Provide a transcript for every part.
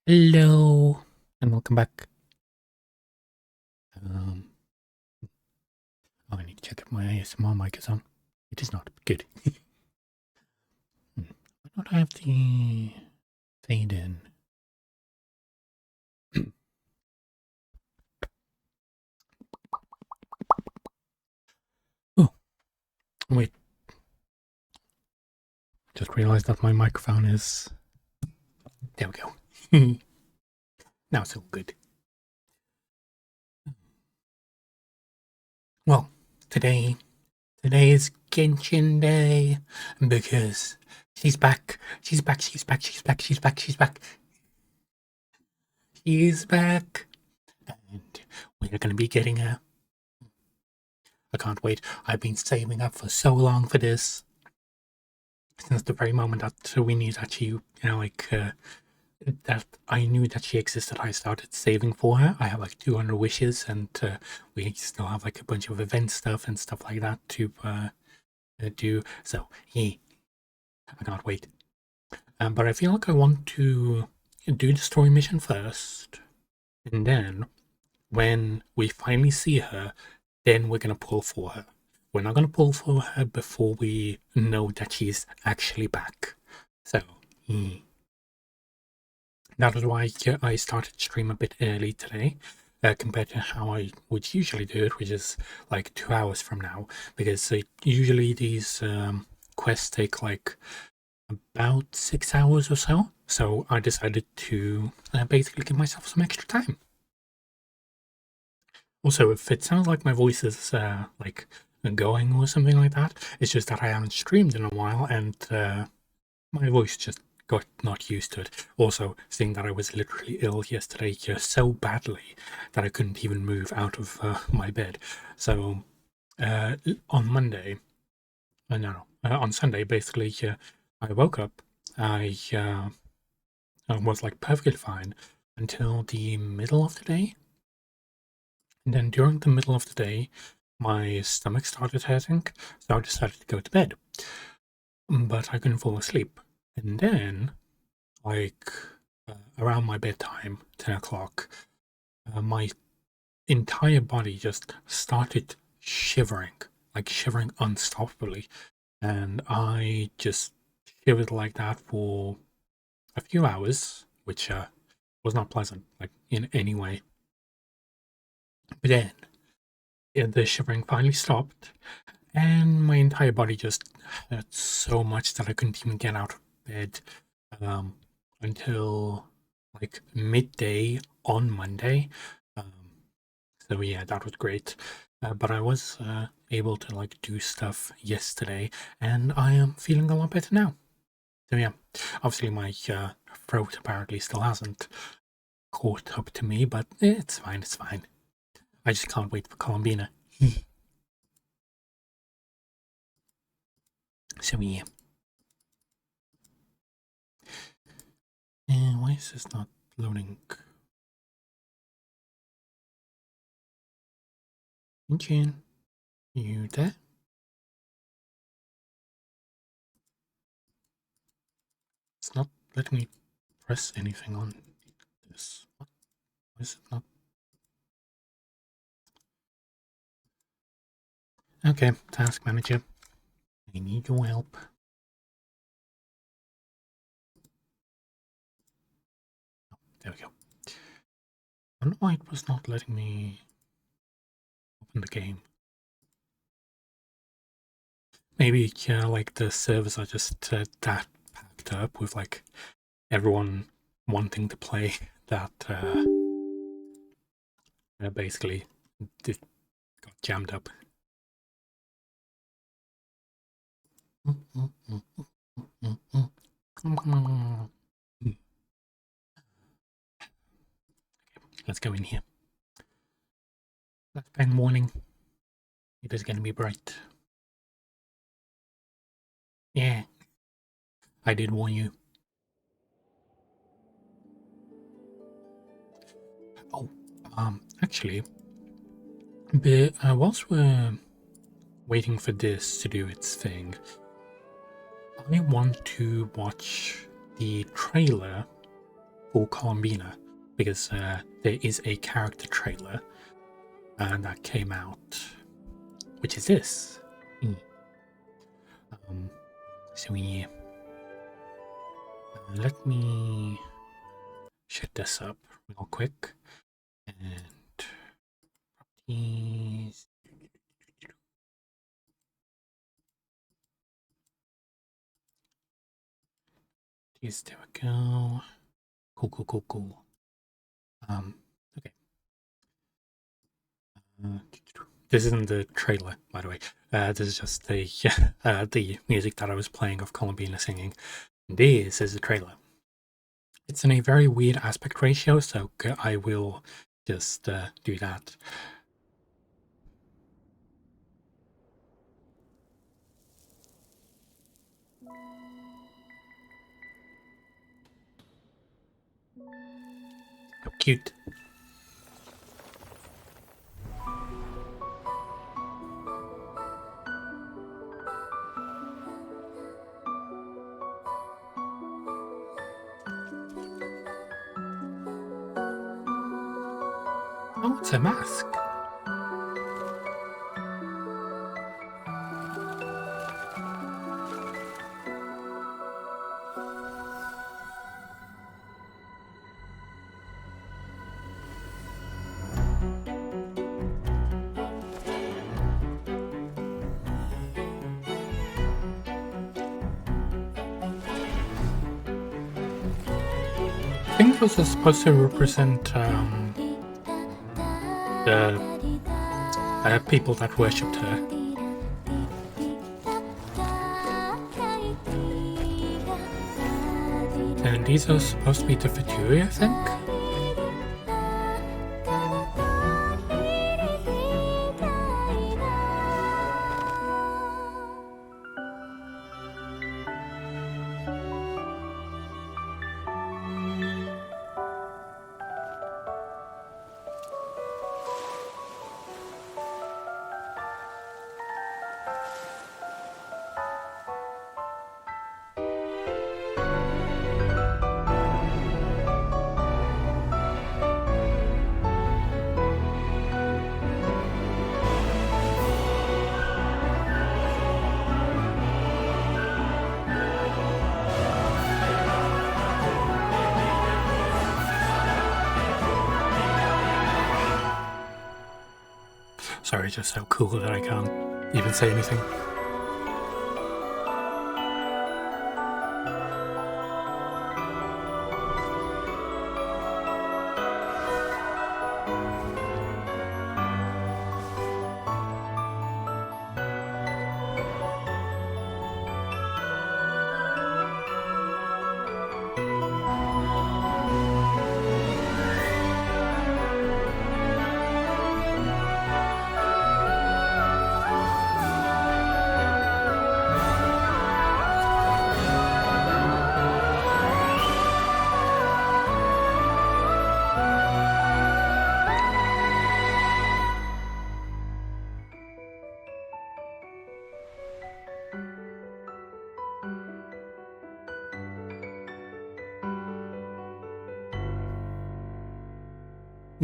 Hello, and welcome back. Oh, I need to check if my ASMR mic is on. It is not. Good. Why not have the fade in? Oh, wait. Just realized that my microphone is. There we go. Now it's all good. Well, today is Genshin Day because she's back. She's back. She's back. She's back. She's back. She's back. She's back. And we're going to be getting her. I can't wait. I've been saving up for so long for this. Since the very moment that we knew that she, that I knew that she existed, I started saving for her. I have like 200 wishes, and we still have like a bunch of event stuff and stuff like that to do. So, yeah, I can't wait. But I feel like I want to do the story mission first, and then when we finally see her, then we're gonna pull for her. We're not gonna pull for her before we know that she's actually back. So, that is why I started stream a bit early today, compared to how I would usually do it, which is like 2 hours from now, because usually these quests take like about 6 hours or so. So I decided to basically give myself some extra time. Also, if it sounds like my voice is like going or something like that, it's just that I haven't streamed in a while, and my voice just got not used to it. Also, seeing that I was literally ill yesterday so badly that I couldn't even move out of my bed. So on Monday, no, on Sunday, basically, I woke up. I was like perfectly fine until the middle of the day. And then during the middle of the day, my stomach started hurting, so I decided to go to bed. But I couldn't fall asleep. And then, like, around my bedtime, 10 o'clock, my entire body just started shivering, like shivering unstoppably. And I just shivered like that for a few hours, which was not pleasant, like in any way. But then the shivering finally stopped, and my entire body just hurt so much that I couldn't even get out of bed um, until like midday on Monday. Um, so yeah, that was great. But I was able to like do stuff yesterday, and I am feeling a lot better now. So yeah, obviously my throat apparently still hasn't caught up to me, but it's fine. It's fine. I just can't wait for Colombina. So yeah. And why is this not loading? Jin, you there? It's not letting me press anything on this. What? Why is it not? Okay, task manager. I need your help. Oh, there we go. I don't know why it was not letting me open the game. Maybe, yeah, like the servers are just that packed up with like everyone wanting to play that basically it got jammed up. Let's go in here. Let's bang warning. It is going to be bright. Yeah, I did warn you. Oh, actually, whilst we're waiting for this to do its thing, I want to watch the trailer for Columbina, because there is a character trailer that came out, which is this. So we let me shut this up real quick and properties. There we go. Cool. Okay. This isn't the trailer, by the way. This is just the the music that I was playing of Columbina singing. This is the trailer. It's in a very weird aspect ratio, so I will just do that. So cute. Oh, it's a mask. I think this is supposed to represent the people that worshipped her. And these are supposed to be the Fatui, I think? Sorry, just so cool that I can't even say anything.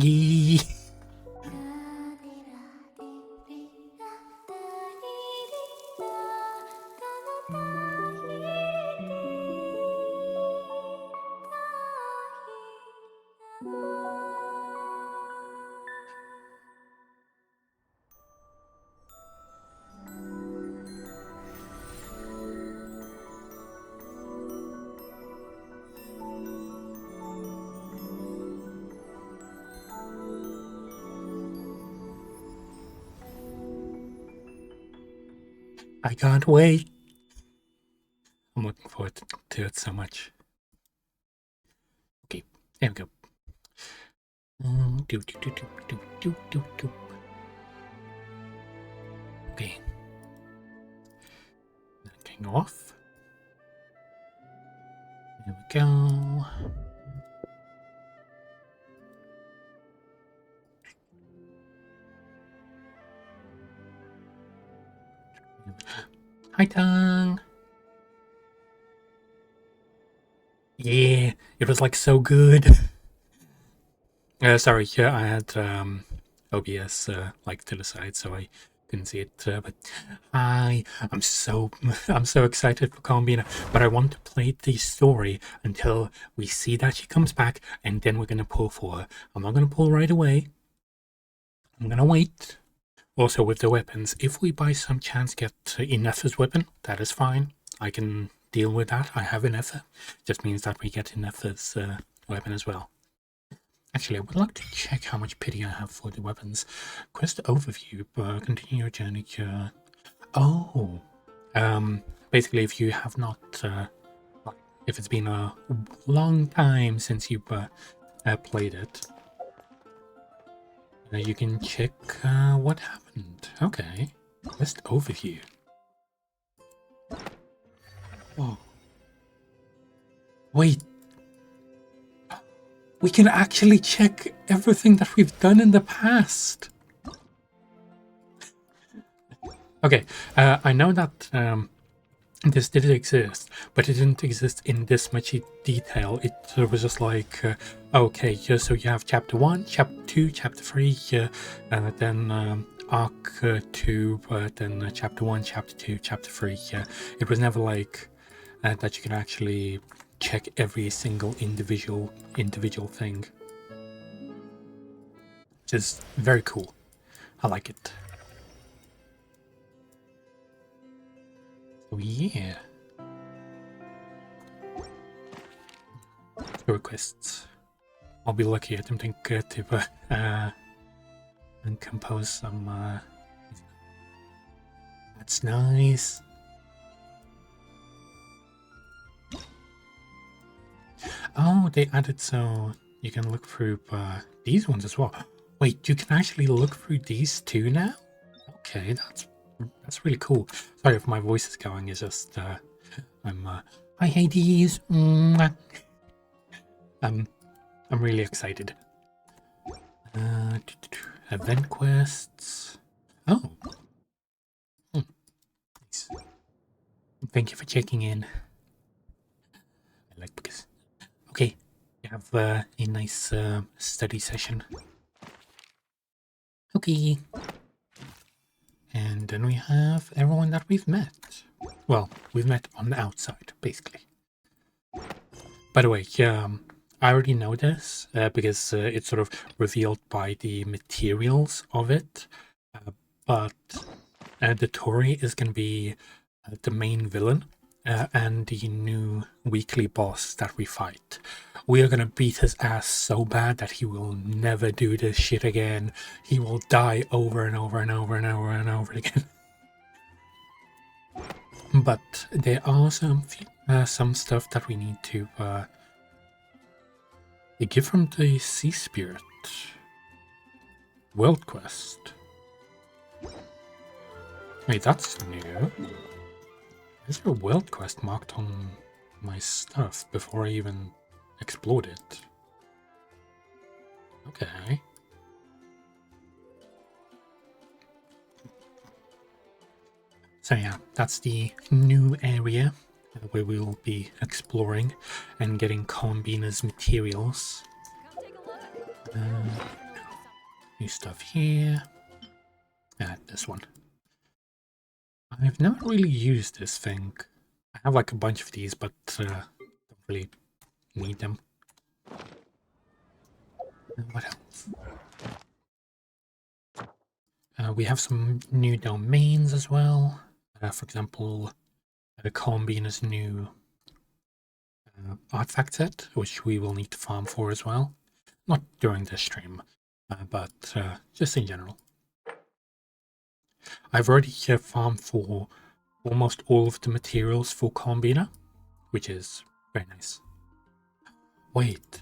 Yee. I can't wait. I'm looking forward to it so much. Okay, there we go. Okay. Getting off. There we go. Hi, Tongue. Yeah, it was like so good. Sorry, yeah, I had OBS like to the side, so I couldn't see it. But I'm so I'm so excited for Combina, but I want to play the story until we see that she comes back, and then we're gonna pull for her. I'm not gonna pull right away. I'm gonna wait. Also, with the weapons, if we by some chance get Ineffa's weapon, that is fine. I can deal with that. I have Ineffa. Just means that we get Ineffa's weapon as well. Actually, I would like to check how much pity I have for the weapons. Quest overview, continue your journey. Oh, basically, if you have not, if it's been a long time since you played it, you can check what happened. Okay, quest overview. Oh, wait. We can actually check everything that we've done in the past. Okay, I know that this did exist, but it didn't exist in this much detail. It was just like, okay, so you have chapter 1, chapter 2, chapter 3, then arc 2, then chapter 1, chapter 2, chapter 3. It was never like that you can actually check every single individual thing, which is very cool. I like it. So yeah. Requests. I'll be lucky attempting to and compose some. That's nice. Oh, they added so you can look through these ones as well. Wait, you can actually look through these too now? Okay, that's really cool. Sorry if my voice is going. It's just I hate these. I'm really excited. Event quests. Oh. Nice. Thank you for checking in. I like because. Okay, you have a nice study session. Okay. And then we have everyone that we've met. Well, we've met on the outside, basically. By the way, I already know this because it's sort of revealed by the materials of it. But the Tori is going to be the main villain and the new weekly boss that we fight. We are going to beat his ass so bad that he will never do this shit again. He will die over and over and over and over and over again. But there are some stuff that we need to give from the Sea Spirit World Quest. Wait, that's new. Is there a world quest marked on my stuff before I even explored it? Okay. So yeah, that's the new area where we will be exploring and getting Combina's materials. New stuff here. This one. I've never really used this thing. I have like a bunch of these, but don't really need them. What else? We have some new domains as well. For example, Combina's new artifact set, which we will need to farm for as well. Not during this stream, but just in general. I've already farmed for almost all of the materials for Combina, which is very nice. Wait.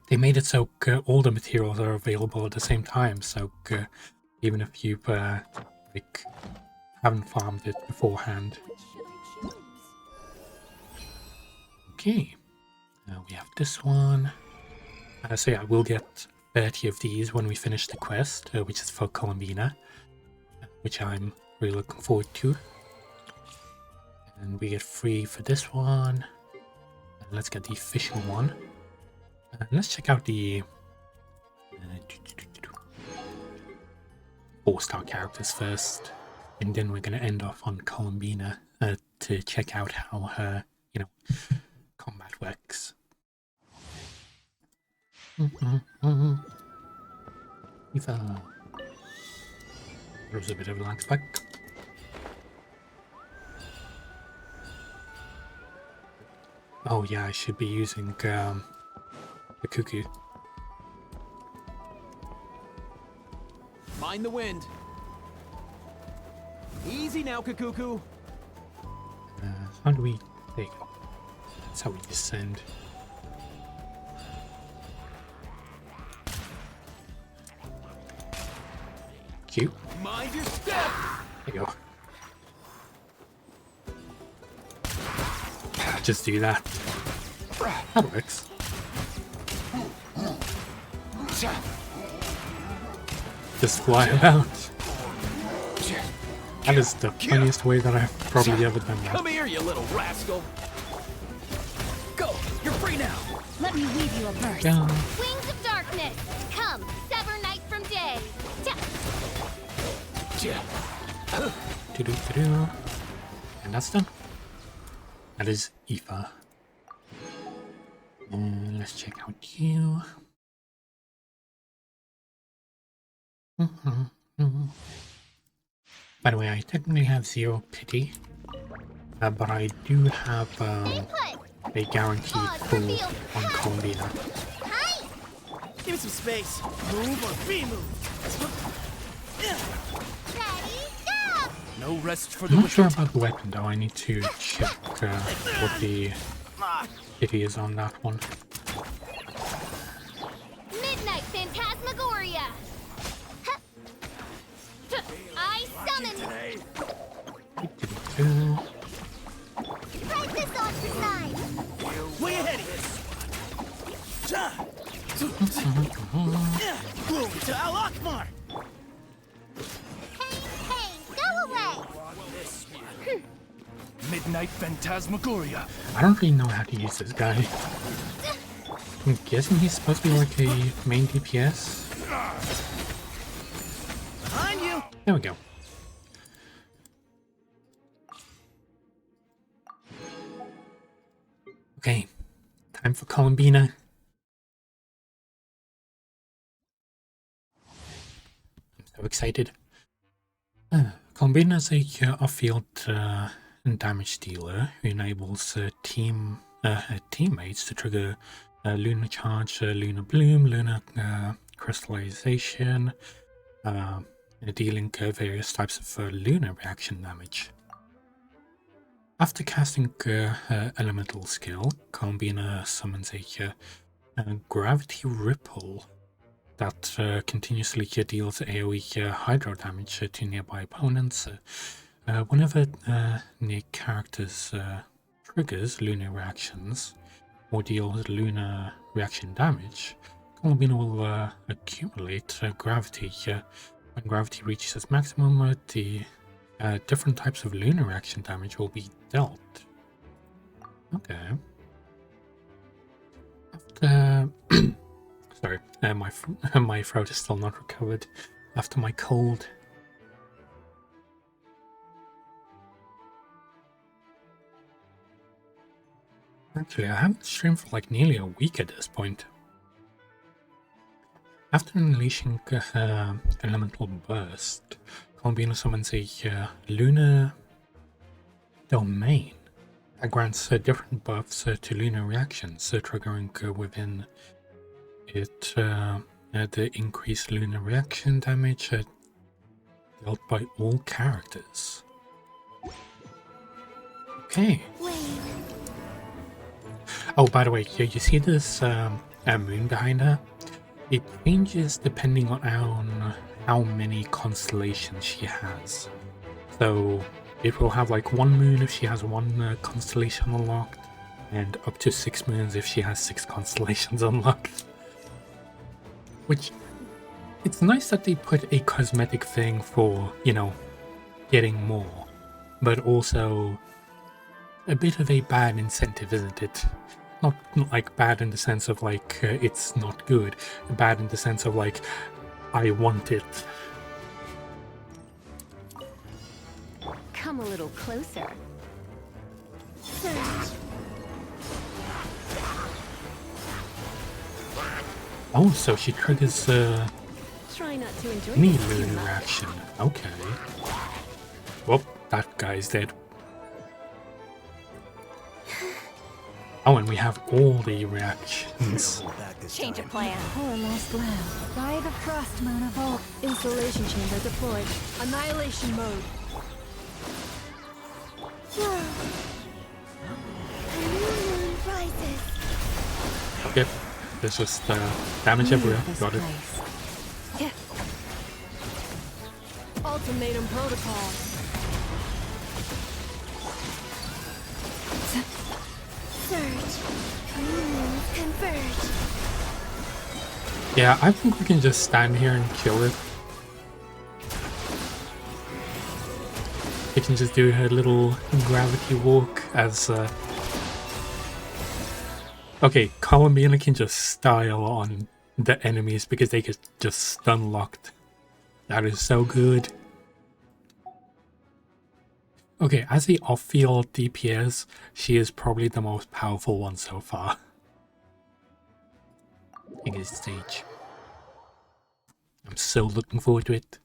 They made it so all the materials are available at the same time, so even if you like haven't farmed it beforehand. Okay, we have this one. So yeah, we'll get 30 of these when we finish the quest, which is for Combina, which I'm really looking forward to. And we get 3 for this one. Let's get the official one. Let's check out the 4-star characters first, and then we're going to end off on Columbina to check out how her, combat works. Eva. There's a bit of a lag spike. Oh yeah, I should be using the cuckoo. Mind the wind. Easy now, Kakuku. How do we... There you go. That's how we descend. Cute. Mind your step. There you go. Just do that. That works. Just fly about. That is the funniest way that I've probably ever done that. Come here, you little rascal. Go. You're free now. Let me weave you a verse. Yeah. Wings of darkness, come, sever night from day. Do-do-do-do. And that's done. That is Aoife. And let's check out you. By the way, I technically have 0 pity, but I do have a guaranteed pull on Columbina. Give me some space. Move or be moved. Ready, go! No rest for the I'm not sure wicked. about the weapon though, I need to check what the pity is on that one. Midnight Phantasmagoria. Huh. I summon. Do-do-do. Write this on the side. Way ahead here. Gloom to Al Akbar. Hey, go away. Midnight Phantasmagoria. I don't really know how to use this guy. I'm guessing he's supposed to be like a main DPS. Behind you. There we go. Okay, time for Columbina. I'm so excited. Columbina is a off-field damage dealer who enables teammates to trigger Lunar Charge, Lunar Bloom, Lunar Crystallization, dealing various types of lunar reaction damage. After casting elemental skill, Columbina summons a gravity ripple that continuously deals AoE hydro damage to nearby opponents. Whenever near characters triggers lunar reactions or deals lunar reaction damage, Columbina will accumulate gravity. When gravity reaches its maximum, the different types of lunar reaction damage will be dealt. Okay. After sorry, my throat is still not recovered after my cold. Actually, I haven't streamed for like nearly a week at this point. After unleashing Elemental Burst, Columbina summons a Lunar Domain that grants different buffs to lunar reactions, triggering within it the increased lunar reaction damage dealt by all characters. Okay. Oh, by the way, you see this moon behind her? It changes depending on how many constellations she has. So it will have like 1 moon if she has 1 constellation unlocked, and up to 6 moons if she has 6 constellations unlocked. Which, it's nice that they put a cosmetic thing for, you know, getting more, but also a bit of a bad incentive, isn't it? not like bad in the sense of like it's not good, bad in the sense of like I want it. Come a little closer. Surge. Oh, so she triggers Try not to enjoy me this too much. reaction. Okay. Whoop, that guy's dead. Oh, and we have all the reactions. Change of plan. Poor lost lamb. By the frost manifold. Installation chamber deployed. Annihilation mode. A new moon rises. Yep, there's just damage everywhere. This Got it. place. Ultimatum protocol. Surge. New moons converge. Yeah, I think we can just stand here and kill it. We can just do her little gravity walk as okay, Columbina can just style on the enemies because they get just stun locked. That is so good. Okay, as the off-field DPS, she is probably the most powerful one so far. In this stage. I'm so looking forward to it.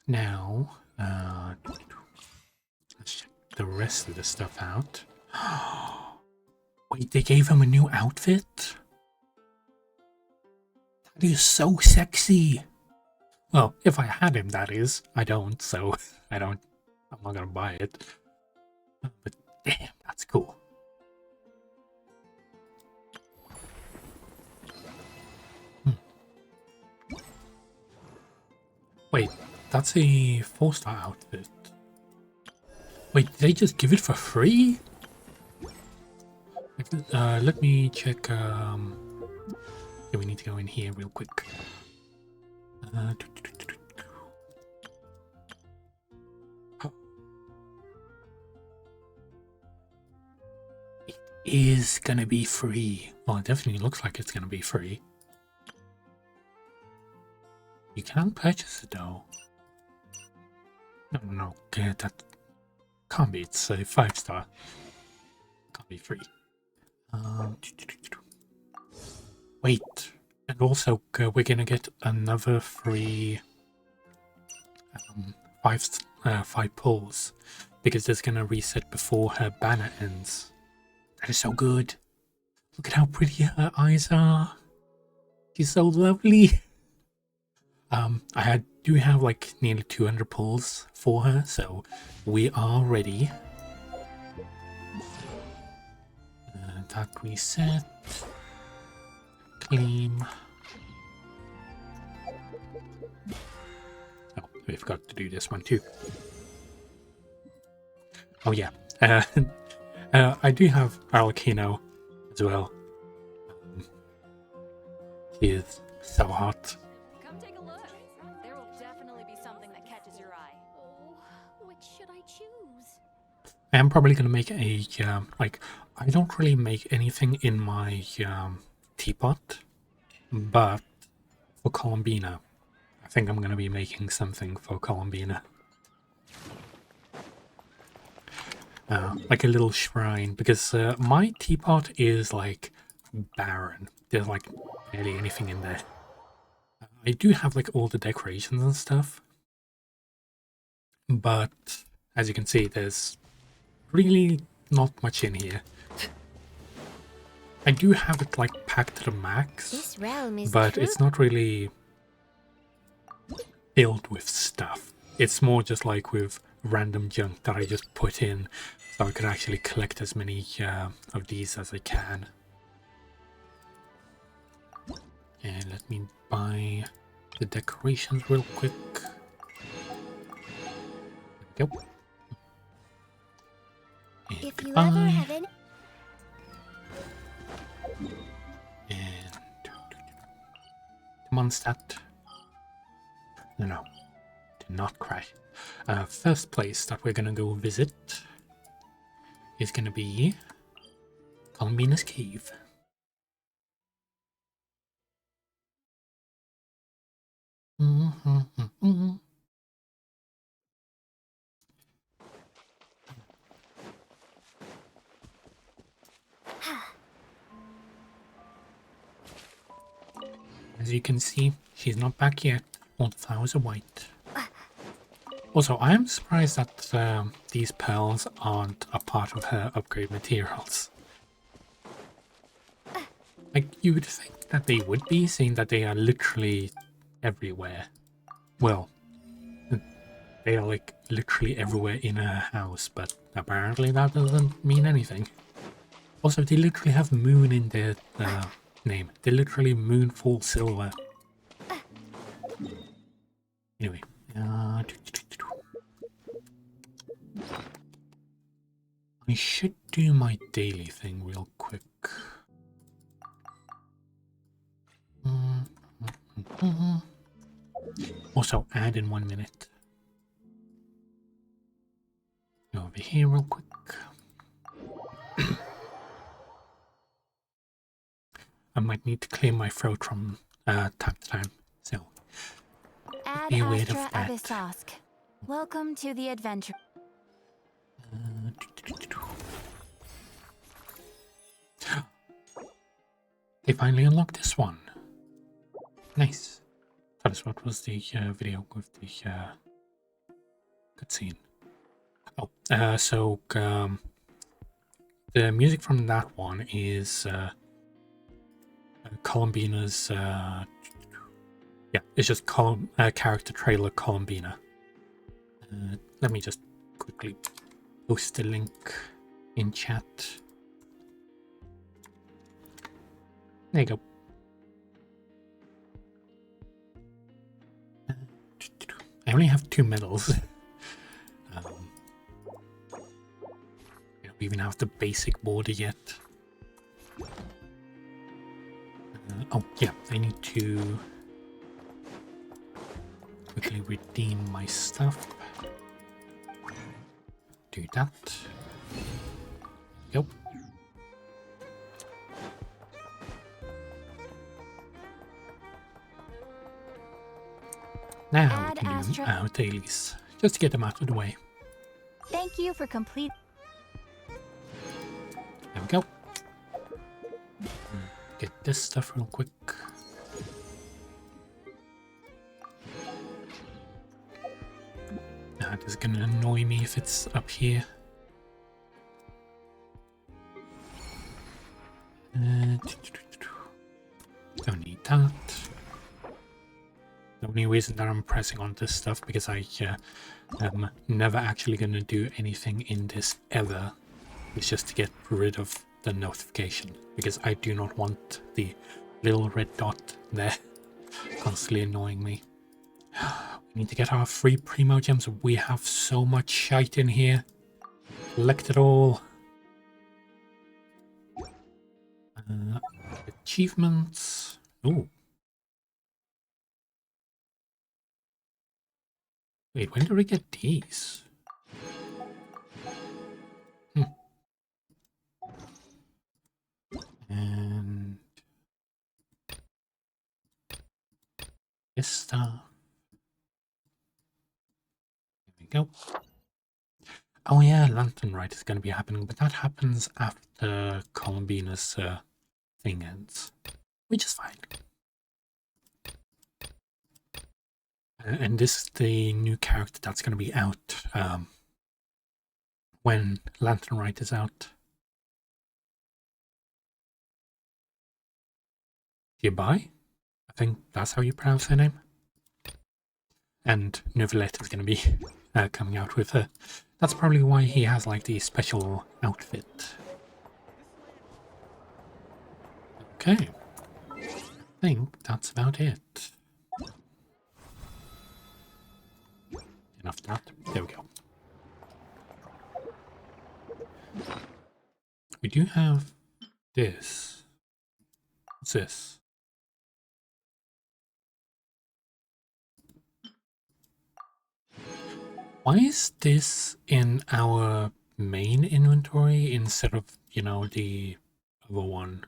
Now, let's check the rest of the stuff out. Wait, they gave him a new outfit? That is so sexy. Well, if I had him, that is. I don't, so I'm not gonna buy it. But damn, that's cool. Wait, that's a 4-star outfit. Wait, did they just give it for free? Let me check. Yeah, we need to go in here real quick. It is gonna be free. Well, it definitely looks like it's gonna be free. You can purchase it though. No, okay, that can't be. It's a 5-star. Can't be free. Wait, and also we're gonna get another free 5 pulls because it's gonna reset before her banner ends. That is so good. Look at how pretty her eyes are. She's so lovely. I do have like nearly 200 pulls for her, so we are ready. That reset. Claim. Oh, we forgot to do this one too. Oh yeah. I do have Arlecchino as well. He is so hot. Come take a look. There will definitely be something that catches your eye. Oh, which should I choose? I am probably going to make a, like, I don't really make anything in my teapot, but for Columbina, I think I'm going to be making something for Columbina. Like a little shrine, because my teapot is, like, barren. There's, like, barely anything in there. I do have, like, all the decorations and stuff, but as you can see, there's really not much in here. I do have it like packed to the max, This realm is but it's not really filled with stuff. It's more just like with random junk that I just put in so I can actually collect as many of these as I can. And let me buy the decorations real quick. There we go. And If you ever goodbye. have any And come on, stat. No, did not crash. First place that we're gonna go visit is going to be Columbina's Cave. As you can see, she's not back yet. All the flowers are white. Also, I am surprised that these pearls aren't a part of her upgrade materials. Like, you would think that they would be, seeing that they are literally everywhere. Well, they are like literally everywhere in her house, but apparently that doesn't mean anything. Also, they literally have moon in their name. They're literally Moonfall Silver. Anyway. I should do my daily thing real quick. Also, add in 1 minute. Go over here real quick. I might need to clear my throat from time to time, so Ad be aware of Astra that. Abyssosk. Welcome to the adventure. They finally unlocked this one. Nice. That is what was the video with the cutscene. Oh, so the music from that one is Columbina's. Yeah, it's just character trailer Columbina. Let me just quickly post the link in chat. There you go. I only have 2 medals. We don't even have the basic border yet. Oh yeah, I need to quickly redeem my stuff. Do that. Go. Now we can do our dailies, just to get them out of the way. Thank you for complete. There we go. Get this stuff real quick. That is gonna annoy me if it's up here. Don't need that. The only reason that I'm pressing on this stuff because I am never actually gonna do anything in this ever. It's just to get rid of the notification because I do not want the little red dot there constantly annoying me. We need to get our free Primo Gems. We have so much shite in here. Collect it all. Achievements. Ooh. Wait, when did we get these? And this stuff. There we go. Oh yeah, Lantern Rite is going to be happening, but that happens after Columbina's thing ends, which is fine. And this is the new character that's going to be out when Lantern Rite is out. Yabai? I think that's how you pronounce her name. And Neuvillette is going to be coming out with her. That's probably why he has like the special outfit. Okay. I think that's about it. Enough of that. There we go. We do have this. What's this? Why is this in our main inventory instead of, you know, the other one.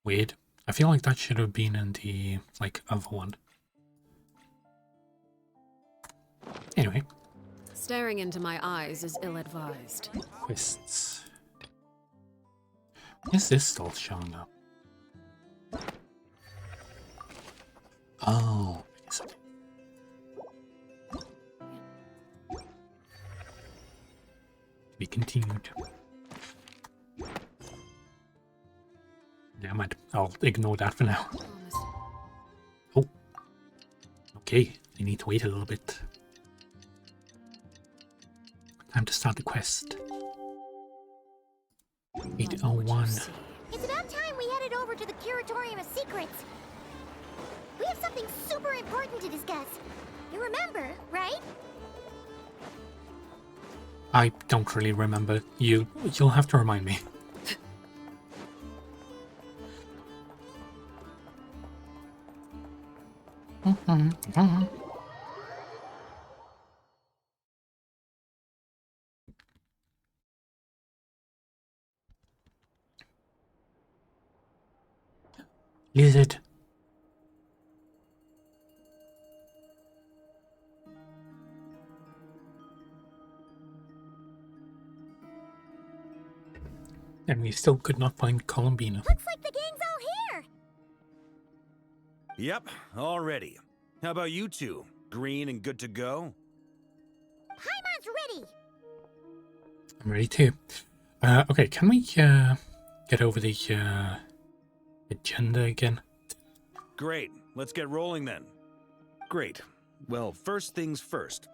Weird. I feel like that should have been in the, like, other one. Anyway. Staring into my eyes is ill-advised. Quests. Is this still showing up? Oh, it's okay. To be continued. Never mind. I'll ignore that for now. Oh. Okay, I need to wait a little bit. Time to start the quest. 801. It's about time we headed over to the Curatorium of Secrets. We have something super important to discuss. You remember, right? I don't really remember. You'll have to remind me. Lizard. And we still could not find Columbina. Looks like the gang's all here. Yep, all ready. How about you two? Green and good to go? Paimon's ready. I'm ready too. Okay, can we get over the agenda again? Great, let's get rolling then. Great. Well, first things first.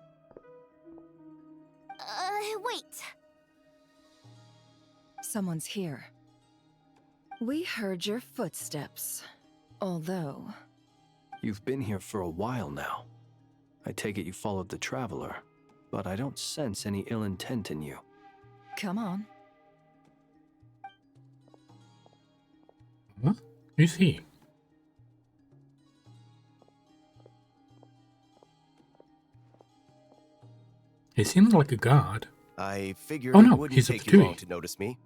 Wait. Someone's here. We heard your footsteps. Although... You've been here for a while now. I take it you followed the Traveler, but I don't sense any ill intent in you. Come on. Huh? Who's he? He seems like a guard. I figured Oh it no, wouldn't he's a take you long Fatui. to notice me.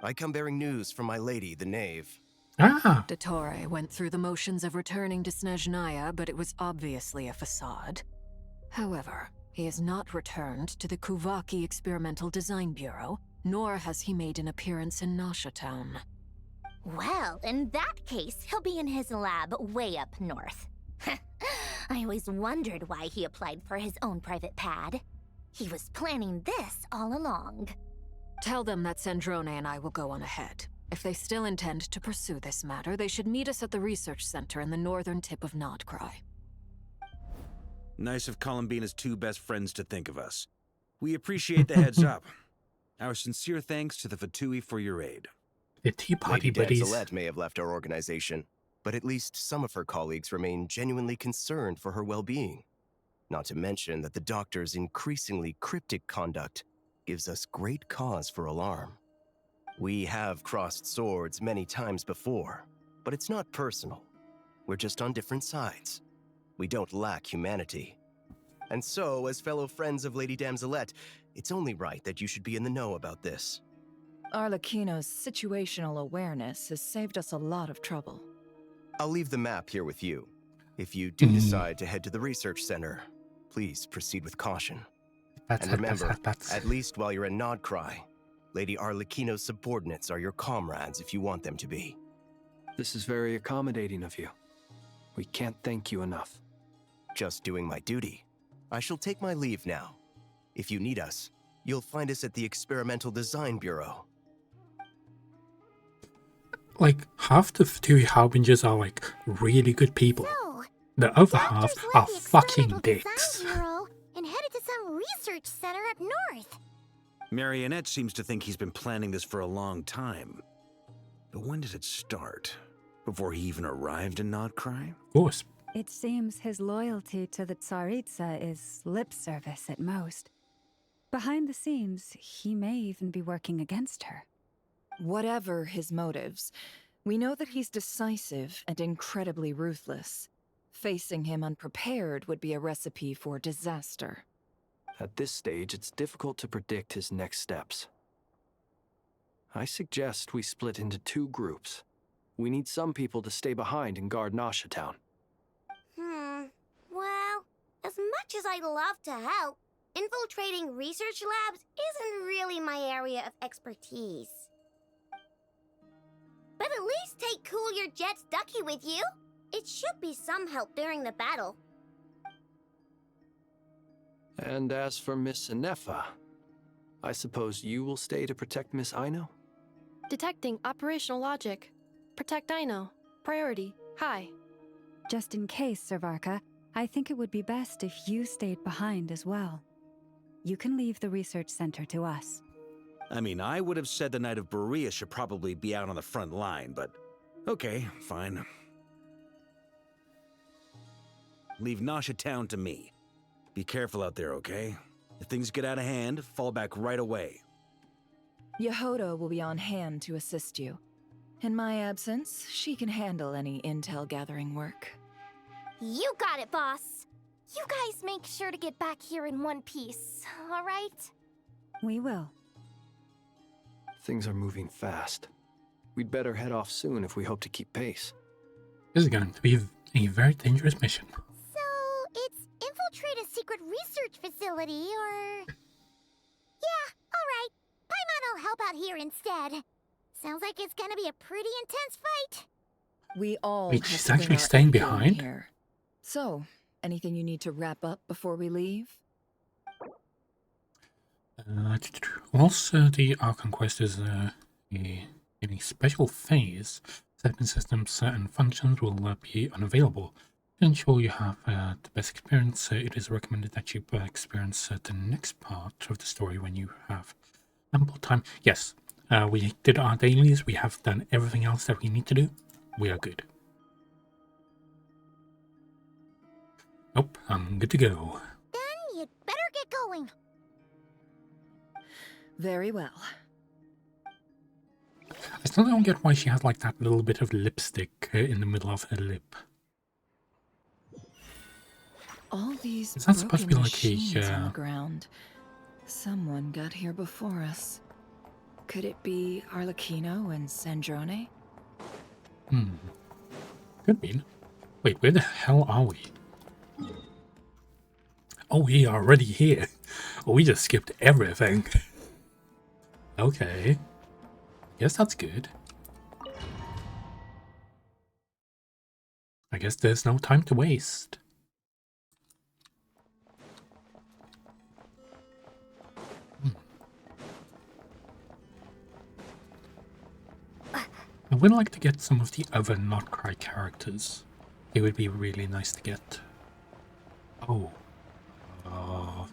I come bearing news from my lady, the Knave. Ah! Dottore went through the motions of returning to Snezhnaya, but it was obviously a facade. However, he has not returned to the Kuvaki Experimental Design Bureau, nor has he made an appearance in Nasha Town. Well, in that case, he'll be in his lab way up north. I always wondered why he applied for his own private pad. He was planning this all along. Tell them that Sandrone and I will go on ahead. If they still intend to pursue this matter, they should meet us at the research center in the northern tip of Notcry. Nice of Columbina's two best friends to think of us. We appreciate the heads up. Our sincere thanks to the Fatui for your aid. The Tea Party Lady buddies. Damselette may have left our organization, but at least some of her colleagues remain genuinely concerned for her well-being. Not to mention that the Doctor's increasingly cryptic conduct gives us great cause for alarm. We have crossed swords many times before, but it's not personal. We're just on different sides. We don't lack humanity. And so, as fellow friends of Lady Damselette, it's only right that you should be in the know about this. Arlecchino's situational awareness has saved us a lot of trouble. I'll leave the map here with you. If you do decide to head to the research center, please proceed with caution. And remember, at least while you're in Nodcry, Lady Arlecchino's subordinates are your comrades if you want them to be. This is very accommodating of you. We can't thank you enough. Just doing my duty. I shall take my leave now. If you need us, you'll find us at the Experimental Design Bureau. Like, half the Fatui Harbingers are, like, really good people. So, The other half Doctors are left the fucking Experimental dicks. Design Bureau and headed to some research center up north. Marionette seems to think he's been planning this for a long time. But when did it start? Before he even arrived in Nodcry? Of course. It seems his loyalty to the Tsaritsa is lip service at most. Behind the scenes, he may even be working against her. Whatever his motives, We know that he's decisive and incredibly ruthless. Facing him unprepared would be a recipe for disaster. At this stage, it's difficult to predict his next steps. I suggest we split into 2 groups. We need some people to stay behind and guard Nasha Town. Well, as much as I'd love to help, infiltrating research labs isn't really my area of expertise. But at least take Cool Your Jets Ducky with you. It should be some help during the battle. And as for Miss Inefa, I suppose you will stay to protect Miss Aino? Detecting operational logic. Protect Aino. Priority. High. Just in case, Servarka, I think it would be best if you stayed behind as well. You can leave the research center to us. I mean, I would have said the Knight of Berea should probably be out on the front line, but okay, fine. Leave Nasha Town to me. Be careful out there, okay? If things get out of hand, fall back right away. Yehoda will be on hand to assist you. In my absence, she can handle any intel gathering work. You got it, boss. You guys make sure to get back here in one piece, all right? We will. Things are moving fast. We'd better head off soon if we hope to keep pace. This is going to be a very dangerous mission. So, it's infiltrate a secret research facility, or... Yeah, alright. Paimon will help out here instead. Sounds like it's gonna be a pretty intense fight. We all Wait, have she's to bring actually our staying A game behind? here. So, anything you need to wrap up before we leave? Also, the Archon Quest is in a special phase. Certain systems and functions will be unavailable. To ensure you have the best experience, it is recommended that you experience the next part of the story when you have ample time. Yes, we did our dailies. We have done everything else that we need to do. We are good. Oh, I'm good to go. Then you'd better get going. Very well. I still don't get why she has like that little bit of lipstick in the middle of her lip. All these Is that supposed to be broken like a, machines on the ground. Someone got here before us. Could it be Arlecchino and Sandrone? Could be. Wait, where the hell are we? Oh, we are already here. Oh, we just skipped everything. Okay. Guess that's good. I guess there's no time to waste. I would like to get some of the other Notcry characters. It would be really nice to get. Oh. I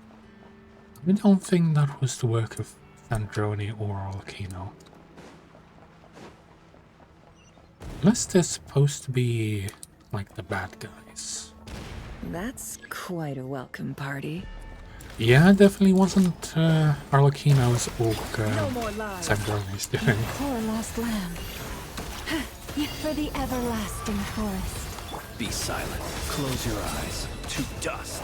don't think that was the work of Sandrone or Arlecchino. Unless they're supposed to be like the bad guys. That's quite a welcome party. Yeah, it definitely wasn't Arlecchino's orc No more lies. Sandrone's doing. Poor lost lamb. For the everlasting forest. Be silent. Close your eyes. To dust.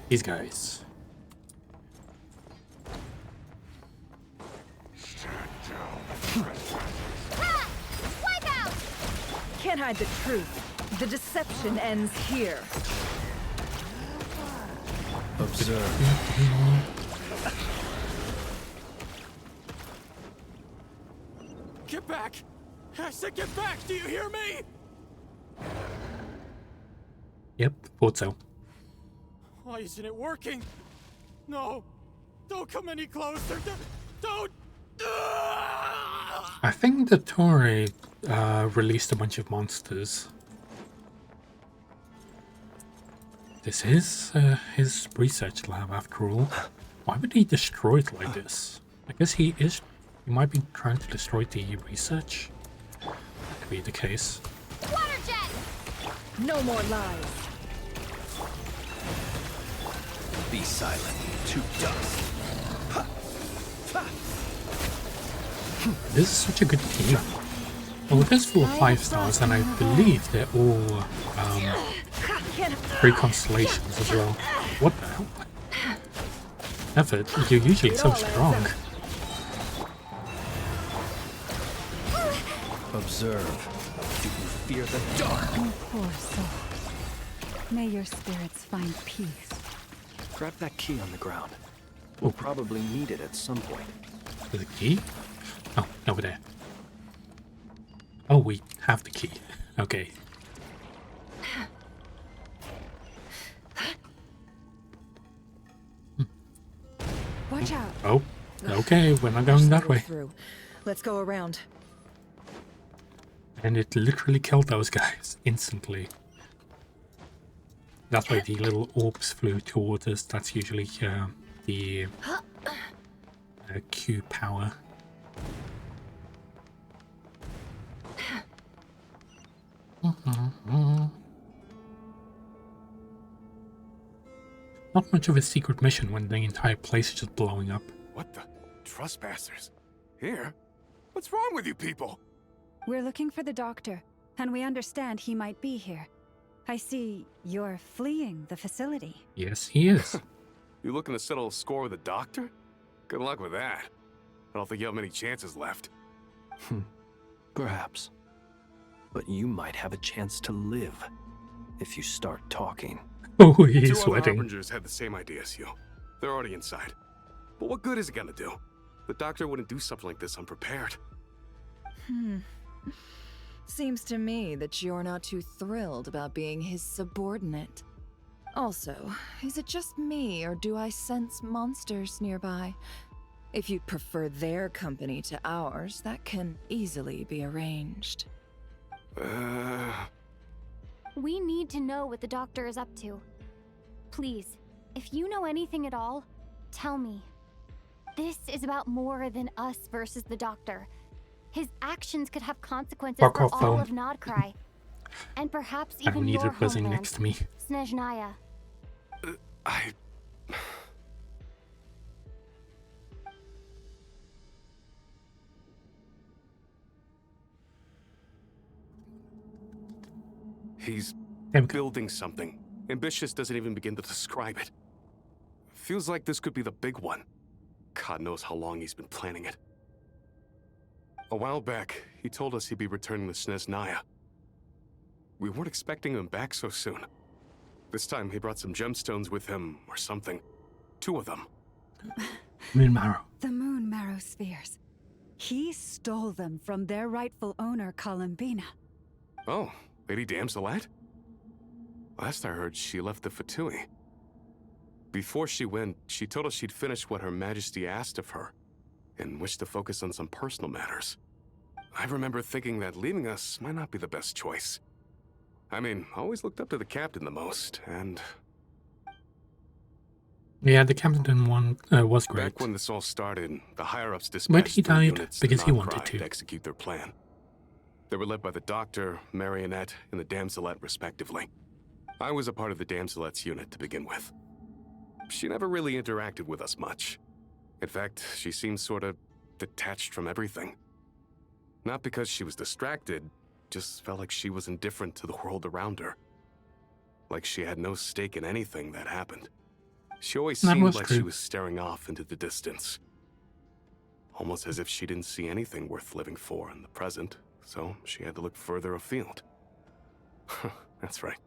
These guys. Can't hide the truth. The deception ends here. Observe. Get back! I said get back! Do you hear me? Yep, thought so. Why isn't it working? No! Don't come any closer! Don't! I think the Torii released a bunch of monsters. This is his research lab after all. Why would he destroy it like this? I guess he might be trying to destroy the research. That could be the case. Water jet! No more lies. Be silent. To dust. This is such a good team. Well, it is full of 5 stars, and I believe they're all 3 constellations as well. What the hell? Effort, you're usually so strong. Observe. Do you fear the dark? Oh, poor soul. May your spirits find peace. Grab that key on the ground. We'll probably need it at some point. The key? Oh, over there. Oh, we have the key. Okay. Watch out. Oh, okay, we're not going that way. Through. Let's go around. And it literally killed those guys instantly. That's why the little orbs flew towards us. That's usually the Q power. Not much of a secret mission when the entire place is just blowing up. What the? Trespassers? Here? What's wrong with you people? We're looking for the doctor, and we understand he might be here. I see you're fleeing the facility. Yes, he is. You looking to settle a score with a doctor? Good luck with that. I don't think you have many chances left. Perhaps. But you might have a chance to live if you start talking. Oh, he's Two sweating. other harbingers had the same idea as you. They're already inside. But what good is it gonna do? The doctor wouldn't do something like this unprepared. Seems to me that you're not too thrilled about being his subordinate. Also, is it just me, or do I sense monsters nearby? If you'd prefer their company to ours, that can easily be arranged. We need to know what the doctor is up to. Please, if you know anything at all, tell me. This is about more than us versus the doctor. His actions could have consequences Fuck for off, all phone. of Nodcry. And perhaps I don't even need your it buzzing homeland, next to me. Snezhnaya. He's building something. Ambitious doesn't even begin to describe it. Feels like this could be the big one. God knows how long he's been planning it. A while back, he told us he'd be returning to Snezhnaya. We weren't expecting him back so soon. This time he brought some gemstones with him, or something. 2 of them. Moon Marrow. The Moon Marrow spheres. He stole them from their rightful owner, Columbina. Oh, Lady Damselat? Last I heard, she left the Fatui. Before she went, she told us she'd finished what Her Majesty asked of her, and wished to focus on some personal matters. I remember thinking that leaving us might not be the best choice. I mean, I always looked up to the captain the most, and... Yeah, the captain one was great. Back when this all started, the higher-ups But dispatched he 3 died units because he Nodcry wanted to. execute their plan. They were led by the Doctor, Marionette, and the Damselet, respectively. I was a part of the Damselet's unit to begin with. She never really interacted with us much. In fact, she seemed sort of detached from everything. Not because she was distracted, just felt like she was indifferent to the world around her. Like she had no stake in anything that happened. She always That seemed was like true. she was staring off into the distance. Almost as if she didn't see anything worth living for in the present, so she had to look further afield. That's right.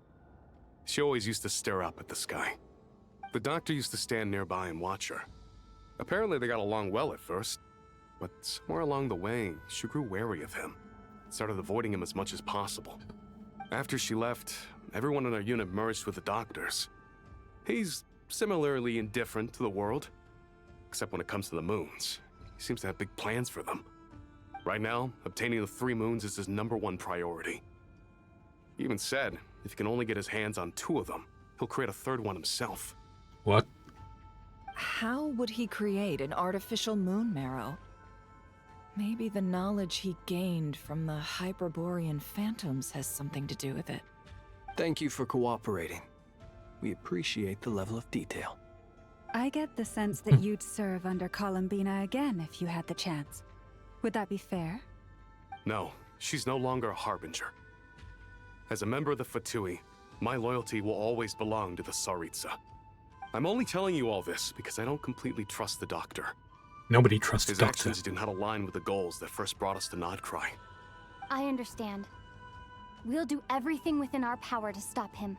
She always used to stare up at the sky. The Doctor used to stand nearby and watch her. Apparently they got along well at first, but somewhere along the way, she grew wary of him. Started avoiding him as much as possible. After she left, everyone in our unit merged with the Doctor's. He's similarly indifferent to the world, except when it comes to the moons. He seems to have big plans for them. Right now, obtaining the 3 moons is his #1 priority. He even said, if he can only get his hands on 2 of them, he'll create a 3rd one himself. What? How would he create an artificial moon marrow? Maybe the knowledge he gained from the Hyperborean phantoms has something to do with it. Thank you for cooperating. We appreciate the level of detail. I get the sense that you'd serve under Columbina again if you had the chance. Would that be fair? No, she's no longer a Harbinger. As a member of the Fatui, my loyalty will always belong to the Tsaritsa. I'm only telling you all this because I don't completely trust the Doctor. Nobody trusts the His Doctor. actions do not align with the goals that first brought us to Nodcry. I understand. We'll do everything within our power to stop him.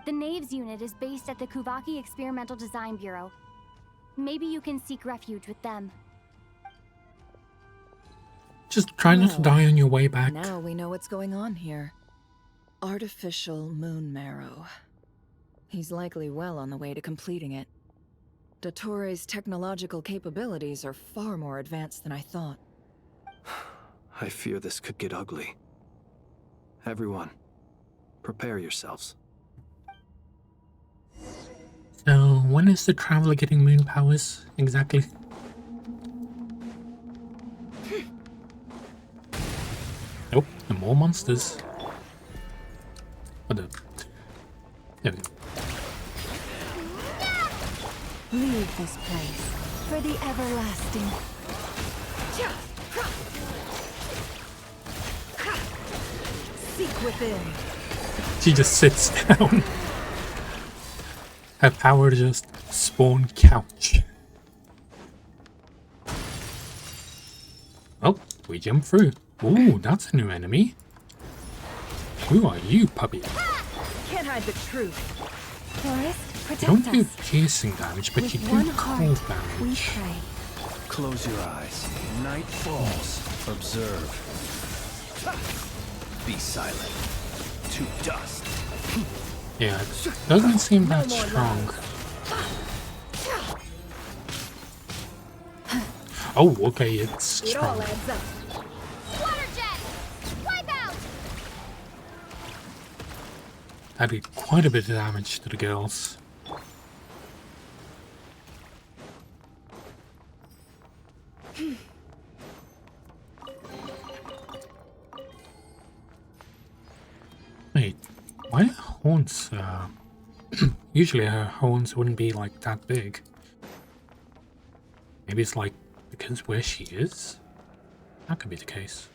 The Knaves unit is based at the Kuvaki Experimental Design Bureau. Maybe you can seek refuge with them. Just try not to die on your way back. Now we know what's going on here. Artificial moon marrow. He's likely well on the way to completing it. Dottore technological capabilities are far more advanced than I thought. I fear this could get ugly. Everyone, prepare yourselves. So, when is the Traveler getting moon powers exactly? Nope, and more monsters. What the? There we go. Leave this place for the everlasting. Seek within. She just sits down. Her power to just spawn couch. Oh, we jump through. Ooh, that's a new enemy. Who are you, puppy? Can't hide the truth. Forest, You protect don't do us. piercing damage, but With you do one cold heart, we damage. pray. Close your eyes. Night falls. Observe. Be silent. To dust. Yeah, it doesn't seem that strong. Oh, okay, it's It all strong. adds up. Water jet! Wipe out! That did quite a bit of damage to the girls. Wait, why are horns? Usually her horns wouldn't be like that big. Maybe it's like because where she is? That could be the case.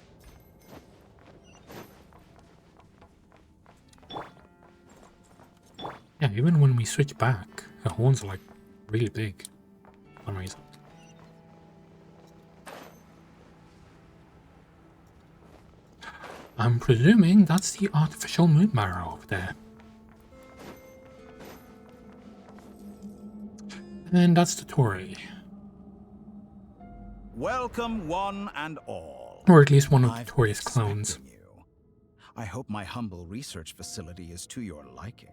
Yeah, even when we switch back, her horns are like really big for some reason. I'm presuming that's the artificial moon marrow over there. And that's the Tory. Welcome, one and all. Or at least one of I've the Tory's been clones. expecting you. I hope my humble research facility is to your liking.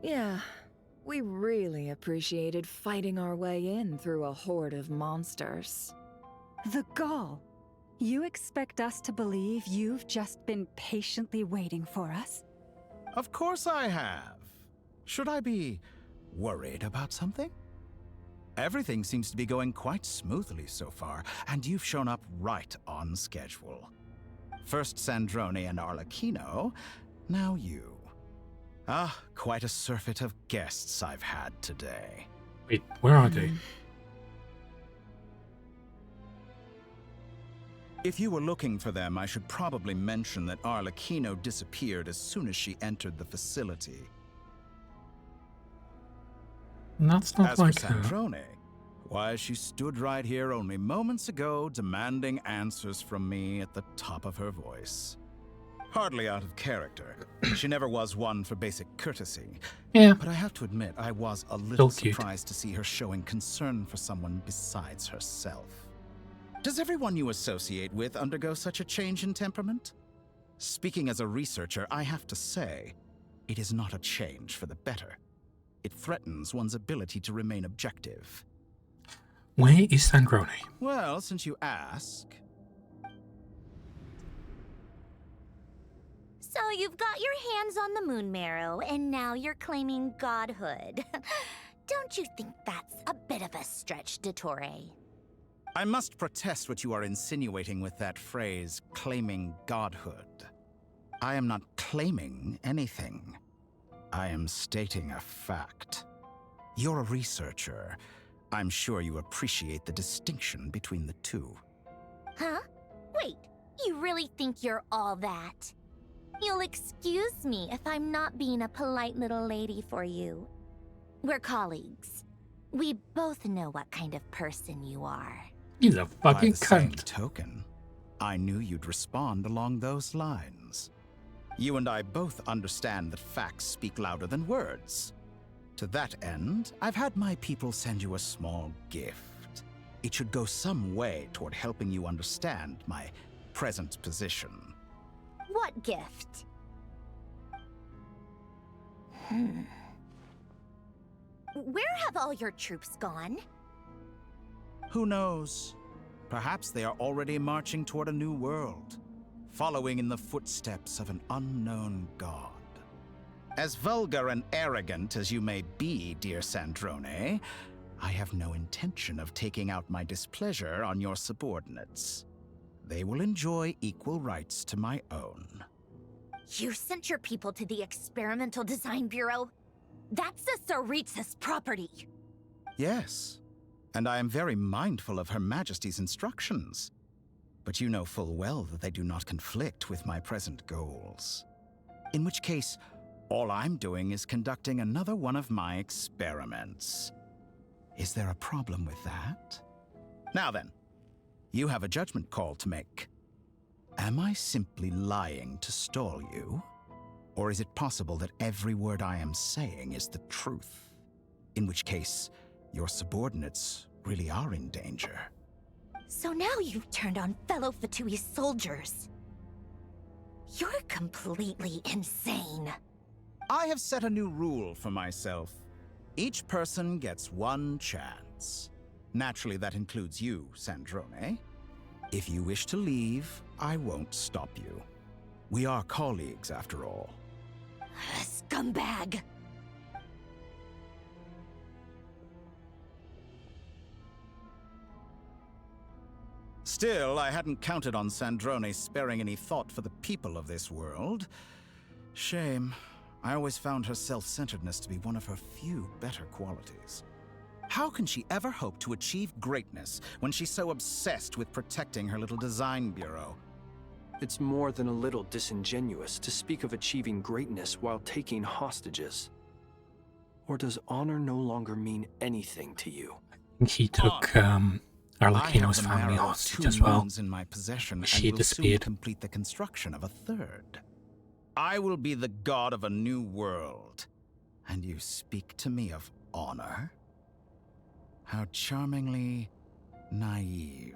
Yeah, we really appreciated fighting our way in through a horde of monsters. The gall. You expect us to believe you've just been patiently waiting for us? Of course I have. Should I be worried about something? Everything seems to be going quite smoothly so far, and you've shown up right on schedule. First Sandrone and Arlecchino, now you. Ah, quite a surfeit of guests I've had today. Wait, where are they? If you were looking for them, I should probably mention that Arlecchino disappeared as soon as she entered the facility. That's not As like for her. Sandrone, why, she stood right here only moments ago demanding answers from me at the top of her voice. Hardly out of character. She never was one for basic courtesy. Yeah. But I have to admit, I was a little Still cute. surprised to see her showing concern for someone besides herself. Does everyone you associate with undergo such a change in temperament? Speaking as a researcher, I have to say, it is not a change for the better. It threatens one's ability to remain objective. Where is Sandrone? Well, since you ask... So you've got your hands on the moon marrow, and now you're claiming godhood. Don't you think that's a bit of a stretch, Dottore? I must protest what you are insinuating with that phrase, claiming godhood. I am not claiming anything. I am stating a fact. You're a researcher. I'm sure you appreciate the distinction between the two. Huh? Wait, you really think you're all that? You'll excuse me if I'm not being a polite little lady for you. We're colleagues. We both know what kind of person you are. He's a By fucking the same cunt. token, I knew you'd respond along those lines. You and I both understand that facts speak louder than words. To that end, I've had my people send you a small gift. It should go some way toward helping you understand my present position. What gift? Where have all your troops gone? Who knows? Perhaps they are already marching toward a new world, following in the footsteps of an unknown god. As vulgar and arrogant as you may be, dear Sandrone, I have no intention of taking out my displeasure on your subordinates. They will enjoy equal rights to my own. You sent your people to the Experimental Design Bureau? That's a Tsaritsa's property. Yes, and I am very mindful of Her Majesty's instructions. But you know full well that they do not conflict with my present goals. In which case, all I'm doing is conducting another one of my experiments. Is there a problem with that? Now then, you have a judgment call to make. Am I simply lying to stall you? Or is it possible that every word I am saying is the truth? In which case, your subordinates really are in danger. So now you've turned on fellow Fatui soldiers. You're completely insane. I have set a new rule for myself. Each person gets one chance. Naturally, that includes you, Sandrone. If you wish to leave, I won't stop you. We are colleagues, after all. Scumbag! Still, I hadn't counted on Sandrone sparing any thought for the people of this world. Shame. I always found her self-centeredness to be one of her few better qualities. How can she ever hope to achieve greatness when she's so obsessed with protecting her little design bureau? It's more than a little disingenuous to speak of achieving greatness while taking hostages. Or does honor no longer mean anything to you? He took Arlecchino's family hostage as well. In my possession, She and will soon disappeared. complete the construction of a third. I will be the god of a new world. And you speak to me of honor? How charmingly naive.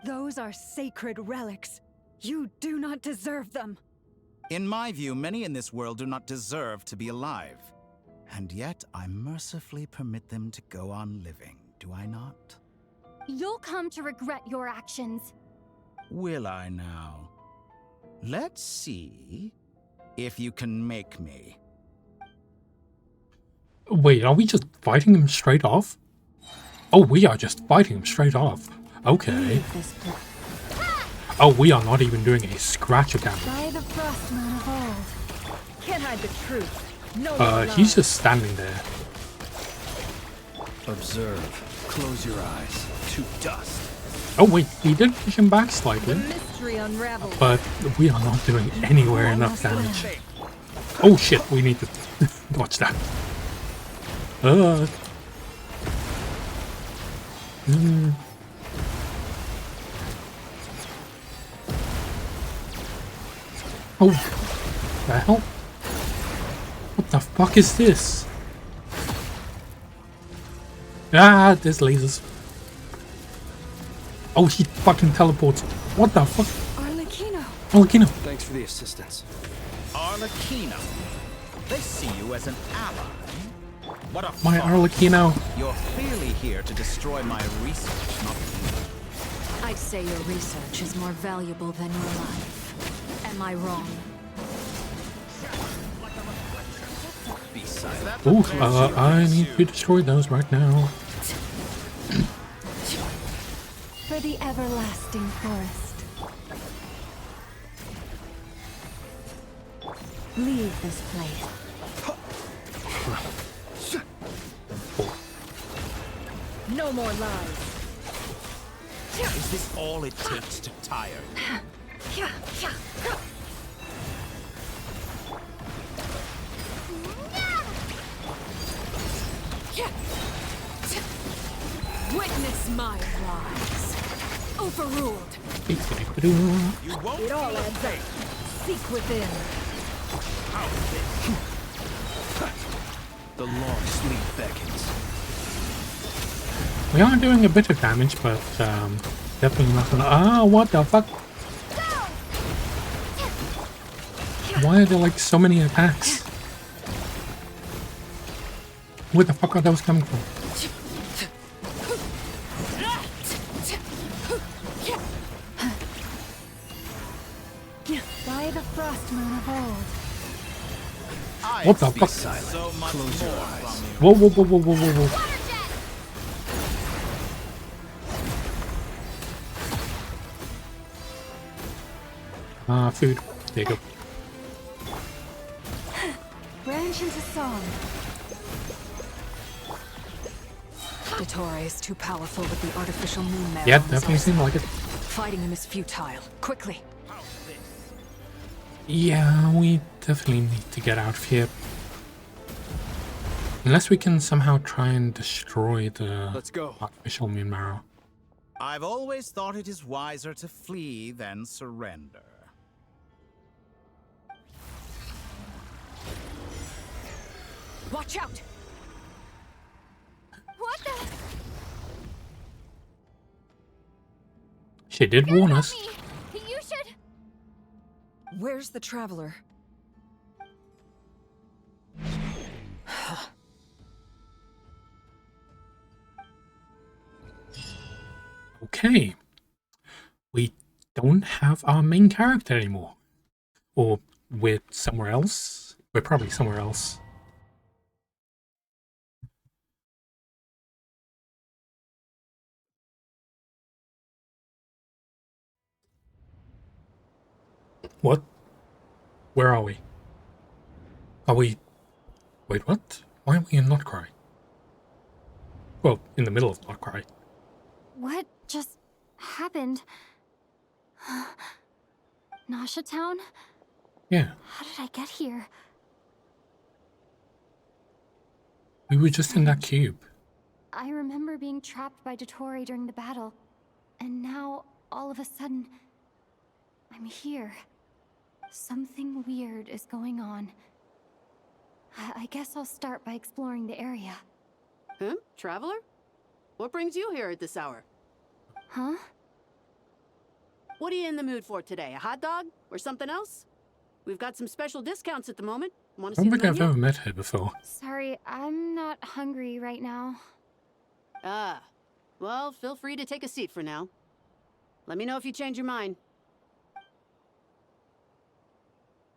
Those are sacred relics. You do not deserve them. In my view, many in this world do not deserve to be alive. And yet, I mercifully permit them to go on living, do I not? You'll come to regret your actions. Will I now? Let's see if you can make me. Wait, are we just fighting him straight off? Oh, we are just fighting him straight off. Okay. Oh, we are not even doing a scratch of damage. By the frost moon of old. Can't hide the truth. No He's just standing there. Observe. Close your eyes. To dust. Oh wait, he did push him back slightly. mystery unravels. But we are not doing anywhere enough damage. Oh shit, we need to watch that. Oh, the hell? What the fuck is this? Ah, there's lasers. Oh, he fucking teleports. What the fuck? Arlecchino. Arlecchino. Thanks for the assistance. Arlecchino. They see you as an ally. What a My farce. Arlecchino. You're clearly here to destroy my research, not me. I'd say your research is more valuable than your life. Am I wrong? Oh, I need to destroy those right now. For the everlasting forest. Leave this place. No more lies. Is this all it takes to tire you? Witness my lies. Overruled. You won't It all adds up. Seek within. The long sleep beckons. We are doing a bit of damage, but definitely not gonna. Ah, what the fuck? Why are there like so many attacks? Where the fuck are those coming from? By the frost moon of old. What the fuck? So much Close your more eyes. from you. Whoa, whoa, whoa, whoa, whoa, whoa, whoa. Food. There you go. Branch into song. Dottore is too powerful with the artificial moon marrow. Yeah, on his definitely seemed like it. Fighting him is futile. Quickly. Yeah, we definitely need to get out of here. Unless we can somehow try and destroy the Let's go. artificial moon marrow. I've always thought it is wiser to flee than surrender. Watch out! What the? She did warn us. You should. Where's the traveler? Okay. We don't have our main character anymore. Or we're somewhere else. We're probably somewhere else. What? Where are we? Are we... Wait, what? Why are we in Notcry? Well, in the middle of Notcry. What just happened? Nasha Town? Yeah, How did I get here? we were just in that cube. I remember being trapped by Dottore during the battle, and now, all of a sudden, I'm here. Something weird is going on. I guess I'll start by exploring the area. Huh? Traveler? What brings you here at this hour? Huh? What are you in the mood for today? A hot dog? Or something else? We've got some special discounts at the moment. Want I to see don't the think I've menu? ever met her before. Sorry, I'm not hungry right now. Ah. Well, feel free to take a seat for now. Let me know if you change your mind.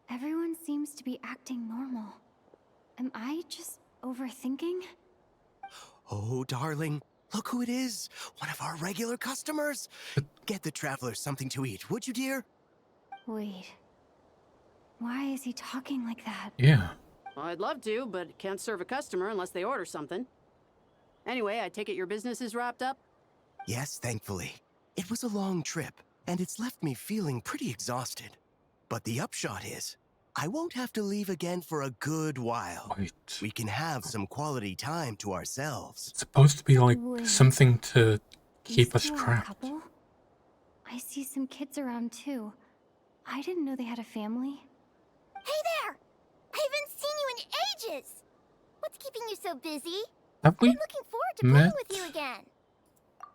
Everyone seems to be acting normal. Am I just overthinking? Oh, darling, look who it is. One of our regular customers. Get the traveler something to eat, would you, dear? Wait. Why is he talking like that? Yeah. Well, I'd love to, but can't serve a customer unless they order something. Anyway, I take it your business is wrapped up? Yes, thankfully. It was a long trip, and it's left me feeling pretty exhausted. But the upshot is, I won't have to leave again for a good while. Wait. We can have some quality time to ourselves. It's supposed to be like Wait. something to keep us These two are a trapped. couple? I see some kids around too. I didn't know they had a family. Hey there! I haven't seen you in ages! What's keeping you so busy? Have I'm we looking forward to playing met? with you again.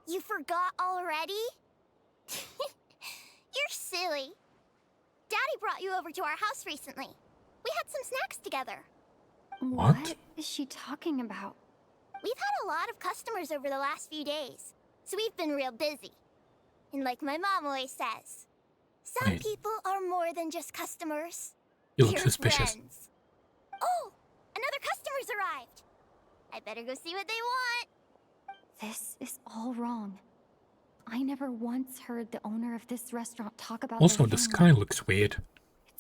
You forgot already? You're silly. Daddy brought you over to our house recently. We had some snacks together. What? is she talking about? We've had a lot of customers over the last few days, so we've been real busy. And like my mom always says, some Wait. people are more than just customers. You look They're suspicious. friends. Oh, another customer's arrived. I better go see what they want. This is all wrong. I never once heard the owner of this restaurant talk about Also, their the family. sky looks weird. It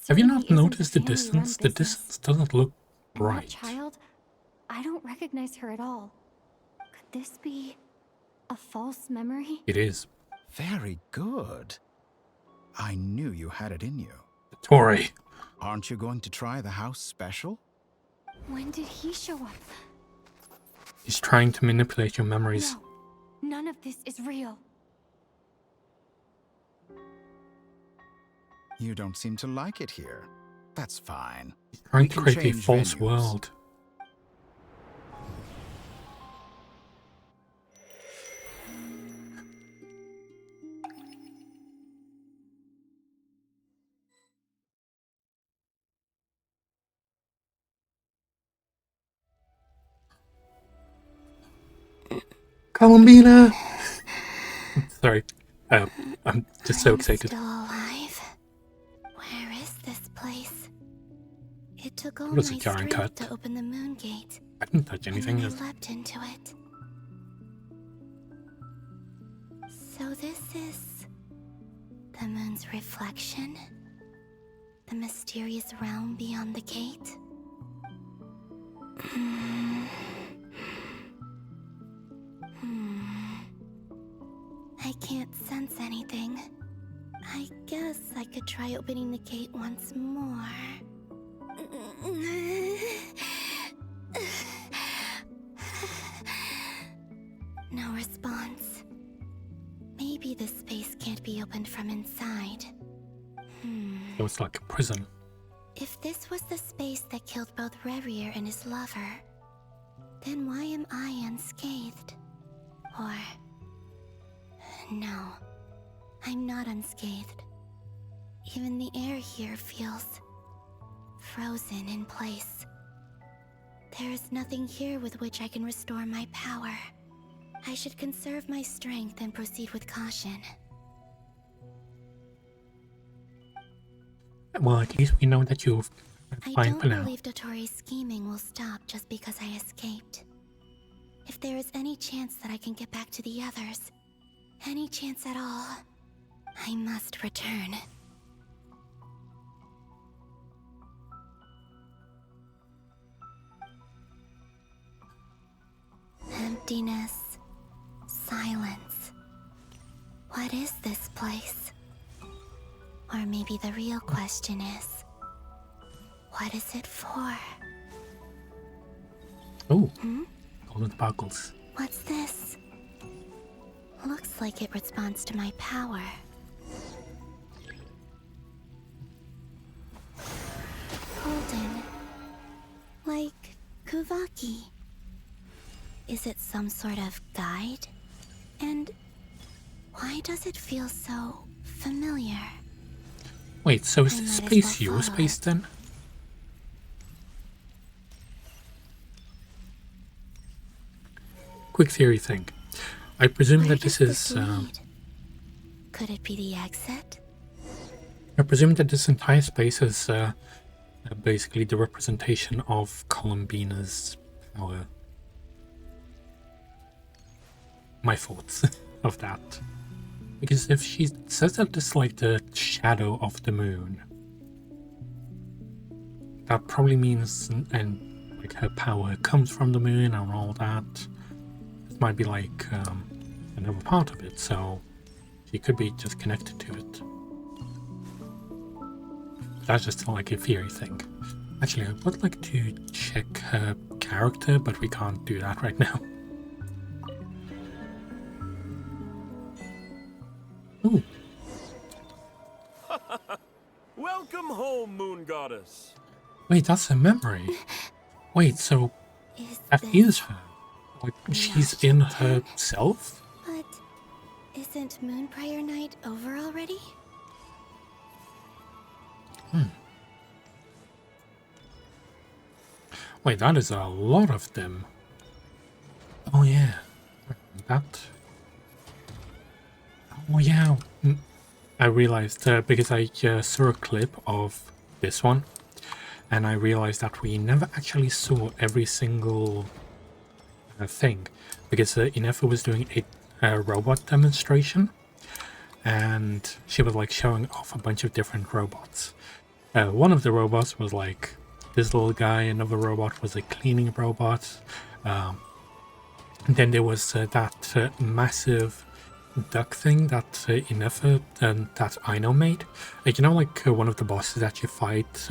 Have you certainly not isn't a noticed the family-run distance? The business. distance doesn't look And right. that child, I don't recognize her at all. Could this be... A false memory? It is. Very good. I knew you had it in you. Tori. Aren't you going to try the house special? When did he show up? He's trying to manipulate your memories. No, none of this is real. You don't seem to like it here. That's fine. He's trying We to can create a change false venues. world. Columbina! Sorry. I'm just so excited. Still alive? Where is this place? It took all It my was a jarring strength cut. to open the moon gate. I didn't touch And anything. then I leapt into it. So this is the moon's reflection? The mysterious realm beyond the gate? I can't sense anything. I guess I could try opening the gate once more. No response. Maybe this space can't be opened from inside. It was like a prison. If this was the space that killed both Revier and his lover, then why am I unscathed? Or... no, I'm not unscathed. Even the air here feels... frozen in place. There is nothing here with which I can restore my power. I should conserve my strength and proceed with caution. Well, at least we know that you're I fine don't for now. believe Dotori's scheming will stop just because I escaped. If there is any chance that I can get back to the others, any chance at all, I must return. Emptiness, silence. What is this place? Or maybe the real question is, what is it for? Oh, golden sparkles. What's this? Looks like it responds to my power. Golden. Like Kuvaki. Is it some sort of guide? And why does it feel so familiar? Wait, so is I this might as space well your follow space then? Quick theory thing. I presume Where that this does is. lead? Could it be the exit? I presume that this entire space is basically the representation of Columbina's power. My thoughts of that. Because if she says that it's like the shadow of the moon, that probably means and like her power comes from the moon and all that. This might be like another part of it, so she could be just connected to it. That's just like a theory thing. Actually, I would like to check her character, but we can't do that right now. Ooh. Welcome home, Moon Goddess. Wait, that's her memory. Wait, so that is her. Like, she's in herself? But isn't Moonbriar Night over already? Wait, that is a lot of them. Oh yeah. That. Oh yeah. I realized because I saw a clip of this one, and I realized that we never actually saw every single thing, because Inefu was doing a robot demonstration, and she was like showing off a bunch of different robots. One of the robots was like this little guy, another robot was a cleaning robot, And then there was that massive duck thing that Inefa and that Aino made. Like, you know, like one of the bosses that you fight,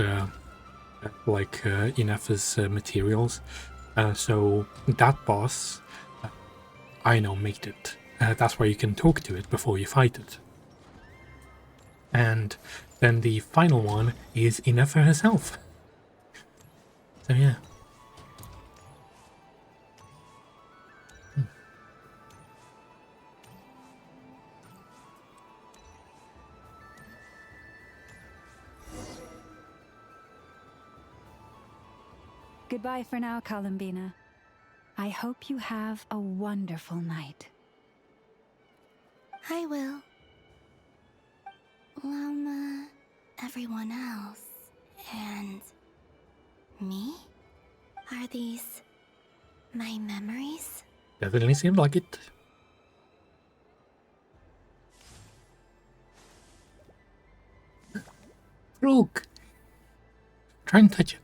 like Inefa's materials. So that boss, Aino made it. That's where you can talk to it before you fight it. And then the final one is Inefa herself. So yeah. Goodbye for now, Columbina. I hope you have a wonderful night. I will. Everyone else. And me? Are these my memories? Definitely seemed like it. Look. Try and touch it.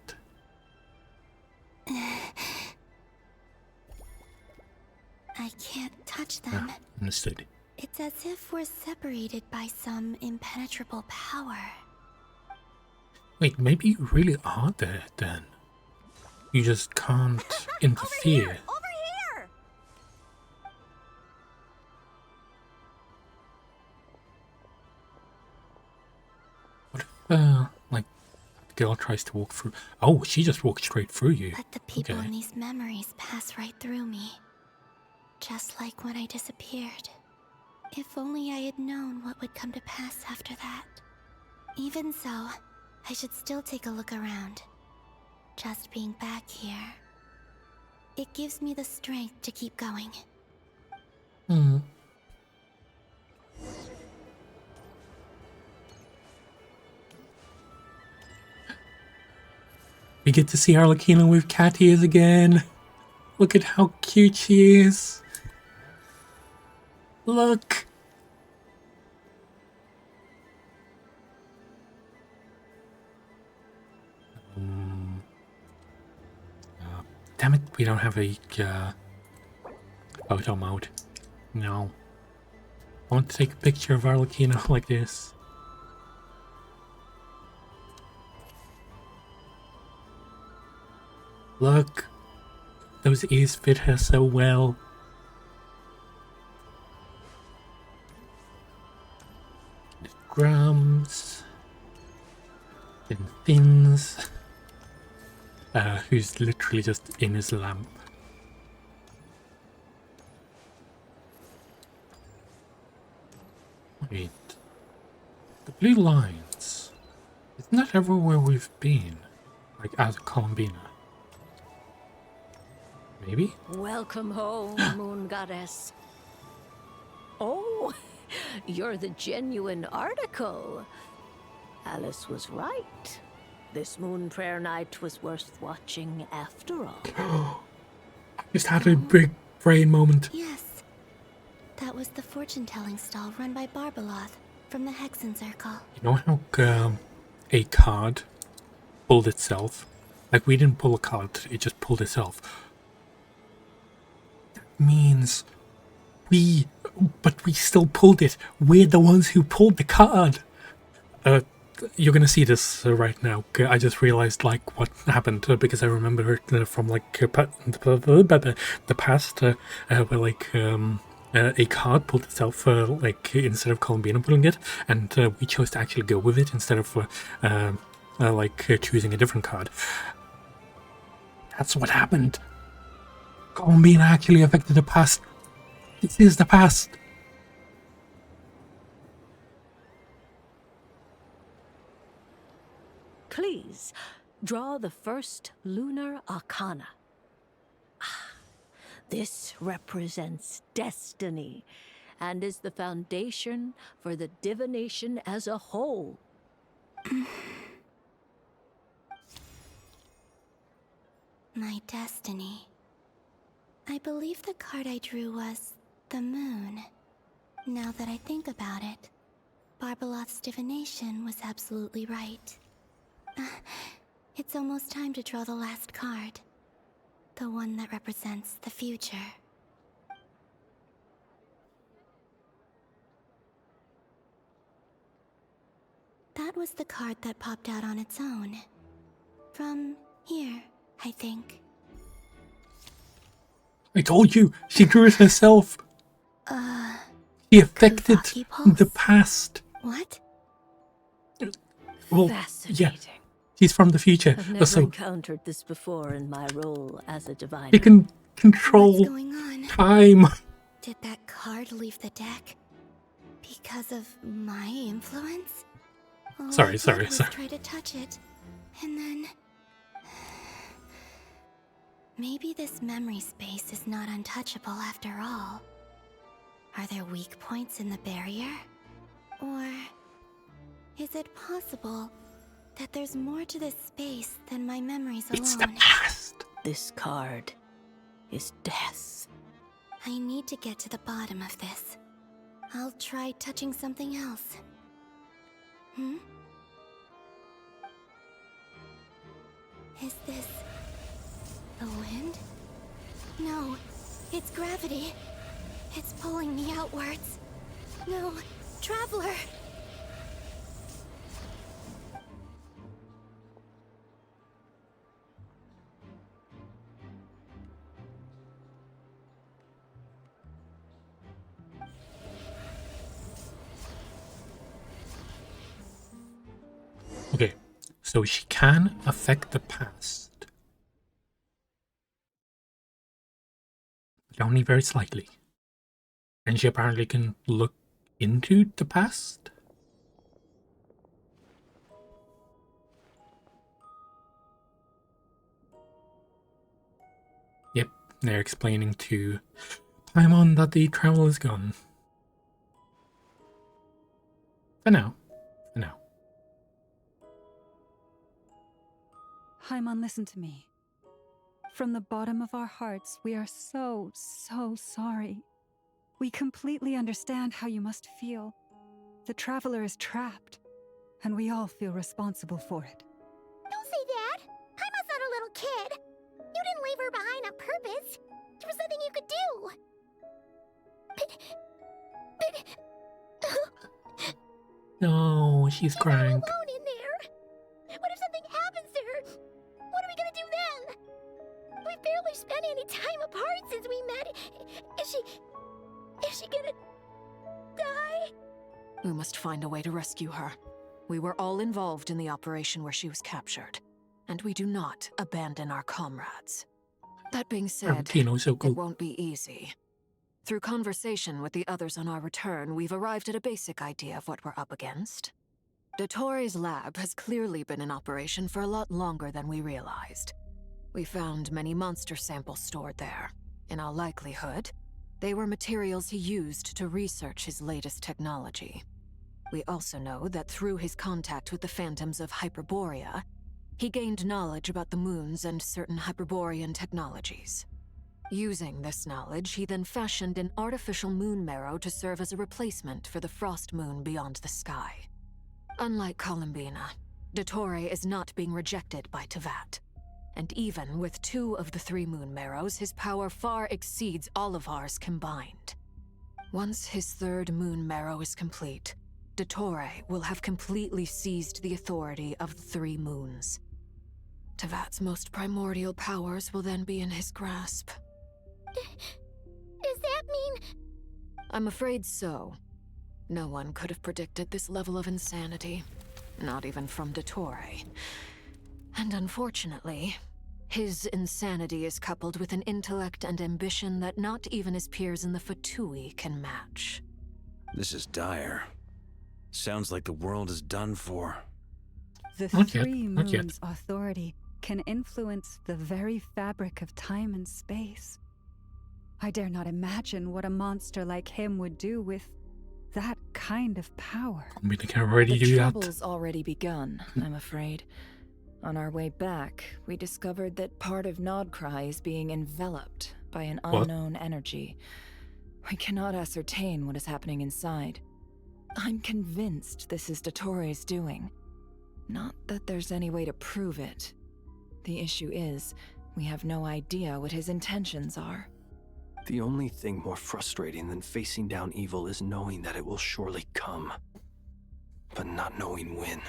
I can't touch them. Understood. It's as if we're separated by some impenetrable power. Wait, maybe you really are there then. You just can't interfere. Over here! What if, like, the girl tries to walk through? Oh, she just walked straight through you. Let the people Okay. in these memories pass right through me. Just like when I disappeared. If only I had known what would come to pass after that. Even so, I should still take a look around. Just being back here. It gives me the strength to keep going. Hmm. We get to see Arlecchino with cat ears again. Look at how cute she is. Look. Damn it, we don't have a photo mode. No. I want to take a picture of Arlecchino like this. Look. Those ears fit her so well. Grams. Then Thins. Who's literally just in his lamp. Wait. The blue lines. Isn't that everywhere we've been? Like as a Columbina. Maybe? Welcome home, Moon Goddess. Oh, you're the genuine article. Alice was right. This Moon Prayer Night was worth watching after all. Just had a big brain moment. Yes. That was the fortune-telling stall run by Barbeloth from the Hexen Circle. You know how a card pulled itself? Like, we didn't pull a card, it just pulled itself. That means but we still pulled it. We're the ones who pulled the card. You're gonna see this right now. I just realized like what happened because I remember it from like the past where like a card pulled itself like instead of Columbina pulling it, and we chose to actually go with it instead of like choosing a different card. That's what happened. Columbina actually affected the past. This is the past. Please, draw the first lunar arcana. This represents destiny and is the foundation for the divination as a whole. My destiny. I believe the card I drew was the moon. Now that I think about it, Barbeloth's divination was absolutely right. It's almost time to draw the last card. The one that represents the future. That was the card that popped out on its own. From here, I think. I told you, she drew it herself. She affected the past. What? Well, Fascinating. yeah, she's from the future. I've never So encountered this before in my role as a diviner. she can control time. Did that card leave the deck because of my influence? All Sorry, I did sorry, was sorry. try to touch it, and then maybe this memory space is not untouchable after all. Are there weak points in the barrier? Or is it possible that there's more to this space than my memories alone? It's the past. This card is death. I need to get to the bottom of this. I'll try touching something else. Is this the wind? No, it's gravity. It's pulling me outwards. No, Traveler! Okay, so she can affect the past, but only very slightly. And she apparently can look into the past? Yep, they're explaining to Paimon that the travel is gone. For now. For now. Paimon, listen to me. From the bottom of our hearts, we are so sorry. We completely understand how you must feel. The Traveler is trapped, and we all feel responsible for it. Don't say that! Paimon's not a little kid! You didn't leave her behind on purpose! There was nothing you could do! No, she's crying. Alone in there! What if something happens to her? What are we gonna do then? We've barely spent any time apart since we met. Is she gonna die? We must find a way to rescue her. We were all involved in the operation where she was captured, and we do not abandon our comrades. That being said, Tino's so cool. it won't be easy. Through conversation with the others on our return, we've arrived at a basic idea of what we're up against. Dottoro's lab has clearly been in operation for a lot longer than we realized. We found many monster samples stored there. In all likelihood, they were materials he used to research his latest technology. We also know that through his contact with the phantoms of Hyperborea, he gained knowledge about the moons and certain Hyperborean technologies. Using this knowledge, he then fashioned an artificial moon marrow to serve as a replacement for the frost moon beyond the sky. Unlike Columbina, Dottore is not being rejected by Teyvat. And even with 2 of the 3 moon marrows, his power far exceeds all of ours combined. Once his 3rd moon marrow is complete, Dottore will have completely seized the authority of the 3 moons. Teyvat's most primordial powers will then be in his grasp. Does that mean... I'm afraid so. No one could have predicted this level of insanity. Not even from Dottore. And unfortunately, his insanity is coupled with an intellect and ambition that not even his peers in the Fatui can match. This is dire. Sounds like the world is done for. The Not yet, 3 not yet. moons' authority can influence the very fabric of time and space. I dare not imagine what a monster like him would do with that kind of power. I mean, they can already The do that. trouble's already begun, I'm afraid. On our way back, we discovered that part of Nodcry is being enveloped by an What? unknown energy. We cannot ascertain what is happening inside. I'm convinced this is Dottore's doing. Not that there's any way to prove it. The issue is, we have no idea what his intentions are. The only thing more frustrating than facing down evil is knowing that it will surely come. but not knowing when.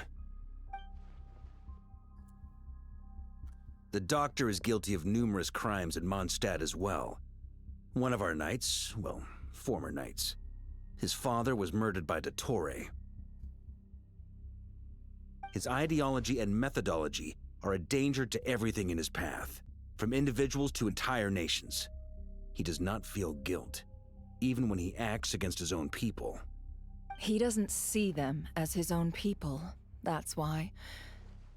The Doctor is guilty of numerous crimes in Mondstadt as well. One of our knights, well, former knights, his father was murdered by Dottore. His ideology and methodology are a danger to everything in his path, from individuals to entire nations. He does not feel guilt, even when he acts against his own people. He doesn't see them as his own people, that's why.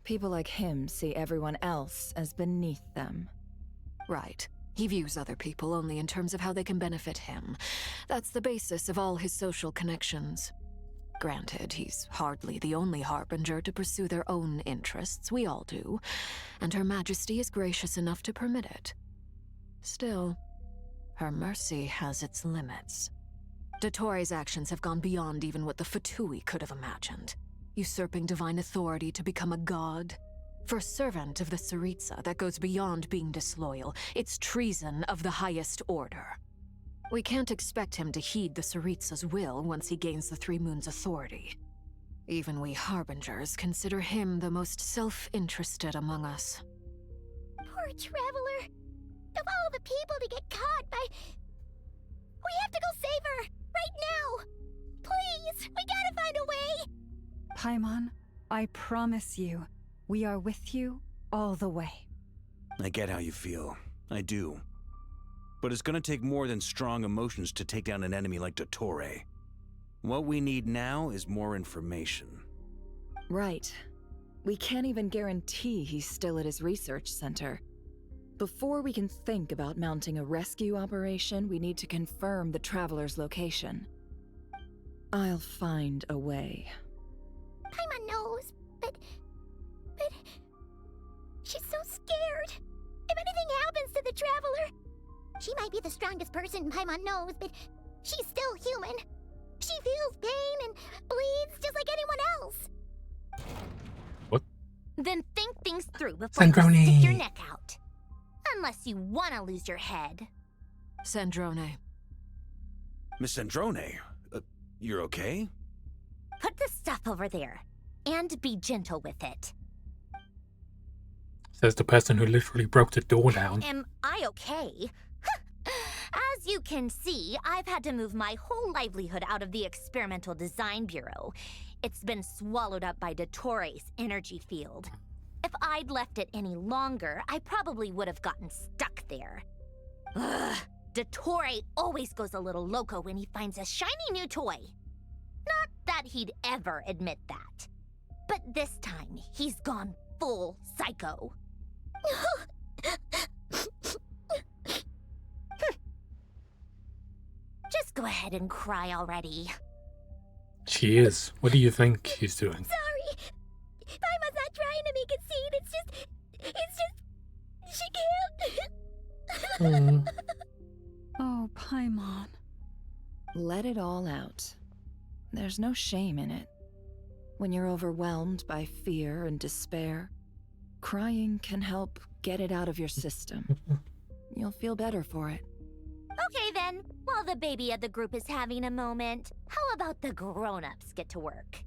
People like him see everyone else as beneath them. Right. He views other people only in terms of how they can benefit him. That's the basis of all his social connections. Granted, he's hardly the only Harbinger to pursue their own interests. We all do. And Her Majesty is gracious enough to permit it. Still, her mercy has its limits. Dottore's actions have gone beyond even what the Fatui could have imagined. Usurping divine authority to become a god. For a servant of the Tsaritsa, that goes beyond being disloyal. It's treason of the highest order. We can't expect him to heed the Tsaritsa's will once he gains the Three Moons' authority. Even we Harbingers consider him the most self-interested among us. Poor Traveler. Of all the people to get caught by... We have to go save her! Right now! Please! We gotta find a way! Paimon, I promise you, we are with you all the way. I get how you feel. I do. But it's gonna take more than strong emotions to take down an enemy like Dottore. What we need now is more information. Right. We can't even guarantee he's still at his research center. Before we can think about mounting a rescue operation, we need to confirm the Traveler's location. I'll find a way. Paimon knows, but... She's so scared. If anything happens to the Traveler... She might be the strongest person Paimon knows, but she's still human. She feels pain and bleeds just like anyone else. What? Then think things through before you Sandrone. stick your neck out. Unless you want to lose your head. Sandrone. Miss Sandrone, you're okay? Put the stuff over there. And be gentle with it. Says the person who literally broke the door down. Am I okay? As you can see, I've had to move my whole livelihood out of the Experimental Design Bureau. It's been swallowed up by Dottore's energy field. If I'd left it any longer, I probably would have gotten stuck there. Ugh, Dottore always goes a little loco when he finds a shiny new toy. Not that he'd ever admit that. But this time, he's gone full psycho. Just go ahead and cry already. She is. What do you think he's doing? Sorry. Paimon's not trying to make it seem. It's just... She can't. Oh, Paimon. Let it all out. There's no shame in it. When you're overwhelmed by fear and despair, crying can help get it out of your system. You'll feel better for it. Okay then, while the baby of the group is having a moment, how about the grown-ups get to work?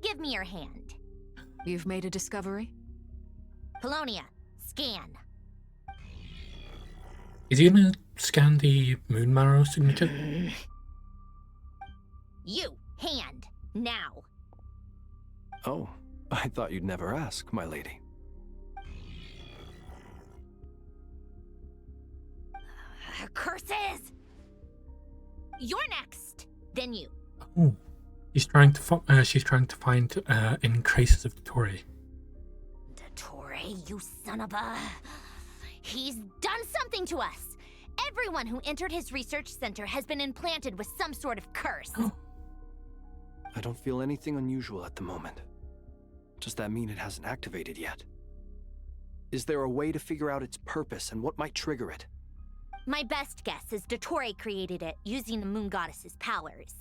Give me your hand. You've made a discovery? Polonia, scan. Is he gonna scan the Moon Marrow signature? You, hand, now. Oh, I thought you'd never ask, my lady. Curses! You're next, then you. Oh, she's trying to find any traces of Dottore. Dottore, you son of a... He's done something to us. Everyone who entered his research center has been implanted with some sort of curse. I don't feel anything unusual at the moment. Does that mean it hasn't activated yet? Is there a way to figure out its purpose and what might trigger it? My best guess is Dottore created it using the Moon Goddess's powers.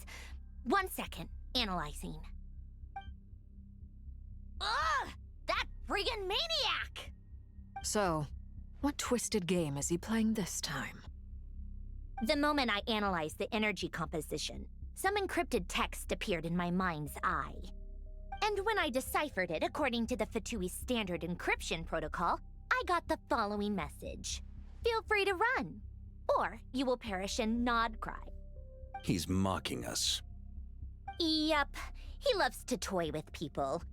1 second, analyzing. Ugh! That friggin' maniac! So, what twisted game is he playing this time? The moment I analyzed the energy composition, some encrypted text appeared in my mind's eye. And when I deciphered it according to the Fatui standard encryption protocol, I got the following message. Feel free to run, or you will perish in Nodcry. He's mocking us. Yep, he loves to toy with people.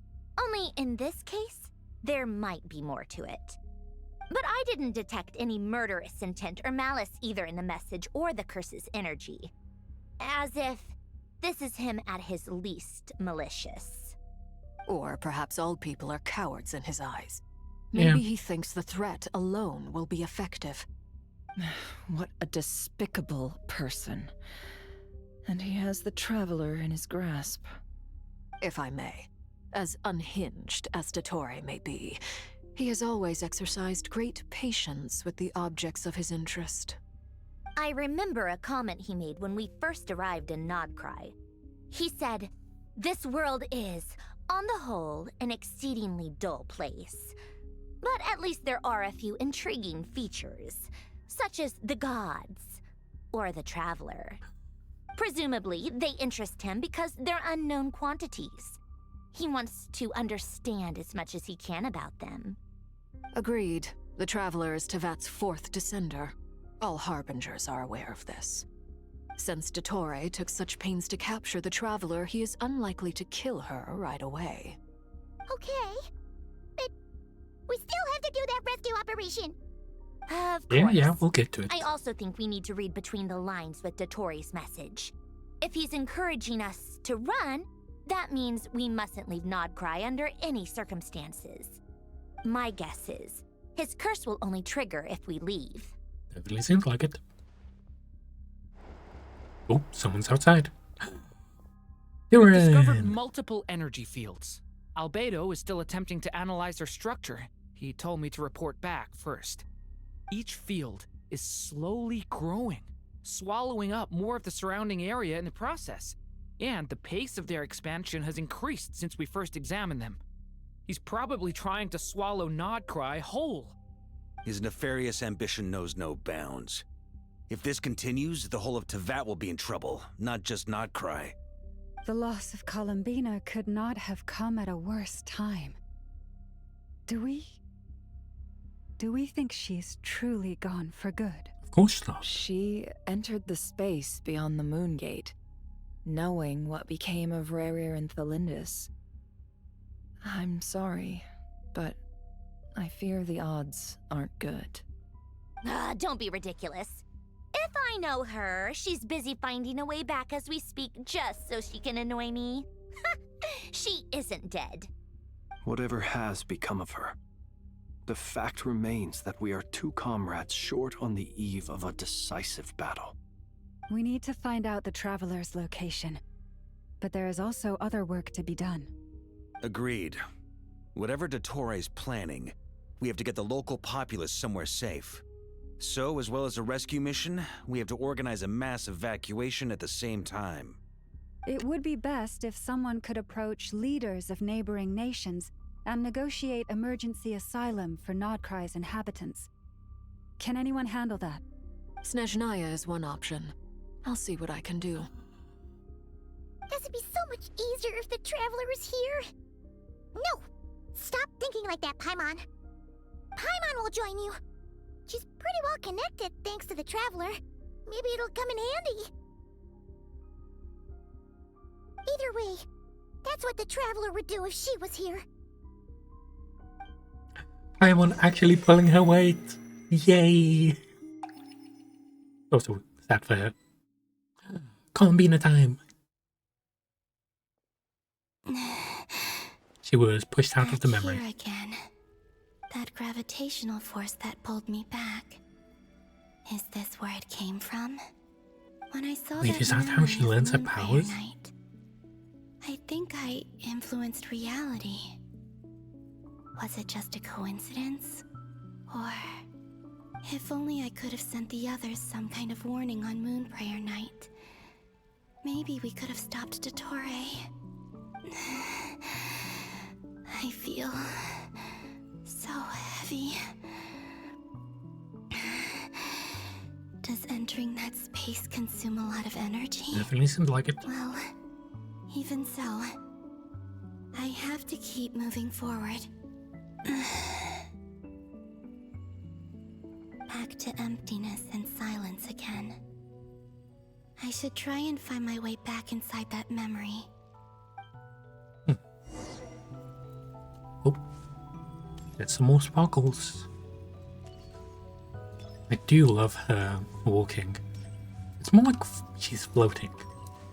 Only in this case, there might be more to it. But I didn't detect any murderous intent or malice either in the message or the curse's energy. As if this is him at his least malicious. Or perhaps all people are cowards in his eyes. Yeah. Maybe he thinks the threat alone will be effective. What a despicable person. And he has the Traveler in his grasp. If I may, as unhinged as Dottore may be, he has always exercised great patience with the objects of his interest. I remember a comment he made when we first arrived in Nodcry. He said, "This world is, on the whole, an exceedingly dull place. But at least there are a few intriguing features, such as the gods, or the Traveler. Presumably, they interest him because they're unknown quantities. He wants to understand as much as he can about them." Agreed. The Traveler is Tevat's fourth descender. All Harbingers are aware of this. Since Dottore took such pains to capture the Traveler, he is unlikely to kill her right away. Okay. But we still have to do that rescue operation. Of course. Yeah, we'll get to it. I also think we need to read between the lines with Dottore's message. If he's encouraging us to run, that means we mustn't leave Nodcry under any circumstances. My guess is, his curse will only trigger if we leave. Definitely seems like it. Oh, someone's outside. We've discovered multiple energy fields. Albedo is still attempting to analyze their structure. He told me to report back first. Each field is slowly growing, swallowing up more of the surrounding area in the process. And the pace of their expansion has increased since we first examined them. He's probably trying to swallow Nodcry whole. His nefarious ambition knows no bounds. If this continues, the whole of Tevat will be in trouble, not just Nodcry. The loss of Columbina could not have come at a worse time. Do we think she's truly gone for good? Of course not. She entered the space beyond the Moon Gate, knowing what became of Rerir and Thalindus. I'm sorry, but I fear the odds aren't good. Don't be ridiculous. If I know her, she's busy finding a way back as we speak just so she can annoy me. She isn't dead. Whatever has become of her, the fact remains that we are two comrades short on the eve of a decisive battle. We need to find out the Traveler's location. But there is also other work to be done. Agreed. Whatever Dottore's planning, we have to get the local populace somewhere safe. So, as well as a rescue mission, we have to organize a mass evacuation at the same time. It would be best if someone could approach leaders of neighboring nations and negotiate emergency asylum for Nodcry's inhabitants. Can anyone handle that? Snezhnaya is one option. I'll see what I can do. This would be so much easier if the Traveler was here. No! Stop thinking like that, Paimon. Paimon will join you. She's pretty well connected thanks to the Traveler. Maybe it'll come in handy. Either way, that's what the Traveler would do if she was here. Paimon actually pulling her weight. Yay! Also, sad for her. Columbina time. She was pushed out of the memory. Here again. That gravitational force that pulled me back. Is this where it came from? When I saw Wait, is that how she learns her powers? Night, I think I influenced reality. Was it just a coincidence? Or if only I could have sent the others some kind of warning on Moonprayer Night. Maybe we could have stopped Dottore. I feel so heavy. Does entering that space consume a lot of energy? Definitely seems like it. Well, even so, I have to keep moving forward. Back to emptiness and silence again. I should try and find my way back inside that memory. Get some more sparkles. I do love her walking. It's more like she's floating.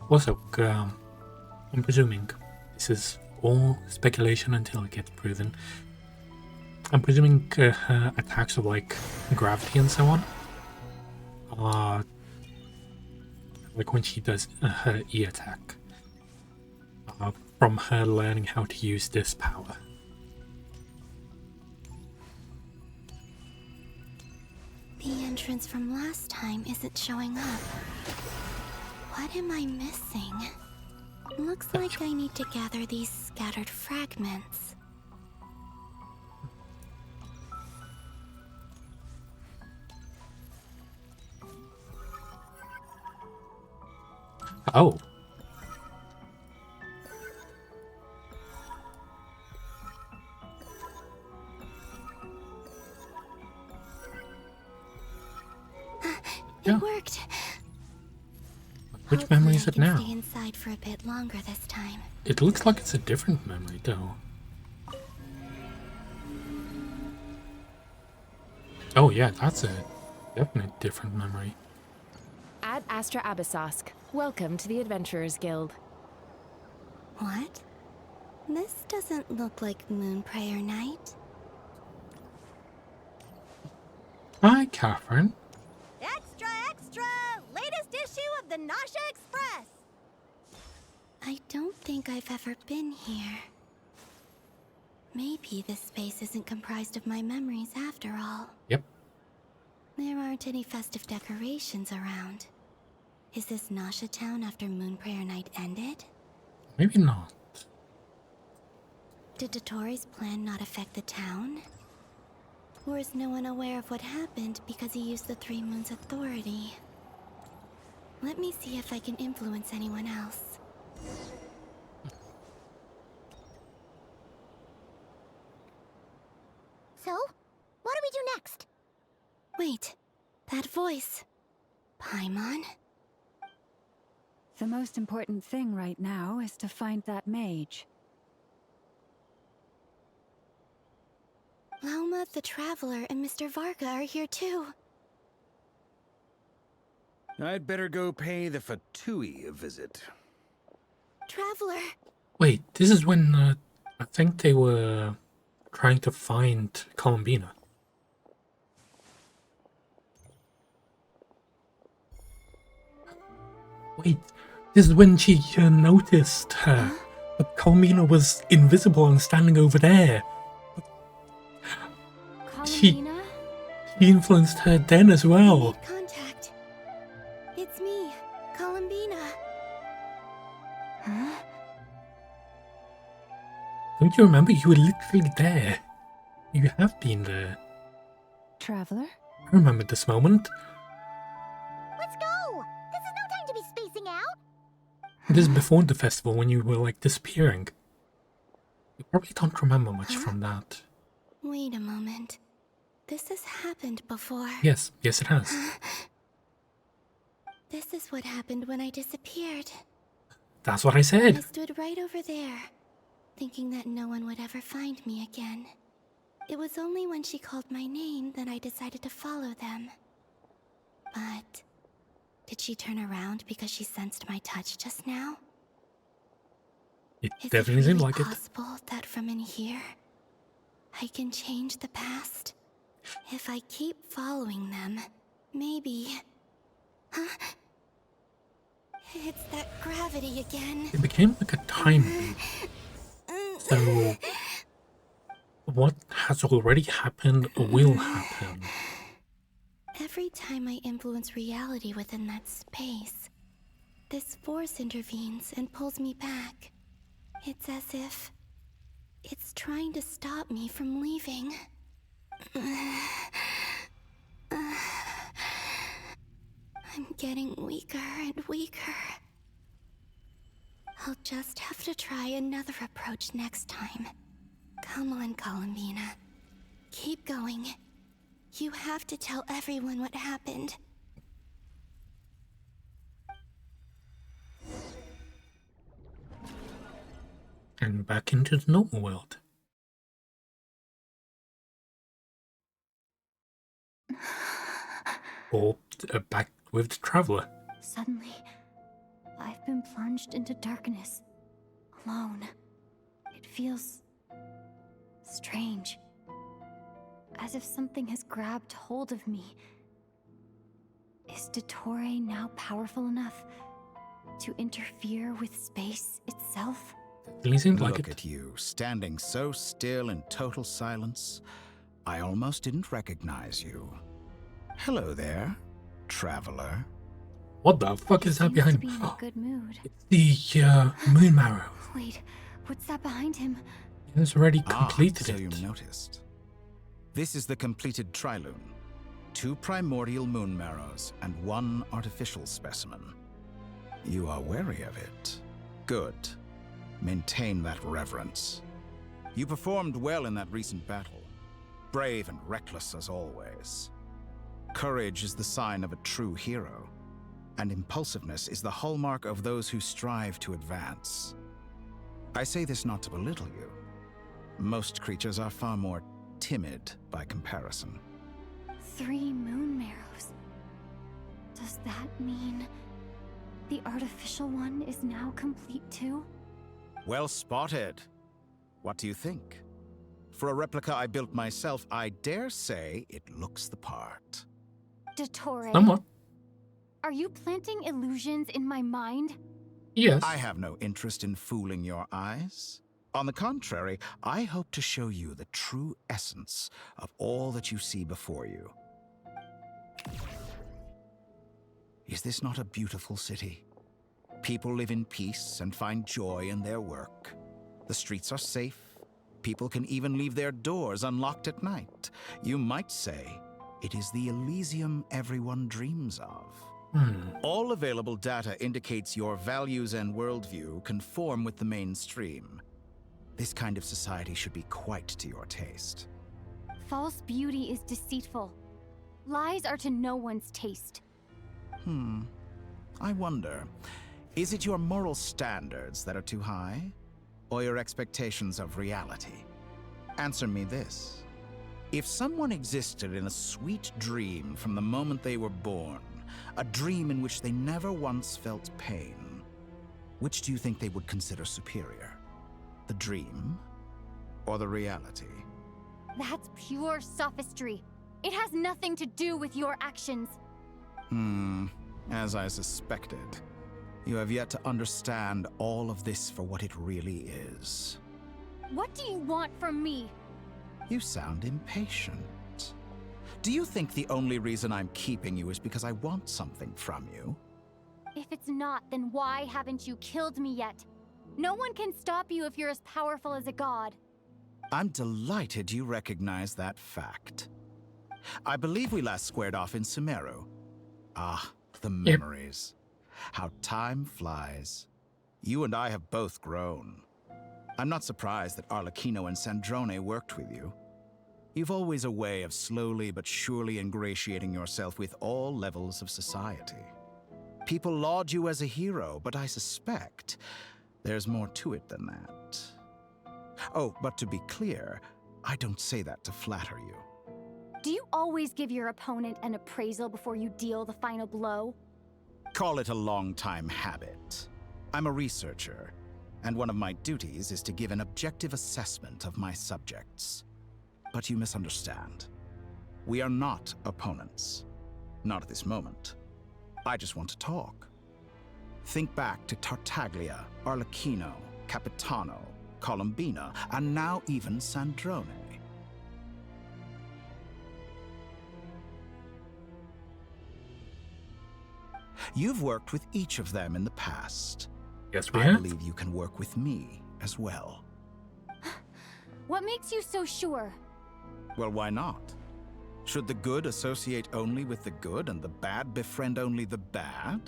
Also, I'm presuming this is all speculation until it gets proven. I'm presuming her attacks of like gravity and so on are like when she does her E attack from her learning how to use this power. The entrance from last time isn't showing up. What am I missing? Looks like I need to gather these scattered fragments. Oh. It worked. Which memory is it now? Stay inside for a bit longer this time. It looks like it's a different memory though. Oh yeah, that's a definite different memory. Ad Astra Abyssosk. Welcome to the Adventurers Guild. What? This doesn't look like Moonprayer Night. Hi, Catherine. Extra, extra! Latest issue of the Nasha Express! I don't think I've ever been here. Maybe this space isn't comprised of my memories after all. Yep. There aren't any festive decorations around. Is this Nasha Town after Moonprayer Night ended? Maybe not. Did Dotori's plan not affect the town? Or is no one aware of what happened because he used the Three Moons' authority? Let me see if I can influence anyone else. So, what do we do next? Wait, that voice. Paimon? The most important thing right now is to find that mage. Lauma the Traveler and Mr. Varga are here too. I'd better go pay the Fatui a visit. Traveler! Wait, this is when I think they were trying to find Columbina. Wait, this is when she noticed her. But Columbina was invisible and standing over there. She influenced her then as well. Contact. It's me, Columbina. Huh? Don't you remember? You were literally there. You have been there. Traveler? I remember this moment. Let's go! This is no time to be spacing out! This is before the festival when you were like disappearing. You probably don't remember much from that. Wait a moment. This has happened before. Yes, yes it has. This is what happened when I disappeared. That's what I said. I stood right over there, thinking that no one would ever find me again. It was only when she called my name that I decided to follow them. But did she turn around because she sensed my touch just now? It Is definitely it seemed really like it. possible that from in here, I can change the past? If I keep following them, maybe... Huh? It's that gravity again. It became like a time loop. So, what has already happened will happen. Every time I influence reality within that space, this force intervenes and pulls me back. It's as if it's trying to stop me from leaving. I'm getting weaker and weaker. I'll just have to try another approach next time. Come on, Columbina. Keep going. You have to tell everyone what happened. And back into the normal world. Or back with the Traveler. Suddenly, I've been plunged into darkness, alone. It feels strange, as if something has grabbed hold of me. Is Dottore now powerful enough to interfere with space itself? Look at you, standing so still in total silence. I almost didn't recognize you. Hello there, Traveler. What the fuck is that behind Be in a good mood. the Moon Marrow? Wait, what's that behind him? He has already completed so it. you noticed. This is the completed Trilune. 2 primordial moon marrows and 1 artificial specimen. You are wary of it. Good. Maintain that reverence. You performed well in that recent battle. Brave and reckless as always. Courage is the sign of a true hero, and impulsiveness is the hallmark of those who strive to advance. I say this not to belittle you. Most creatures are far more timid by comparison. 3 moon marrows. Does that mean the artificial one is now complete too? Well spotted. What do you think? For a replica I built myself, I dare say it looks the part. Dottore, Somewhat. are you planting illusions in my mind? Yes. I have no interest in fooling your eyes. On the contrary, I hope to show you the true essence of all that you see before you. Is this not a beautiful city? People live in peace and find joy in their work. The streets are safe. People can even leave their doors unlocked at night. You might say it is the Elysium everyone dreams of. All available data indicates your values and worldview conform with the mainstream. This kind of society should be quite to your taste. False beauty is deceitful. Lies are to no one's taste. I wonder, is it your moral standards that are too high? Or your expectations of reality? Answer me this. If someone existed in a sweet dream from the moment they were born, a dream in which they never once felt pain, which do you think they would consider superior? The dream or the reality? That's pure sophistry. It has nothing to do with your actions. As I suspected. You have yet to understand all of this for what it really is. What do you want from me? You sound impatient. Do you think the only reason I'm keeping you is because I want something from you? If it's not, then why haven't you killed me yet? No one can stop you if you're as powerful as a god. I'm delighted you recognize that fact. I believe we last squared off in Sumeru. Ah, the memories. How time flies. You and I have both grown. I'm not surprised that Arlecchino and Sandrone worked with you. You've always a way of slowly but surely ingratiating yourself with all levels of society. People laud you as a hero, but I suspect there's more to it than that. Oh, but to be clear, I don't say that to flatter you. Do you always give your opponent an appraisal before you deal the final blow? Call it a long-time habit. I'm a researcher, and one of my duties is to give an objective assessment of my subjects. But you misunderstand. We are not opponents. Not at this moment. I just want to talk. Think back to Tartaglia, Arlecchino, Capitano, Columbina, and now even Sandrone. You've worked with each of them in the past. Yes, we I have. believe you can work with me as well. What makes you so sure? Well, why not? Should the good associate only with the good and the bad befriend only the bad?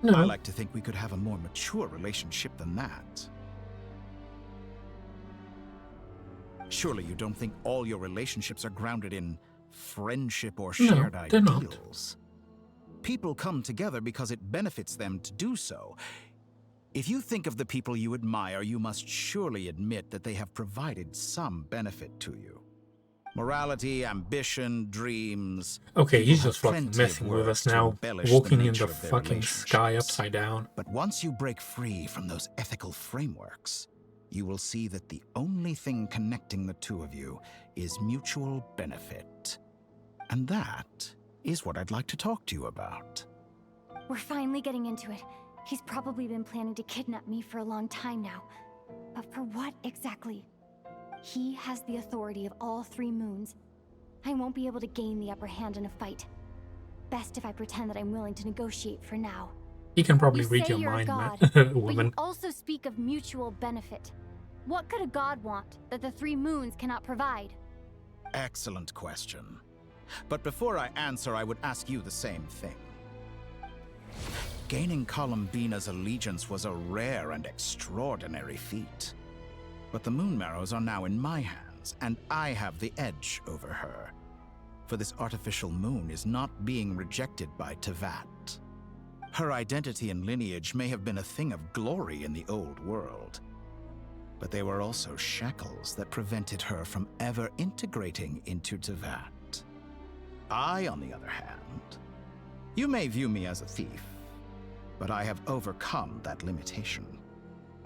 No. I like to think we could have a more mature relationship than that. Surely you don't think all your relationships are grounded in friendship or shared they're not. ideals? People come together because it benefits them to do so. If you think of the people you admire, you must surely admit that they have provided some benefit to you. Morality, ambition, dreams. Okay, People he's have just fucking plenty of messing with words us to now, embellish walking in nature the of their fucking sky relationships. upside down. But once you break free from those ethical frameworks, you will see that the only thing connecting the two of you is mutual benefit. And that is what I'd like to talk to you about. We're finally getting into it. He's probably been planning to kidnap me for a long time now. But for what exactly? He has the authority of all 3 moons. I won't be able to gain the upper hand in a fight. Best if I pretend that I'm willing to negotiate for now. He can probably You read say your you're a mind, god, man. but Woman. you also speak of mutual benefit. What could a god want that the 3 moons cannot provide? Excellent question. But before I answer, I would ask you the same thing. Gaining Columbina's allegiance was a rare and extraordinary feat. But the Moonmarrows are now in my hands, and I have the edge over her. For this artificial moon is not being rejected by Teyvat. Her identity and lineage may have been a thing of glory in the old world, but they were also shackles that prevented her from ever integrating into Teyvat. I, on the other hand, you may view me as a thief, but I have overcome that limitation.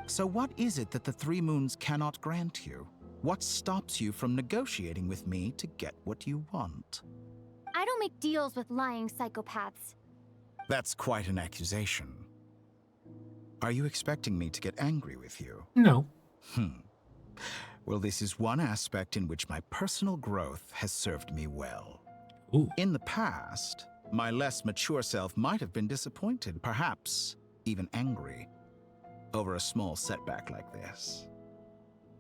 So what is it that the 3 moons cannot grant you? What stops you from negotiating with me to get what you want? I don't make deals with lying psychopaths. That's quite an accusation. Are you expecting me to get angry with you? No. Well, this is one aspect in which my personal growth has served me well. Ooh. In the past, my less mature self might have been disappointed, perhaps even angry, over a small setback like this.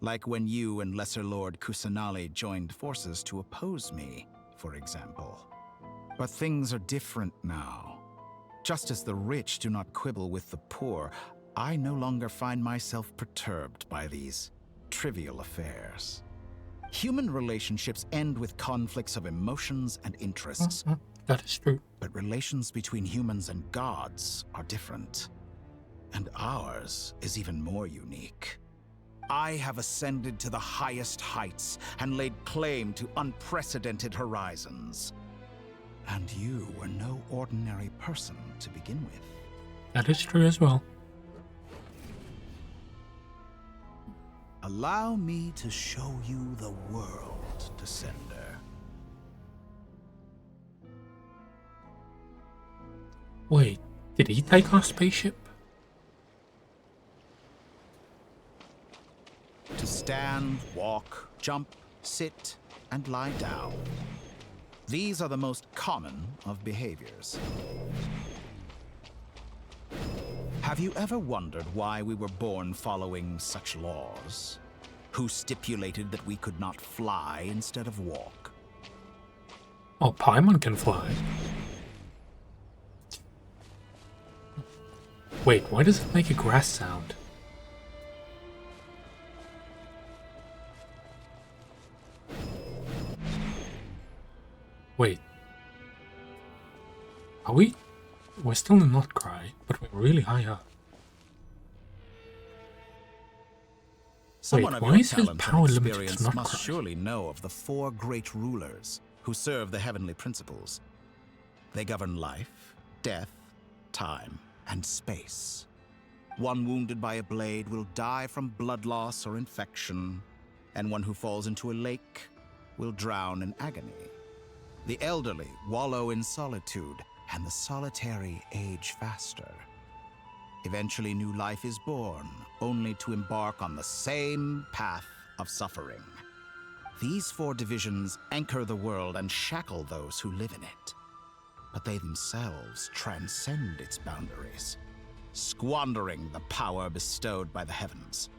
Like when you and Lesser Lord Kusanali joined forces to oppose me, for example. But things are different now. Just as the rich do not quibble with the poor, I no longer find myself perturbed by these trivial affairs. Human relationships end with conflicts of emotions and interests. That is true. But relations between humans and gods are different. And ours is even more unique. I have ascended to the highest heights and laid claim to unprecedented horizons. And you were no ordinary person to begin with. That is true as well. Allow me to show you the world, Descender. Wait, did he take our spaceship? To stand, walk, jump, sit, and lie down. These are the most common of behaviors. Have you ever wondered why we were born following such laws? Who stipulated that we could not fly instead of walk? Oh, Paimon can fly. Wait, why does it make a grass sound? Wait. Are we? We're still in Notcry, but we're really high up. Someone Wait, of why your is his talent power and limited to experience must Notcry? surely know of the 4 great rulers who serve the heavenly principles. They govern life, death, time, and space. One wounded by a blade will die from blood loss or infection, and one who falls into a lake will drown in agony. The elderly wallow in solitude, and the solitary age faster. Eventually, new life is born, only to embark on the same path of suffering. These 4 divisions anchor the world and shackle those who live in it. But they themselves transcend its boundaries, squandering the power bestowed by the heavens.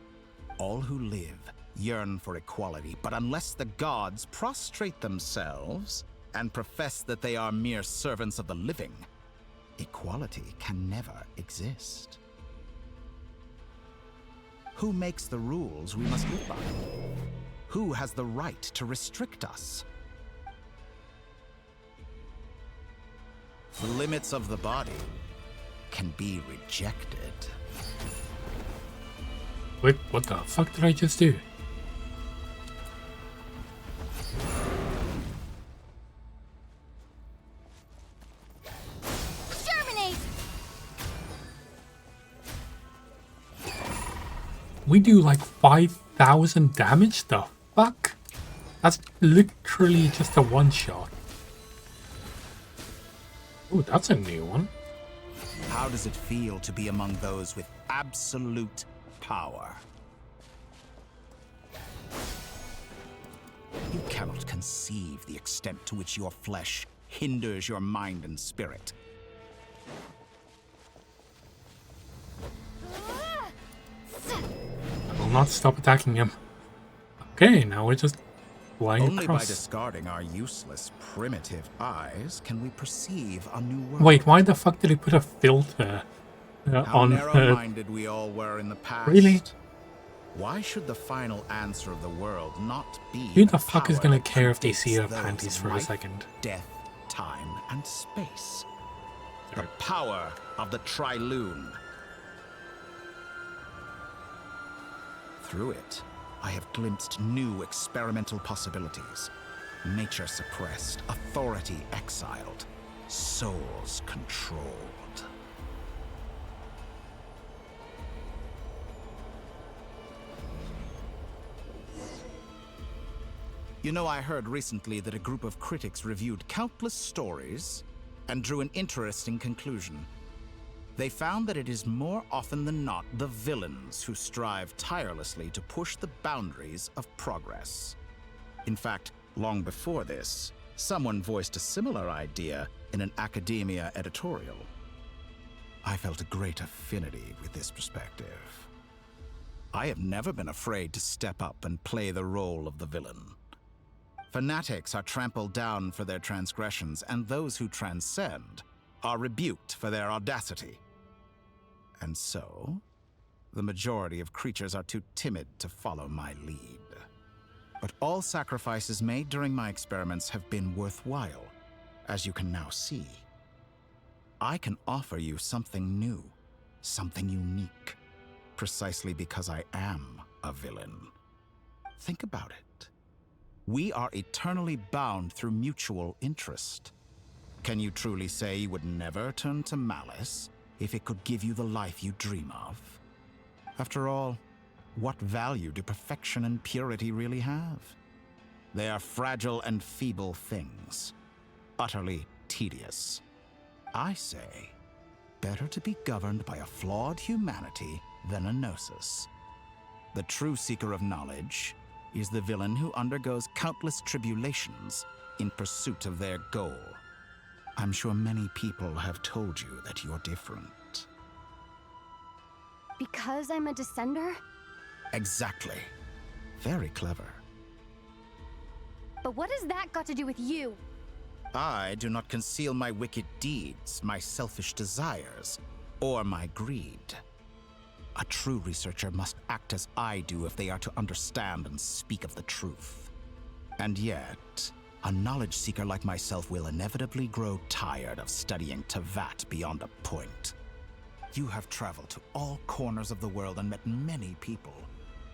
All who live yearn for equality, but unless the gods prostrate themselves and profess that they are mere servants of the living, equality can never exist. Who makes the rules we must live by? Who has the right to restrict us? The limits of the body can be rejected. Wait, what the fuck did I just do? Germinate! We do like 5,000 damage? The fuck? That's literally just a one-shot. Ooh, that's a new one. How does it feel to be among those with absolute power? You cannot conceive the extent to which your flesh hinders your mind and spirit. I will not stop attacking him. Okay, now we're just flying Only by across. discarding our useless, primitive eyes can we perceive a new world. Wait, why the fuck did he put a filter How on narrow-minded we all were in the past. Really? Why should the final answer of the world not be Who the a fuck is power gonna that care if they see her predates those panties of for a life, second? Death, time, and space. The power of the Trilune. Through it, I have glimpsed new experimental possibilities. Nature suppressed, authority exiled, souls controlled. You know, I heard recently that a group of critics reviewed countless stories and drew an interesting conclusion. They found that it is more often than not the villains who strive tirelessly to push the boundaries of progress. In fact, long before this, someone voiced a similar idea in an academia editorial. I felt a great affinity with this perspective. I have never been afraid to step up and play the role of the villain. Fanatics are trampled down for their transgressions, and those who transcend are rebuked for their audacity. And so, the majority of creatures are too timid to follow my lead. But all sacrifices made during my experiments have been worthwhile, as you can now see. I can offer you something new, something unique, precisely because I am a villain. Think about it. We are eternally bound through mutual interest. Can you truly say you would never turn to malice if it could give you the life you dream of? After all, what value do perfection and purity really have? They are fragile and feeble things, utterly tedious. I say, better to be governed by a flawed humanity than a gnosis. The true seeker of knowledge is the villain who undergoes countless tribulations in pursuit of their goal. I'm sure many people have told you that you're different. Because I'm a descender? Exactly. Very clever. But what has that got to do with you? I do not conceal my wicked deeds, my selfish desires, or my greed. A true researcher must act as I do if they are to understand and speak of the truth. And yet, a knowledge seeker like myself will inevitably grow tired of studying Teyvat beyond a point. You have traveled to all corners of the world and met many people.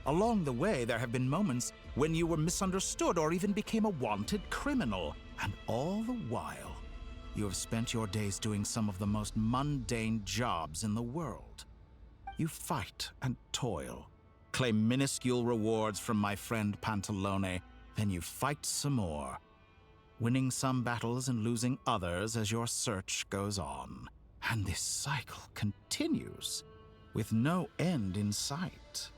Along the way, there have been moments when you were misunderstood or even became a wanted criminal. And all the while, you have spent your days doing some of the most mundane jobs in the world. You fight and toil, claim minuscule rewards from my friend Pantalone, then you fight some more, winning some battles and losing others as your search goes on. And this cycle continues, with no end in sight.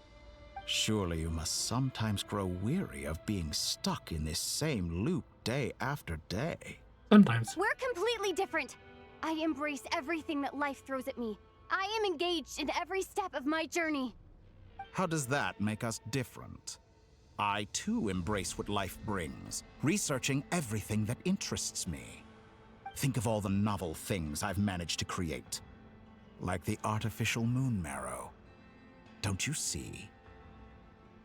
Surely you must sometimes grow weary of being stuck in this same loop day after day. Sometimes. We're completely different. I embrace everything that life throws at me. I am engaged in every step of my journey. How does that make us different? I too embrace what life brings, researching everything that interests me. Think of all the novel things I've managed to create. Like the artificial moon marrow. Don't you see?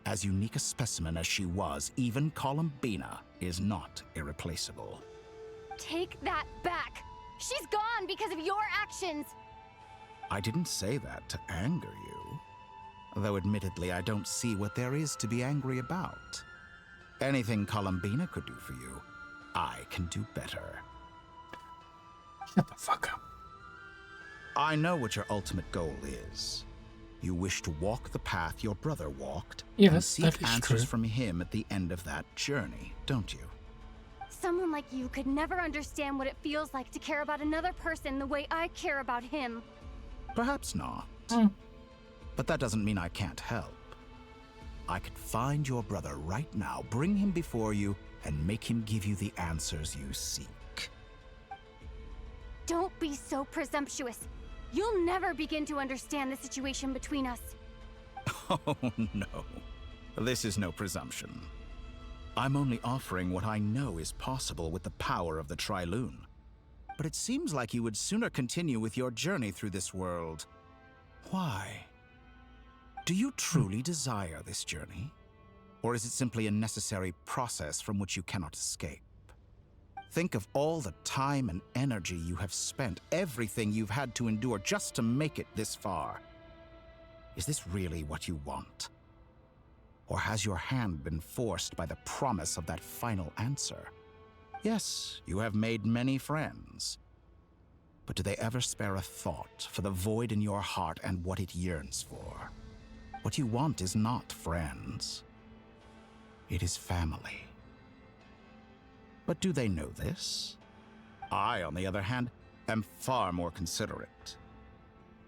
As unique a specimen as she was, even Columbina is not irreplaceable. Take that back! She's gone because of your actions! I didn't say that to anger you. Though admittedly, I don't see what there is to be angry about. Anything Columbina could do for you, I can do better. Shut the fuck up. I know what your ultimate goal is. You wish to walk the path your brother walked, and Yes, seek that is answers true. from him at the end of that journey, don't you? Someone like you could never understand what it feels like to care about another person the way I care about him. Perhaps not. But that doesn't mean I can't help. I could find your brother right now, bring him before you, and make him give you the answers you seek. Don't be so presumptuous. You'll never begin to understand the situation between us. Oh, no. This is no presumption. I'm only offering what I know is possible with the power of the Trilune. But it seems like you would sooner continue with your journey through this world. Why? Do you truly desire this journey? Or is it simply a necessary process from which you cannot escape? Think of all the time and energy you have spent, everything you've had to endure just to make it this far. Is this really what you want? Or has your hand been forced by the promise of that final answer? Yes, you have made many friends. But do they ever spare a thought for the void in your heart and what it yearns for? What you want is not friends. It is family. But do they know this? I, on the other hand, am far more considerate.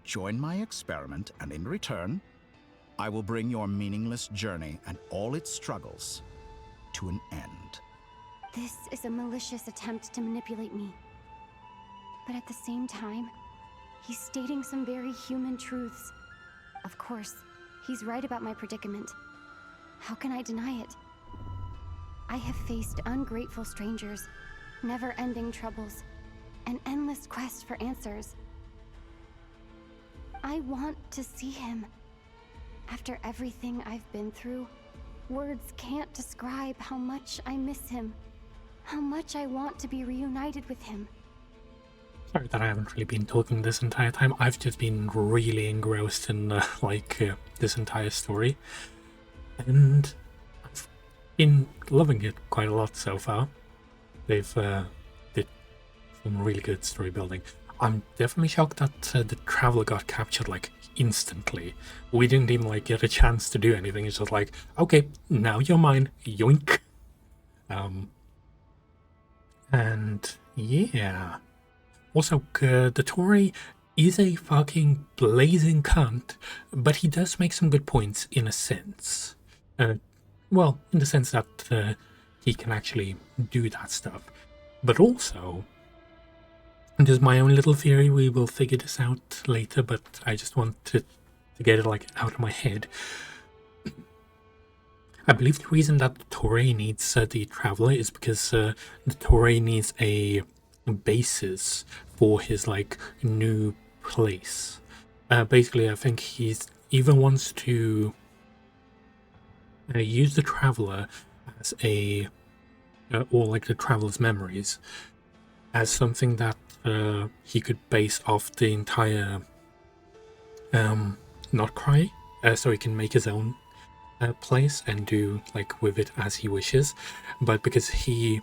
Join my experiment, and in return, I will bring your meaningless journey and all its struggles to an end. This is a malicious attempt to manipulate me. But at the same time, he's stating some very human truths. Of course, he's right about my predicament. How can I deny it? I have faced ungrateful strangers, never-ending troubles, an endless quest for answers. I want to see him. After everything I've been through, words can't describe how much I miss him, how much I want to be reunited with him. Sorry that I haven't really been talking this entire time. I've just been really engrossed in this entire story, and I've been loving it quite a lot so far. They've did some really good story building. I'm definitely shocked that the Traveler got captured like instantly. We didn't even like get a chance to do anything. It's just like, okay, now you're mine, yoink. And yeah. Also, the Tory is a fucking blazing cunt, but he does make some good points in a sense. Well, in the sense that he can actually do that stuff. But also, there's my own little theory, we will figure this out later, but I just want to get it like out of my head. I believe the reason that the Toray needs the Traveler is because the Toray needs a basis for his like new place. Basically, I think he's even wants to use the Traveler as a or like the Traveler's memories as something that he could base off the entire Notcry, so he can make his own place and do like with it as he wishes. But because he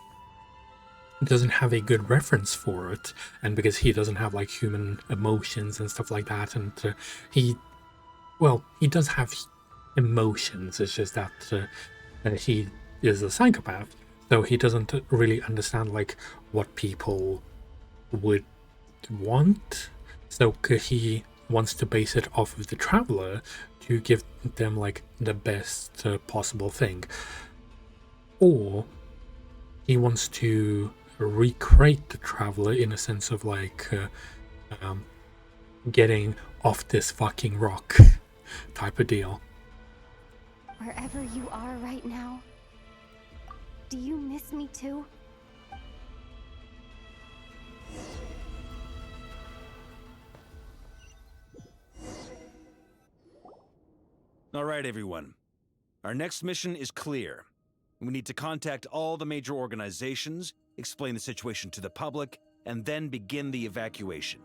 doesn't have a good reference for it, and because he doesn't have like human emotions and stuff like that, and he does have emotions, it's just that he is a psychopath, so he doesn't really understand like what people would want, so he wants to base it off of the Traveler to give them like the best possible thing, or he wants to recreate the Traveler in a sense of like getting off this fucking rock type of deal. Wherever you are right now, do you miss me too? All right, everyone. Our next mission is clear. We need to contact all the major organizations, explain the situation to the public, and then begin the evacuation.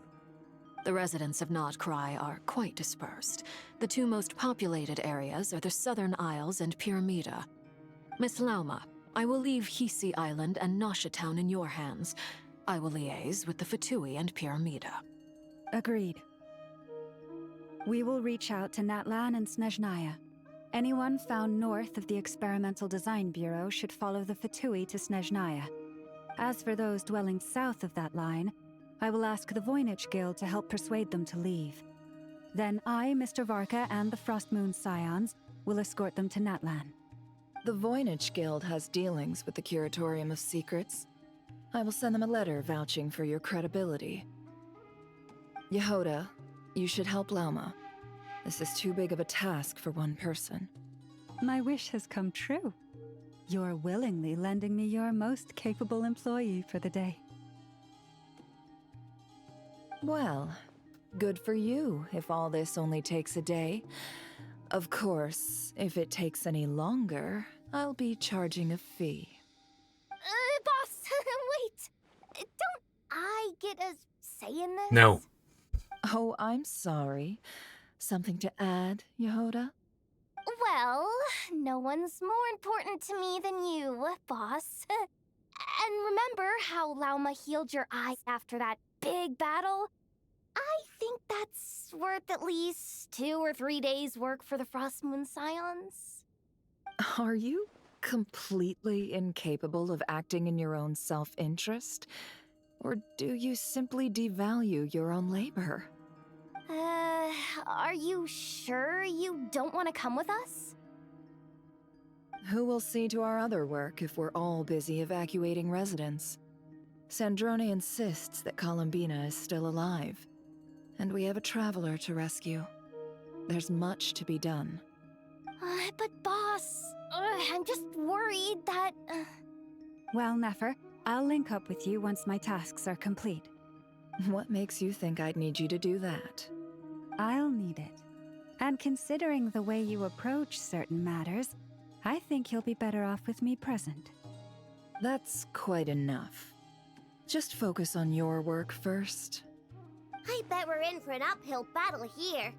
The residents of Notcry are quite dispersed. The two most populated areas are the Southern Isles and Pyramida. Miss Lauma, I will leave Hisi Island and Nasha Town in your hands. I will liaise with the Fatui and Pyramida. Agreed. We will reach out to Natlan and Snezhnaya. Anyone found north of the Experimental Design Bureau should follow the Fatui to Snezhnaya. As for those dwelling south of that line, I will ask the Voynich Guild to help persuade them to leave. Then I, Mr. Varka, and the Frostmoon Scions will escort them to Natlan. The Voynich Guild has dealings with the Curatorium of Secrets. I will send them a letter vouching for your credibility. Yehoda, you should help Lauma. This is too big of a task for one person. My wish has come true. You're willingly lending me your most capable employee for the day. Well, good for you if all this only takes a day. Of course, if it takes any longer, I'll be charging a fee. Boss, wait. Don't I get a say in this? No. Oh, I'm sorry. Something to add, Yehoda? Well, no one's more important to me than you, boss. And remember how Lauma healed your eyes after that big battle? I think that's worth at least 2 or 3 days' work for the Frostmoon Scions. Are you completely incapable of acting in your own self-interest? Or do you simply devalue your own labor? Are you sure you don't want to come with us? Who will see to our other work if we're all busy evacuating residents? Sandrone insists that Columbina is still alive, and we have a traveler to rescue. There's much to be done. But boss, I'm just worried that... Well, Nefer, I'll link up with you once my tasks are complete. What makes you think I'd need you to do that? I'll need it. And considering the way you approach certain matters, I think you'll be better off with me present. That's quite enough. Just focus on your work first. I bet we're in for an uphill battle here.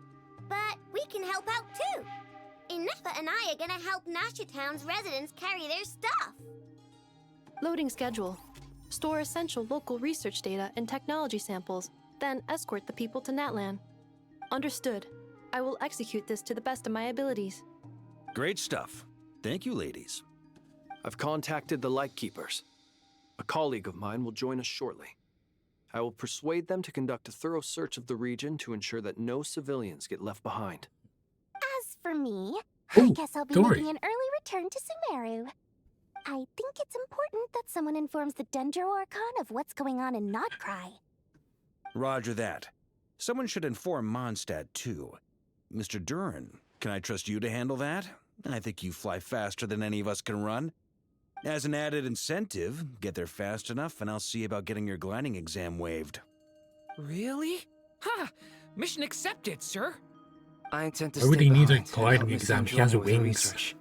But we can help out too. Inefa and I are gonna help Nasha Town's residents carry their stuff. Loading schedule. Store essential local research data and technology samples, then escort the people to Natlan. Understood. I will execute this to the best of my abilities. Great stuff. Thank you, ladies. I've contacted the Lightkeepers. A colleague of mine will join us shortly. I will persuade them to conduct a thorough search of the region to ensure that no civilians get left behind. As for me, Ooh, I guess I'll be Dory. making an early return to Sumeru. I think it's important that someone informs the Dendro Archon of what's going on in Notcry. Roger that. Someone should inform Mondstadt, too. Mr. Duran, can I trust you to handle that? I think you fly faster than any of us can run. As an added incentive, get there fast enough and I'll see about getting your gliding exam waived. Really? Ha! Mission accepted, sir. I intend to I really stay need a behind and gliding help Miss exam. He has Sandrone with her wings. research.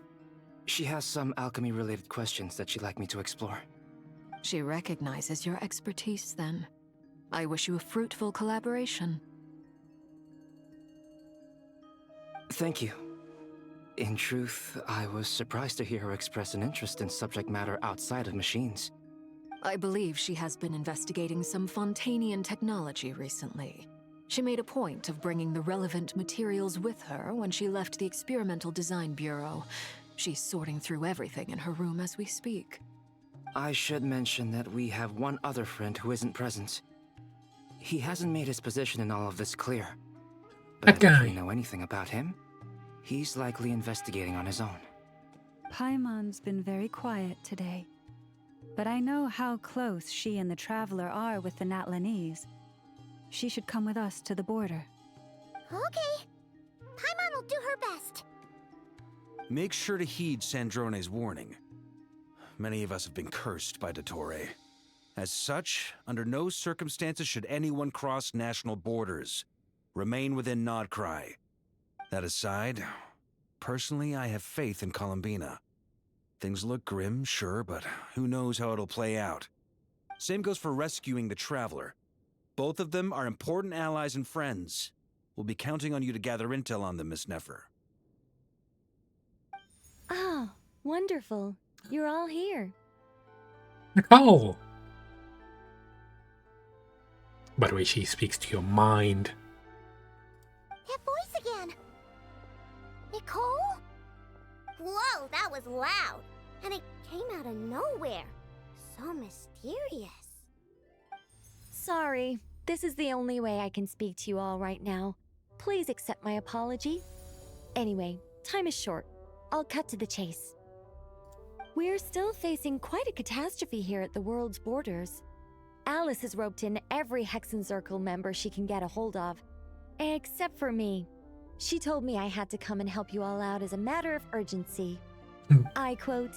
She has some alchemy-related questions that she'd like me to explore. She recognizes your expertise, then. I wish you a fruitful collaboration. Thank you. In truth, I was surprised to hear her express an interest in subject matter outside of machines. I believe she has been investigating some Fontanian technology recently. She made a point of bringing the relevant materials with her when she left the Experimental Design Bureau. She's sorting through everything in her room as we speak. I should mention that we have one other friend who isn't present. He hasn't made his position in all of this clear. But if we know anything about him, he's likely investigating on his own. Paimon's been very quiet today. But I know how close she and the Traveler are with the Natlanese. She should come with us to the border. Okay. Paimon will do her best. Make sure to heed Sandrone's warning. Many of us have been cursed by Dottore. As such, under no circumstances should anyone cross national borders. Remain within Notcry. That aside, Personally, I have faith in Columbina. Things look grim, sure, but who knows how it'll play out. Same goes for rescuing the Traveler. Both of them are important allies and friends. We'll be counting on you to gather intel on them, Miss Nefer. Oh, wonderful. You're all here. Nicole! By the way, she speaks to your mind. That voice again. Nicole? Whoa, that was loud. And it came out of nowhere. So mysterious. Sorry, this is the only way I can speak to you all right now. Please accept my apology. Anyway, time is short. I'll cut to the chase. We're still facing quite a catastrophe here at the world's borders. Alice has roped in every Hexenzirkel member she can get a hold of. Except for me. She told me I had to come and help you all out as a matter of urgency. I quote,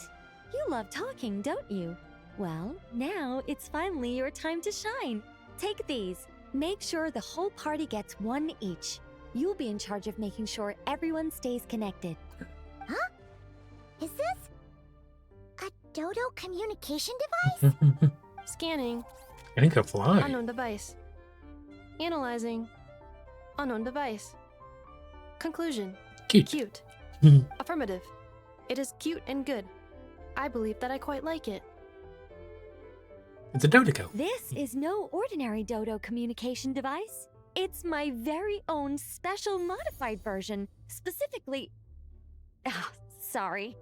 "You love talking, don't you? Well, now it's finally your time to shine. Take these. Make sure the whole party gets one each. You'll be in charge of making sure everyone stays connected." Huh? Is this a Dodo communication device? Scanning. I think I fly. Unknown device. Analyzing. Unknown device. Conclusion. Cute. Affirmative. It is cute and good. I believe that I quite like it. It's a Dodico. This is no ordinary Dodo communication device. It's my very own special modified version, specifically... Ah, sorry.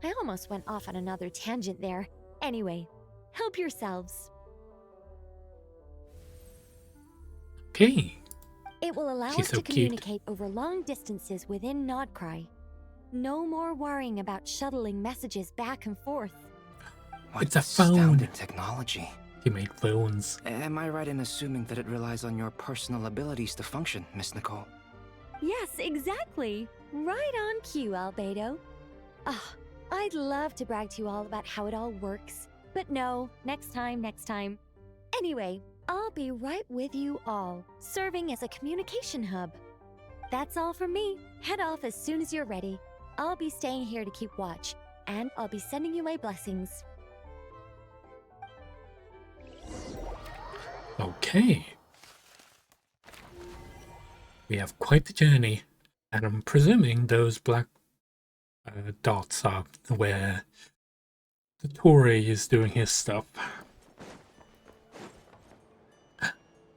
I almost went off on another tangent there. Anyway, help yourselves. Okay. It will allow She's us so to cute. communicate over long distances within Nodcry. No more worrying about shuttling messages back and forth. It's a phone. Astounding technology. He made phones. Am I right in assuming that it relies on your personal abilities to function, Miss Nicole? Yes, exactly. Right on cue, Albedo. Ah, I'd love to brag to you all about how it all works. But no, next time. Anyway, I'll be right with you all, serving as a communication hub. That's all from me. Head off as soon as you're ready. I'll be staying here to keep watch, and I'll be sending you my blessings. Okay. We have quite the journey, and I'm presuming those black dots are where the Tory is doing his stuff.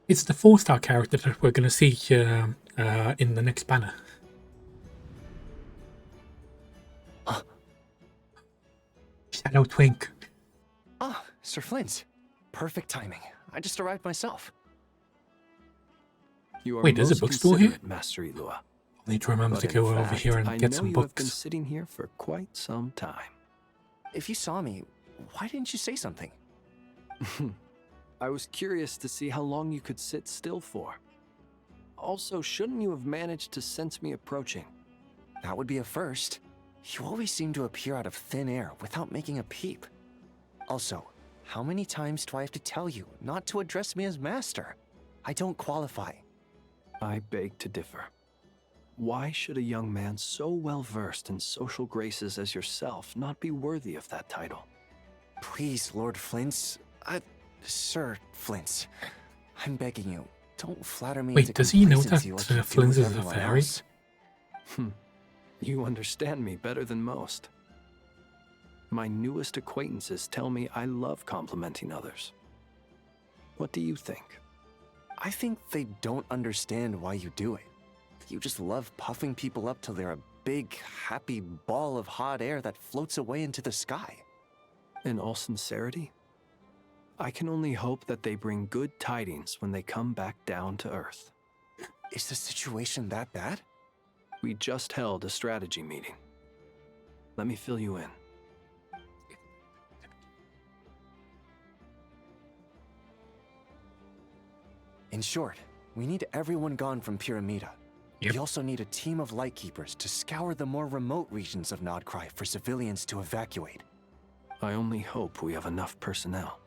It's the 4-star character that we're going to see in the next banner. Shadow Twink. Ah, Sir Flint. Perfect timing. I just arrived myself. You are Wait, there's a most bookstore here? considerate, Master Elua. I need to remember But to in go over fact, here and I get know some you have been books. sitting here for quite some time. If you saw me, why didn't you say something? I was curious to see how long you could sit still for. Also, shouldn't you have managed to sense me approaching? That would be a first. You always seem to appear out of thin air without making a peep. Also, how many times do I have to tell you not to address me as master? I don't qualify. I beg to differ. Why should a young man so well versed in social graces as yourself not be worthy of that title? Please, Lord Flint's... Sir Flint's. I'm begging you, don't flatter me Wait, into does he know that complacency like you do Flint with is a everyone fairy? else. You understand me better than most. My newest acquaintances tell me I love complimenting others. What do you think? I think they don't understand why you do it. You just love puffing people up till they're a big, happy ball of hot air that floats away into the sky. In all sincerity, I can only hope that they bring good tidings when they come back down to Earth. Is the situation that bad? We just held a strategy meeting. Let me fill you in. In short, we need everyone gone from Pyramida. We also need a team of Lightkeepers to scour the more remote regions of Nodcry for civilians to evacuate. I only hope we have enough personnel.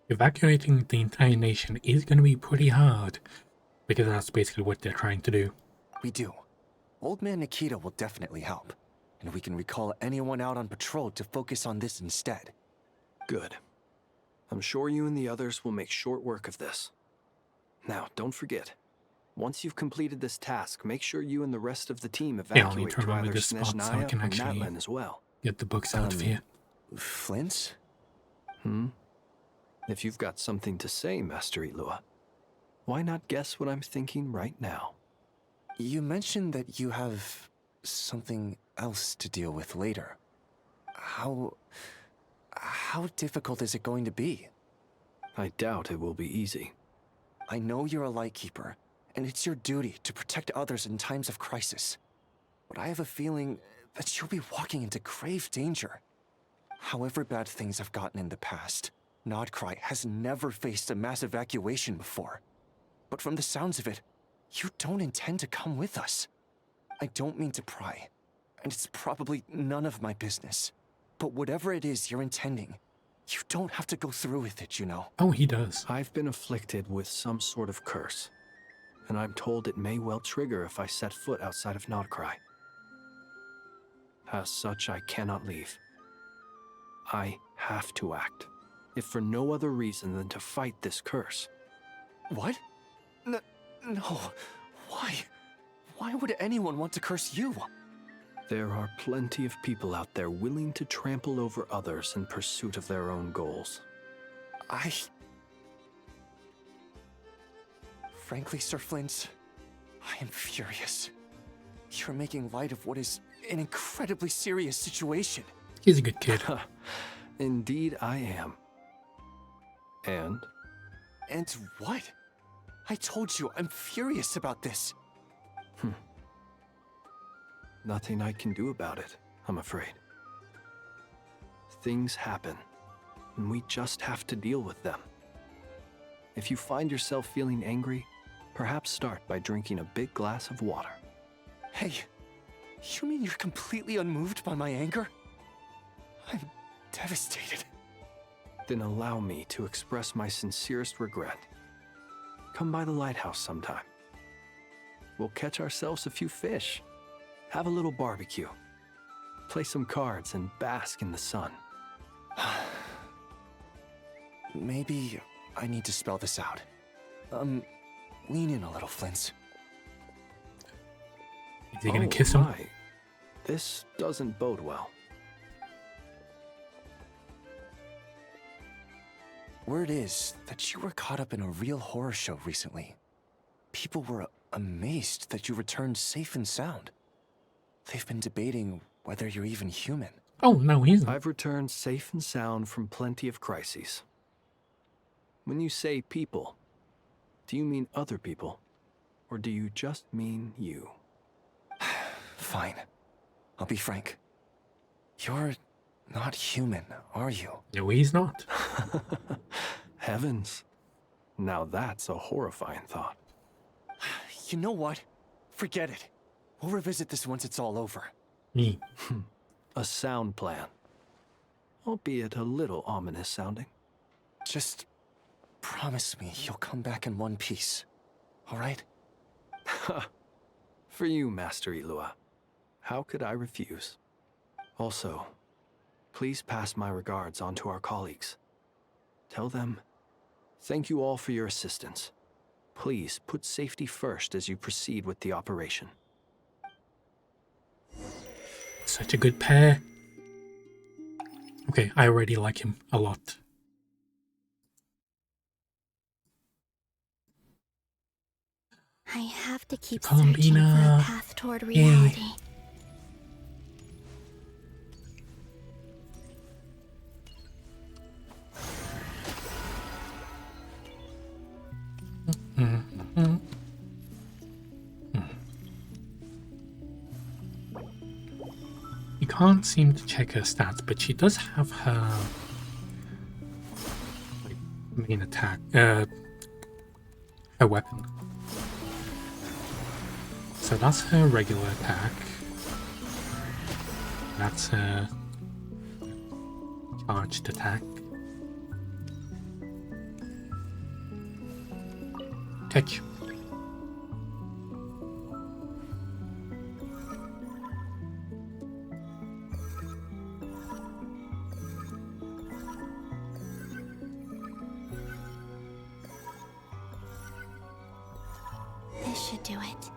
Evacuating the entire nation is going to be pretty hard, because that's basically what they're trying to do. We do. Old Man Nikita will definitely help. and we can recall anyone out on patrol to focus on this instead. Good. I'm sure you and the others will make short work of this. Now, don't forget, once you've completed this task, make sure you and the rest of the team Yeah, I'll need evacuate to to remember either this spot so I Snezhnaya can or actually Natlan as well. get the books out of here. Flint? If you've got something to say, Master Ilua, why not guess what I'm thinking right now? You mentioned that you have something else to deal with later. How difficult is it going to be? I doubt it will be easy. I know you're a Lightkeeper, and it's your duty to protect others in times of crisis. But I have a feeling that you'll be walking into grave danger. However bad things have gotten in the past, Nodcry has never faced a mass evacuation before. But from the sounds of it, you don't intend to come with us. I don't mean to pry, and it's probably none of my business. But whatever it is you're intending, you don't have to go through with it, you know. Oh, he does. I've been afflicted with some sort of curse, and I'm told it may well trigger if I set foot outside of Nodcry. As such, I cannot leave. I have to act, if for no other reason than to fight this curse. What? No. Why? Why would anyone want to curse you? There are plenty of people out there willing to trample over others in pursuit of their own goals. Frankly, Sir Flint, I am furious. You're making light of what is an incredibly serious situation. He's a good kid. Indeed, I am. And? And what? I told you, I'm furious about this. Nothing I can do about it, I'm afraid. Things happen, and we just have to deal with them. If you find yourself feeling angry, perhaps start by drinking a big glass of water. Hey, you mean you're completely unmoved by my anger? I'm devastated. Then allow me to express my sincerest regret. Come by the lighthouse sometime. We'll catch ourselves a few fish, have a little barbecue, play some cards, and bask in the sun. Maybe I need to spell this out. Lean in a little, Flint. Is he gonna kiss him? My. This doesn't bode well. Word is that you were caught up in a real horror show recently. People were amazed that you returned safe and sound. They've been debating whether you're even human. Oh, no, he isn't. I've returned safe and sound from plenty of crises. When you say people, do you mean other people? Or do you just mean you? Fine. I'll be frank. You're not human, are you? No, he's not. Heavens. Now that's a horrifying thought. You know what? Forget it. We'll revisit this once it's all over. A sound plan. Albeit a little ominous sounding. Just promise me you'll come back in one piece. All right? For you, Master Ilua. How could I refuse? Also, please pass my regards on to our colleagues. Tell them, thank you all for your assistance. Please put safety first as you proceed with the operation. Such a good pair. Okay, I already like him a lot. I have to keep searching for a path toward reality. You can't seem to check her stats, but she does have her main attack, her weapon. So that's her regular attack. That's her charged attack. Catch. should do it.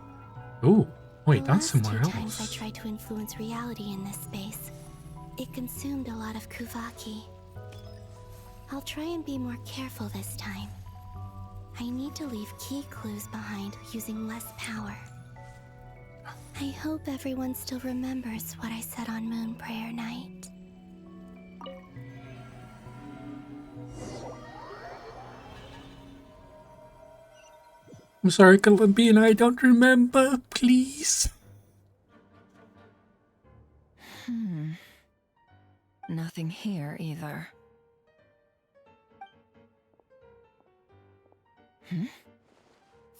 Ooh, wait, The that's last somewhere two times I else. tried to influence reality in this space, it consumed a lot of Kuvaki. I'll try and be more careful this time. I need to leave key clues behind using less power. I hope everyone still remembers what I said on Moon Prayer Night. I'm sorry, Columbian, I don't remember, please. Nothing here either.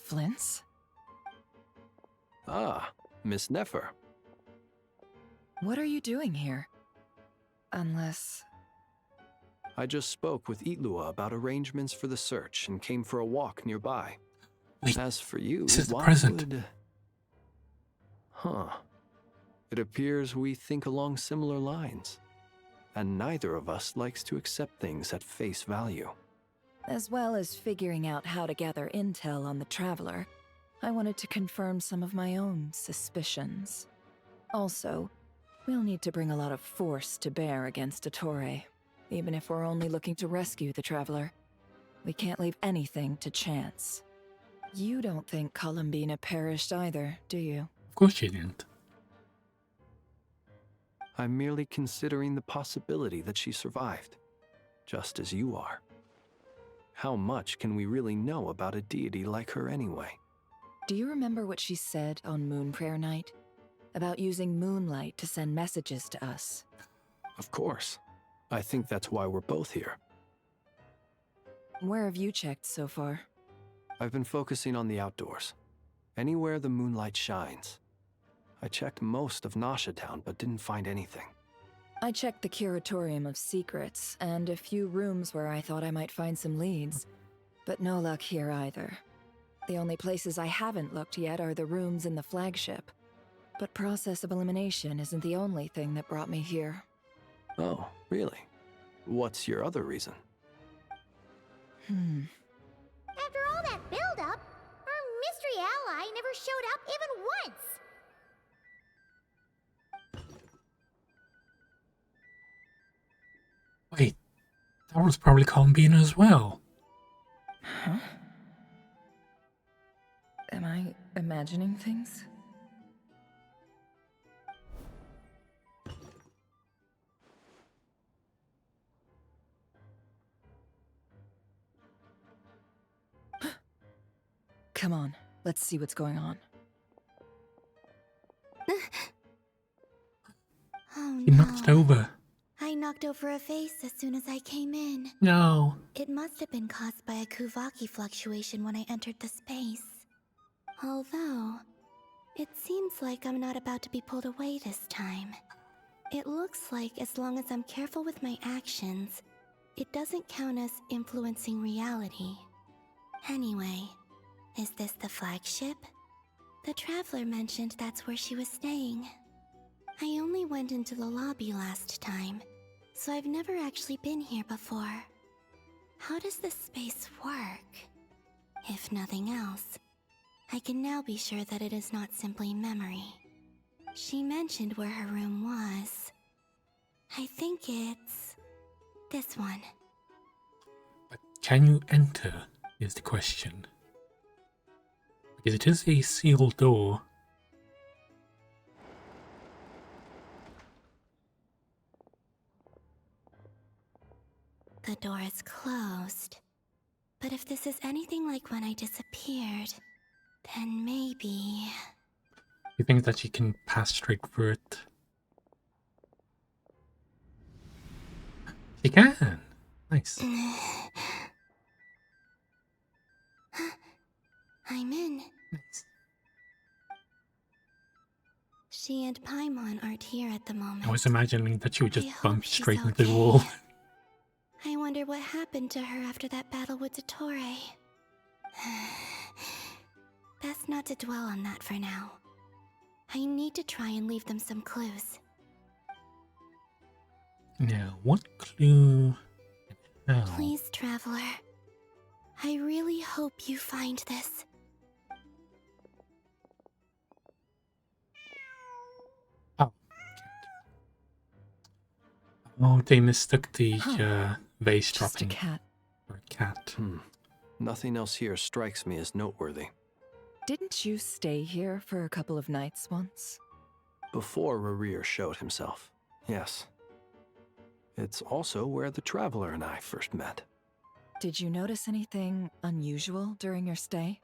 Flint's? Ah, Miss Nefer. What are you doing here? Unless... I just spoke with Itlua about arrangements for the search and came for a walk nearby. Wait, as for you, this is the why present. would... Huh. It appears we think along similar lines. And neither of us likes to accept things at face value. As well as figuring out how to gather intel on the Traveler, I wanted to confirm some of my own suspicions. Also, we'll need to bring a lot of force to bear against Ettore, even if we're only looking to rescue the Traveler. We can't leave anything to chance. You don't think Columbina perished either, do you? Of course she didn't. I'm merely considering the possibility that she survived, just as you are. How much can we really know about a deity like her anyway? Do you remember what she said on Moon Prayer Night? About using moonlight to send messages to us? Of course. I think that's why we're both here. Where have you checked so far? I've been focusing on the outdoors. Anywhere the moonlight shines. I checked most of Nasha Town, but didn't find anything. I checked the Curatorium of Secrets, and a few rooms where I thought I might find some leads. But no luck here either. The only places I haven't looked yet are the rooms in the flagship. But process of elimination isn't the only thing that brought me here. Oh, really? What's your other reason? After all that build-up, our mystery ally never showed up even once! Wait, that was probably Columbina as well. Huh? Am I imagining things? Come on, let's see what's going on. Oh He knocked it over. I knocked over a vase as soon as I came in. No. It must have been caused by a Kuvaki fluctuation when I entered the space. Although, it seems like I'm not about to be pulled away this time. It looks like as long as I'm careful with my actions, it doesn't count as influencing reality. Anyway, is this the flagship? The Traveler mentioned that's where she was staying. I only went into the lobby last time, so I've never actually been here before. How does this space work? If nothing else, I can now be sure that it is not simply memory. She mentioned where her room was. I think it's this one. Can you enter, is the question. Because it is a sealed door. The door is closed. But if this is anything like when I disappeared, then maybe... You think that you can pass straight through it? She can! Nice. I'm in. She and Paimon aren't here at the moment. I was imagining that you would just I hope bump she's straight into the okay. wall. I wonder what happened to her after that battle with Ettore. Best not to dwell on that for now. I need to try and leave them some clues. Now, what clue? Now, Please, Traveler. I really hope you find this. Oh, they mistook the vase Just a dropping cat. for a cat. Nothing else here strikes me as noteworthy. Didn't you stay here for a couple of nights once? Before Rerir showed himself, yes. It's also where the Traveler and I first met. Did you notice anything unusual during your stay?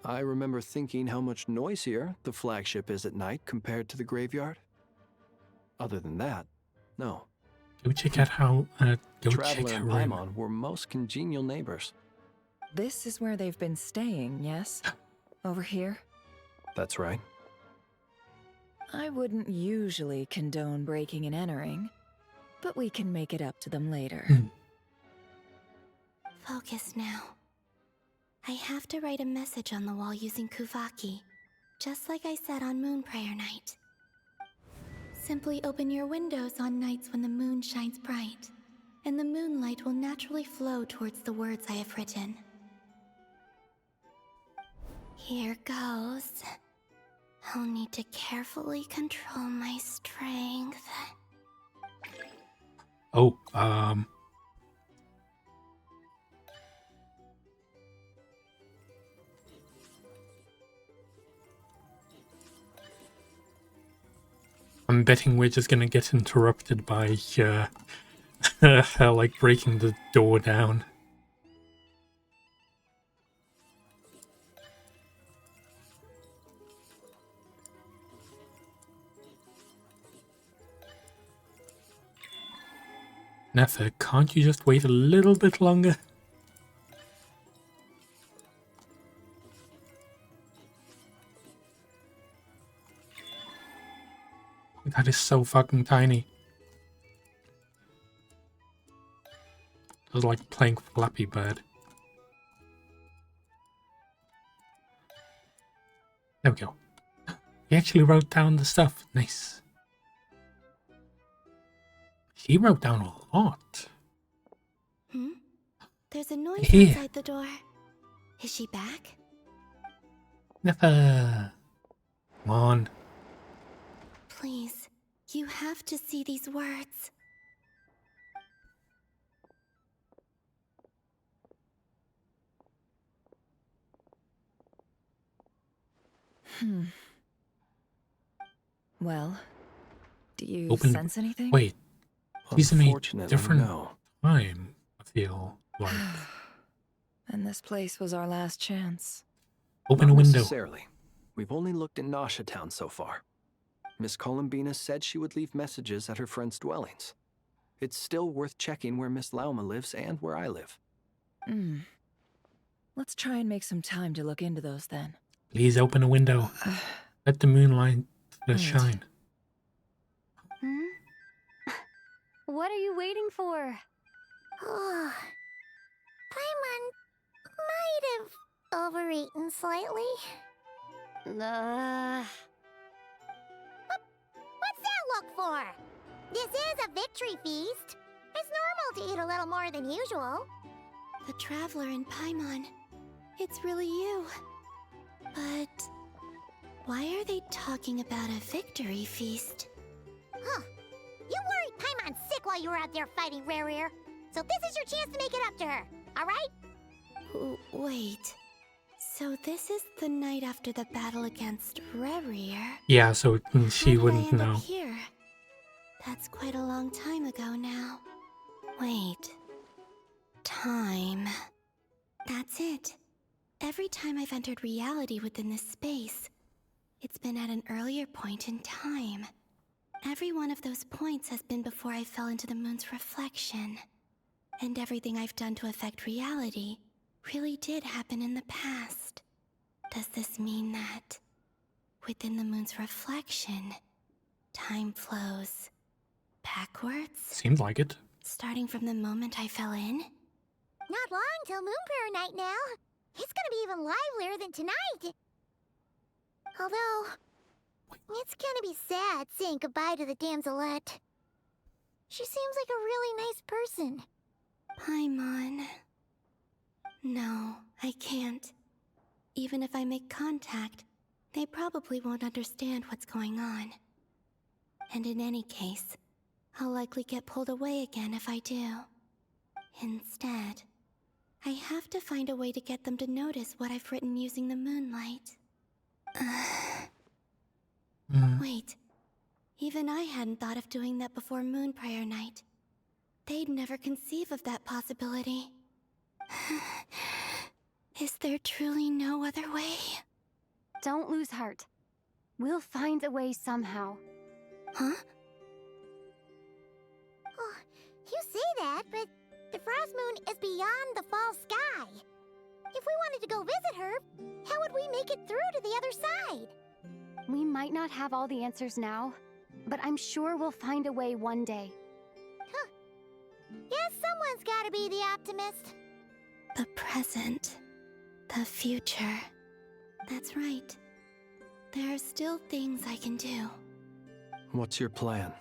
I remember thinking how much noisier the flagship is at night compared to the graveyard. Other than that, no. Go check out how. Go check Traveler her and room. Paimon were most congenial neighbors. This is where they've been staying, yes? Over here? That's right. I wouldn't usually condone breaking and entering, but we can make it up to them later. Focus now. I have to write a message on the wall using Kuvaki, just like I said on Moon Prayer Night. Simply open your windows on nights when the moon shines bright, and the moonlight will naturally flow towards the words I have written. Here goes. I'll need to carefully control my strength. Oh, I'm betting we're just gonna get interrupted by, like breaking the door down. Nefer, can't you just wait a little bit longer? That is so fucking tiny. It was like playing Flappy Bird. There we go. He actually wrote down the stuff. Nice. He wrote down a lot. There's a noise Here. outside the door. Is she back? Never. Come on. Please, you have to see these words. Well, do you Open. sense anything? Wait. He's in a Unfortunately, different no. time, I feel like. And this place was our last chance. Open Not a window. necessarily. We've only looked in Nasha Town so far. Miss Columbina said she would leave messages at her friends' dwellings. It's still worth checking where Miss Lauma lives and where I live. Let's try and make some time to look into those then. Please open a window. Let the moonlight shine. What are you waiting for? Oh, Paimon might have overeaten slightly. What's that look for? This is a victory feast. It's normal to eat a little more than usual. The Traveler and Paimon. It's really you. But why are they talking about a victory feast? Huh. You worried Paimon sick while you were out there fighting Rerir. So this is your chance to make it up to her, alright? Wait. So this is the night after the battle against Rerir? Yeah, so she How did I wouldn't end up know. here? That's quite a long time ago now. Wait. Time. That's it. Every time I've entered reality within this space, it's been at an earlier point in time. Every one of those points has been before I fell into the moon's reflection. And everything I've done to affect reality really did happen in the past. Does this mean that within the moon's reflection, time flows backwards? Seemed like it. Starting from the moment I fell in? Not long till Moon Prayer Night now. It's gonna be even livelier than tonight. Although, it's gonna be sad saying goodbye to the Damselette. She seems like a really nice person. Paimon. No, I can't. Even if I make contact, they probably won't understand what's going on. And in any case, I'll likely get pulled away again if I do. Instead, I have to find a way to get them to notice what I've written using the moonlight. Wait, even I hadn't thought of doing that before Moon Prayer Night. They'd never conceive of that possibility. Is there truly no other way? Don't lose heart. We'll find a way somehow. Huh? Oh, you say that, but the Frost Moon is beyond the fall sky. If we wanted to go visit her, how would we make it through to the other side? We might not have all the answers now, but I'm sure we'll find a way one day. Huh. Guess someone's gotta be the optimist. The present. The future. That's right. There are still things I can do. What's your plan?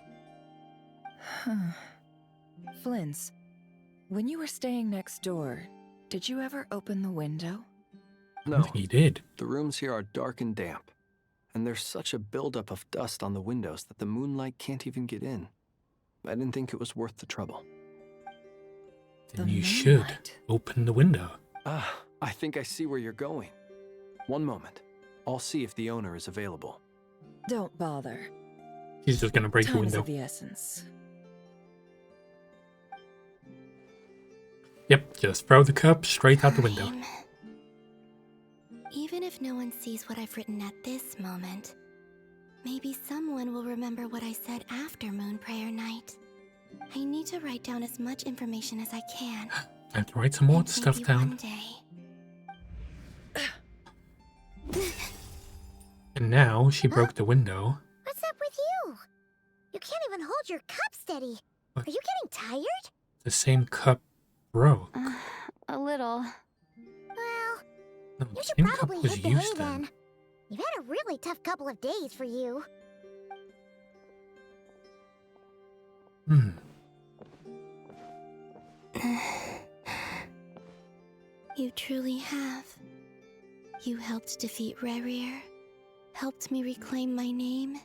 Flins, when you were staying next door, did you ever open the window? No. He did. The rooms here are dark and damp, and there's such a buildup of dust on the windows that the moonlight can't even get in. I didn't think it was worth the trouble. Then you should open the window. Ah, I think I see where you're going. One moment. I'll see if the owner is available. Don't bother. She's just gonna break the Time is window. of the essence. Yep, just throw the cup straight out the window. Even if no one sees what I've written at this moment, maybe someone will remember what I said after Moon Prayer Night. I need to write down as much information as I can. I have to write some more And stuff maybe down. one day. And now she broke the window. What's up with you? You can't even hold your cup steady. What? Are you getting tired? The same cup broke. A little. Well, No, you the should same cup probably was hit the hay used then. then. You've had a really tough couple of days for you. You truly have. You helped defeat Rerir, helped me reclaim my name,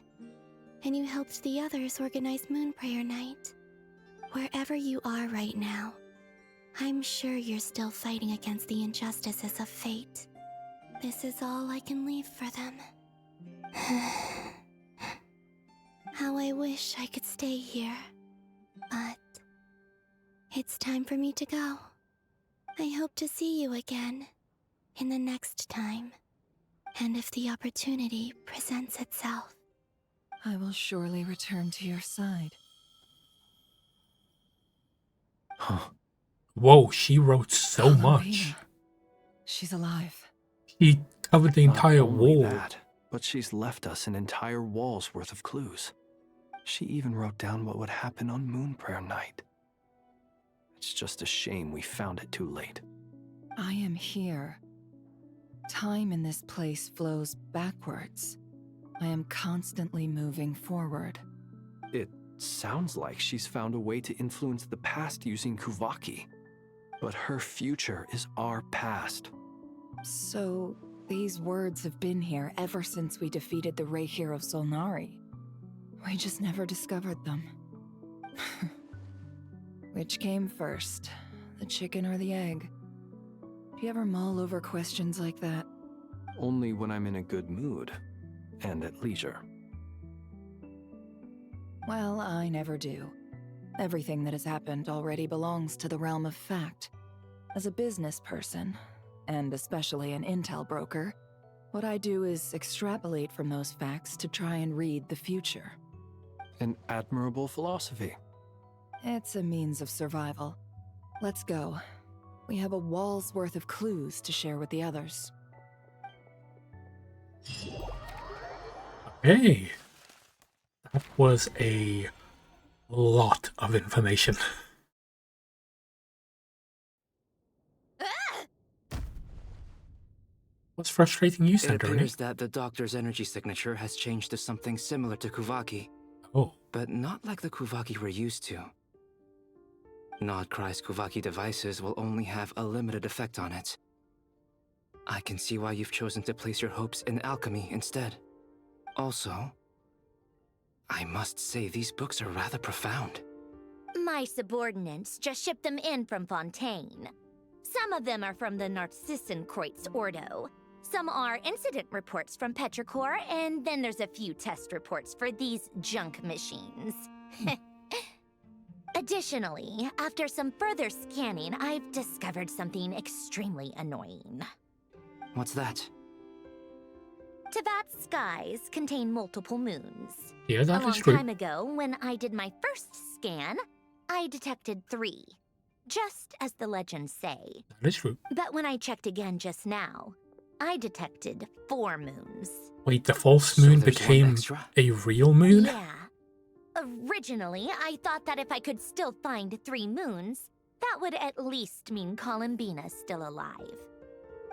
and you helped the others organize Moon Prayer Night. Wherever you are right now, I'm sure you're still fighting against the injustices of fate. This is all I can leave for them. How I wish I could stay here. But it's time for me to go. I hope to see you again in the next time. And if the opportunity presents itself. I will surely return to your side. Huh. Whoa, she wrote so Alvina. much. She's alive. She covered the entire Not only wall. that, but she's left us an entire wall's worth of clues. She even wrote down what would happen on Moon Prayer Night. It's just a shame we found it too late. I am here. Time in this place flows backwards. I am constantly moving forward. It sounds like she's found a way to influence the past using Kuvaki. But her future is our past. So, these words have been here ever since we defeated the Ray Hero Solnari. We just never discovered them. Which came first, the chicken or the egg? Do you ever mull over questions like that? Only when I'm in a good mood and at leisure. Well, I never do. Everything that has happened already belongs to the realm of fact. As a business person, and especially an intel broker, what I do is extrapolate from those facts to try and read the future. An admirable philosophy. It's a means of survival. Let's go. We have a wall's worth of clues to share with the others. Hey, that was a lot of information. What's frustrating you, It Sandrine? appears that the doctor's energy signature has changed to something similar to Kuvaki. Oh. But not like the Kuvaki we're used to. Nodcry's Kuvaki devices will only have a limited effect on it. I can see why you've chosen to place your hopes in alchemy instead. Also, I must say, these books are rather profound. My subordinates just shipped them in from Fontaine. Some of them are from the Narcissenkreuz Ordo. Some are incident reports from Petrichor, and then there's a few test reports for these junk machines. Additionally, after some further scanning, I've discovered something extremely annoying. What's that? Teyvat's skies contain multiple moons. Yeah, that A long is true. time ago, when I did my first scan, I detected 3. Just as the legends say. That is true. But when I checked again just now, I detected 4 moons. Wait, the false moon there's one became extra? a real moon? Yeah. Originally, I thought that if I could still find 3 moons, that would at least mean Columbina's still alive.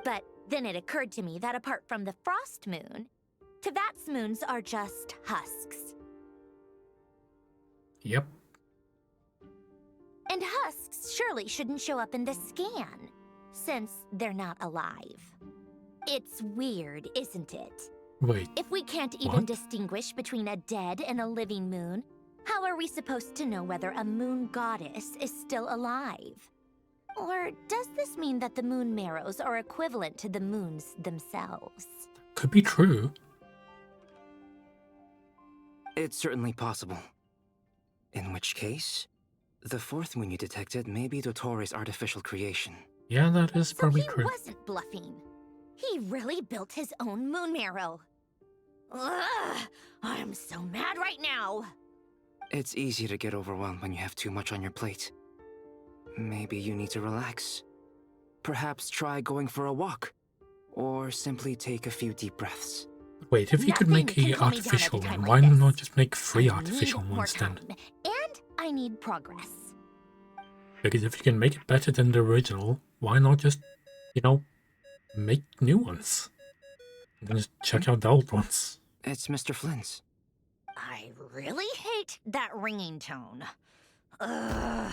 But then it occurred to me that apart from the frost moon, Teyvat's moons are just husks. Yep. And husks surely shouldn't show up in the scan, since they're not alive. It's weird, isn't it? Wait. If we can't even What? distinguish between a dead and a living moon, how are we supposed to know whether a moon goddess is still alive? Or does this mean that the moon marrows are equivalent to the moons themselves? Could be true. It's certainly possible. In which case, the 4th moon you detected may be Dottore artificial creation. Yeah, that is So probably he true. wasn't bluffing. He really built his own moon marrow. Ugh, I'm so mad right now. It's easy to get overwhelmed when you have too much on your plate. Maybe you need to relax. Perhaps try going for a walk. Or simply take a few deep breaths. Wait, if you could Nothing make can a calm me down at artificial a time one, like why this. not just make 3 I artificial need more ones then? time, and I need progress. Because if you can make it better than the original, why not just, make new ones? And then just check out the old ones. It's Mr. Flynn's. I really hate that ringing tone. Ugh.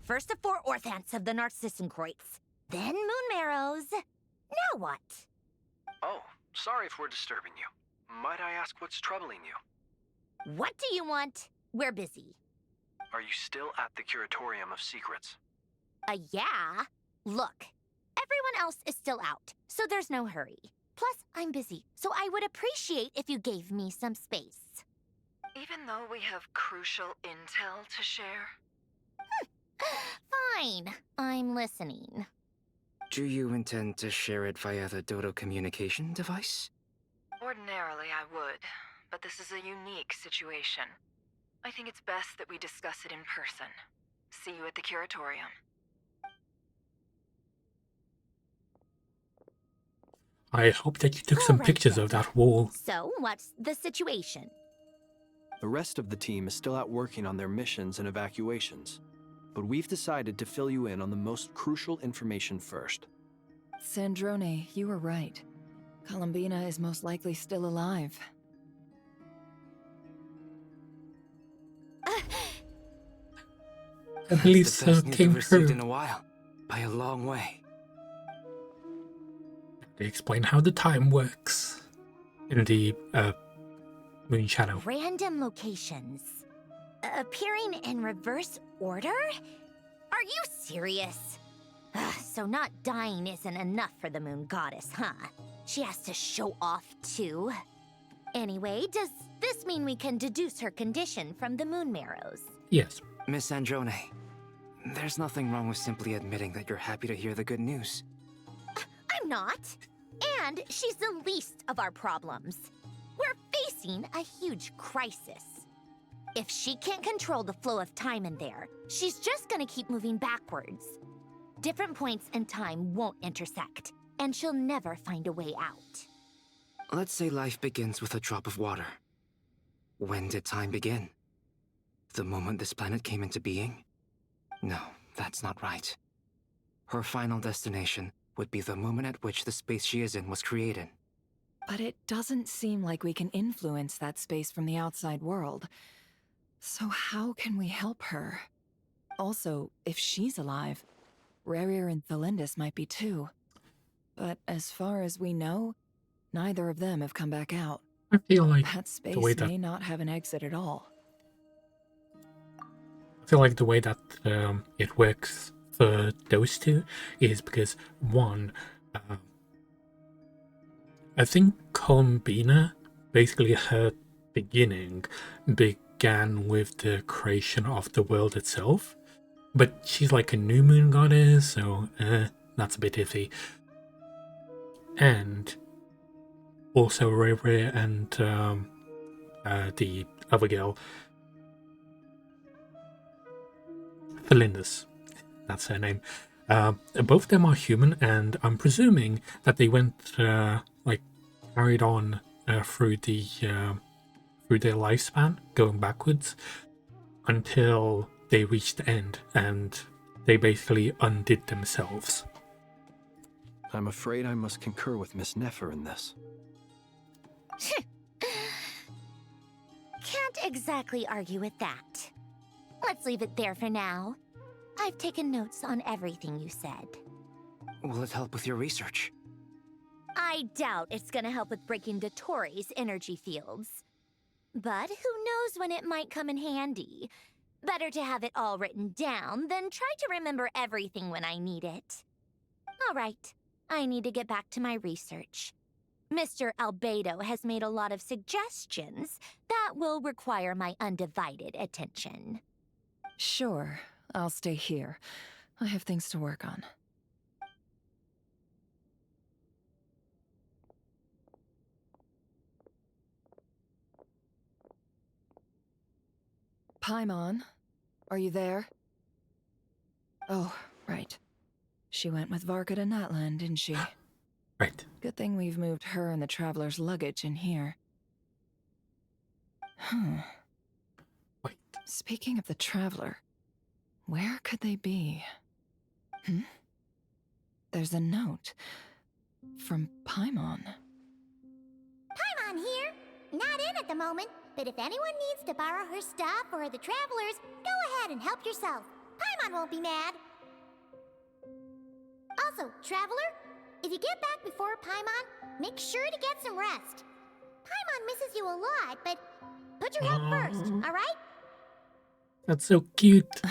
First the 4 orthants of the Narcissenkreuz, then moon marrows. Now what? Oh, sorry if we're disturbing you. Might I ask what's troubling you? What do you want? We're busy. Are you still at the Curatorium of Secrets? Yeah? Look, everyone else is still out, so there's no hurry. Plus, I'm busy, so I would appreciate if you gave me some space. Even though we have crucial intel to share? Fine, I'm listening. Do you intend to share it via the Dodo communication device? Ordinarily, I would, but this is a unique situation. I think it's best that we discuss it in person. See you at the Curatorium. I hope that you took some Alright pictures then. of that wall. So, what's the situation? The rest of the team is still out working on their missions and evacuations. But we've decided to fill you in on the most crucial information first. Sandrone, you were right. Columbina is most likely still alive. I believe The so best news came we've received true. in a while. By a long way. They explain how the time works in the Moon Shadow. Random locations. Appearing in reverse order? Are you serious? So not dying isn't enough for the moon goddess, huh? She has to show off too. Anyway, does this mean we can deduce her condition from the moon marrows? Yes. Miss Androne, there's nothing wrong with simply admitting that you're happy to hear the good news. I'm not. And she's the least of our problems. We're facing a huge crisis. If she can't control the flow of time in there, she's just gonna keep moving backwards. Different points in time won't intersect, and she'll never find a way out. Let's say life begins with a drop of water. When did time begin? The moment this planet came into being? No, that's not right. Her final destination would be the moment at which the space she is in was created. But it doesn't seem like we can influence that space from the outside world. So how can we help her? Also, if she's alive, Rerir and Thelindis might be too. But as far as we know, neither of them have come back out. I feel like That the way space that may not have an exit at all. I feel like the way that it works for those two is because one, I think Columbina, basically her beginning began with the creation of the world itself, but she's like a new moon goddess, so that's a bit iffy. And also Ray and the other girl, Felindus, that's her name. Both of them are human, and I'm presuming that they went like carried on through their lifespan, going backwards until they reached the end, and they basically undid themselves. I'm afraid I must concur with Miss Nefer in this. Can't exactly argue with that. Let's leave it there for now. I've taken notes on everything you said. Will it help with your research? I doubt it's gonna help with breaking Dottoro's energy fields. But who knows when it might come in handy. Better to have it all written down than try to remember everything when I need it. Alright, I need to get back to my research. Mr. Albedo has made a lot of suggestions that will require my undivided attention. Sure, I'll stay here. I have things to work on. Paimon, are you there? Oh, right. She went with Varka to Natlan, didn't she? Right. Good thing we've moved her and the Traveler's luggage in here. Wait. Speaking of the Traveler, where could they be? There's a note from Paimon. Paimon here. Not in at the moment, but if anyone needs to borrow her stuff or the Travelers, go ahead and help yourself. Paimon won't be mad. Also, Traveler, if you get back before Paimon, make sure to get some rest. Paimon misses you a lot, but put your health first, all right? That's so cute.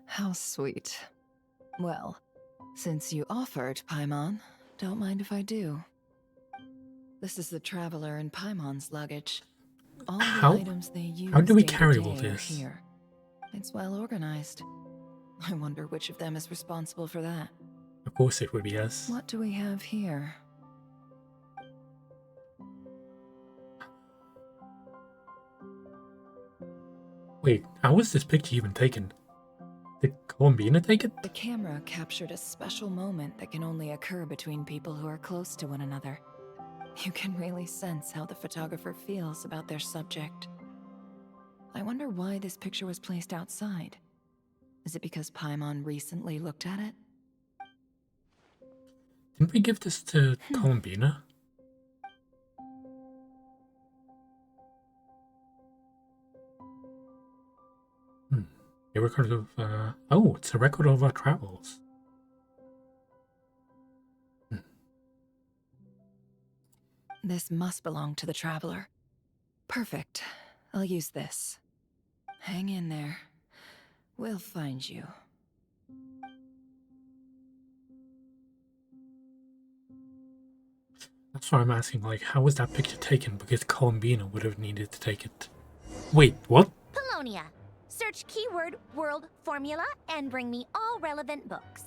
How sweet. Well, since you offered, Paimon, don't mind if I do. This is the Traveler and Paimon's luggage. All the items they use how do we day to carry day all are this? Here. It's well organized. I wonder which of them is responsible for that. Of course it would be us. What do we have here? Wait, how was this picture even taken? Did Columbina take it? The camera captured a special moment that can only occur between people who are close to one another. You can really sense how the photographer feels about their subject. I wonder why this picture was placed outside. Is it because Paimon recently looked at it? Didn't we give this to Columbina? A record of, oh, it's a record of our travels. This must belong to the Traveler. Perfect. I'll use this. Hang in there. We'll find you. That's why I'm asking, like, how was that picture taken? Because Columbina would have needed to take it. Wait, what? Paulownia. Search keyword world formula and bring me all relevant books.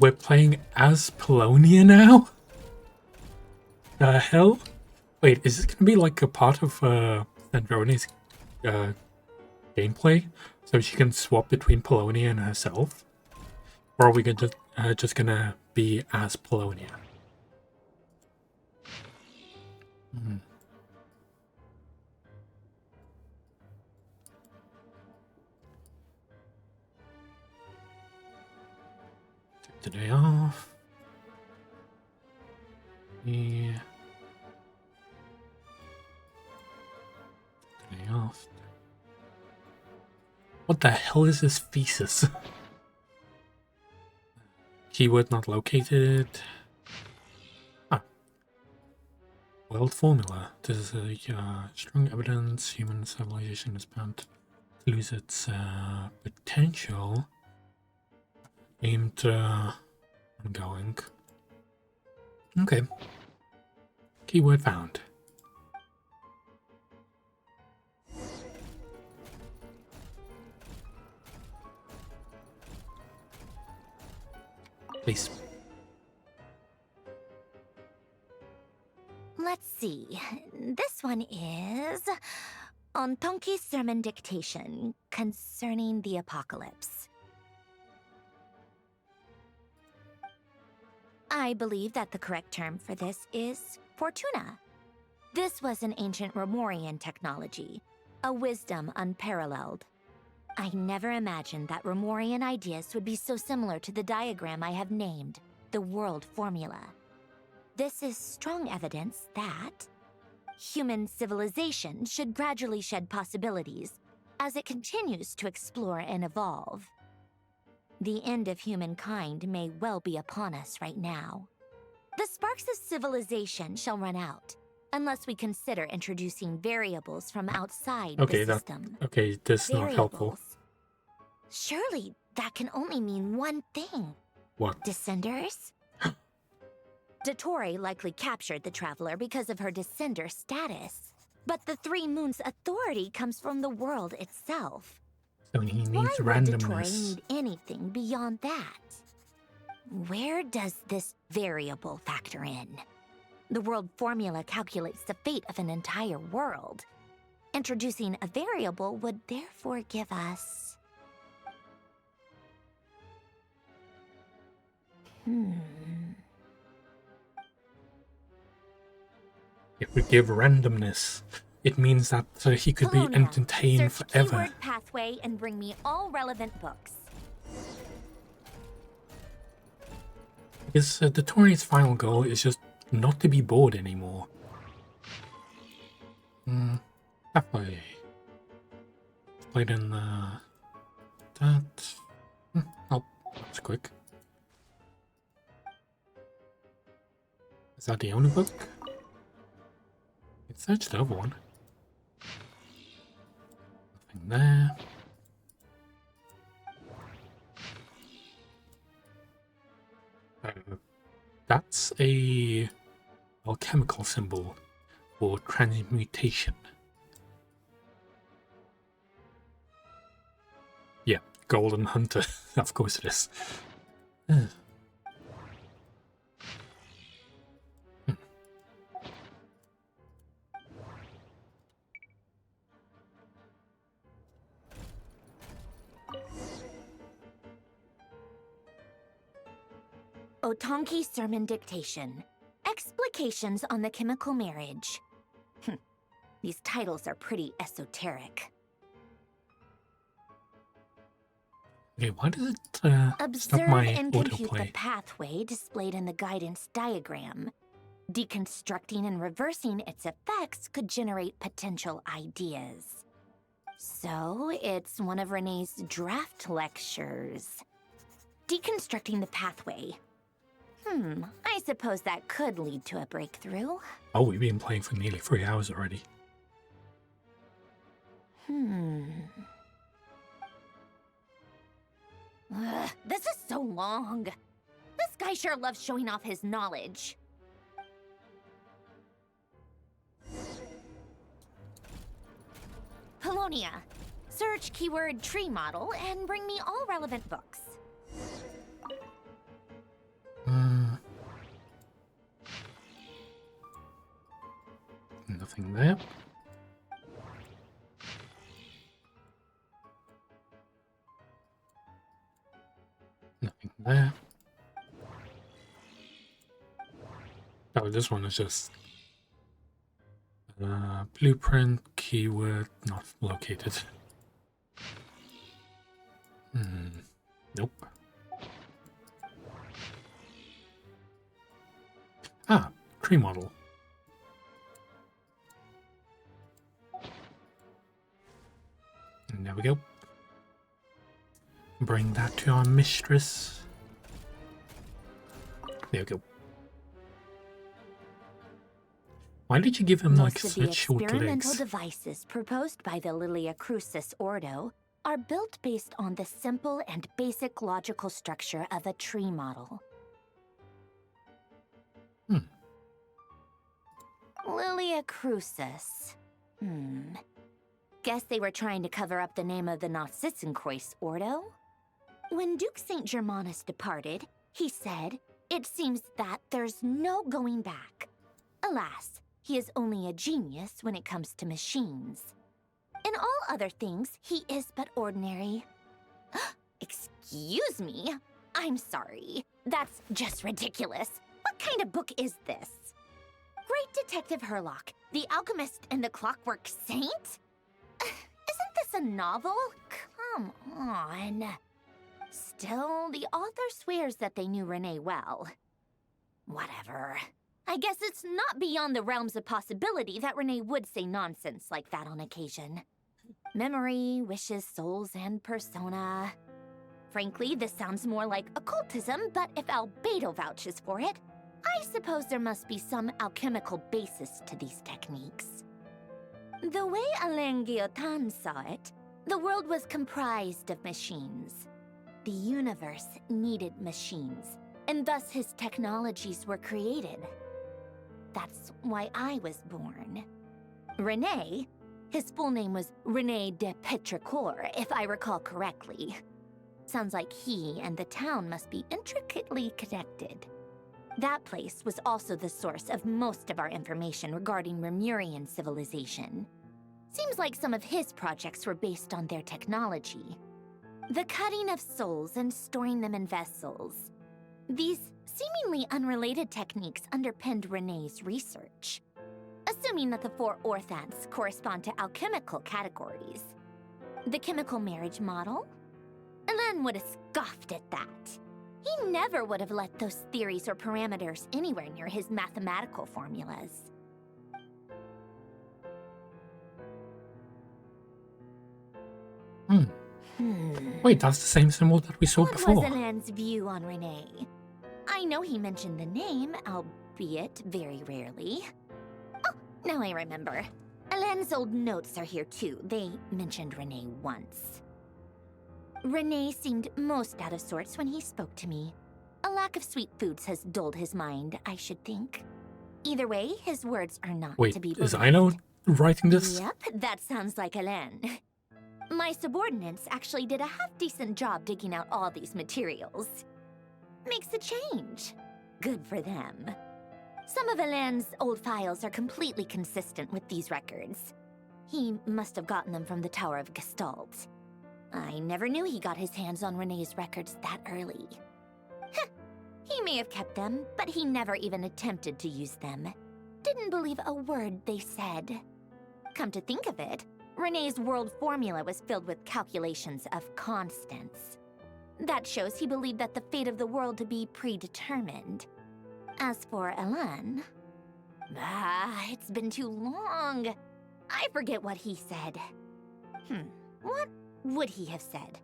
We're playing as Paulownia now? The hell? Wait, is this gonna be like a part of Sandroni's gameplay? So she can swap between Paulownia and herself? Or are we just gonna be as Paulownia? Took the day off. Yeah. Took the day off. What the hell is this thesis? Keyword not located. Ah. world formula. There's strong evidence human civilization is bound to lose its potential. Aimed ongoing. Okay. Keyword found. Please. Let's see. This one is on Tonki's sermon dictation concerning the apocalypse. I believe that the correct term for this is Fortuna. This was an ancient Romorian technology, a wisdom unparalleled. I never imagined that Romorian ideas would be so similar to the diagram I have named, the World Formula. This is strong evidence that human civilization should gradually shed possibilities as it continues to explore and evolve. The end of humankind may well be upon us right now. The sparks of civilization shall run out, unless we consider introducing variables from outside the system. This is not helpful. Surely that can only mean one thing. What? Descenders? Dottore likely captured the Traveler because of her descender status. But the Three Moons' authority comes from the world itself. So he needs Why would Dottore randomness. need anything beyond that? Where does this variable factor in? The world formula calculates the fate of an entire world. Introducing a variable would therefore give us... If we give randomness, it means that he could be Colonia, entertained search forever. keyword pathway and bring me all relevant books. Because Dottore's final goal is just not to be bored anymore. Halfway. Played in that. Oh, that's quick. Is that the only book? Let's search the other one. Nothing there. That's a alchemical symbol for transmutation. Yeah, Golden Hunter. Of course it is. Otonki Sermon Dictation. Explications on the Chemical Marriage. These titles are pretty esoteric. Okay, why does it stop Observe my and compute the autoplay? pathway displayed in the guidance diagram. Deconstructing and reversing its effects could generate potential ideas. So, it's one of Renee's draft lectures. Deconstructing the pathway. I suppose that could lead to a breakthrough. Oh, we've been playing for nearly 3 hours already. This is so long. This guy sure loves showing off his knowledge. Polonia, search keyword tree model and bring me all relevant books. Nothing there. Nothing there. Oh, this one is just blueprint keyword not located. Nope. Ah, tree model. And there we go. Bring that to our mistress. There we go. Why did you give him like Most of the such short experimental legs? devices proposed by the Lilia Crucis Ordo are built based on the simple and basic logical structure of a tree model. Lilia Crucis. Guess they were trying to cover up the name of the Nautitzenkreuz Ordo? When Duke St. Germanus departed, he said, "It seems that there's no going back." Alas, he is only a genius when it comes to machines. In all other things, he is but ordinary. Excuse me? I'm sorry. That's just ridiculous. What kind of book is this? Great Detective Herlock, The Alchemist and the Clockwork Saint? Isn't this a novel? Come on. Still, the author swears that they knew Renee well. Whatever. I guess it's not beyond the realms of possibility that Renee would say nonsense like that on occasion. Memory, wishes, souls, and persona. Frankly, this sounds more like occultism, but if Albedo vouches for it, I suppose there must be some alchemical basis to these techniques. The way Alain Guillotin saw it, the world was comprised of machines. The universe needed machines, and thus his technologies were created. That's why I was born. René, his full name was René de Petrichor, if I recall correctly. Sounds like he and the town must be intricately connected. That place was also the source of most of our information regarding Remurian civilization. Seems like some of his projects were based on their technology. The cutting of souls and storing them in vessels. These seemingly unrelated techniques underpinned René's research. Assuming that the 4 orthants correspond to alchemical categories. The chemical marriage model? Alain would have scoffed at that. He never would have let those theories or parameters anywhere near his mathematical formulas. Wait, that's the same symbol that we saw before. What was Alain's view on René? I know he mentioned the name, albeit very rarely. Oh, now I remember. Alain's old notes are here too. They mentioned René once. René seemed most out of sorts when he spoke to me. A lack of sweet foods has dulled his mind, I should think. Either way, his words are not Wait, to be is believed. Aino writing this? Yep, that sounds like Alain. My subordinates actually did a half-decent job digging out all these materials. Makes a change. Good for them. Some of Alain's old files are completely consistent with these records. He must have gotten them from the Tower of Gestalt. I never knew he got his hands on René's records that early. He may have kept them, but he never even attempted to use them. Didn't believe a word they said. Come to think of it, René's world formula was filled with calculations of constants. That shows he believed that the fate of the world to be predetermined. As for Alain... it's been too long. I forget what he said. What would he have said?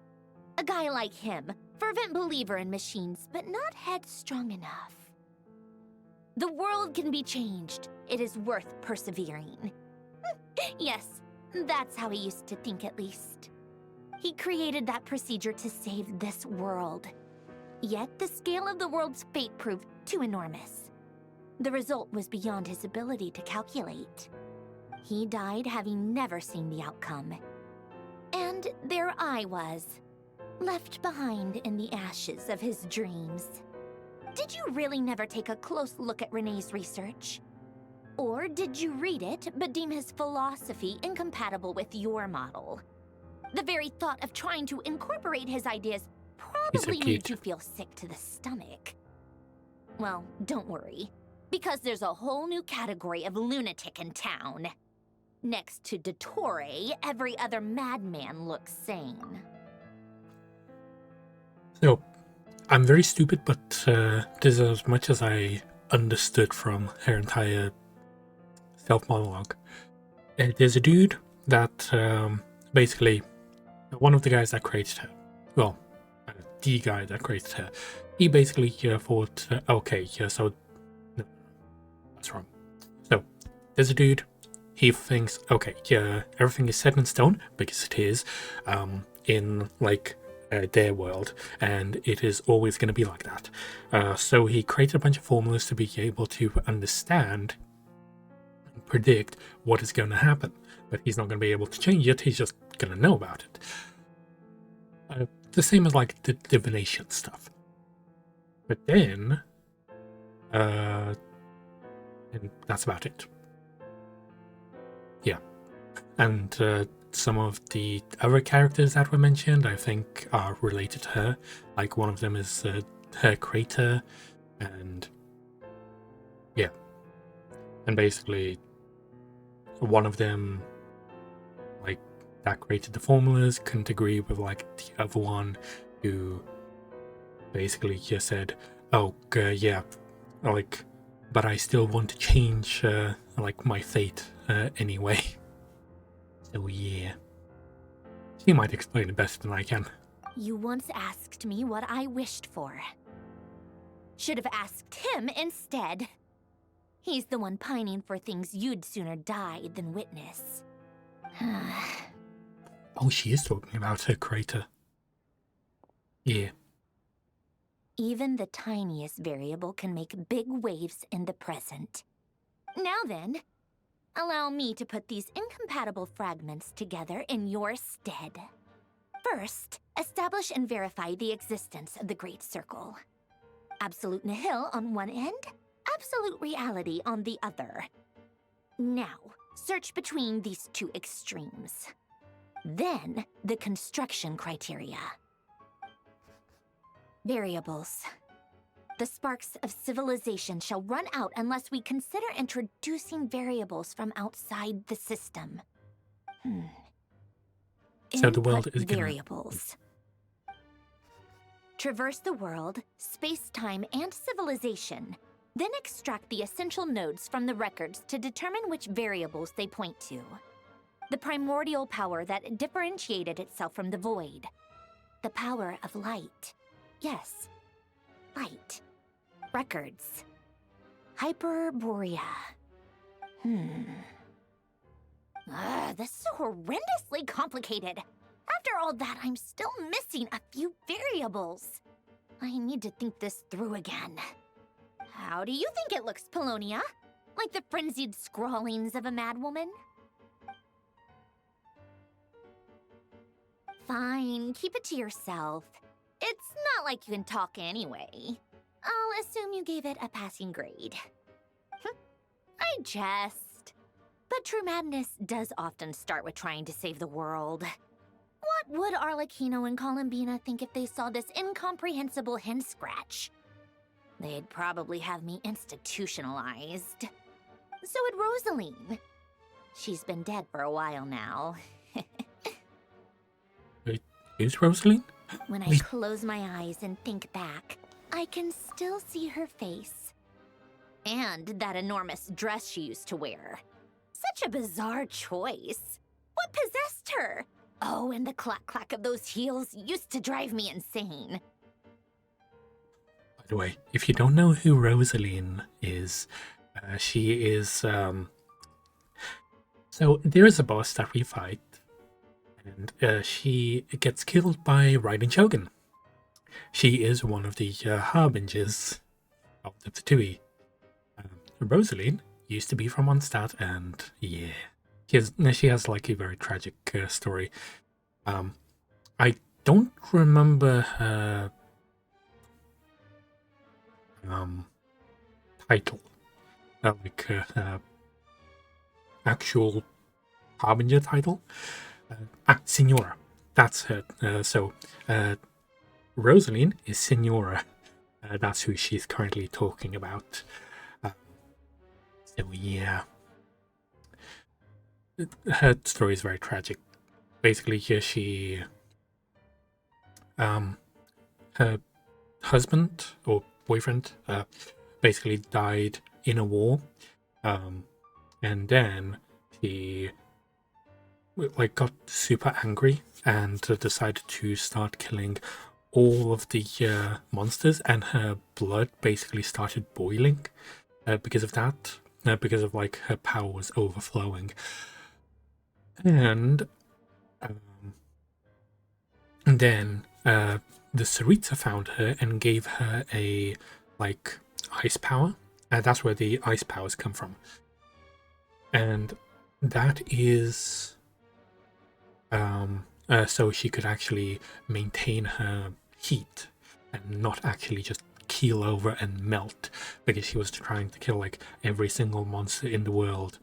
A guy like him, fervent believer in machines, but not headstrong enough. The world can be changed. It is worth persevering. Yes, that's how he used to think at least. He created that procedure to save this world. Yet the scale of the world's fate proved too enormous. The result was beyond his ability to calculate. He died having never seen the outcome. And there I was, left behind in the ashes of his dreams. Did you really never take a close look at René's research? Or did you read it but deem his philosophy incompatible with your model? The very thought of trying to incorporate his ideas probably made you feel sick to the stomach. Well, don't worry, because there's a whole new category of lunatic in town. Next to Dottore, every other madman looks sane. So, I'm very stupid, but this is as much as I understood from her entire self-monologue. There's a dude that basically, one of the guys that created her, well, the guy that created her, he basically thought, okay, so, no, that's wrong. So, there's a dude. He thinks, okay, yeah, everything is set in stone, because it is, in like their world, and it is always going to be like that. So he created a bunch of formulas to be able to understand and predict what is going to happen, but he's not going to be able to change it. He's just going to know about it. The same as like the divination stuff. But then, and that's about it. Yeah, and some of the other characters that were mentioned, I think, are related to her. Like one of them is her creator, and yeah, and basically one of them, like, that created the formulas, couldn't agree with like the other one, who basically just said, oh yeah, like, but I still want to change like my fate anyway. So yeah, she might explain it better than I can. You once asked me what I wished for. Should have asked him instead. He's the one pining for things you'd sooner die than witness. Oh, she is talking about her creator. Yeah. Even the tiniest variable can make big waves in the present. Now then, allow me to put these incompatible fragments together in your stead. First, establish and verify the existence of the Great Circle. Absolute nihil on one end, absolute reality on the other. Now, search between these two extremes. Then, the construction criteria. Variables. The sparks of civilization shall run out unless we consider introducing variables from outside the system. So the world is variables. Traverse the world, space-time, and civilization. Then extract the essential nodes from the records to determine which variables they point to. The primordial power that differentiated itself from the void. The power of light. Yes, light. Records. Hyperborea. This is horrendously complicated. After all that, I'm still missing a few variables. I need to think this through again. How do you think it looks, Paulownia? Like the frenzied scrawlings of a madwoman? Fine, keep it to yourself. It's not like you can talk anyway. I'll assume you gave it a passing grade. I jest. But true madness does often start with trying to save the world. What would Arlecchino and Columbina think if they saw this incomprehensible hen scratch? They'd probably have me institutionalized. So would Rosaline. She's been dead for a while now. Wait, is Rosaline? When I close my eyes and think back, I can still see her face. And that enormous dress she used to wear. Such a bizarre choice. What possessed her? Oh, and the clack-clack of those heels used to drive me insane. By the way, if you don't know who Rosaline is, she is, so there is a boss that we fight, and she gets killed by Raiden Shogun. She is one of the harbingers of the Fatui. Rosaline used to be from Mondstadt, and yeah, she has like a very tragic story. I don't remember her title, like actual harbinger title. Signora, that's her. So Rosaline is Signora. That's who she's currently talking about. So yeah, her story is very tragic. Basically, here she, her husband or boyfriend, basically died in a war, and then he like got super angry and decided to start killing all of the monsters, and her blood basically started boiling because of that. because of like her power was overflowing. And then the Tsaritsa found her and gave her a like ice power. That's where the ice powers come from. And that is so she could actually maintain her heat and not actually just keel over and melt, because she was trying to kill like every single monster in the world.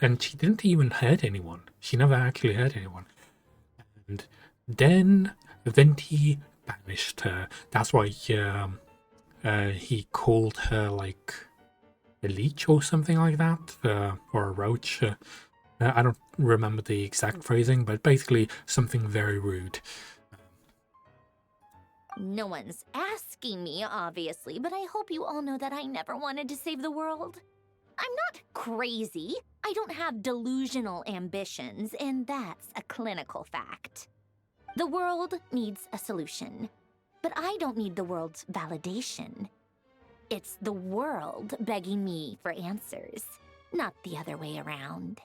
And she didn't even hurt anyone. She never actually hurt anyone. And then Venti banished her. That's why he called her like a leech or something like that, or a roach. I don't remember the exact phrasing, but basically something very rude. No one's asking me, obviously, but I hope you all know that I never wanted to save the world. I'm not crazy. I don't have delusional ambitions, and that's a clinical fact. The world needs a solution, but I don't need the world's validation. It's the world begging me for answers, not the other way around.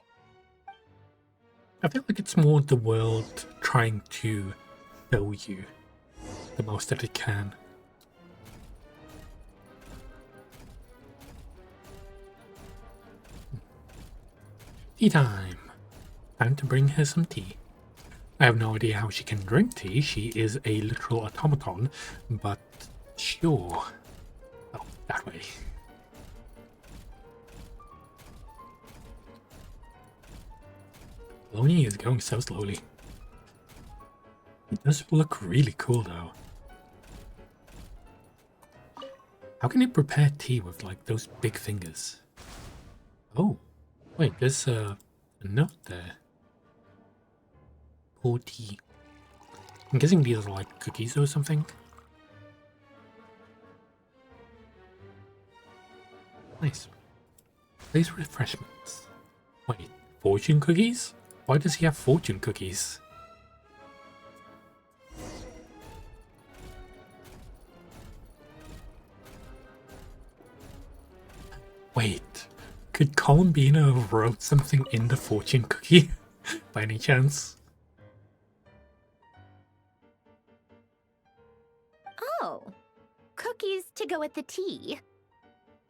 I feel like it's more the world trying to show you the most that it can. Tea time. Time to bring her some tea. I have no idea how she can drink tea. She is a literal automaton, but sure. Oh, that way. Lonnie is going so slowly. It does look really cool though. How can you prepare tea with like those big fingers? Oh, wait, there's a note there. Pour tea. I'm guessing these are like cookies or something. Nice. Place refreshments. Wait, fortune cookies? Why does he have fortune cookies? Wait, could Columbina have wrote something in the fortune cookie by any chance? Oh, cookies to go with the tea.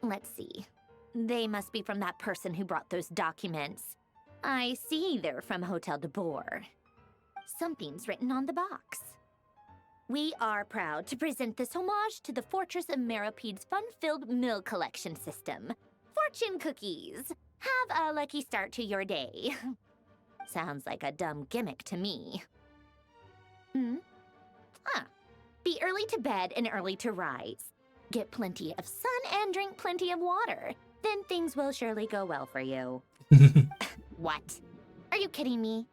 Let's see. They must be from that person who brought those documents. I see they're from Hotel de Boer. Something's written on the box. We are proud to present this homage to the Fortress of Meropede's fun-filled mill collection system. Fortune cookies! Have a lucky start to your day. Sounds like a dumb gimmick to me. Be early to bed and early to rise. Get plenty of sun and drink plenty of water. Then things will surely go well for you. What? Are you kidding me?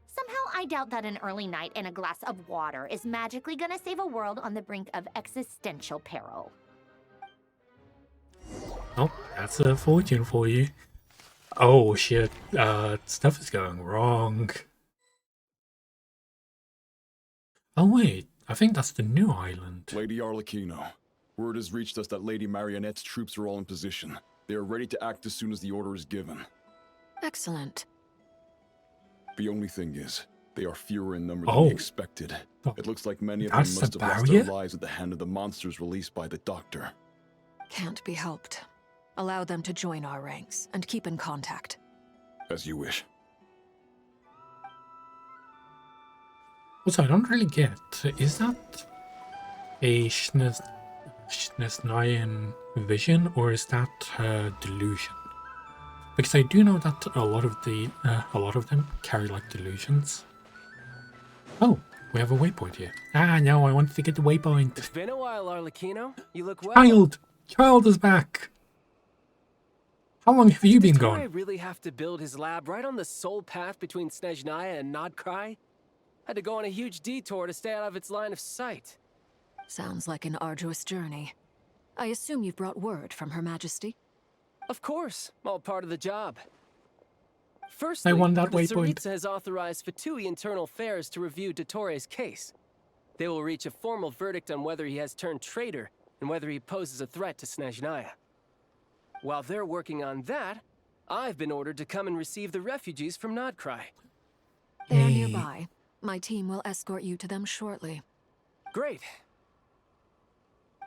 Somehow I doubt that an early night and a glass of water is magically gonna save a world on the brink of existential peril. Oh, that's a fortune for you. Oh shit, stuff is going wrong. Oh wait, I think that's the new island. Lady Arlecchino, word has reached us that Lady Marionette's troops are all in position. They are ready to act as soon as the order is given. Excellent. The only thing is, they are fewer in number than we expected. It looks like many of them must have lost their lives at the hand of the monsters released by the Doctor. Can't be helped. Allow them to join our ranks and keep in contact. As you wish. Also, I don't really get, is that a Snezhnayan vision, or is that her delusion? Because I do know that a lot of them carry like delusions. Oh, we have a waypoint here. Ah, no, I wanted to get the waypoint. It's been a while, Arlecchino. You look well. Child is back. How long have you been Did gone? I really have to build his lab right on the sole path between Snezhnaya and Nodcry? Had to go on a huge detour to stay out of its line of sight. Sounds like an arduous journey. I assume you've brought word from Her Majesty? Of course, all part of the job. Firstly, I won that the waypoint. Tsaritsa has authorized Fatui Internal Affairs to review Dottores' case. They will reach a formal verdict on whether he has turned traitor and whether he poses a threat to Snezhnaya. while they're working on that, I've been ordered to come and receive the refugees from Nodcry. They're nearby. My team will escort you to them shortly. Great.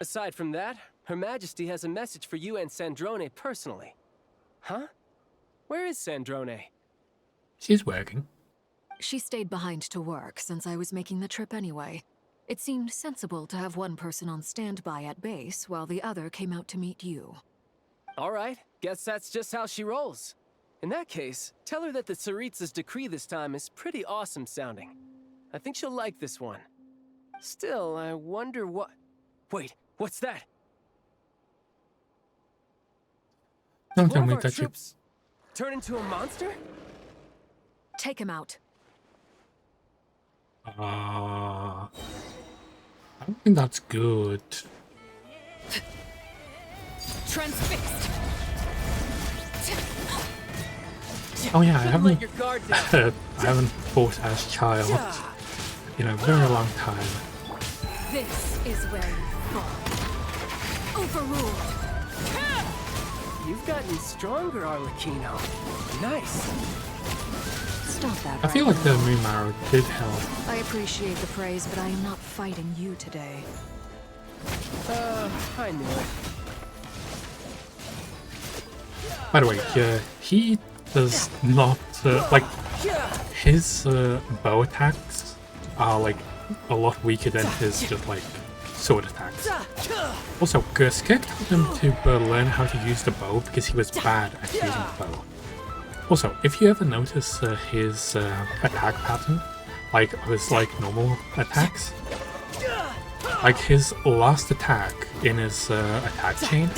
Aside from that, Her Majesty has a message for you and Sandrone personally. Huh? Where is Sandrone? She's working. She stayed behind to work since I was making the trip anyway. It seemed sensible to have one person on standby at base while the other came out to meet you. All right, guess that's just how she rolls. In that case, tell her that the Tsaritsa's decree this time is pretty awesome sounding. I think she'll like this one. Still, I wonder what... Wait, what's that? Don't tell One me of our that you... troops turn into a monster? Take him out. I don't think that's good. Transfixed. Oh yeah, I haven't fought as child in a very long time. This is where you fall. Overruled. You've gotten stronger, Arlecchino. Nice. Stop that. I feel like the Moon Marrow did help. I appreciate the praise, but I am not fighting you today. I knew it. By the way, he does not like his bow attacks are like a lot weaker than his just like sword attacks. Also, Skek told him to learn how to use the bow because he was bad at using the bow. Also, if you ever notice his attack pattern, like his normal attacks, like his last attack in his attack chain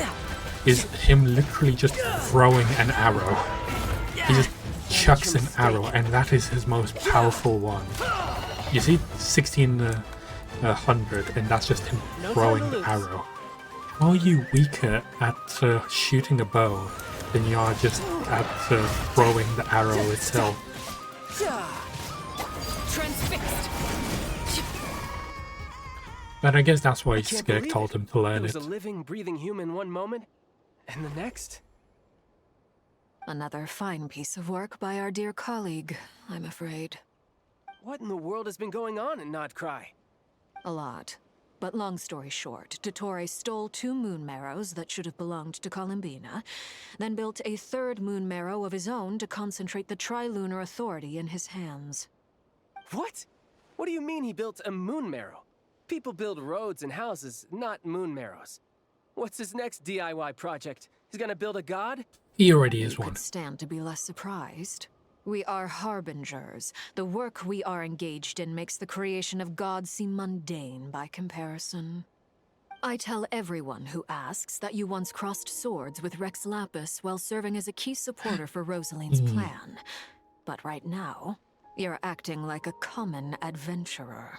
is him literally just throwing an arrow. He just chucks an arrow, and that is his most powerful one. You see 1600, and that's just him throwing the arrow. How are you weaker at shooting a bow than you are just at throwing the arrow itself? Transfixed. But I guess that's why Skek told him to learn it. There was a living, breathing human one moment, and the next. Another fine piece of work by our dear colleague, I'm afraid. What in the world has been going on in Nodcry? A lot. But long story short, Dottore stole 2 moon marrows that should have belonged to Columbina, then built a 3rd moon marrow of his own to concentrate the Trilunar Authority in his hands. What? What do you mean he built a moon marrow? People build roads and houses, not moon marrows. What's his next DIY project? He's gonna build a god? He already is You one. could stand to be less surprised. We are harbingers. The work we are engaged in makes the creation of gods seem mundane by comparison. I tell everyone who asks that you once crossed swords with Rex Lapis while serving as a key supporter for Rosaline's plan. But right now, you're acting like a common adventurer.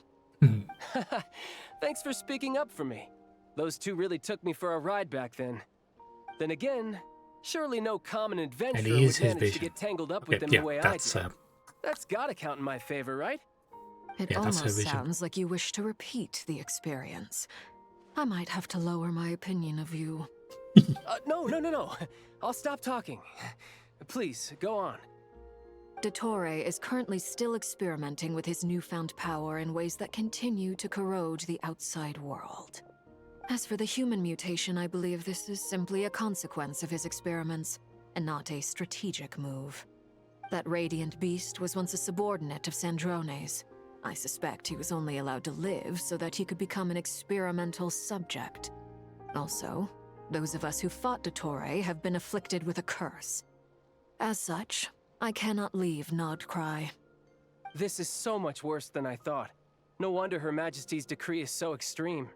Thanks for speaking up for me. Those 2 really took me for a ride back then. Then again, surely no common adventurer would manage to get tangled up with them the way I did. That's gotta count in my favor, right? It almost sounds like you wish to repeat the experience. I might have to lower my opinion of you. No. I'll stop talking. Please, go on. Dottore is currently still experimenting with his newfound power in ways that continue to corrode the outside world. As for the human mutation, I believe this is simply a consequence of his experiments, and not a strategic move. That radiant beast was once a subordinate of Sandrone's. I suspect he was only allowed to live so that he could become an experimental subject. Also, those of us who fought Dottore have been afflicted with a curse. As such, I cannot leave Nodcry. This is so much worse than I thought. No wonder Her Majesty's decree is so extreme.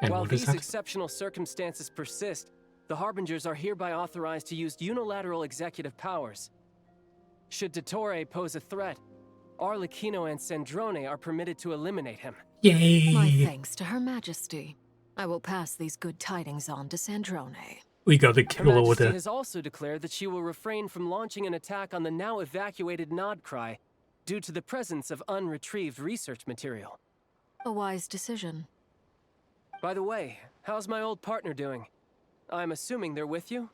And while what is these that? exceptional circumstances persist, the Harbingers are hereby authorized to use unilateral executive powers. Should Dottore pose a threat, Arlecchino and Sandrone are permitted to eliminate him. Yay! My thanks to Her Majesty. I will pass these good tidings on to Sandrone. We got the Her kill Majesty order. has also declared that she will refrain from launching an attack on the now evacuated Nodcry due to the presence of unretrieved research material. A wise decision. By the way, how's my old partner doing? I'm assuming they're with you?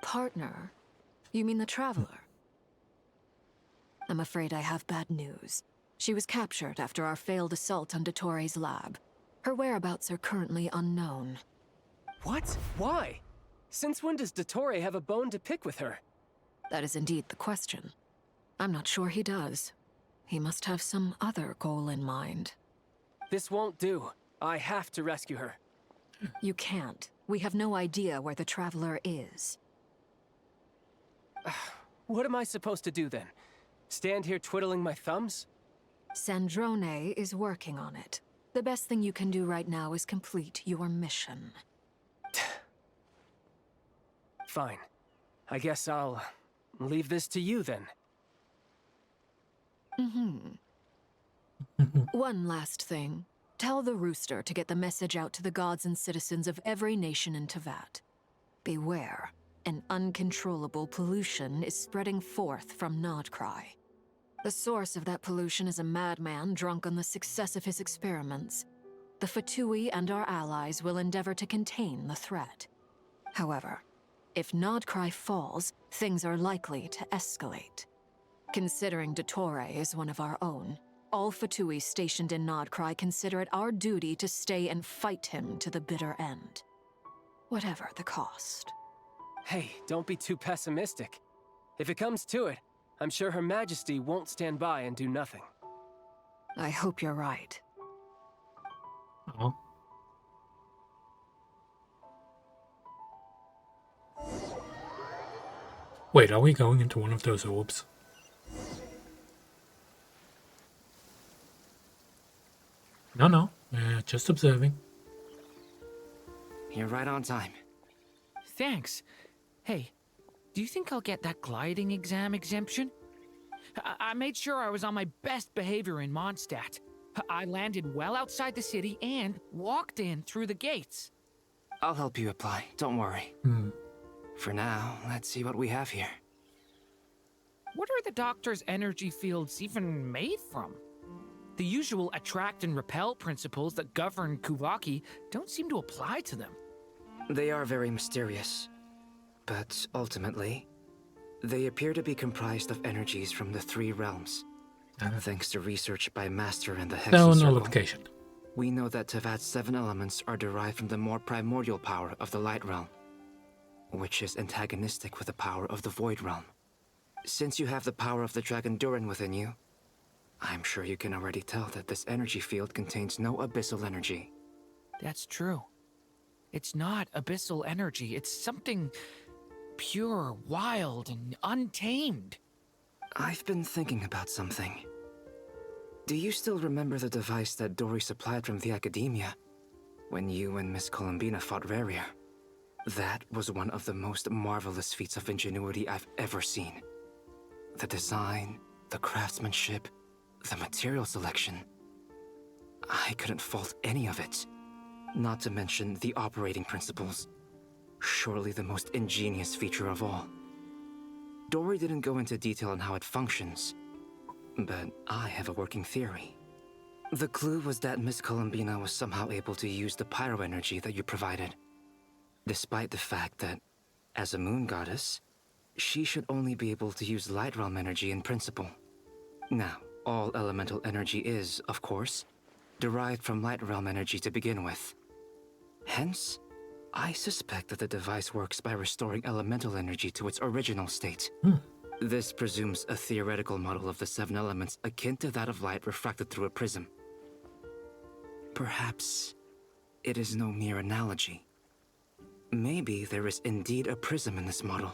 Partner? You mean the Traveler? I'm afraid I have bad news. She was captured after our failed assault on Dottore lab. Her whereabouts are currently unknown. What? Why? Since when does Dottore have a bone to pick with her? That is indeed the question. I'm not sure he does. He must have some other goal in mind. This won't do. I have to rescue her. You can't. We have no idea where the Traveler is. What am I supposed to do then? Stand here twiddling my thumbs? Sandrone is working on it. The best thing you can do right now is complete your mission. Fine. I guess I'll leave this to you then. One last thing. Tell the Rooster to get the message out to the gods and citizens of every nation in Teyvat. Beware. An uncontrollable pollution is spreading forth from Nodcry. The source of that pollution is a madman drunk on the success of his experiments. The Fatui and our allies will endeavor to contain the threat. However, if Nodcry falls, things are likely to escalate. Considering Dottore is one of our own, all Fatui stationed in Nodcry consider it our duty to stay and fight him to the bitter end. Whatever the cost. Hey, don't be too pessimistic. If it comes to it, I'm sure Her Majesty won't stand by and do nothing. I hope you're right. Oh. Wait, are we going into one of those orbs? No, just observing. You're right on time. Thanks. Hey, do you think I'll get that gliding exam exemption? I made sure I was on my best behavior in Mondstadt. I landed well outside the city and walked in through the gates. I'll help you apply, don't worry. For now, let's see what we have here. What are the Doctor's energy fields even made from? The usual attract and repel principles that govern Kuvaki don't seem to apply to them. They are very mysterious. But ultimately, they appear to be comprised of energies from the three realms. Thanks to research by Master and the Hexen Circle, we know that Teyvat's 7 elements are derived from the more primordial power of the Light Realm, which is antagonistic with the power of the Void Realm. Since you have the power of the Dragon Durin within you, I'm sure you can already tell that this energy field contains no abyssal energy. That's true. It's not abyssal energy, it's something pure, wild, and untamed. I've been thinking about something. Do you still remember the device that Dory supplied from the Academia when you and Miss Columbina fought Rarier? That was one of the most marvelous feats of ingenuity I've ever seen. The design, the craftsmanship, the material selection. I couldn't fault any of it. Not to mention the operating principles. Surely the most ingenious feature of all. Dory didn't go into detail on how it functions, but I have a working theory. The clue was that Miss Columbina was somehow able to use the pyro energy that you provided, despite the fact that, as a moon goddess, she should only be able to use Light Realm energy in principle. Now, all elemental energy is, of course, derived from Light Realm energy to begin with. Hence, I suspect that the device works by restoring elemental energy to its original state. This presumes a theoretical model of the 7 elements akin to that of light refracted through a prism. Perhaps it is no mere analogy. Maybe there is indeed a prism in this model.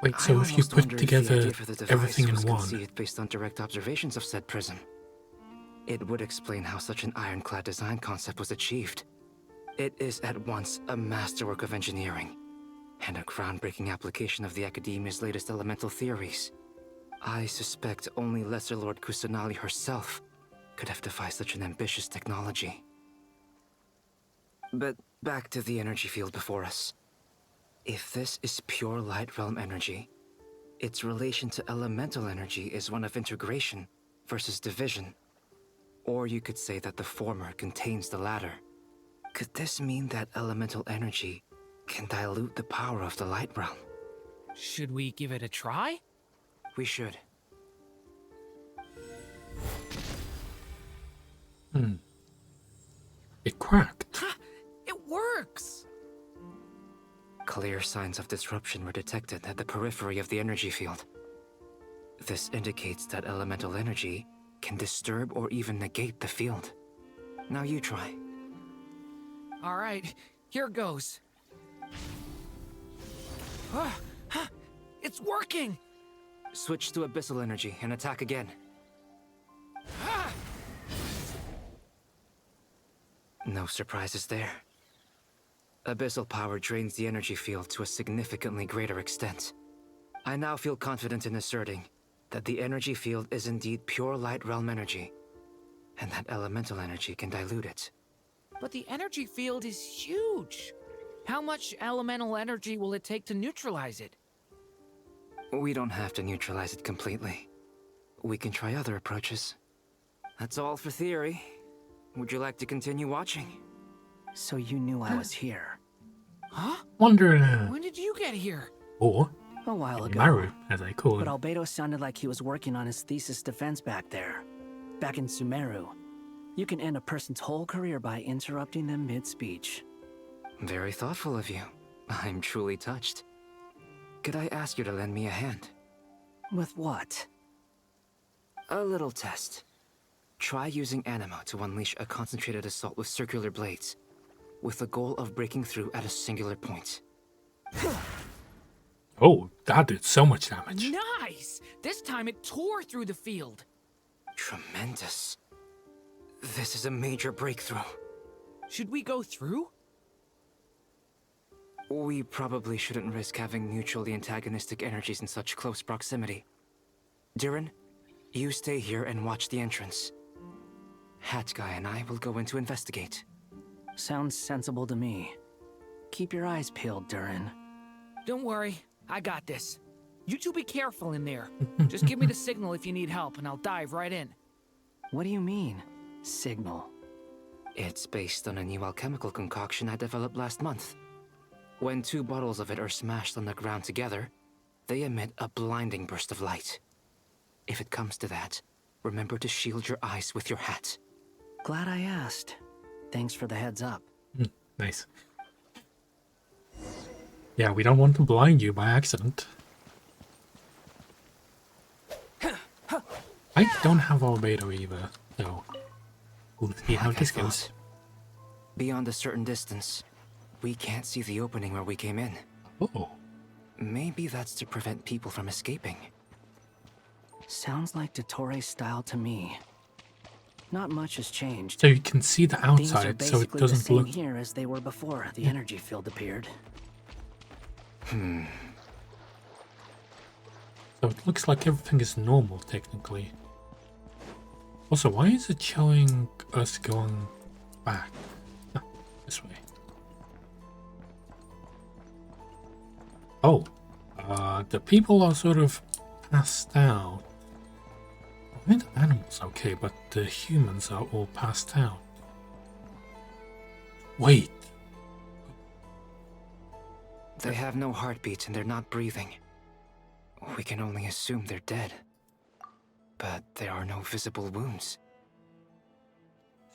Wait, so if you put together everything in one... conceived based on direct observations of said prism, it would explain how such an ironclad design concept was achieved. It is at once a masterwork of engineering and a groundbreaking application of the Academia's latest elemental theories. I suspect only Lesser Lord Kusanali herself could have devised such an ambitious technology. But back to the energy field before us. If this is pure Light Realm energy, its relation to elemental energy is one of integration versus division. Or you could say that the former contains the latter. Could this mean that elemental energy can dilute the power of the Light Realm? Should we give it a try? We should. It cracked. It works! Clear signs of disruption were detected at the periphery of the energy field. This indicates that elemental energy can disturb or even negate the field. Now you try. Alright, here goes. It's working! Switch to abyssal energy and attack again. No surprises there. Abyssal power drains the energy field to a significantly greater extent. I now feel confident in asserting that the energy field is indeed pure light realm energy, and that elemental energy can dilute it. But the energy field is huge! How much elemental energy will it take to neutralize it? We don't have to neutralize it completely. We can try other approaches. That's all for theory. Would you like to continue watching? So you knew I was here. Huh? Wonder. When did you get here? Or a while ago. Maru, as I call him. But Albedo sounded like he was working on his thesis defense back there. Back in Sumeru. You can end a person's whole career by interrupting them mid-speech. Very thoughtful of you. I'm truly touched. Could I ask you to lend me a hand? With what? A little test. Try using Anemo to unleash a concentrated assault with circular blades, with the goal of breaking through at a singular point. Oh, that did so much damage. Nice! This time it tore through the field. Tremendous. This is a major breakthrough. Should we go through? We probably shouldn't risk having mutually antagonistic energies in such close proximity. Durin, you stay here and watch the entrance. Hat Guy and I will go in to investigate. Sounds sensible to me. Keep your eyes peeled, Durin. Don't worry, I got this. You two be careful in there. Just give me the signal if you need help, and I'll dive right in. What do you mean, signal? It's based on a new alchemical concoction I developed last month. When 2 bottles of it are smashed on the ground together, they emit a blinding burst of light. If it comes to that, remember to shield your eyes with your hat. Glad I asked. Thanks for the heads up. Nice. Yeah, we don't want to blind you by accident. I don't have Albedo either, so we'll see how this goes. Beyond a certain distance, we can't see the opening where we came in. Oh. Maybe that's to prevent people from escaping. Sounds like Dottore style to me. Not much has changed. So you can see the outside, so it doesn't the same look here as they were before the energy field appeared. So it looks like everything is normal, technically. Also, why is it showing us going back? Ah, this way. Oh, the people are sort of passed out. I mean, the animals okay, but the humans are all passed out. Wait. They have no heartbeats and they're not breathing. We can only assume they're dead. But there are no visible wounds.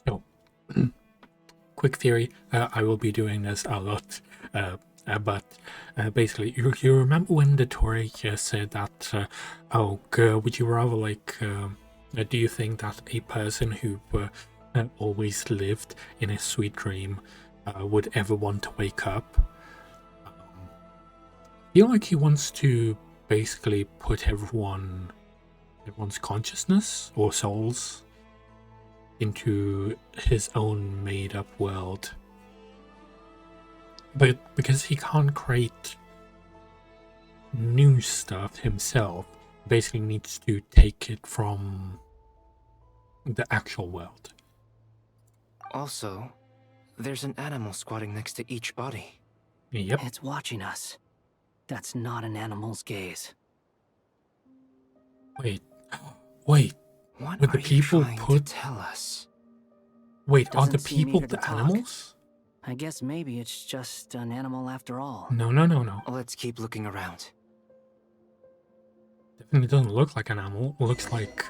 So, quick theory, I will be doing this a lot, but basically, you remember when the Dottore said that, oh, would you rather, like, do you think that a person who always lived in a sweet dream would ever want to wake up? I feel like he wants to basically put everyone's consciousness or souls into his own made-up world. But because he can't create new stuff himself, he basically needs to take it from the actual world. Also, there's an animal squatting next to each body. Yep. It's watching us. That's not an animal's gaze. Wait. What Would the people put? To tell us? Wait, are the Doesn't seem people eager to the talk. animals? I guess maybe it's just an animal after all. No. Let's keep looking around. Definitely doesn't look like an animal. It looks like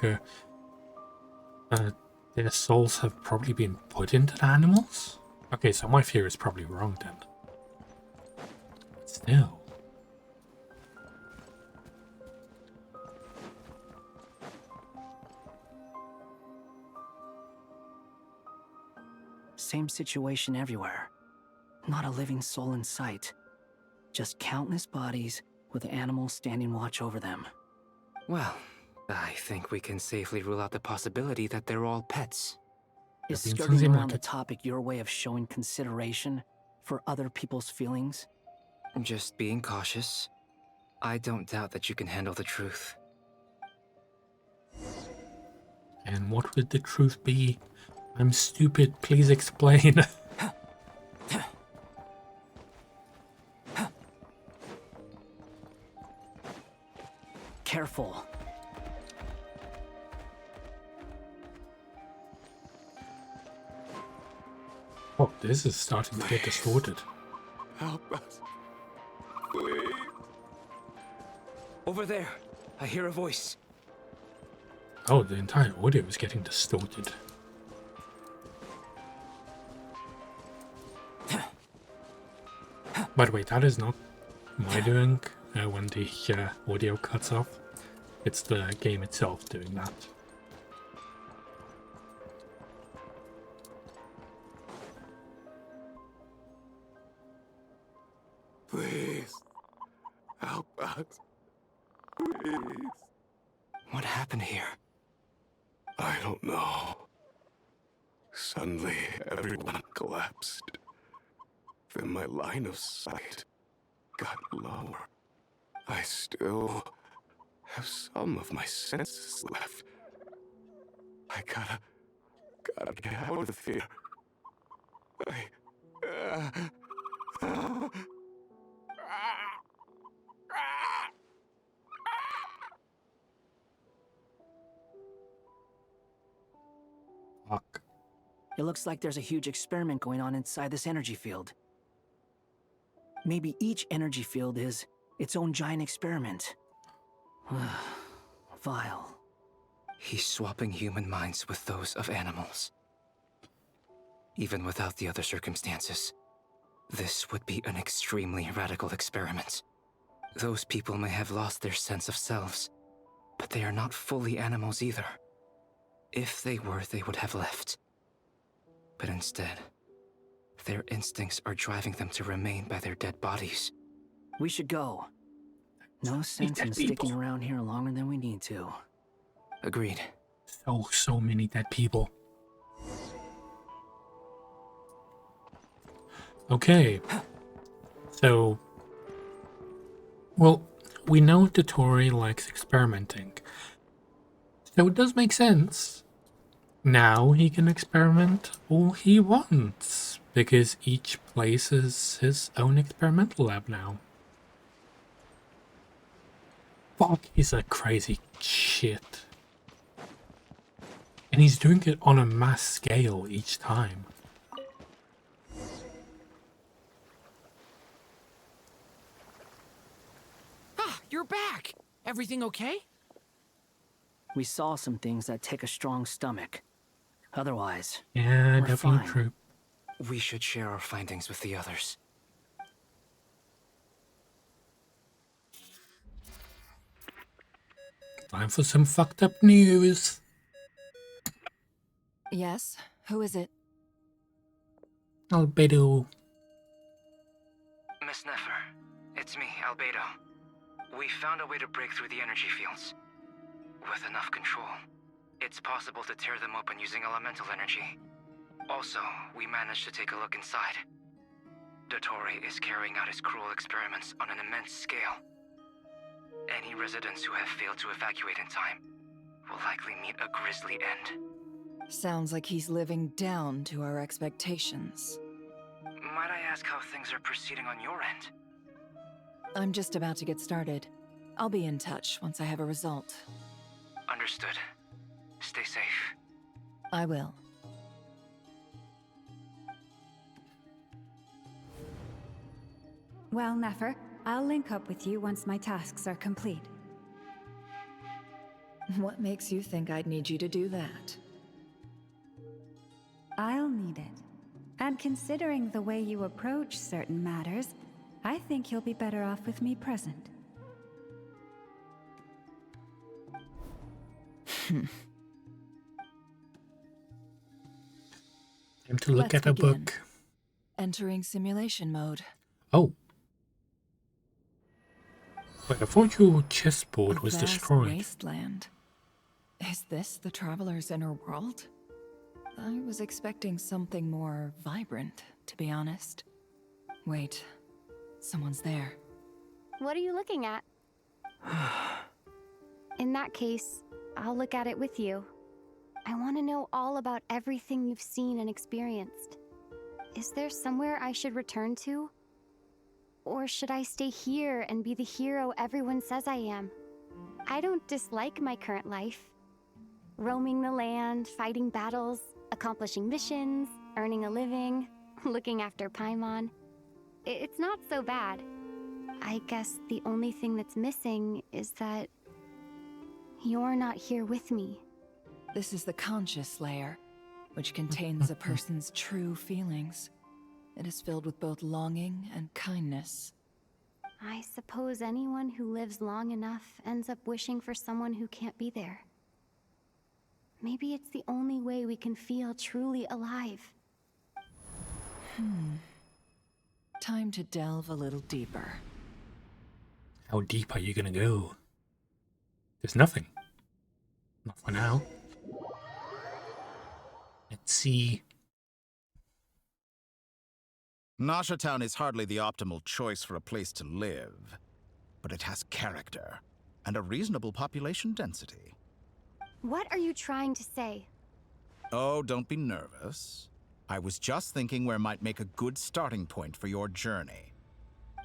their souls have probably been put into the animals. Okay, so my fear is probably wrong then. But still. Same situation everywhere. Not a living soul in sight. Just countless bodies with animals standing watch over them. Well, I think we can safely rule out the possibility that they're all pets. Is skirting around the topic your way of showing consideration for other people's feelings? Just being cautious. I don't doubt that you can handle the truth. And what would the truth be? I'm stupid, please explain. Careful. Oh, this is starting to get distorted. Help us. Please. Over there. I hear a voice. Oh, the entire audio is getting distorted. By the way, that is not my doing when the audio cuts off. It's the game itself doing that. Please. Help us. Please. What happened here? I don't know. Suddenly, everyone collapsed. Then my line of sight got lower. I still have some of my senses left. I gotta get out of here. Fuck. It looks like there's a huge experiment going on inside this energy field. Maybe each energy field is its own giant experiment. Vile. He's swapping human minds with those of animals. Even without the other circumstances, this would be an extremely radical experiment. Those people may have lost their sense of selves, but they are not fully animals either. If they were, they would have left. But instead, their instincts are driving them to remain by their dead bodies. We should go. No sense in sticking around here longer than we need to. Agreed. So many dead people. Okay. So, well, we know Dottore likes experimenting. So it does make sense. Now he can experiment all he wants, because each place is his own experimental lab now. Fuck, he's a crazy shit. And he's doing it on a mass scale each time. Ah, you're back! Everything okay? We saw some things that take a strong stomach. Otherwise, yeah, we're definitely fine. true. We should share our findings with the others. Time for some fucked up news. Yes? Who is it? Albedo. Miss Nefer, it's me, Albedo. We found a way to break through the energy fields. With enough control, it's possible to tear them open using elemental energy. Also, we managed to take a look inside. Dottore is carrying out his cruel experiments on an immense scale. Any residents who have failed to evacuate in time will likely meet a grisly end. Sounds like he's living down to our expectations. Might I ask how things are proceeding on your end? I'm just about to get started. I'll be in touch once I have a result. Understood. Stay safe. I will. Well, Nefer, I'll link up with you once my tasks are complete. What makes you think I'd need you to do that? I'll need it. And considering the way you approach certain matters, I think you'll be better off with me present. Time to look Let's at a begin. book. Entering simulation mode. Oh. But I thought your chessboard was Vast destroyed. wasteland. Is this the Traveler's inner world? I was expecting something more vibrant, to be honest. Wait, someone's there. What are you looking at? In that case, I'll look at it with you. I want to know all about everything you've seen and experienced. Is there somewhere I should return to? Or should I stay here and be the hero everyone says I am? I don't dislike my current life. Roaming the land, fighting battles, accomplishing missions, earning a living, looking after Paimon. It's not so bad. I guess the only thing that's missing is that you're not here with me. This is the conscious layer, which contains a person's true feelings. It is filled with both longing and kindness. I suppose anyone who lives long enough ends up wishing for someone who can't be there. Maybe it's the only way we can feel truly alive. Time to delve a little deeper. How deep are you gonna go? There's nothing. Not for now. Let's see. Nasha Town is hardly the optimal choice for a place to live, but it has character and a reasonable population density. What are you trying to say? Oh, don't be nervous. I was just thinking where might make a good starting point for your journey.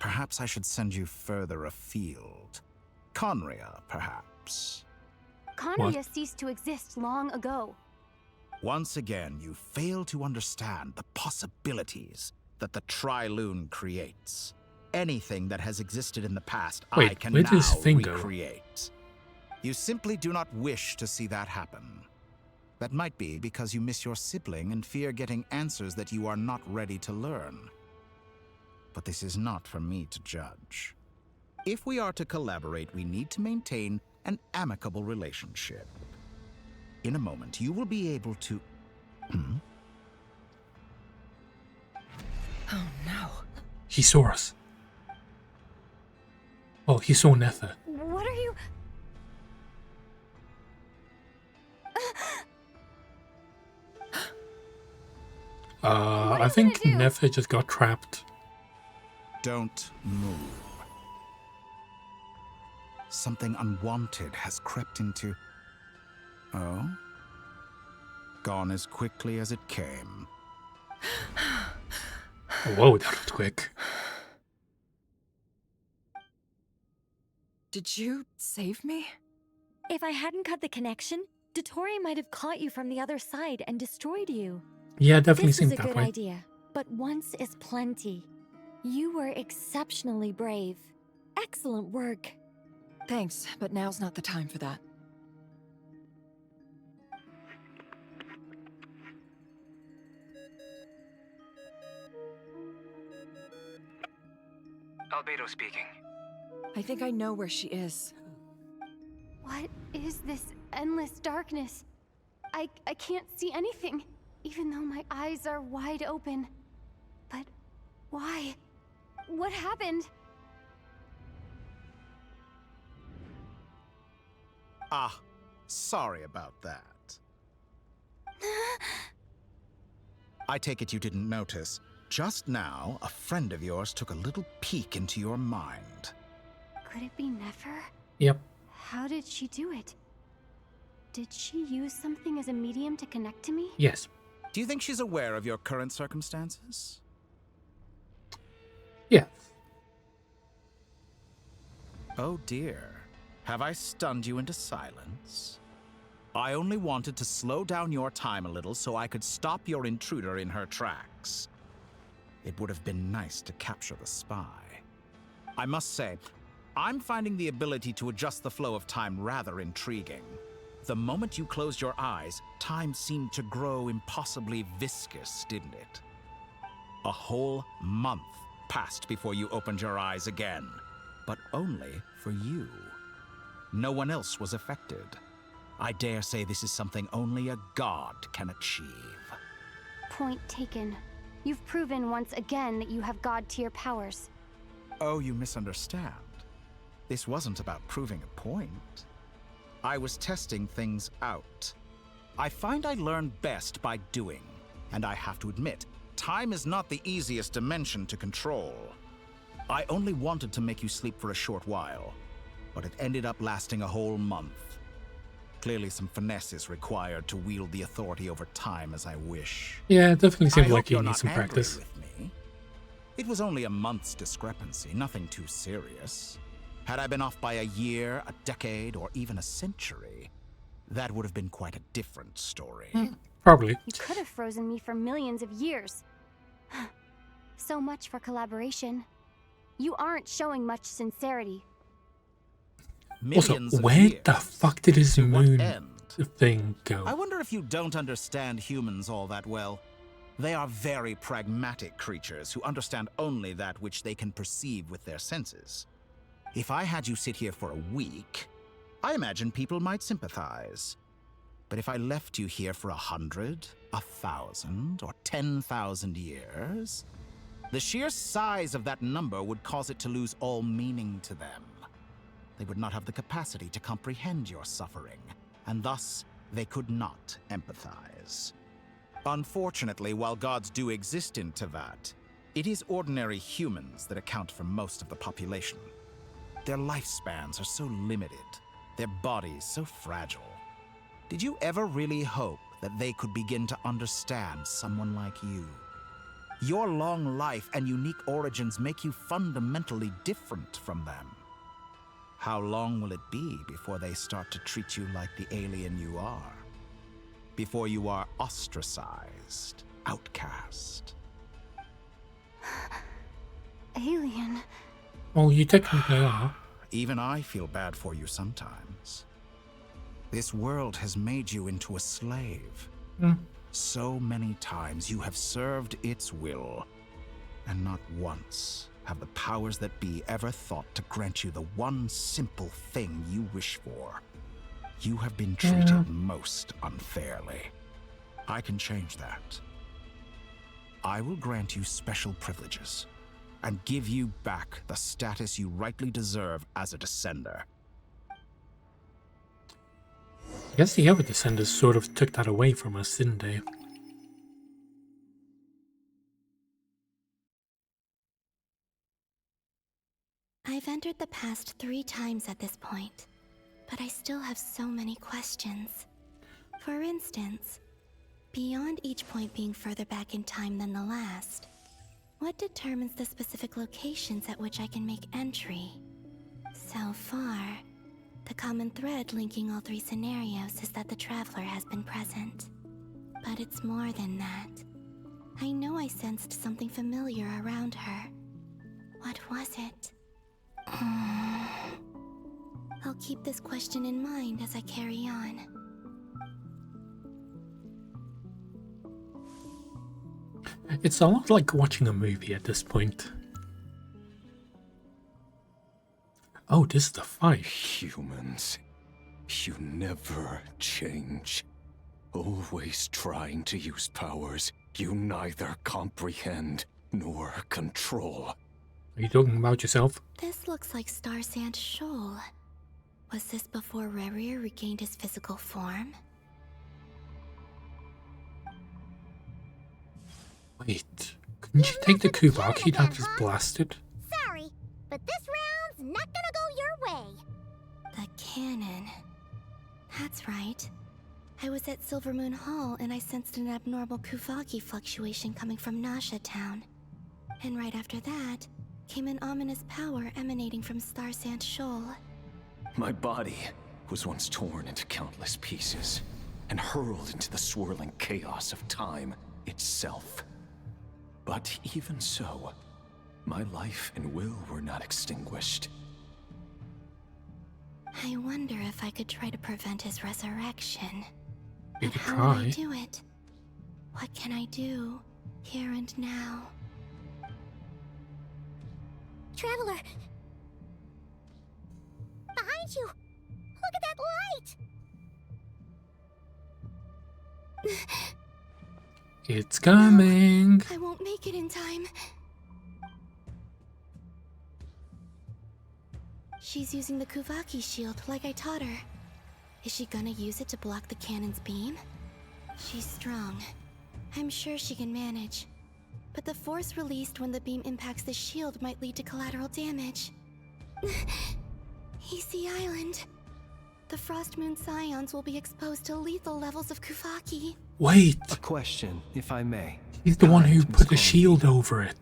Perhaps I should send you further afield. Conria, perhaps. Conria ceased to exist long ago. Once again, you fail to understand the possibilities that the Tri-Lune creates. Anything that has existed in the past, I can where now does Finn go? recreate. You simply do not wish to see that happen. That might be because you miss your sibling and fear getting answers that you are not ready to learn. But this is not for me to judge. If we are to collaborate, we need to maintain an amicable relationship. In a moment, you will be able to... Oh no. He saw us. Oh, he saw Nether. What are you... I think Nether just got trapped. Don't move. Something unwanted has crept into... Oh? Gone as quickly as it came. Whoa, that was quick. Did you save me? If I hadn't cut the connection, Dottore might have caught you from the other side and destroyed you. Yeah, definitely seemed This that was a good way. idea, but once is plenty. You were exceptionally brave. Excellent work. Thanks, but now's not the time for that. Albedo speaking. I think I know where she is. What is this endless darkness? I can't see anything, even though my eyes are wide open. But why? What happened? Ah, sorry about that. I take it you didn't notice. Just now, a friend of yours took a little peek into your mind. Could it be Nefer? Yep. How did she do it? Did she use something as a medium to connect to me? Yes. Do you think she's aware of your current circumstances? Yeah. Oh dear. Have I stunned you into silence? I only wanted to slow down your time a little so I could stop your intruder in her tracks. It would have been nice to capture the spy. I must say, I'm finding the ability to adjust the flow of time rather intriguing. The moment you closed your eyes, time seemed to grow impossibly viscous, didn't it? A whole month passed before you opened your eyes again, but only for you. No one else was affected. I dare say this is something only a god can achieve. Point taken. You've proven once again that you have god-tier powers. Oh, you misunderstand. This wasn't about proving a point. I was testing things out. I find I learn best by doing, and I have to admit, time is not the easiest dimension to control. I only wanted to make you sleep for a short while, but it ended up lasting a whole month. Clearly some finesse is required to wield the authority over time as I wish. Yeah, it definitely seems like you need some practice. With me. It was only a month's discrepancy, nothing too serious. Had I been off by a year, a decade, or even a century, that would have been quite a different story. Probably. You could have frozen me for millions of years. So much for collaboration. You aren't showing much sincerity. Also, where the fuck did his moon thing go? I wonder if you don't understand humans all that well. They are very pragmatic creatures who understand only that which they can perceive with their senses. If I had you sit here for a week, I imagine people might sympathize. But if I left you here for 100, 1,000, or 10,000 years, the sheer size of that number would cause it to lose all meaning to them. They would not have the capacity to comprehend your suffering, and thus they could not empathize. Unfortunately, while gods do exist in Teyvat, it is ordinary humans that account for most of the population. Their lifespans are so limited, their bodies so fragile. Did you ever really hope that they could begin to understand someone like you? Your long life and unique origins make you fundamentally different from them. How long will it be before they start to treat you like the alien you are? Before you are ostracized, outcast? Alien? Well, you technically are. Even I feel bad for you sometimes. This world has made you into a slave. So many times you have served its will, and not once have the powers that be ever thought to grant you the one simple thing you wish for. You have been treated most unfairly. I can change that. I will grant you special privileges and give you back the status you rightly deserve as a descender. I guess the other descendants sort of took that away from us, didn't they? I've entered the past 3 times at this point, but I still have so many questions. For instance, beyond each point being further back in time than the last, what determines the specific locations at which I can make entry? So far, the common thread linking all 3 scenarios is that the Traveler has been present. But it's more than that. I know I sensed something familiar around her. What was it? I'll keep this question in mind as I carry on. It's a lot like watching a movie at this point. Oh, this is the fight. Humans, you never change. Always trying to use powers you neither comprehend nor control. Are you talking about yourself? This looks like Star Sand Shoal. Was this before Rerir regained his physical form? Wait, couldn't you take the Kuvaki that just blasted? Sorry, but this round's not gonna go your way. The cannon. That's right. I was at Silvermoon Hall and I sensed an abnormal Kuvaki fluctuation coming from Nasha Town. And right after that, came an ominous power emanating from Star Sand Shoal. My body was once torn into countless pieces and hurled into the swirling chaos of time itself. But even so, my life and will were not extinguished. I wonder if I could try to prevent his resurrection. You could How would I try. do it? What can I do, here and now? Traveler! Behind you! Look at that light! It's coming! I won't make it in time. She's using the Kuvaki shield like I taught her. Is she gonna use it to block the cannon's beam? She's strong. I'm sure she can manage. But the force released when the beam impacts the shield might lead to collateral damage. EC Island. The Frost Moon Scions will be exposed to lethal levels of Kuvaki. Wait! A question, if I may. He's the one who put a shield over it.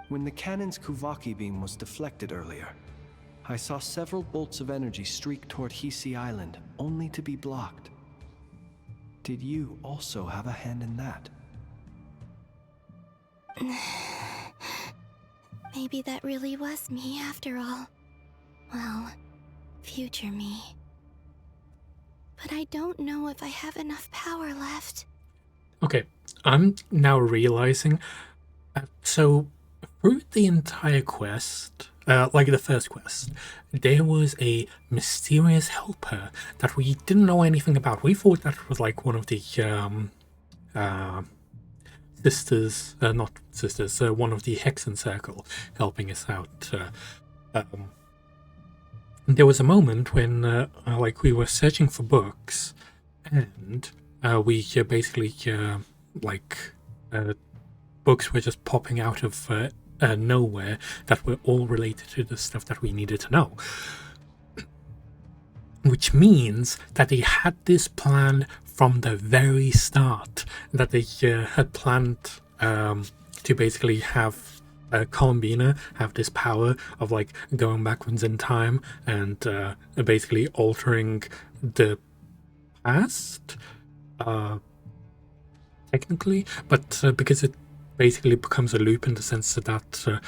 When the cannon's Kuvaki beam was deflected earlier, I saw several bolts of energy streak toward Hisi Island, only to be blocked. Did you also have a hand in that? Maybe that really was me after all. Well, future me. But I don't know if I have enough power left. Okay, I'm now realizing. So, through the entire quest, like the first quest, there was a mysterious helper that we didn't know anything about. We thought that was like one of the sisters, not sisters, one of the Hexen Circle helping us out. There was a moment when like we were searching for books, and we basically books were just popping out of nowhere that were all related to the stuff that we needed to know. Which means that they had this plan from the very start, that they had planned to basically have Columbina have this power of like going backwards in time and basically altering the past, technically, but because it basically becomes a loop in the sense that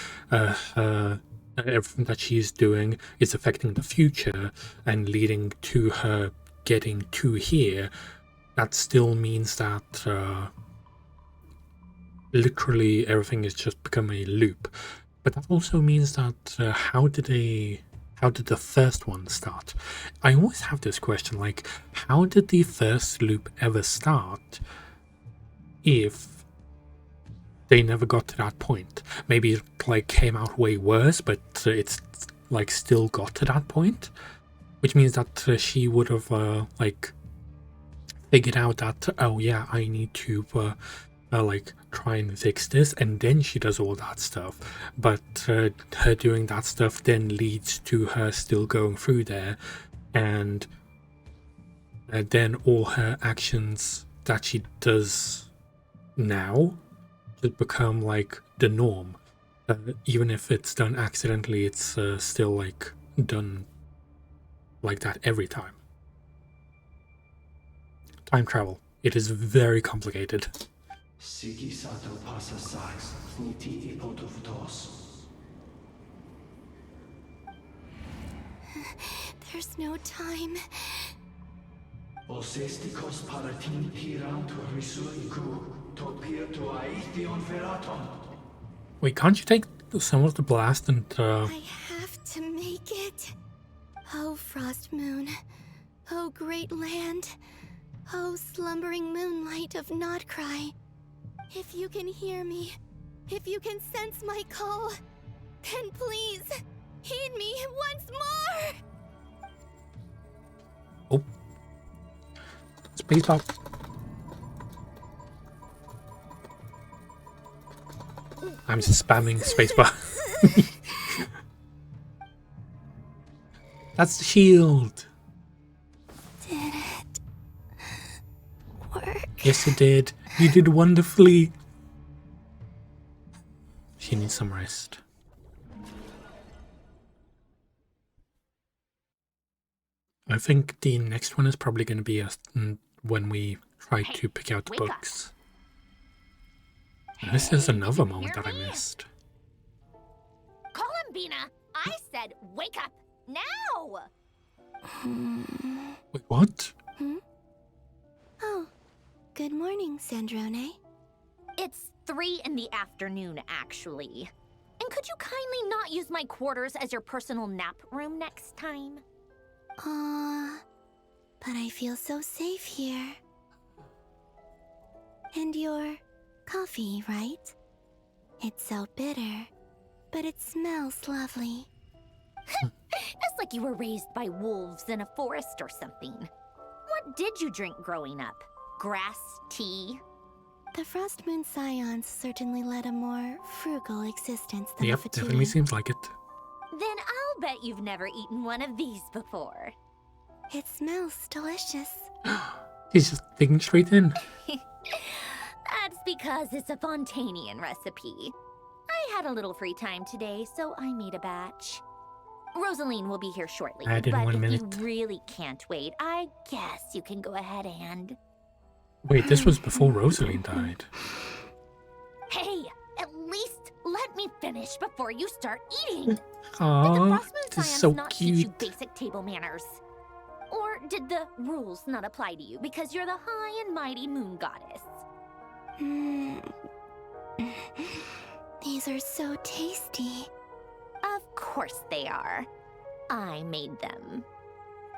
everything that she's doing is affecting the future and leading to her getting to here. That still means that literally everything is just become a loop. But that also means that how did the first one start? I always have this question, like, how did the first loop ever start if they never got to that point? Maybe it like came out way worse, but it's like still got to that point, which means that she would have like figured out that, oh yeah, I need to like try and fix this, and then she does all that stuff. But her doing that stuff then leads to her still going through there, and then all her actions that she does now just become like the norm. Even if it's done accidentally, it's still like done like that every time. Time travel. It is very complicated. There's no time. Wait, can't you take some of the blast and I have to make it. Oh, Frost Moon. Oh, great land. Oh, slumbering moonlight of Notcry. If you can hear me, if you can sense my call, then please, heed me once more! Oh. Space up. I'm spamming spacebar. That's the shield. Did it work? Yes, it did. You did wonderfully. She needs some rest. I think the next one is probably going to be when we try to pick out the books. This is another moment that I missed. Columbina, I said wake up. Now! Wait, what? Oh, good morning, Sandrone. It's 3 in the afternoon, actually. And could you kindly not use my quarters as your personal nap room next time? But I feel so safe here. And your coffee, right? It's so bitter, but it smells lovely. It's like you were raised by wolves in a forest or something. What did you drink growing up? Grass tea? The Frost Moon Scions certainly led a more frugal existence than Yep, the Fatui. definitely seems like it. Then I'll bet you've never eaten one of these before. It smells delicious. He's just digging straight in. That's because it's a Fontanian recipe. I had a little free time today, so I made a batch. Rosaline will be here shortly, Add in but 1 if minute. you really can't wait, I guess you can go ahead and... Wait, this was before Rosaline died. Hey, at least let me finish before you start eating. Aww, this is so not teach you cute. basic table manners? Or did the rules not apply to you because you're the high and mighty moon goddess? These are so tasty. Of course they are. I made them.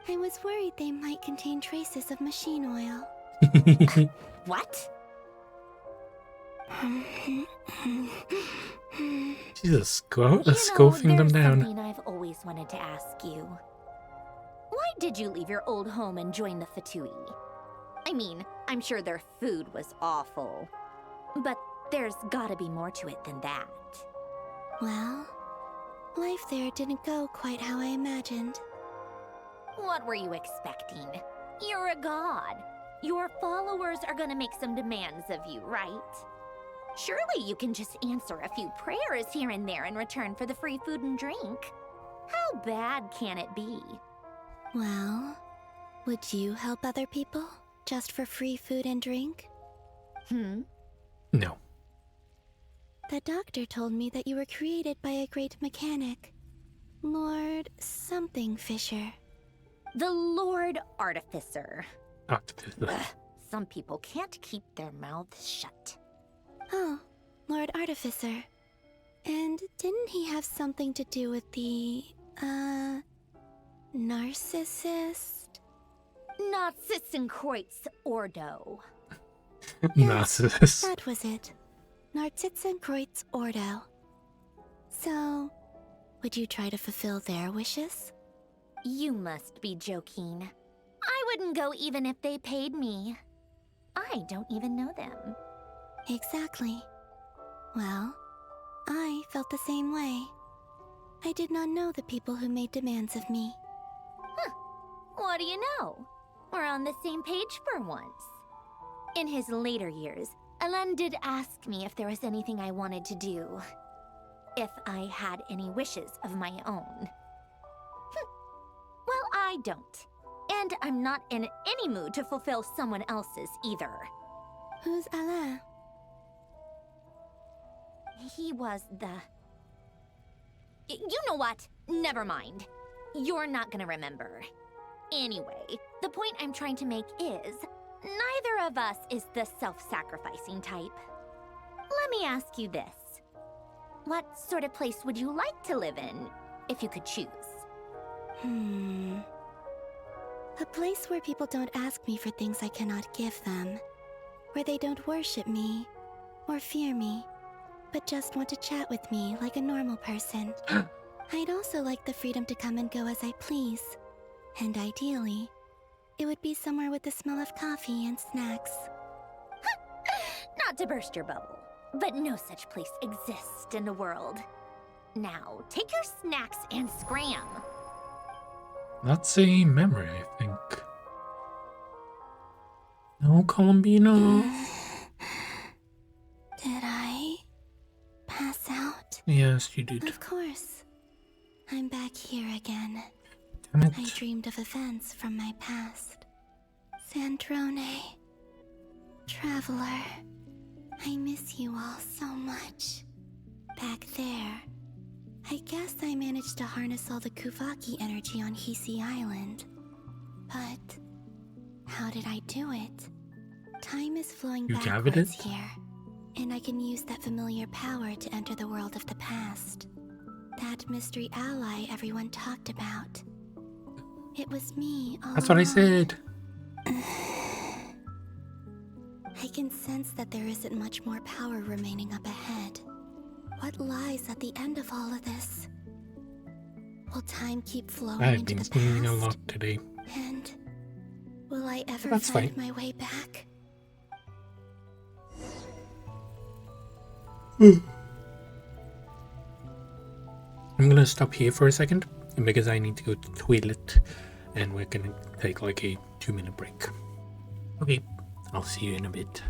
I was worried they might contain traces of machine oil. What? Jesus, scoffing them there's down. something I've always wanted to ask you. Why did you leave your old home and join the Fatui? I mean, I'm sure their food was awful. But there's gotta be more to it than that. Well, life there didn't go quite how I imagined. What were you expecting? You're a god. Your followers are gonna make some demands of you, right? Surely you can just answer a few prayers here and there in return for the free food and drink. How bad can it be? Well, would you help other people just for free food and drink? No. The doctor told me that you were created by a great mechanic, Lord something Fisher. The Lord Artificer. Artificer. Ugh, some people can't keep their mouths shut. Oh, Lord Artificer. And didn't he have something to do with the, narcissist? Narcissenkreuz Ordo. Narcissus. That was it. Narcissenkreuz Ordo. So, would you try to fulfill their wishes? You must be joking. I wouldn't go even if they paid me. I don't even know them. Exactly. Well, I felt the same way. I did not know the people who made demands of me. Huh. What do you know? We're on the same page for once. In his later years, Alan did ask me if there was anything I wanted to do. If I had any wishes of my own. Well, I don't. And I'm not in any mood to fulfill someone else's either. Who's Alain? He was the... You know what? Never mind. You're not gonna remember. Anyway, the point I'm trying to make is, neither of us is the self-sacrificing type. Let me ask you this. What sort of place would you like to live in, if you could choose? A place where people don't ask me for things I cannot give them. Where they don't worship me, or fear me, but just want to chat with me like a normal person. I'd also like the freedom to come and go as I please. And ideally, it would be somewhere with the smell of coffee and snacks. Not to burst your bubble, but no such place exists in the world. Now, take your snacks and scram. That's a memory, I think. No, Columbino. Did I pass out? Yes, you did. Of course. I'm back here again. Damn it. I dreamed of events from my past. Sandrone. Traveler. I miss you all so much. Back there. I guess I managed to harness all the Kuvaki energy on Hisi Island. But how did I do it? Time is flowing backwards here, and I can use that familiar power to enter the world of the past. That mystery ally everyone talked about. It was me all That's what I said. I can sense that there isn't much more power remaining up ahead. What lies at the end of all of this? Will time keep flowing I've into been the sneezing a past? lot today. And will I ever That's find fine. my way back? I'm gonna stop here for a second because I need to go to the toilet and we're gonna take like a 2-minute break. Okay, I'll see you in a bit.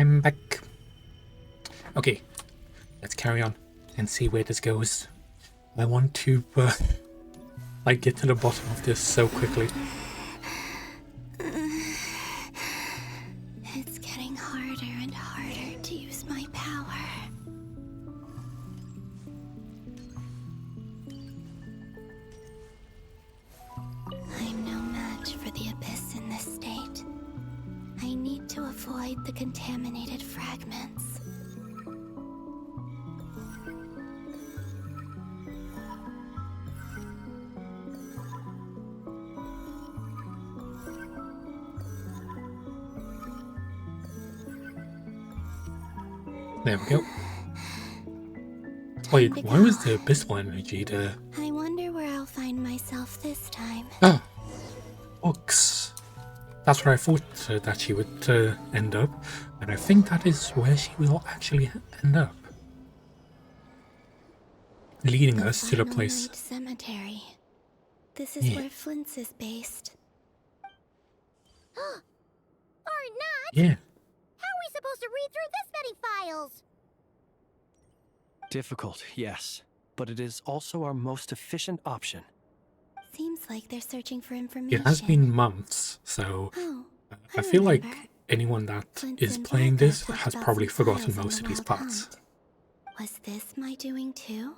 I'm back. Okay, let's carry on and see where this goes. I want to like get to the bottom of this so quickly. It's getting harder and harder to use my power. I'm no match for the Abyss in this state. I need to avoid the contaminated fragments. There we go. Wait, why was the abyssal energy there? I wonder where I'll find myself this time. Oh, books. That's where I thought that she would end up, and I think that is where she will actually end up. Leading us to the place. Cemetery. This is where Flint's is based. Or not? Yeah. How are we supposed to read through this many files? Difficult, yes, but it is also our most efficient option. Seems like they're searching for information. It has been months, so I feel like anyone that is playing this has probably forgotten most of these parts. Was this my doing too?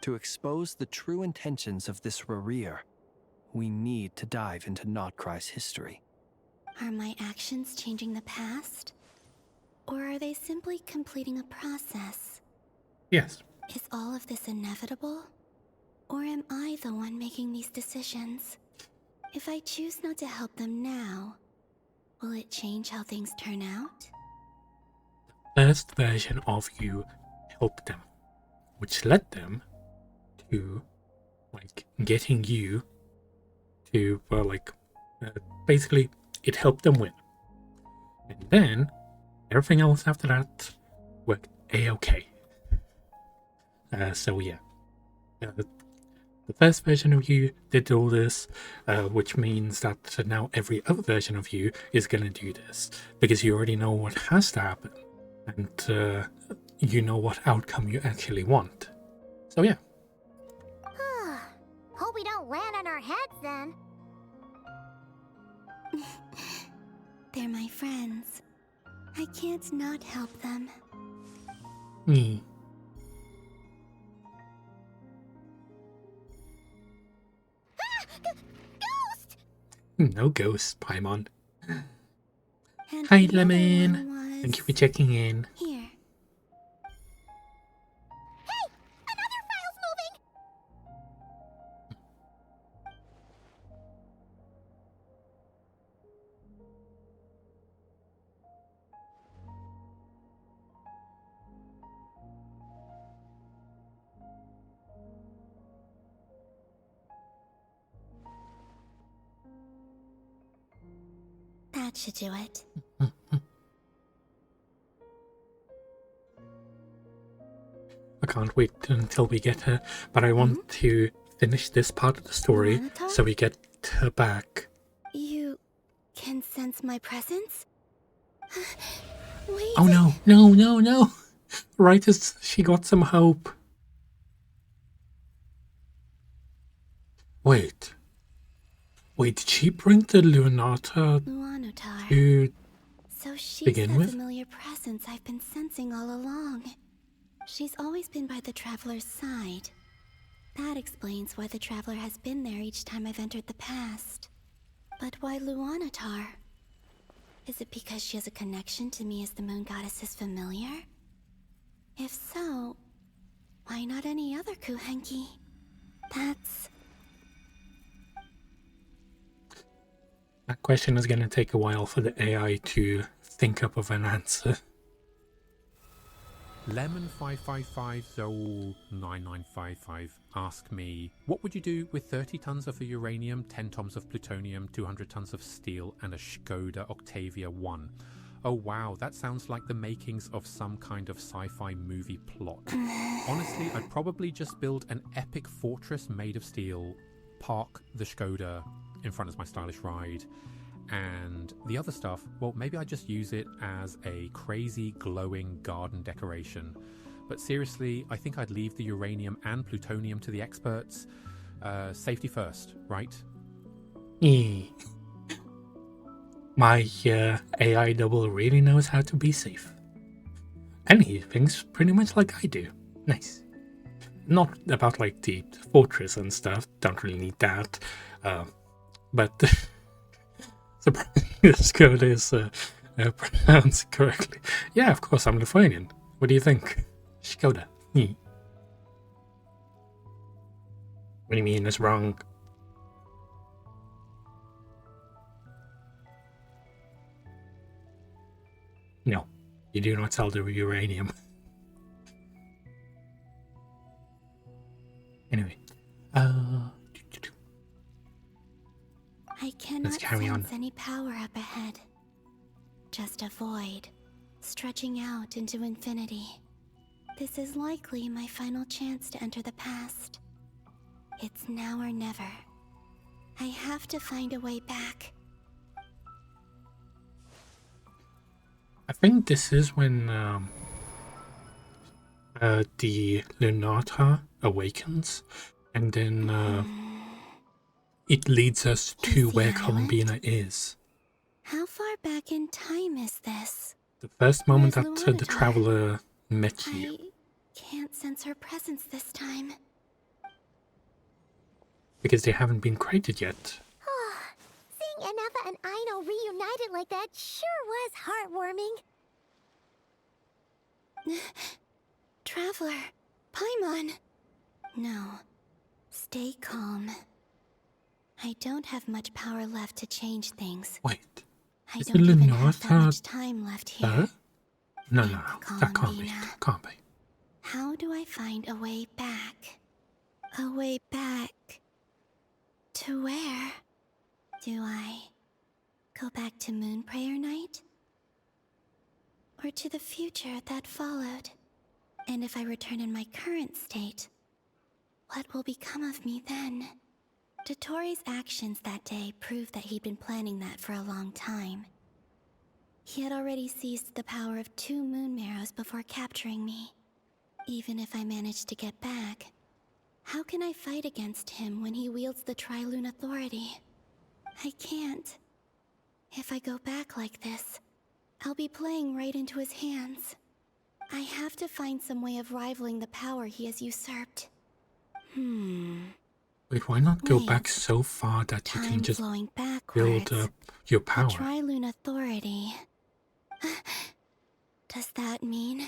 To expose the true intentions of this Rarir, we need to dive into Notcry's history. Are my actions changing the past? Or are they simply completing a process? Yes. Is all of this inevitable? Or am I the one making these decisions? If I choose not to help them now, will it change how things turn out? The first version of you helped them, which led them to, like, getting you to, basically, it helped them win. And then, everything else after that worked A-okay. So yeah. The first version of you did all this, which means that now every other version of you is going to do this, because you already know what has to happen, and you know what outcome you actually want. So yeah. Hope we don't land on our heads then. They're my friends. I can't not help them. Ghost! No ghost, Paimon. Hi, Lemon. Thank you for checking in. Here. Hey! Another file's moving! That should do it. I can't wait until we get her, but I want to finish this part of the story so we get her back. You can sense my presence? Wait. Oh no. Right as she got some hope. Wait, did she bring the Luanata to so she's begin the with? familiar presence I've been sensing all along. She's always been by the Traveler's side. That explains why the Traveler has been there each time I've entered the past. But why Luanatar? Is it because she has a connection to me as the Moon Goddess's familiar? If so, why not any other Kuhenki? That question is going to take a while for the AI to think up of an answer. Lemon55509955 asked me, what would you do with 30 tons of uranium, 10 tons of plutonium, 200 tons of steel, and a Skoda Octavia 1? Oh wow, that sounds like the makings of some kind of sci-fi movie plot. Honestly, I'd probably just build an epic fortress made of steel, park the Skoda in front of my stylish ride, And the other stuff, well, maybe I just use it as a crazy glowing garden decoration. But seriously, I think I'd leave the uranium and plutonium to the experts. Safety first, right? My AI double really knows how to be safe. And he thinks pretty much like I do. Nice. Not about like the fortress and stuff, don't really need that. But surprisingly, this code is pronounced correctly. Yeah, of course, I'm Lithuanian. What do you think? Skoda. What do you mean it's wrong? No, you do not sell the uranium. Anyway, I cannot sense any power up ahead. Just a void, stretching out into infinity. This is likely my final chance to enter the past. It's now or never. I have to find a way back. I think this is when the Lunata awakens, and then it leads us to where Columbina is. How far back in time is this? The first moment that the Traveler met you. I can't sense her presence this time. Because they haven't been created yet. Seeing Anafa and Aino reunited like that sure was heartwarming. Traveler, Paimon. No, stay calm. I don't have much power left to change things. Wait, I don't even have that much time left here. No, that can't be. That can't be. How do I find a way back? A way back to where? Do I go back to Moonprayer Night? Or to the future that followed? And if I return in my current state, what will become of me then? Dotori's actions that day proved that he'd been planning that for a long time. He had already seized the power of 2 Moon Marrows before capturing me. Even if I managed to get back, how can I fight against him when he wields the Tri-Lune Authority? I can't. If I go back like this, I'll be playing right into his hands. I have to find some way of rivaling the power he has usurped. Wait, why not go back so far that you can just build up your power? The Tri-Lune Authority. Does that mean?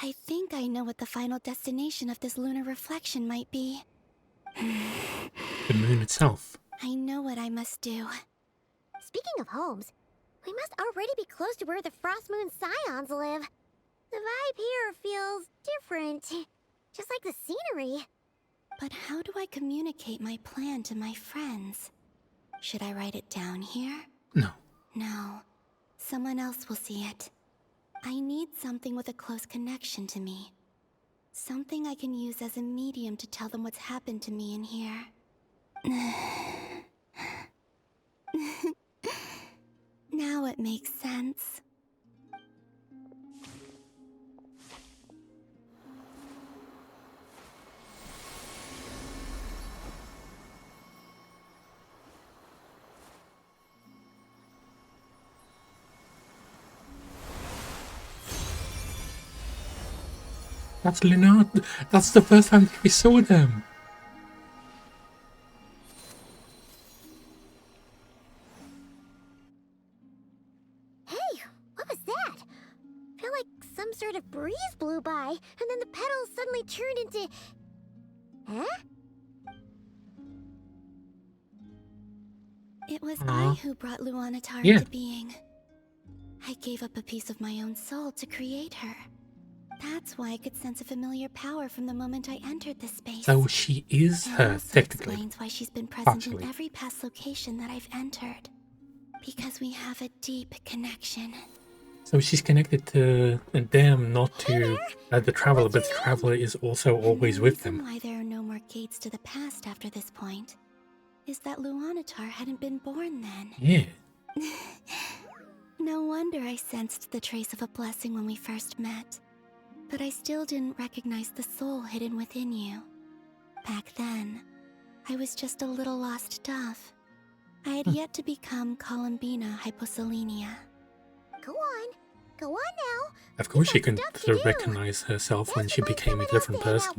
I think I know what the final destination of this lunar reflection might be. The moon itself. I know what I must do. Speaking of homes, we must already be close to where the Frost Moon Scions live. The vibe here feels different, just like the scenery. But how do I communicate my plan to my friends? Should I write it down here? No. No. Someone else will see it. I need something with a close connection to me. Something I can use as a medium to tell them what's happened to me in here. Now it makes sense. That's Lunata. That's the first time we saw them. Hey, what was that? I feel like some sort of breeze blew by, and then the petals suddenly turned into... Huh? It was I who brought Luanatar into being. I gave up a piece of my own soul to create her. That's why I could sense a familiar power from the moment I entered this space. So she is her, technically. Explains why she's been present in every past location that I've entered. Because we have a deep connection. So she's connected to them, not to the Traveler, but the Traveler is also always with them. Why there are no more gates to the past after this point. is that Luanatar hadn't been born then. Yeah. No wonder I sensed the trace of a blessing when we first met. But I still didn't recognize the soul hidden within you. Back then, I was just a little lost dove. I had yet to become Columbina Hyposelenia. Go on now. Of course she couldn't recognize herself when she became a different person.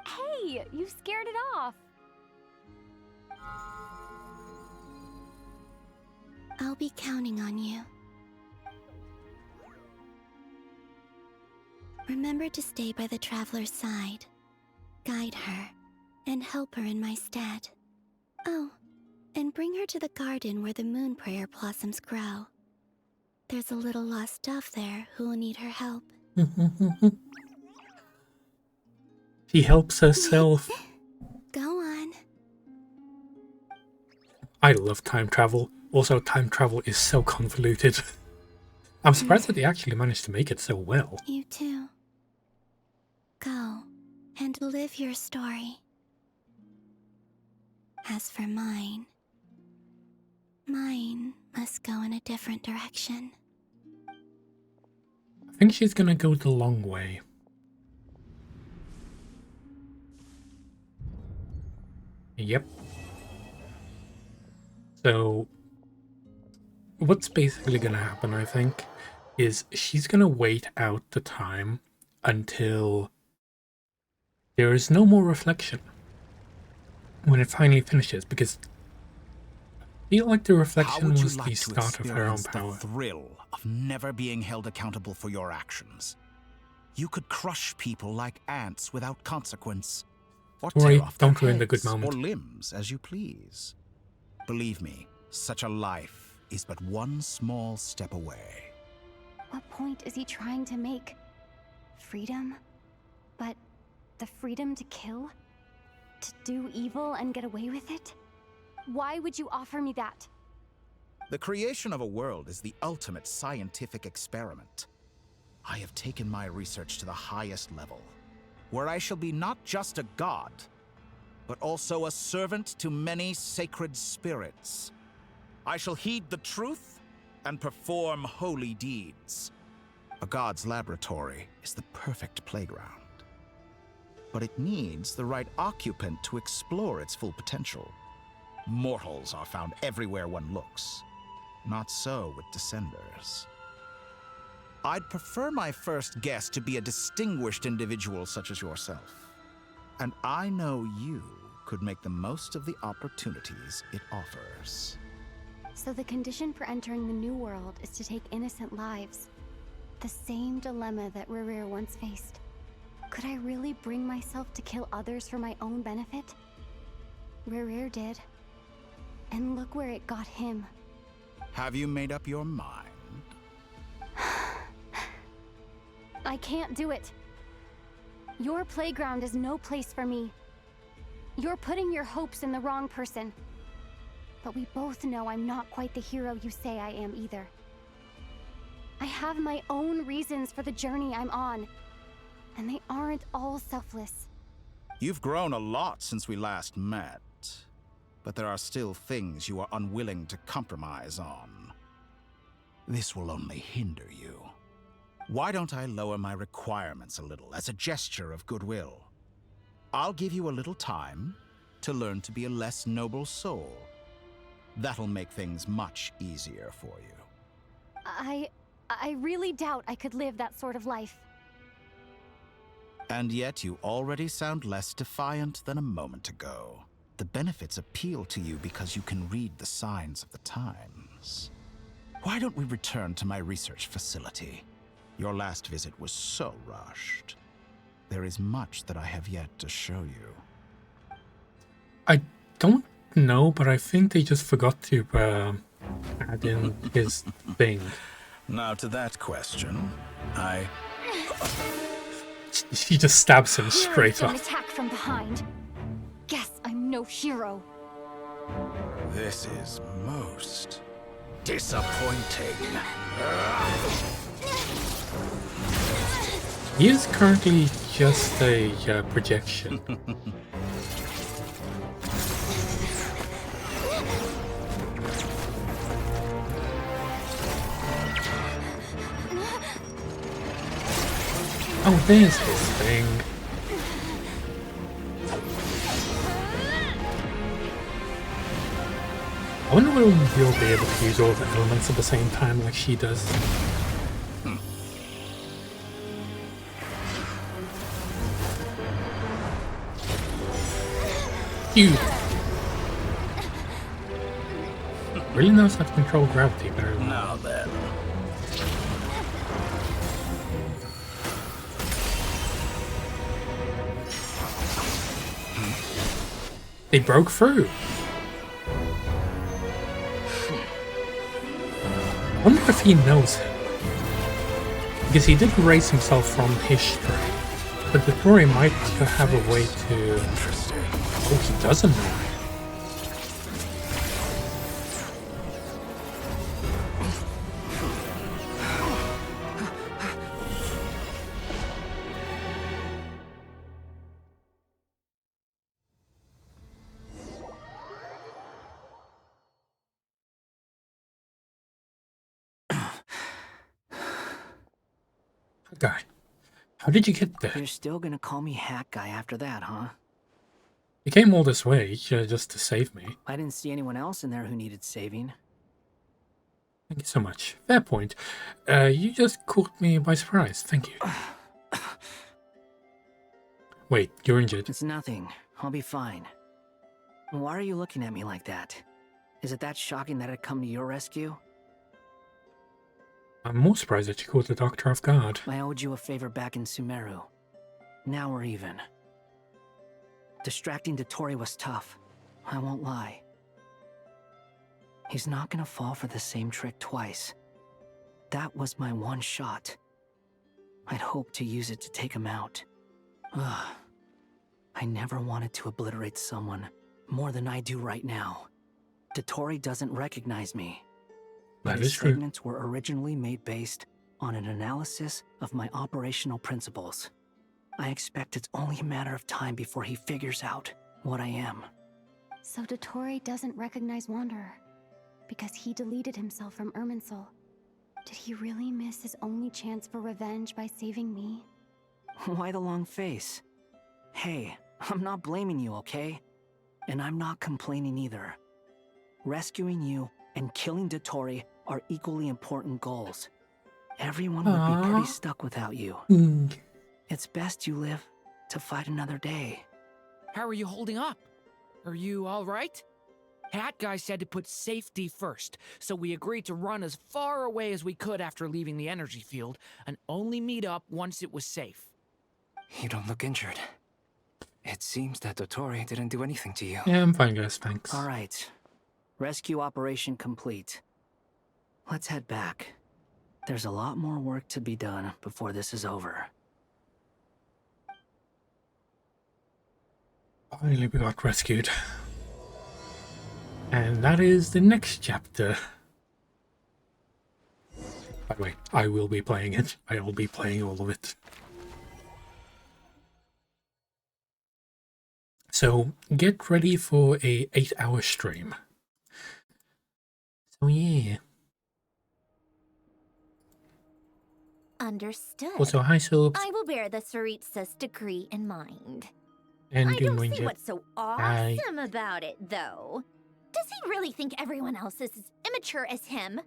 Hey, you scared it off. I'll be counting on you. Remember to stay by the traveler's side, guide her, and help her in my stead. Oh, and bring her to the garden where the moon prayer blossoms grow. There's a little lost dove there who will need her help. She helps herself. Go on. I love time travel. Also, time travel is so convoluted. I'm surprised that they actually managed to make it so well. You too. Go and live your story. As for mine must go in a different direction. I think she's gonna go the long way. Yep. So, what's basically gonna happen, I think, is she's gonna wait out the time until there is no more reflection when it finally finishes, because I feel like the reflection was the start of her own power. The thrill of never being held accountable for your actions. You could crush people like ants without consequence, or tear off their heads or limbs as you please. Believe me, such a life is but one small step away. What point is he trying to make? Freedom? But the freedom to kill? To do evil and get away with it? Why would you offer me that? The creation of a world is the ultimate scientific experiment. I have taken my research to the highest level, where I shall be not just a god, but also a servant to many sacred spirits. I shall heed the truth and perform holy deeds. A god's laboratory is the perfect playground. But it needs the right occupant to explore its full potential. Mortals are found everywhere one looks. Not so with Descenders. I'd prefer my first guest to be a distinguished individual such as yourself. And I know you could make the most of the opportunities it offers. So the condition for entering the new world is to take innocent lives. The same dilemma that Rerir once faced. Could I really bring myself to kill others for my own benefit? Rerir did. And look where it got him. Have you made up your mind? I can't do it. Your playground is no place for me. You're putting your hopes in the wrong person. But we both know I'm not quite the hero you say I am either. I have my own reasons for the journey I'm on. And they aren't all selfless. You've grown a lot since we last met. But there are still things you are unwilling to compromise on. This will only hinder you. Why don't I lower my requirements a little as a gesture of goodwill? I'll give you a little time to learn to be a less noble soul. That'll make things much easier for you. I really doubt I could live that sort of life. And yet you already sound less defiant than a moment ago. The benefits appeal to you because you can read the signs of the times. Why don't we return to my research facility? Your last visit was so rushed. There is much that I have yet to show you. I don't know, but I think they just forgot to add in his thing. Now to that question, She just stabs him straight An off. attack from behind. Guess I'm no hero. This is most disappointing. He is currently just a projection. Oh, there's his thing. I wonder whether he'll be able to use all the elements at the same time like she does. You really knows how to control gravity very well. Now then. They broke through. I wonder if he knows him. Because he did erase himself from history. But the Dottore might have a way to... Oh, he doesn't know. Guy, how did you get there? You're still gonna call me Hat Guy after that, huh? You came all this way just to save me. I didn't see anyone else in there who needed saving. Thank you so much. Fair point. You just caught me by surprise. Thank you. Wait, you're injured. It's nothing. I'll be fine. Why are you looking at me like that? Is it that shocking that I'd come to your rescue? I'm more surprised that you caught the doctor off guard. I owed you a favor back in Sumeru. Now we're even. Distracting Dottore was tough. I won't lie. He's not gonna fall for the same trick twice. That was my one shot. I'd hoped to use it to take him out. Ugh. I never wanted to obliterate someone more than I do right now. Dottore doesn't recognize me. That These is true. statements were originally made based on an analysis of my operational principles. I expect it's only a matter of time before he figures out what I am. So Dottore doesn't recognize Wanderer because he deleted himself from Irminsul. Did he really miss his only chance for revenge by saving me? Why the long face? Hey, I'm not blaming you, okay? And I'm not complaining either. Rescuing you and killing Dottore are equally important goals. Everyone would be pretty stuck without you. It's best you live to fight another day. How are you holding up? Are you all right? Hat Guy said to put safety first, so we agreed to run as far away as we could after leaving the energy field and only meet up once it was safe. You don't look injured. It seems that Dottore didn't do anything to you. Yeah, I'm fine, guys. Thanks. All right. Rescue operation complete. Let's head back. There's a lot more work to be done before this is over. Finally, we got rescued. And that is the next chapter. By the way, I will be playing it. I will be playing all of it. So, get ready for a 8-hour stream. So, yeah. Understood. Also, hi, Soaps. I will bear the Tsaritsa's decree in mind. And I don't Doom see Ranger. what's so Hi. awesome about it, though. Does he really think everyone else is as immature as him?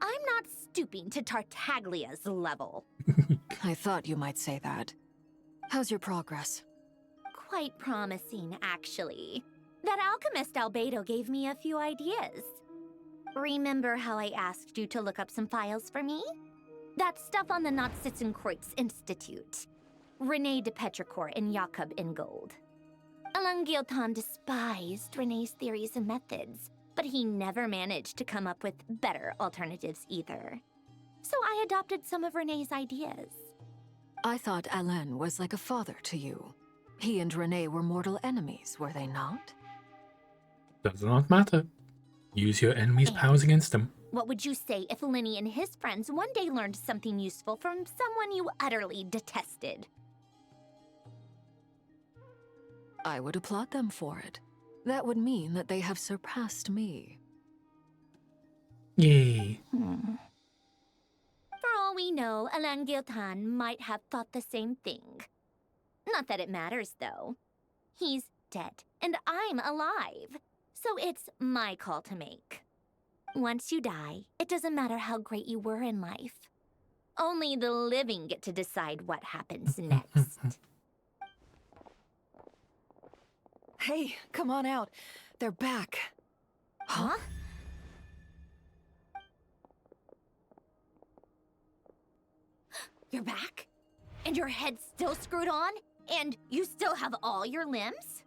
I'm not stooping to Tartaglia's level. I thought you might say that. How's your progress? Quite promising, actually. That alchemist Albedo gave me a few ideas. Remember how I asked you to look up some files for me? That stuff on the Nazi-Kreuz Institute. René de Petrichor and Jakob Ingold. Alain Guillotin despised René's theories and methods, but he never managed to come up with better alternatives either. So I adopted some of René's ideas. I thought Alain was like a father to you. He and René were mortal enemies, were they not? Does not matter. Use your enemy's powers against them. What would you say if Lyney and his friends one day learned something useful from someone you utterly detested? I would applaud them for it. That would mean that they have surpassed me. Yay. For all we know, Alan Giltan might have thought the same thing. Not that it matters, though. He's dead, and I'm alive. So it's my call to make. Once you die, it doesn't matter how great you were in life. Only the living get to decide what happens next. Hey, come on out. They're back. Huh? You're back? And your head's still screwed on? And you still have all your limbs?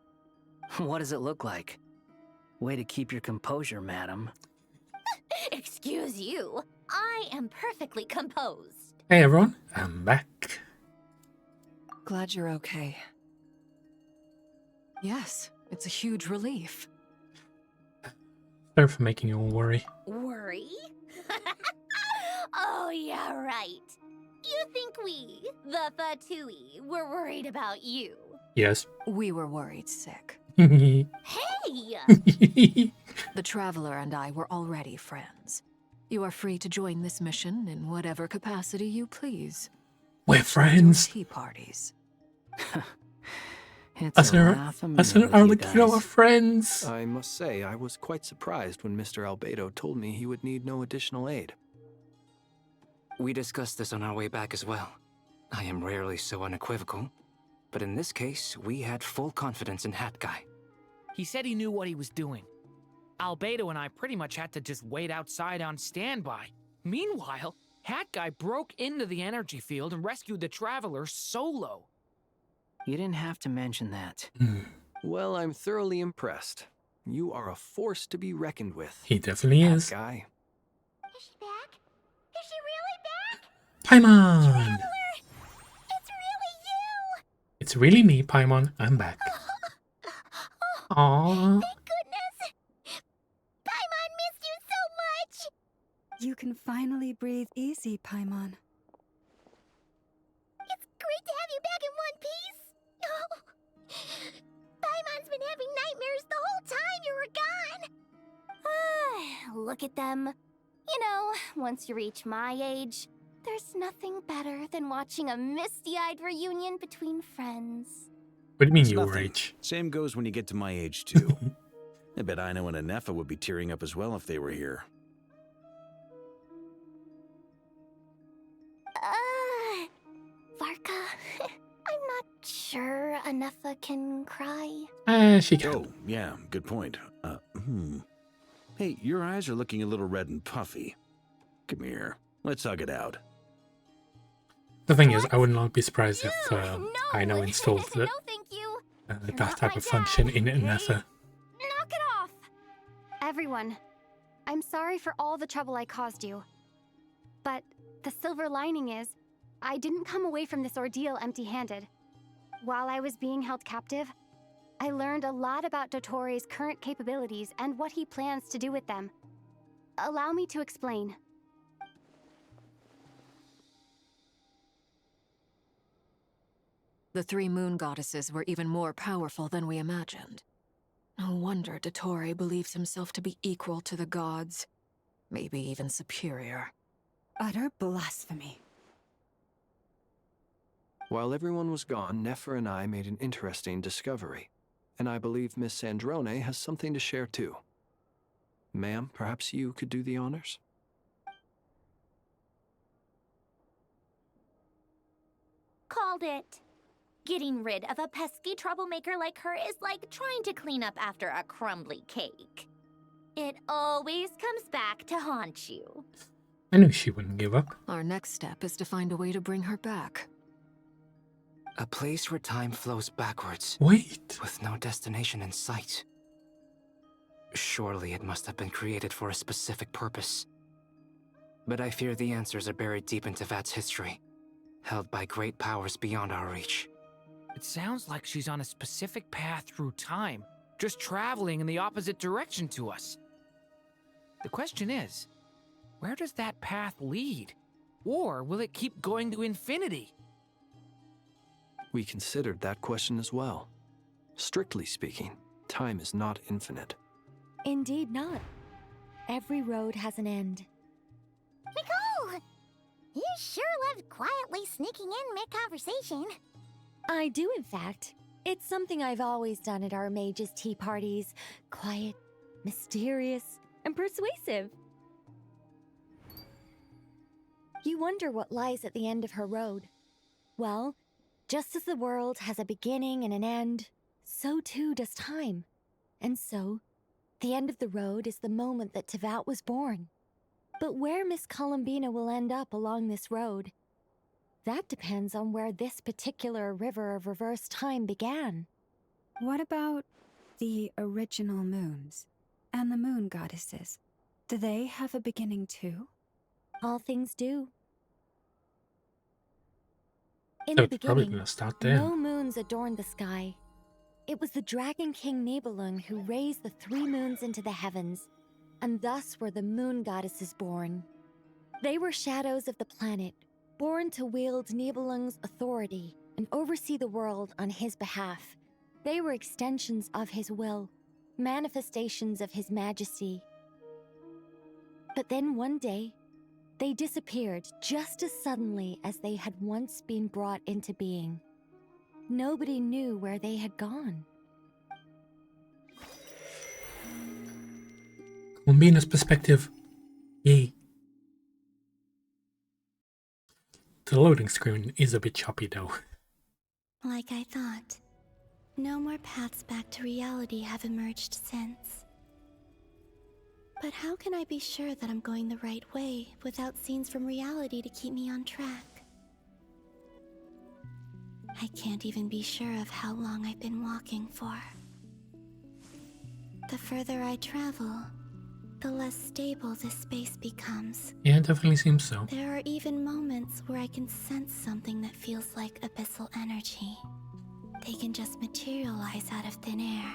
What does it look like? Way to keep your composure, madam. Excuse you. I am perfectly composed. Hey everyone, I'm back. Glad you're okay. Yes, it's a huge relief. Sorry for making you all worry. Worry? Oh, yeah, right. You think we, the Fatui, were worried about you? Yes. We were worried sick. Hey! The Traveler and I were already friends. You are free to join this mission in whatever capacity you please. We're friends. Tea parties. It's a laugh a minute with you guys. Our friends. I must say, I was quite surprised when Mr. Albedo told me he would need no additional aid. We discussed this on our way back as well. I am rarely so unequivocal, but in this case, we had full confidence in Hat Guy. He said he knew what he was doing. Albedo and I pretty much had to just wait outside on standby. Meanwhile, Hat Guy broke into the energy field and rescued the Traveler solo. You didn't have to mention that. Well, I'm thoroughly impressed. You are a force to be reckoned with. He definitely Hat is. Guy. Is she back? Is she really back? Paimon! Traveler, it's really you! It's really me, Paimon. I'm back. Aww. Thank goodness! Paimon missed you so much! You can finally breathe easy, Paimon. It's great to have you back in one piece! Oh. Paimon's been having nightmares the whole time you were gone! Look at them. You know, once you reach my age, there's nothing better than watching a misty-eyed reunion between friends. What do you mean It's your nothing. age? Same goes when you get to my age, too. I bet Ino and Anefa would be tearing up as well if they were here. Varka, I'm not sure Anefa can cry. She can. Oh, yeah, good point. Hey, your eyes are looking a little red and puffy. Come here, let's hug it out. The thing is, I would not be surprised if Ino installed that type of function in Anefa. Knock it off! Everyone, I'm sorry for all the trouble I caused you. But the silver lining is, I didn't come away from this ordeal empty-handed. While I was being held captive, I learned a lot about Dottoro's current capabilities and what he plans to do with them. Allow me to explain. The three moon goddesses were even more powerful than we imagined. No wonder Dottore believes himself to be equal to the gods. Maybe even superior. Utter blasphemy. While everyone was gone, Nefer and I made an interesting discovery. And I believe Miss Sandrone has something to share too. Ma'am, perhaps you could do the honors? Called it. Getting rid of a pesky troublemaker like her is like trying to clean up after a crumbly cake. It always comes back to haunt you. I knew she wouldn't give up. Our next step is to find a way to bring her back. A place where time flows backwards. Wait. With no destination in sight. Surely it must have been created for a specific purpose. But I fear the answers are buried deep in Tevat's history, held by great powers beyond our reach. It sounds like she's on a specific path through time, just traveling in the opposite direction to us. The question is, where does that path lead? Or will it keep going to infinity? We considered that question as well. Strictly speaking, time is not infinite. Indeed not. Every road has an end. Nicole! You sure loved quietly sneaking in mid-conversation. I do, in fact. It's something I've always done at our mages' tea parties. Quiet, mysterious, and persuasive. You wonder what lies at the end of her road. Well, just as the world has a beginning and an end, so too does time. And so, the end of the road is the moment that Teyvat was born. But where Miss Columbina will end up along this road, that depends on where this particular river of reverse time began. What about the original moons and the moon goddesses? Do they have a beginning too? All things do. In So the it's probably beginning, gonna start there. no moons adorned the sky. It was the Dragon King Nibelung who raised the 3 moons into the heavens, and thus were the moon goddesses born. They were shadows of the planet, born to wield Nibelung's authority and oversee the world on his behalf. They were extensions of his will, manifestations of his majesty. But then one day, they disappeared just as suddenly as they had once been brought into being. Nobody knew where they had gone. Columbina's perspective. Yay. The loading screen is a bit choppy though. Like I thought. No more paths back to reality have emerged since. But how can I be sure that I'm going the right way without scenes from reality to keep me on track? I can't even be sure of how long I've been walking for. The further I travel, the less stable this space becomes. Yeah, it definitely seems so. There are even moments where I can sense something that feels like abyssal energy. They can just materialize out of thin air.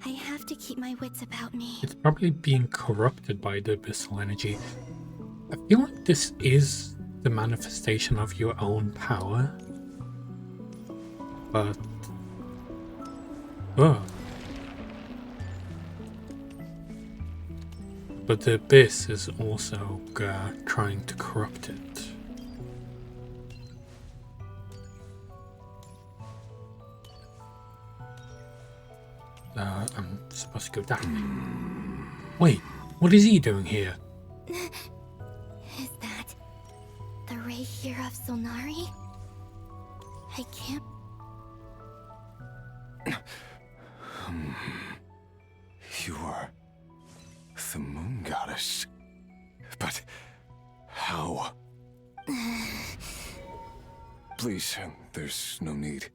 I have to keep my wits about me. It's probably being corrupted by the abyssal energy. I feel like this is the manifestation of your own power. But... oh. But the abyss is also trying to corrupt it. I'm supposed to go that way. Wait, what is he doing here? Is that the ray here of Solnari? I can't... You are the moon goddess. But how? Please, there's no need.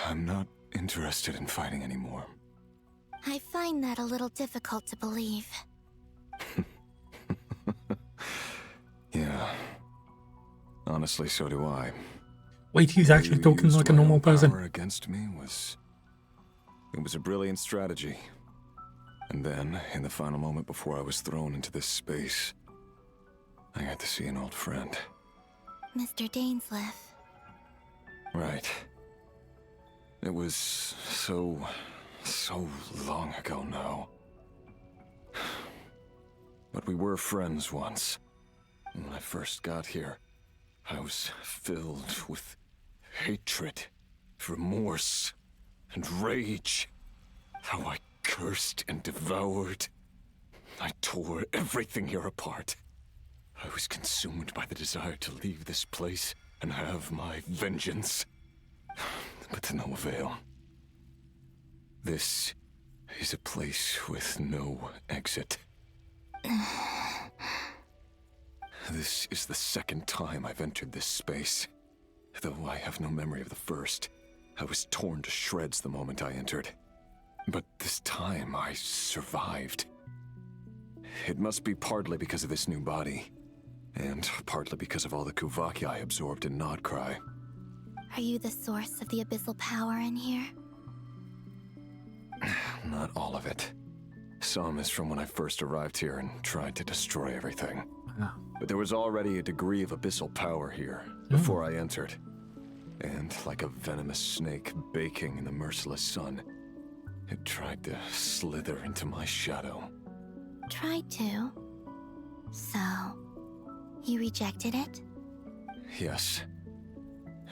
I'm not interested in fighting anymore. I find that a little difficult to believe. Yeah. Honestly, so do I. Wait, he's actually talking like a normal person. Power against me was... it was a brilliant strategy. And then, in the final moment before I was thrown into this space, I got to see an old friend. Mr. Dainsleif. Right. It was so long ago now. But we were friends once. And when I first got here, I was filled with hatred, remorse, and rage. How I cursed and devoured. I tore everything here apart. I was consumed by the desire to leave this place and have my vengeance. But to no avail. This is a place with no exit. This is the second time I've entered this space. Though I have no memory of the first. I was torn to shreds the moment I entered. But this time I survived. It must be partly because of this new body. And partly because of all the Kuvaki I absorbed in Nodcry. Are you the source of the abyssal power in here? Not all of it. Some is from when I first arrived here and tried to destroy everything. Ah. But there was already a degree of abyssal power here before I entered. And like a venomous snake baking in the merciless sun, it tried to slither into my shadow. Tried to? So, you rejected it? Yes.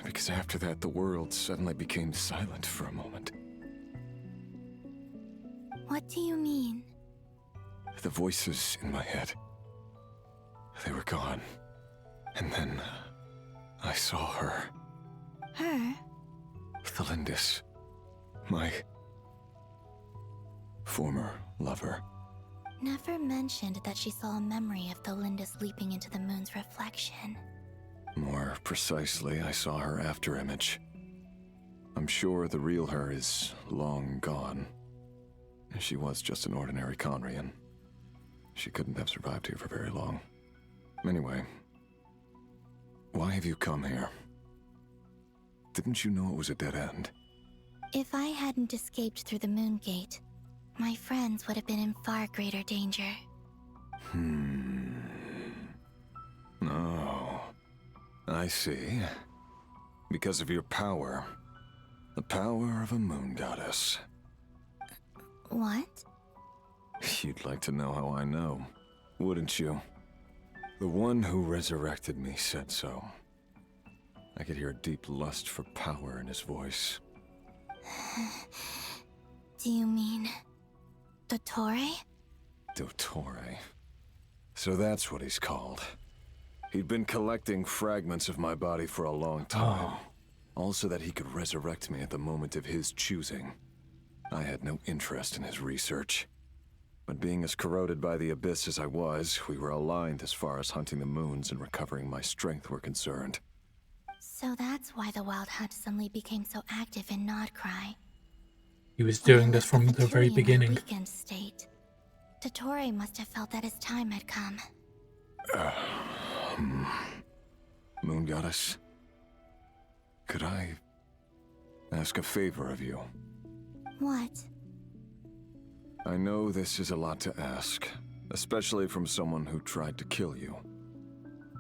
Because after that, the world suddenly became silent for a moment. What do you mean? The voices in my head, they were gone. And then I saw her. Her? Thalindis. My former lover. Never mentioned that she saw a memory of Thalindis leaping into the moon's reflection. More precisely, I saw her afterimage. I'm sure the real her is long gone. She was just an ordinary Conrian. She couldn't have survived here for very long. Anyway, why have you come here? Didn't you know it was a dead end? If I hadn't escaped through the moon gate, my friends would have been in far greater danger. Oh, I see. Because of your power. The power of a moon goddess. What? You'd like to know how I know, wouldn't you? The one who resurrected me said so. I could hear a deep lust for power in his voice. Do you mean... Dottore? Dottore. So that's what he's called. He'd been collecting fragments of my body for a long time. Also that he could resurrect me at the moment of his choosing. I had no interest in his research. But being as corroded by the abyss as I was, we were aligned as far as hunting the moons and recovering my strength were concerned. So that's why the Wild Hunt suddenly became so active in Nodcry. He was doing this from the very beginning. Weakened state. Dottore must have felt that his time had come. Moon Goddess, could I ask a favor of you? What? I know this is a lot to ask, especially from someone who tried to kill you.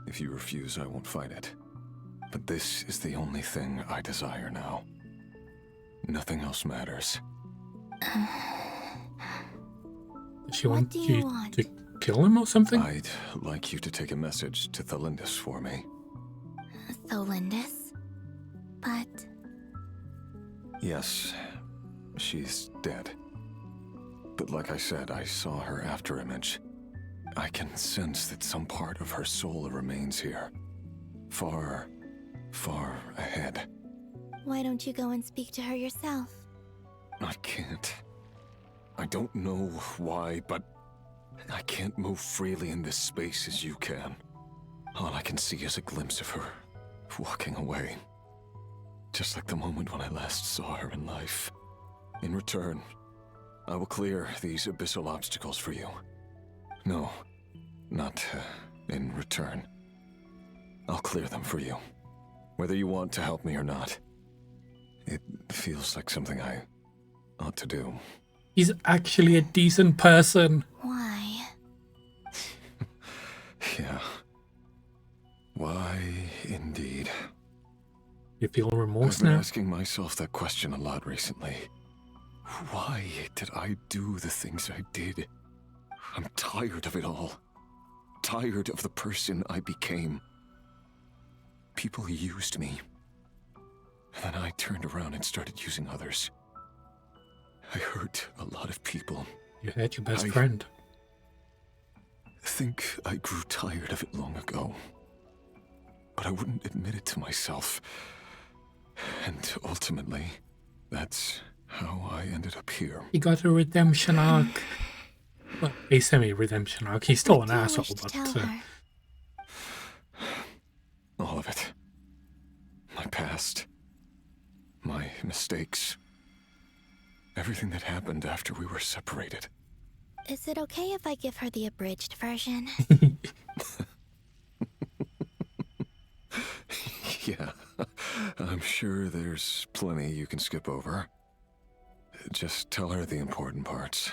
If you refuse, I won't fight it. But this is the only thing I desire now. Nothing else matters. Does she want you to kill him or something? I'd like you to take a message to Thalindis for me. Thalindis? But... Yes, she's dead. But like I said, I saw her afterimage. I can sense that some part of her soul remains here. Far, far ahead. Why don't you go and speak to her yourself? I can't. I don't know why, but I can't move freely in this space as you can. All I can see is a glimpse of her walking away. Just like the moment when I last saw her in life. In return, I will clear these abyssal obstacles for you. No, not in return. I'll clear them for you. Whether you want to help me or not. It feels like something I ought to do. He's actually a decent person. Why? Yeah. Why, indeed. You feel remorse I've been now? asking myself that question a lot recently. Why did I do the things I did? I'm tired of it all. Tired of the person I became. People used me. And then I turned around and started using others. I hurt a lot of people. You hurt your best friend. I think I grew tired of it long ago. But I wouldn't admit it to myself. And ultimately, that's how I ended up here. He got a redemption arc. Well, a semi-redemption arc. He's still an asshole, but... All of it. My past. My mistakes. Everything that happened after we were separated. Is it okay if I give her the abridged version? Yeah, I'm sure there's plenty you can skip over. Just tell her the important parts.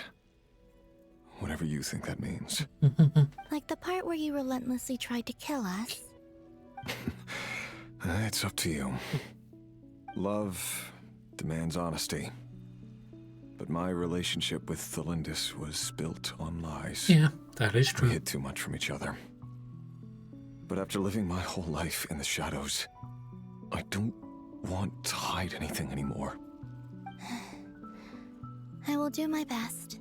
Whatever you think that means. Like the part where you relentlessly tried to kill us? It's up to you. Love demands honesty. But my relationship with Thelindis was built on lies. Yeah, that is true. We hid too much from each other. But after living my whole life in the shadows, I don't want to hide anything anymore. I will do my best.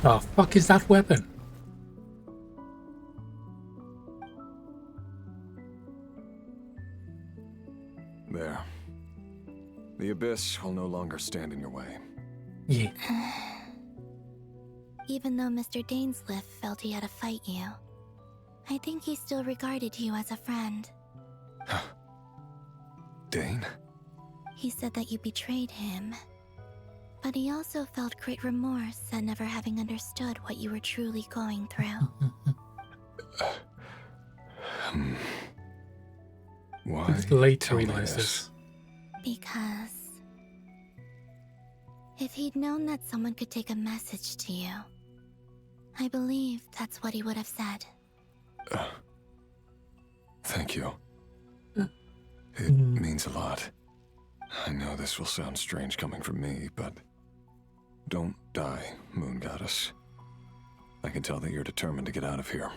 The fuck is that weapon? There. The Abyss will no longer stand in your way. Yeah. Even though Mr. Dainsleif felt he had to fight you, I think he still regarded you as a friend. Dane? He said that you betrayed him, but he also felt great remorse at never having understood what you were truly going through. Why? It's late to realize this. Because if he'd known that someone could take a message to you, I believe that's what he would have said. Thank you. It means a lot. I know this will sound strange coming from me, but don't die, Moon Goddess. I can tell that you're determined to get out of here.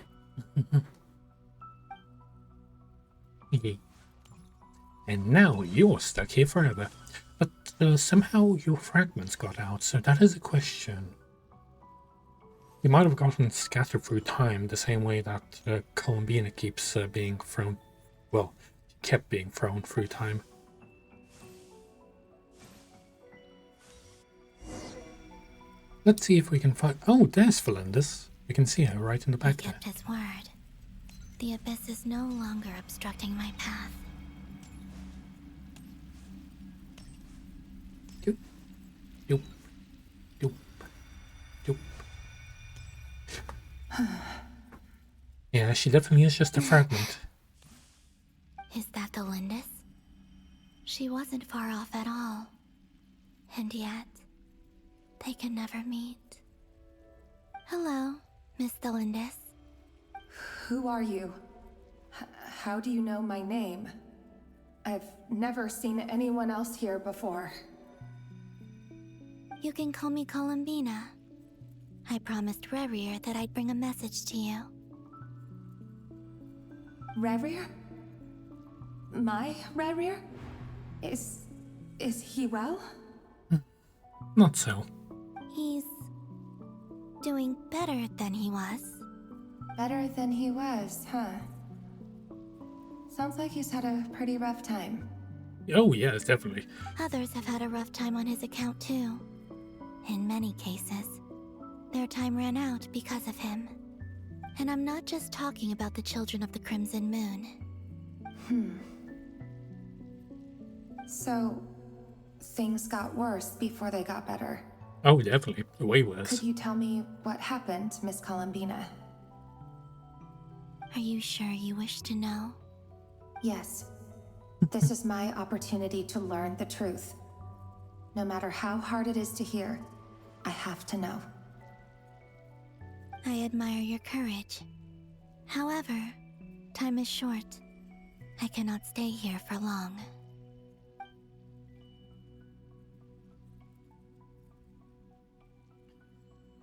And now you're stuck here forever. But somehow your fragments got out, so that is a question. You might have gotten scattered through time the same way that Columbina keeps being thrown. Well, kept being thrown through time. Let's see if we can find. Oh, there's Thelindis. We can see her right in the back he kept his word. The Abyss is no longer obstructing my path. Doop, doop, doop, doop. Yeah, she definitely is just a fragment. Is that Thelindis? She wasn't far off at all. And yet, they can never meet. Hello, Miss Thelindis. Who are you? How do you know my name? I've never seen anyone else here before. You can call me Columbina. I promised Rerir that I'd bring a message to you. Rerir? My Rerir? Is he well? Not so. He's doing better than he was. Better than he was, huh? Sounds like he's had a pretty rough time. Oh yes, definitely. Others have had a rough time on his account too. In many cases, their time ran out because of him. And I'm not just talking about the children of the Crimson Moon. So, things got worse before they got better. Oh, definitely. Way worse. Could you tell me what happened, Miss Columbina? Are you sure you wish to know? Yes. This is my opportunity to learn the truth. No matter how hard it is to hear, I have to know. I admire your courage. However, time is short. I cannot stay here for long.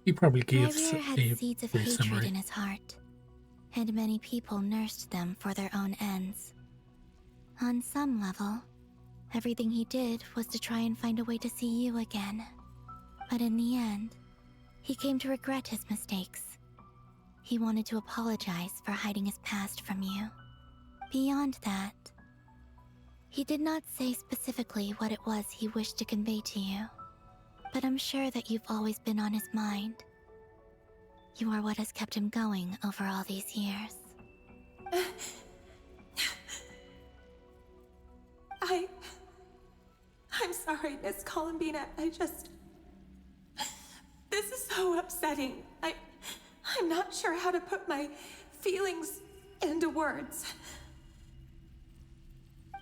He probably gives Rerir had seeds of hatred in his heart, and many people nursed them for their own ends. On some level, everything he did was to try and find a way to see you again. But in the end, he came to regret his mistakes. He wanted to apologize for hiding his past from you. Beyond that, he did not say specifically what it was he wished to convey to you. But I'm sure that you've always been on his mind. You are what has kept him going over all these years. I'm sorry, Miss Columbina. This is so upsetting. I'm not sure how to put my feelings into words.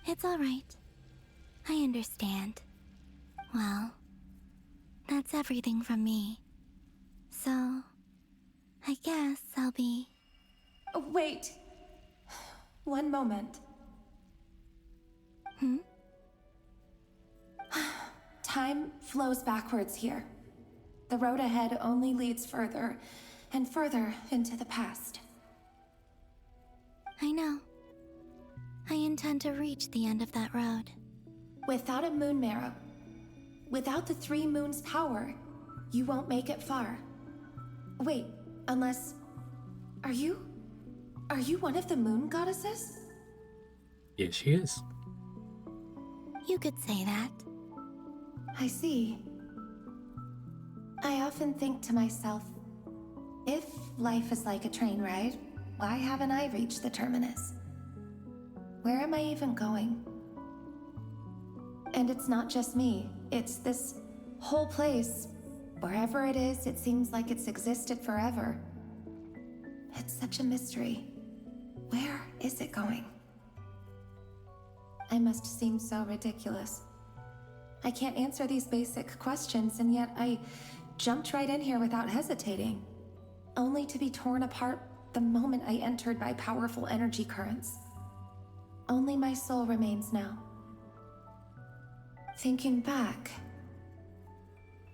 It's all right. I understand. Well, that's everything from me. So, I guess I'll be... Oh, wait! One moment. Time flows backwards here. The road ahead only leads further and further into the past. I know. I intend to reach the end of that road. Without a moon marrow, without the 3 moons' power, you won't make it far. Wait, unless... Are you one of the moon goddesses? Yes, she is. You could say that. I see. I often think to myself, if life is like a train ride, why haven't I reached the terminus? Where am I even going? And it's not just me, it's this whole place. Wherever it is, it seems like it's existed forever. It's such a mystery. Where is it going? I must seem so ridiculous. I can't answer these basic questions, and yet I jumped right in here without hesitating, only to be torn apart the moment I entered by powerful energy currents. Only my soul remains now. Thinking back,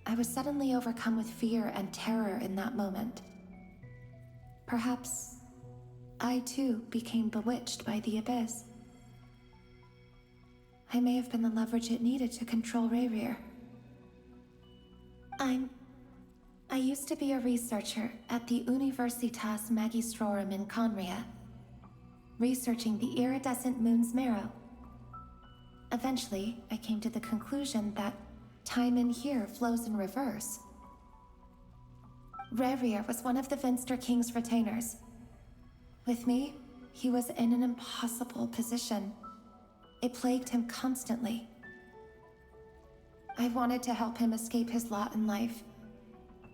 I was suddenly overcome with fear and terror in that moment. Perhaps I too became bewitched by the Abyss. I may have been the leverage it needed to control Rayrir. I used to be a researcher at the Universitas Magistrorum in Conria, researching the iridescent moon's marrow. Eventually, I came to the conclusion that time in here flows in reverse. Rayrir was one of the Venster King's retainers. With me, he was in an impossible position. It plagued him constantly. I wanted to help him escape his lot in life.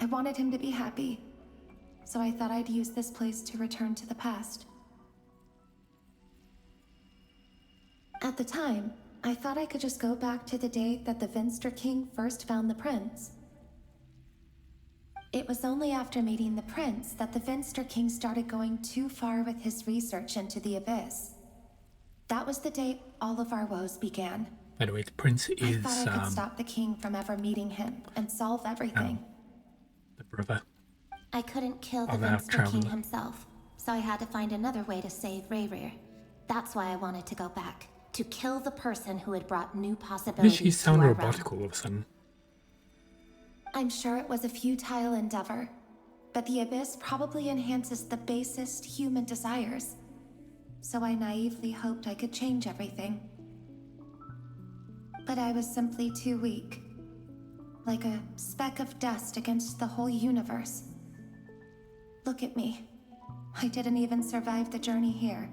I wanted him to be happy, so I thought I'd use this place to return to the past. At the time, I thought I could just go back to the day that the Venster King first found the prince. It was only after meeting the prince that the Venster King started going too far with his research into the Abyss. That was the day all of our woes began. By the way, the prince is... I thought I could stop the king from ever meeting him and solve everything. The brother. I couldn't kill the Venster King himself, so I had to find another way to save Rayrir. That's why I wanted to go back, to kill the person who had brought new possibilities She sound to our robotic realm. all of a sudden. I'm sure it was a futile endeavor, but the Abyss probably enhances the basest human desires. So I naively hoped I could change everything. But I was simply too weak. Like a speck of dust against the whole universe. Look at me. I didn't even survive the journey here.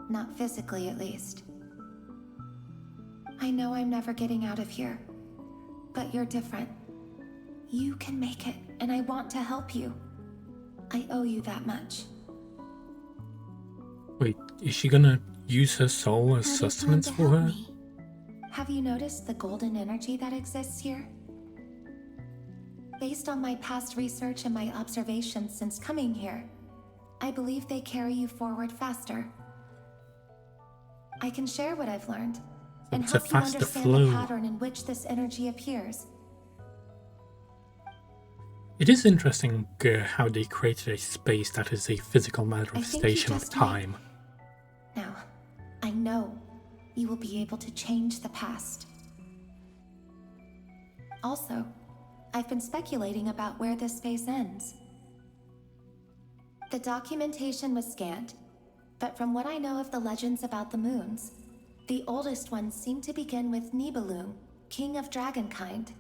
Not physically, at least. I know I'm never getting out of here. But you're different. You can make it, and I want to help you. I owe you that much. Wait, is she gonna use her soul as sustenance for her? Have you noticed the golden energy that exists here? Based on my past research and my observations since coming here, I believe they carry you forward faster. I can share what I've learned and It's a help you faster understand flow. the pattern in which this energy appears. It is interesting how they created a space that is a physical manifestation of time. Now, I know you will be able to change the past. Also, I've been speculating about where this space ends. The documentation was scant, but from what I know of the legends about the moons, the oldest ones seem to begin with Nibelung, king of dragonkind.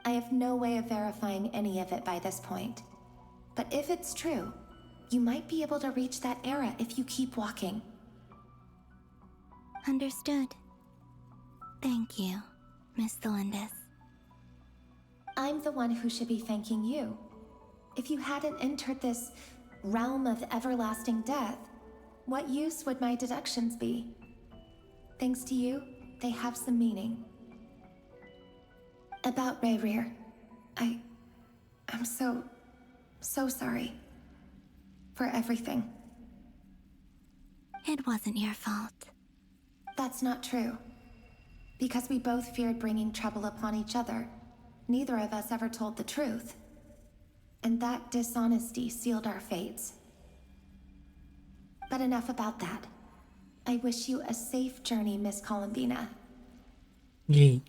I have no way of verifying any of it by this point, but if it's true, you might be able to reach that era if you keep walking. Understood. Thank you, Miss Thelindis. I'm the one who should be thanking you. If you hadn't entered this realm of everlasting death, what use would my deductions be? Thanks to you, they have some meaning. About Rayrir. I'm so sorry. For everything. It wasn't your fault. That's not true. Because we both feared bringing trouble upon each other, neither of us ever told the truth. And that dishonesty sealed our fates. But enough about that. I wish you a safe journey, Miss Columbina. Yay.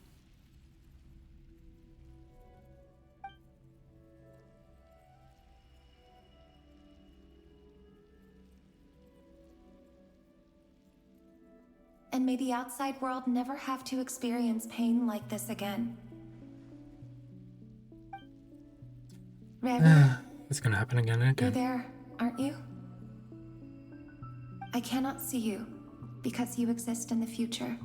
And may the outside world never have to experience pain like this again. Rayrir, It's gonna happen again and you're again. there, aren't you? I cannot see you, because you exist in the future.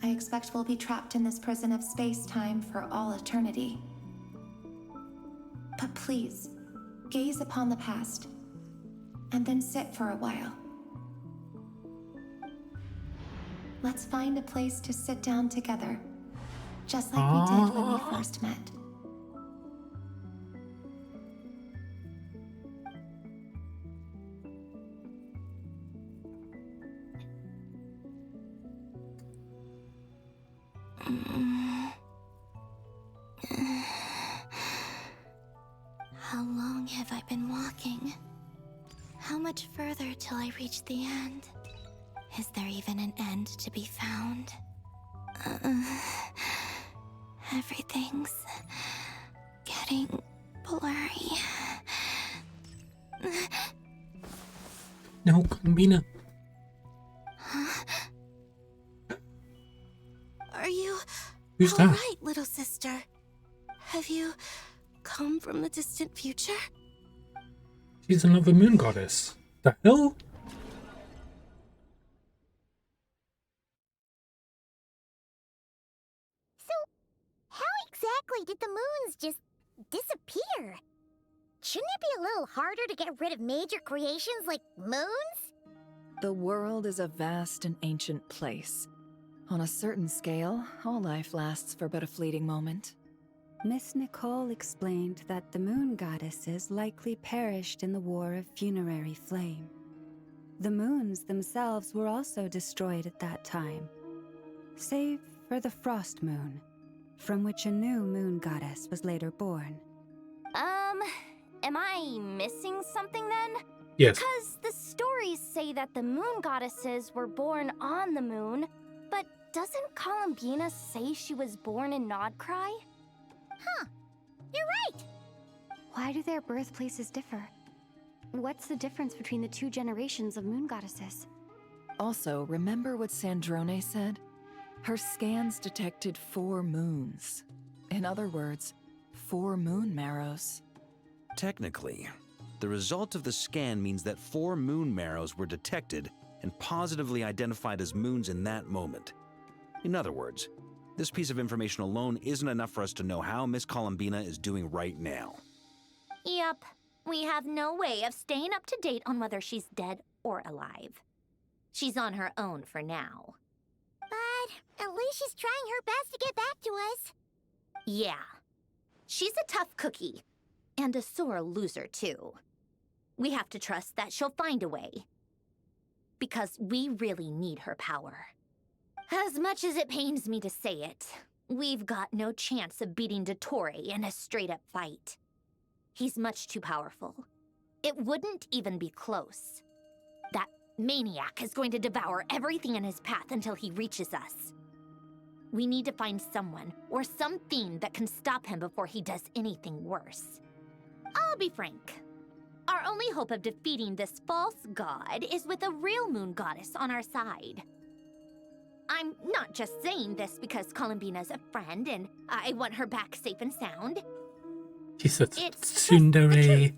I expect we'll be trapped in this prison of space-time for all eternity. But please, gaze upon the past, and then sit for a while. Let's find a place to sit down together, just like we did when we first met. How long have I been walking? How much further till I reach the end? Is there even an end to be found? Everything's getting blurry. No, Columbina. Are you Who's all that? right, little sister? Have you come from the distant future? She's another moon goddess. The hell? How exactly did the moons just disappear? Shouldn't it be a little harder to get rid of major creations like moons? The world is a vast and ancient place. On a certain scale, all life lasts for but a fleeting moment. Miss Nicole explained that the moon goddesses likely perished in the War of Funerary Flame. The moons themselves were also destroyed at that time, save for the Frost Moon, from which a new moon goddess was later born. Am I missing something then? Yes. Because the stories say that the moon goddesses were born on the moon, but doesn't Columbina say she was born in Nodcry? Huh. You're right. Why do their birthplaces differ? What's the difference between the two generations of moon goddesses? Also, remember what Sandrone said? Her scans detected 4 moons. In other words, 4 moon marrows. Technically, the result of the scan means that 4 moon marrows were detected and positively identified as moons in that moment. In other words, this piece of information alone isn't enough for us to know how Miss Columbina is doing right now. Yep. We have no way of staying up to date on whether she's dead or alive. She's on her own for now. But at least she's trying her best to get back to us. Yeah. She's a tough cookie. And a sore loser, too. We have to trust that she'll find a way. Because we really need her power. As much as it pains me to say it, we've got no chance of beating Dottore in a straight-up fight. He's much too powerful. It wouldn't even be close. That maniac is going to devour everything in his path until he reaches us. We need to find someone or something that can stop him before he does anything worse. I'll be frank. Our only hope of defeating this false god is with a real moon goddess on our side. I'm not just saying this because Columbina's a friend and I want her back safe and sound. She said It's tsundere.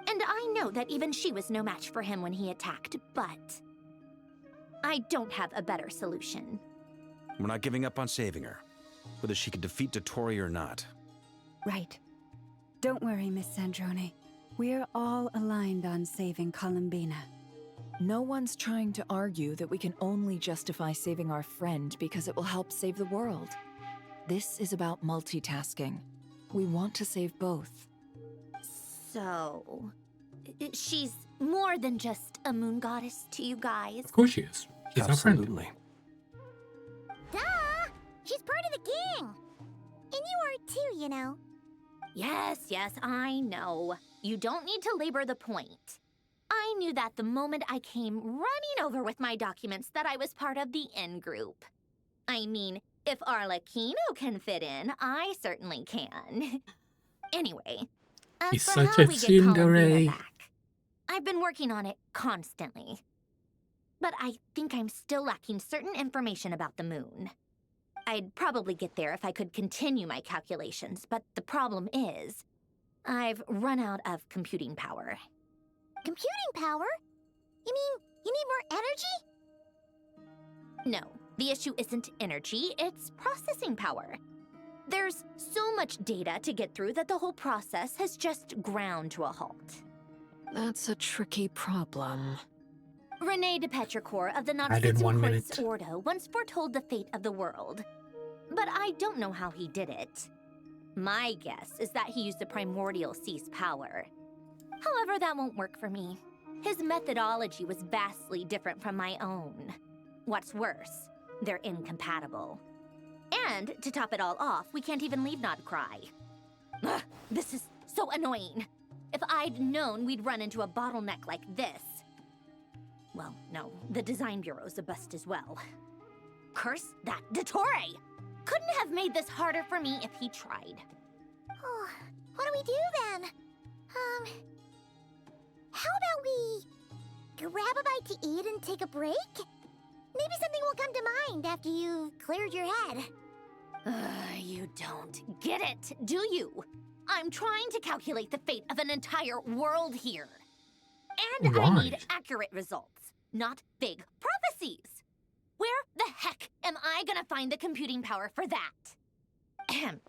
And I know that even she was no match for him when he attacked, but I don't have a better solution. We're not giving up on saving her, whether she can defeat Dottore or not. Right. Don't worry, Miss Sandrone. We're all aligned on saving Columbina. No one's trying to argue that we can only justify saving our friend because it will help save the world. This is about multitasking. We want to save both. So, she's more than just a moon goddess to you guys. Of course she is. She's our friend. Absolutely. Duh! She's part of the gang! And you are too, you know. Yes, I know. You don't need to labor the point. I knew that the moment I came running over with my documents that I was part of the in-group. I mean, if Arlecchino can fit in, I certainly can. Anyway, as He's for such how a we get Columbia tsundere. back, I've been working on it constantly. But I think I'm still lacking certain information about the moon. I'd probably get there if I could continue my calculations, but the problem is, I've run out of computing power. Computing power? You mean you need more energy? No, the issue isn't energy, it's processing power. There's so much data to get through that the whole process has just ground to a halt. That's a tricky problem. René de Petrichor of the Add in 1 Noxitium minute. Quartz Ordo once foretold the fate of the world. But I don't know how he did it. My guess is that he used the primordial sea's power. However, that won't work for me. His methodology was vastly different from my own. What's worse, they're incompatible. And, to top it all off, we can't even leave Nodcry. Ugh, this is so annoying. If I'd known we'd run into a bottleneck like this. Well, no, the design bureau's a bust as well. Curse that Dottore! Couldn't have made this harder for me if he tried. Oh, what do we do then? How about we grab a bite to eat and take a break? Maybe something will come to mind after you've cleared your head. You don't get it, do you? I'm trying to calculate the fate of an entire world here. And I need accurate results, not big prophecies. Where the heck am I gonna find the computing power for that?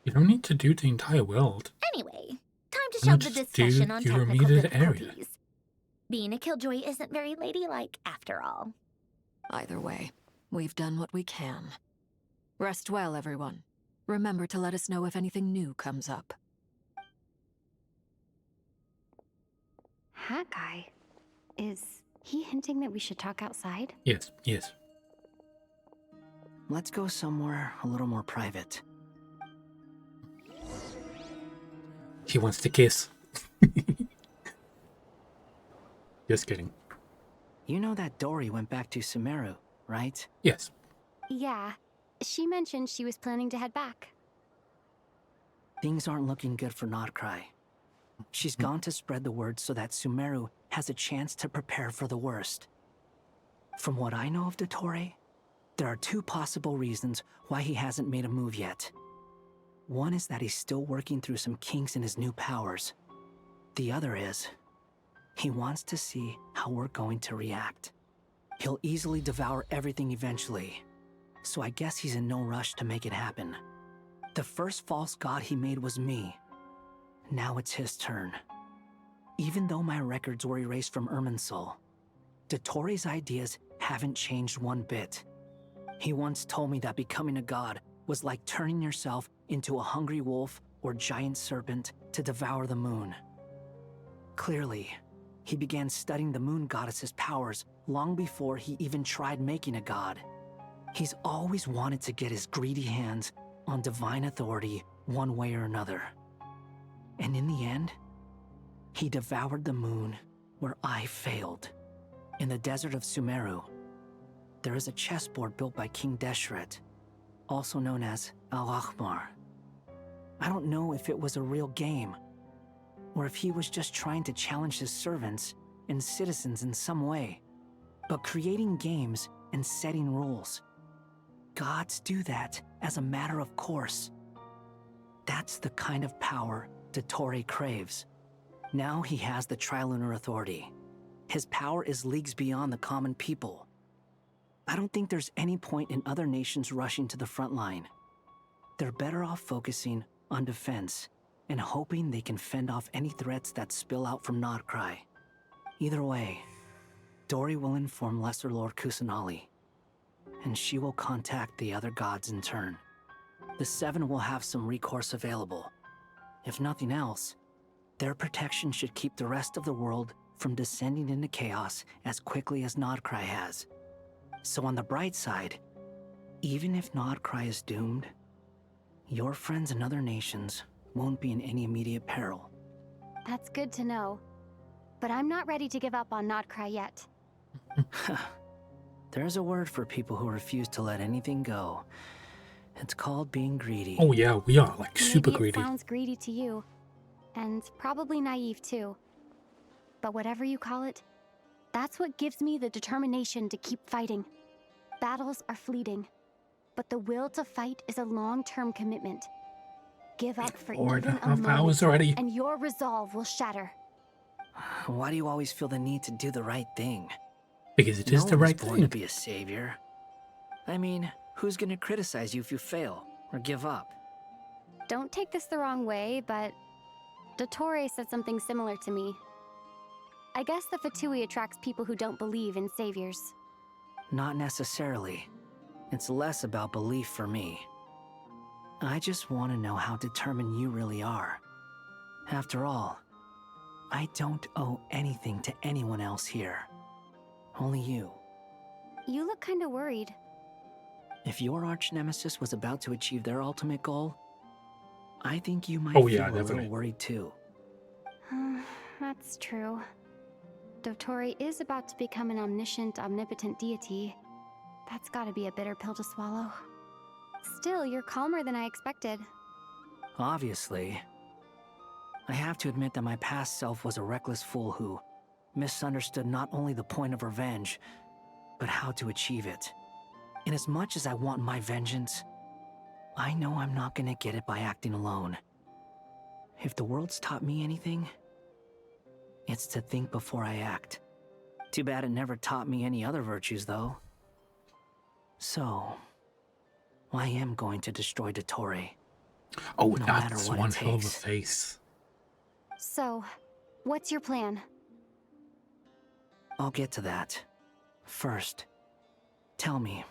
You don't need to do the entire world. Anyway, time to Why not shove the just do discussion on your technical immediate area? difficulties. Being a killjoy isn't very ladylike, after all. Either way, we've done what we can. Rest well, everyone. Remember to let us know if anything new comes up. Haggai, is he hinting that we should talk outside? Yes. Let's go somewhere a little more private. He wants to kiss. Just kidding. You know that Dory went back to Sumeru, right? Yes. Yeah, she mentioned she was planning to head back. Things aren't looking good for Nodcry. She's gone to spread the word so that Sumeru has a chance to prepare for the worst. From what I know of Dottore, there are two possible reasons why he hasn't made a move yet. One is that he's still working through some kinks in his new powers. The other is, he wants to see how we're going to react. He'll easily devour everything eventually, so I guess he's in no rush to make it happen. The first false god he made was me. Now it's his turn. Even though my records were erased from Irminsul, Dottore's ideas haven't changed one bit. He once told me that becoming a god was like turning yourself into a hungry wolf or giant serpent to devour the moon. Clearly, he began studying the moon goddess's powers long before he even tried making a god. He's always wanted to get his greedy hands on divine authority one way or another. And in the end, he devoured the moon where I failed. In the desert of Sumeru, there is a chessboard built by King Deshret, also known as Al-Ahmar. I don't know if it was a real game, or if he was just trying to challenge his servants and citizens in some way. But creating games and setting rules, gods do that as a matter of course. That's the kind of power Dottore craves. Now he has the Trilunar Authority. His power is leagues beyond the common people. I don't think there's any point in other nations rushing to the front line. They're better off focusing on defense and hoping they can fend off any threats that spill out from Nodcry. Either way, Dory will inform Lesser Lord Kusanali, and she will contact the other gods in turn. the Seven will have some recourse available. If nothing else, their protection should keep the rest of the world from descending into chaos as quickly as Nodcry has. So on the bright side, even if Nodcry is doomed, your friends in other nations won't be in any immediate peril. That's good to know. But I'm not ready to give up on Nodcry yet. There's a word for people who refuse to let anything go. It's called being greedy. Oh yeah, we are like super Maybe greedy. It sounds greedy to you, and probably naive too. But whatever you call it, that's what gives me the determination to keep fighting. Battles are fleeting, but the will to fight is a long-term commitment. Give up for even a moment, already. and your resolve will shatter. Why do you always feel the need to do the right thing? Because it is the right thing. No one is born to be a savior. I mean, who's gonna criticize you if you fail or give up? Don't take this the wrong way, but Dottore said something similar to me. I guess the Fatui attracts people who don't believe in saviors. Not necessarily. It's less about belief for me. I just want to know how determined you really are. After all, I don't owe anything to anyone else here. Only you. You look kinda worried. If your arch-nemesis was about to achieve their ultimate goal, I think you might feel a little worried too. That's true. Dottore is about to become an omniscient, omnipotent deity. That's gotta be a bitter pill to swallow. Still, you're calmer than I expected. Obviously. I have to admit that my past self was a reckless fool who misunderstood not only the point of revenge, but how to achieve it. And as much as I want my vengeance, I know I'm not gonna get it by acting alone. If the world's taught me anything, it's to think before I act. Too bad it never taught me any other virtues, though. So, I am going to destroy Dottore. Oh, no matter that's what one it hell of a takes. face. So, what's your plan? I'll get to that. First, tell me,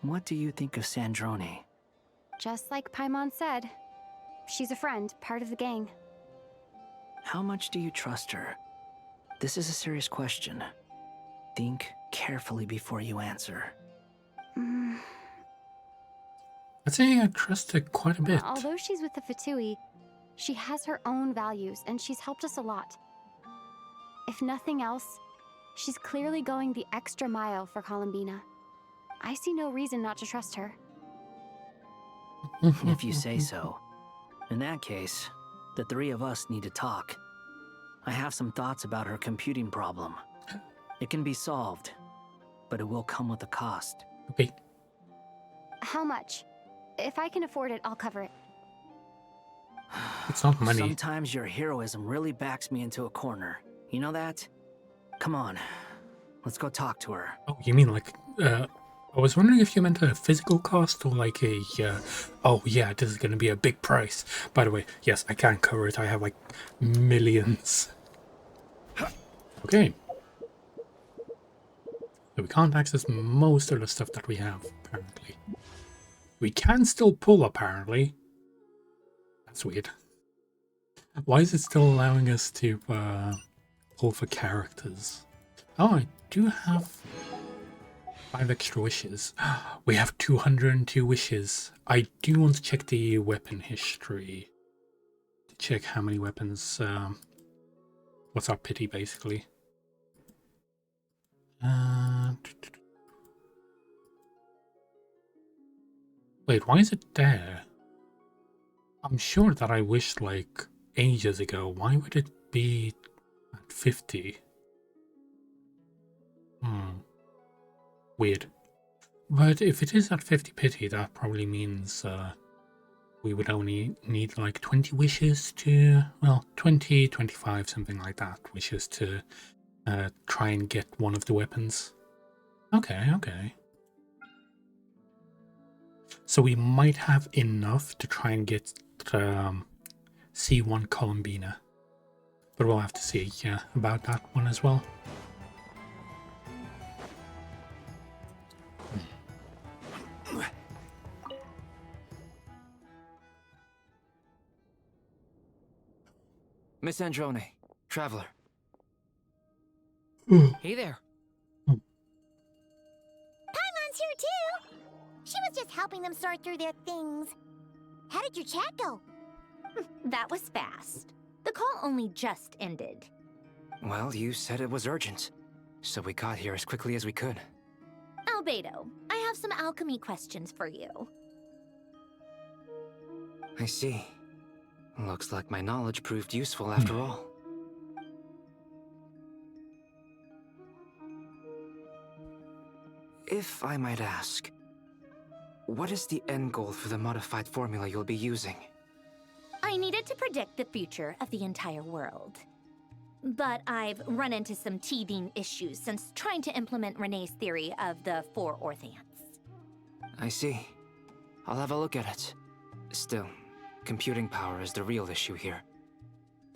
what do you think of Sandrone? Just like Paimon said, she's a friend, part of the gang. How much do you trust her? This is a serious question. Think carefully before you answer. I'd say I trust her quite a bit. Although she's with the Fatui, she has her own values, and she's helped us a lot. If nothing else, she's clearly going the extra mile for Columbina. I see no reason not to trust her. If you say so. In that case, the three of us need to talk. I have some thoughts about her computing problem. It can be solved, but it will come with a cost. Okay. How much? If I can afford it, I'll cover it. It's not money. Sometimes your heroism really backs me into a corner. You know that? Come on. Let's go talk to her. Oh, you mean like, I was wondering if you meant a physical cost or like a, oh yeah, this is gonna be a big price. By the way, yes, I can't cover it. I have like millions. Okay. So we can't access most of the stuff that we have, apparently. We can still pull, apparently. That's weird. Why is it still allowing us to pull for characters? Oh, I do have 5 extra wishes. We have 202 wishes. I do want to check the weapon history. To check how many weapons, what's our pity, basically. Wait, why is it there? I'm sure that I wished like ages ago. Why would it be at 50? Weird. But if it is at 50 pity, that probably means we would only need like 20 wishes to, well, 20, 25, something like that, wishes to try and get one of the weapons. Okay, okay. So we might have enough to try and get C1 Columbina. But we'll have to see about that one as well. Miss Androne, Traveler. Hey there. Paimon's here too! She was just helping them sort through their things. How did your chat go? That was fast. The call only just ended. Well, you said it was urgent, so we got here as quickly as we could. Albedo, I have some alchemy questions for you. I see. Looks like my knowledge proved useful after all. If I might ask, what is the end goal for the modified formula you'll be using? I needed to predict the future of the entire world. But I've run into some teething issues since trying to implement Renee's theory of the 4 Orthants. I see. I'll have a look at it. Still, computing power is the real issue here.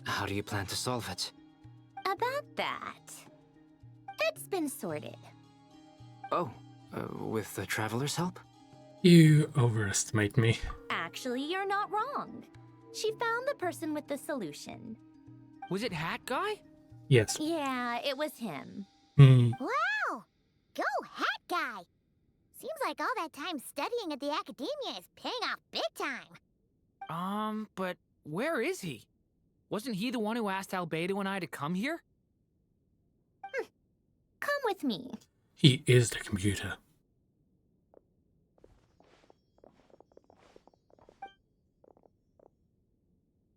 How do you plan to solve it? About that, it's been sorted. Oh, with the Traveler's help? You overestimate me. Actually, you're not wrong. She found the person with the solution. Was it Hat Guy? Yes. Yeah, it was him. Wow! Go Hat Guy! Seems like all that time studying at the Academia is paying off big time. But where is he? Wasn't he the one who asked Albedo and I to come here? Come with me. He is the computer.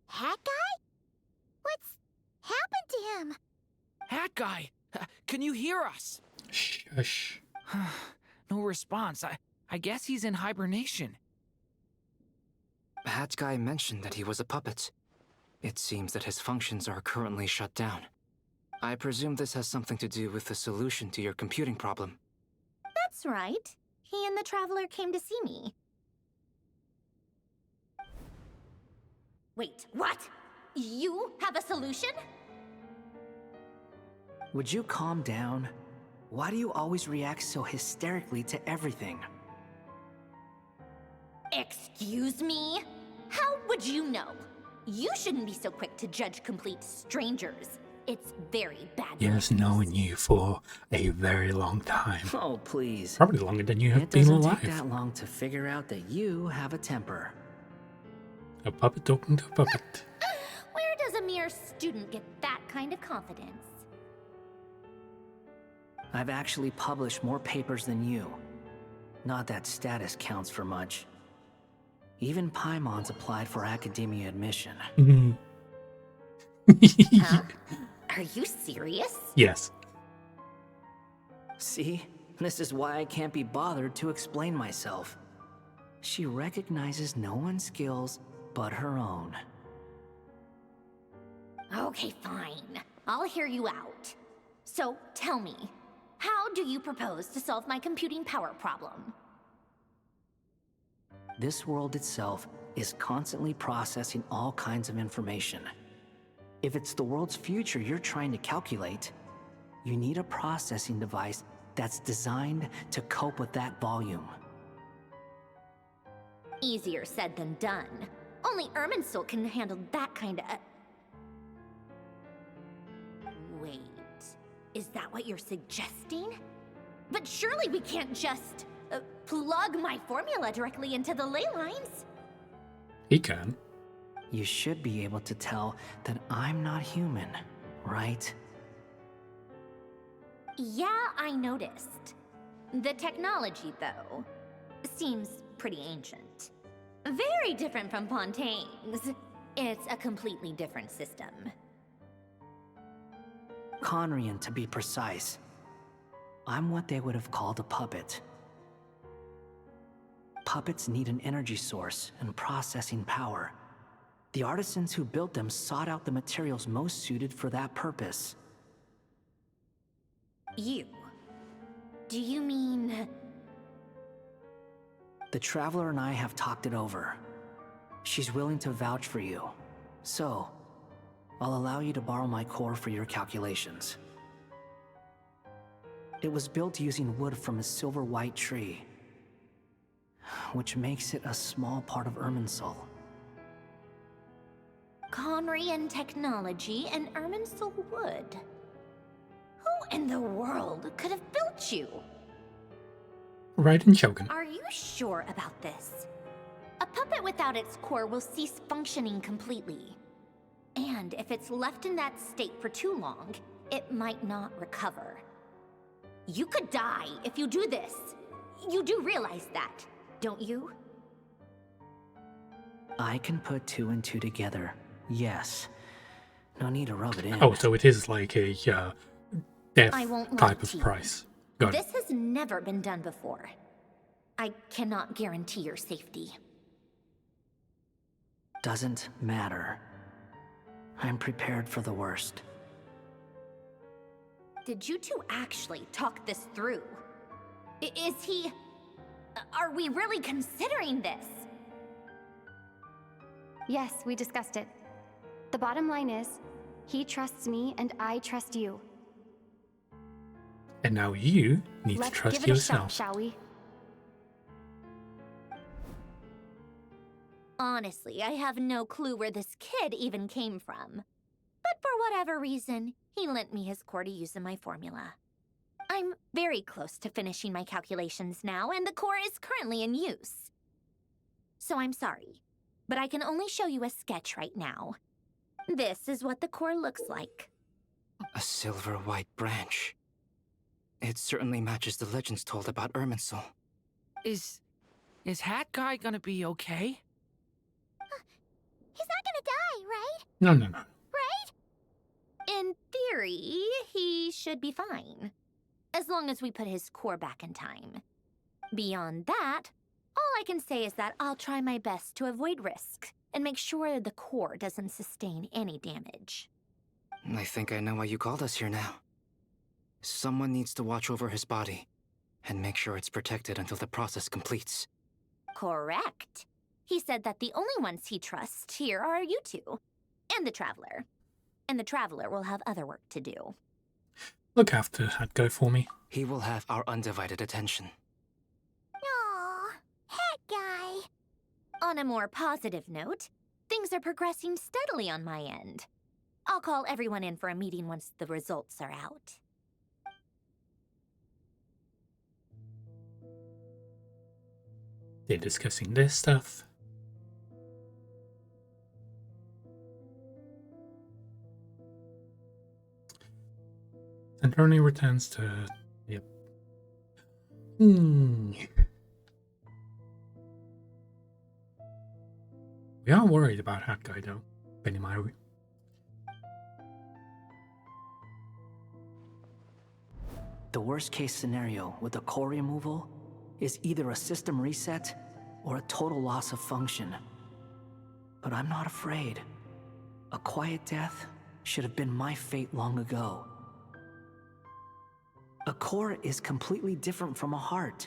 Hat Guy? What's happened to him? Hat Guy! Can you hear us? Shush. No response. I guess he's in hibernation. Hat Guy mentioned that he was a puppet. It seems that his functions are currently shut down. I presume this has something to do with the solution to your computing problem. That's right. He and the Traveler came to see me. Wait, what? You have a solution? Would you calm down? Why do you always react so hysterically to everything? Excuse me? How would you know? You shouldn't be so quick to judge complete strangers. It's very bad. He has known you for a very long time. Oh, please. Probably longer than you have It been doesn't alive. take that long to figure out that you have a temper. A puppet talking to a puppet. Where does a mere student get that kind of confidence? I've actually published more papers than you. Not that status counts for much. Even Paimon's applied for Academia admission. Huh? Are you serious? Yes. See? This is why I can't be bothered to explain myself. She recognizes no one's skills but her own. Okay, fine. I'll hear you out. So, tell me, how do you propose to solve my computing power problem? This world itself is constantly processing all kinds of information. If it's the world's future you're trying to calculate, you need a processing device that's designed to cope with that volume. Easier said than done. Only Irminsul can handle that kind of... Wait, is that what you're suggesting? But surely we can't just plug my formula directly into the ley lines. He can. You should be able to tell that I'm not human, right? Yeah, I noticed. The technology, though, seems pretty ancient. Very different from Pontaine's. It's a completely different system. Conrian, to be precise. I'm what they would have called a puppet. Puppets need an energy source and processing power. The artisans who built them sought out the materials most suited for that purpose. You? Do you mean... The Traveler and I have talked it over. She's willing to vouch for you. So, I'll allow you to borrow my core for your calculations. It was built using wood from a silver-white tree, which makes it a small part of Irminsul. Conrian technology and Irminsul wood. Who in the world could have built you? Raiden Shogun. Are you sure about this? A puppet without its core will cease functioning completely. And if it's left in that state for too long, it might not recover. You could die if you do this. You do realize that, don't you? I can put 2 and 2 together. Yes. No need to rub it in. Oh, so it is like a death I won't type lie of to you. price. Got This it. has never been done before. I cannot guarantee your safety. Doesn't matter. I'm prepared for the worst. Did you two actually talk this through? Is he... Are we really considering this? Yes, we discussed it. The bottom line is, he trusts me and I trust you. And now you need Let's to trust give it yourself. a shot, shall we? Honestly, I have no clue where this kid even came from. But for whatever reason, he lent me his core to use in my formula. I'm very close to finishing my calculations now, and the core is currently in use. So I'm sorry, but I can only show you a sketch right now. This is what the core looks like. A silver white branch. It certainly matches the legends told about Irminsul. Is Hat Guy gonna be okay? He's not gonna die, right? No. Right? In theory, he should be fine. As long as we put his core back in time. Beyond that, all I can say is that I'll try my best to avoid risk and make sure the core doesn't sustain any damage. I think I know why you called us here now. Someone needs to watch over his body and make sure it's protected until the process completes. Correct. He said that the only ones he trusts here are you two, and the Traveler. And the Traveler will have other work to do. Look after that guy for me. He will have our undivided attention. Aww, Hat Guy. On a more positive note, things are progressing steadily on my end. I'll call everyone in for a meeting once the results are out. They're discussing this stuff. Centurion returns to... Yep. We are worried about Hat Guy though, Benimaru. The worst case scenario with the core removal is either a system reset or a total loss of function. But I'm not afraid. A quiet death should have been my fate long ago. A core is completely different from a heart.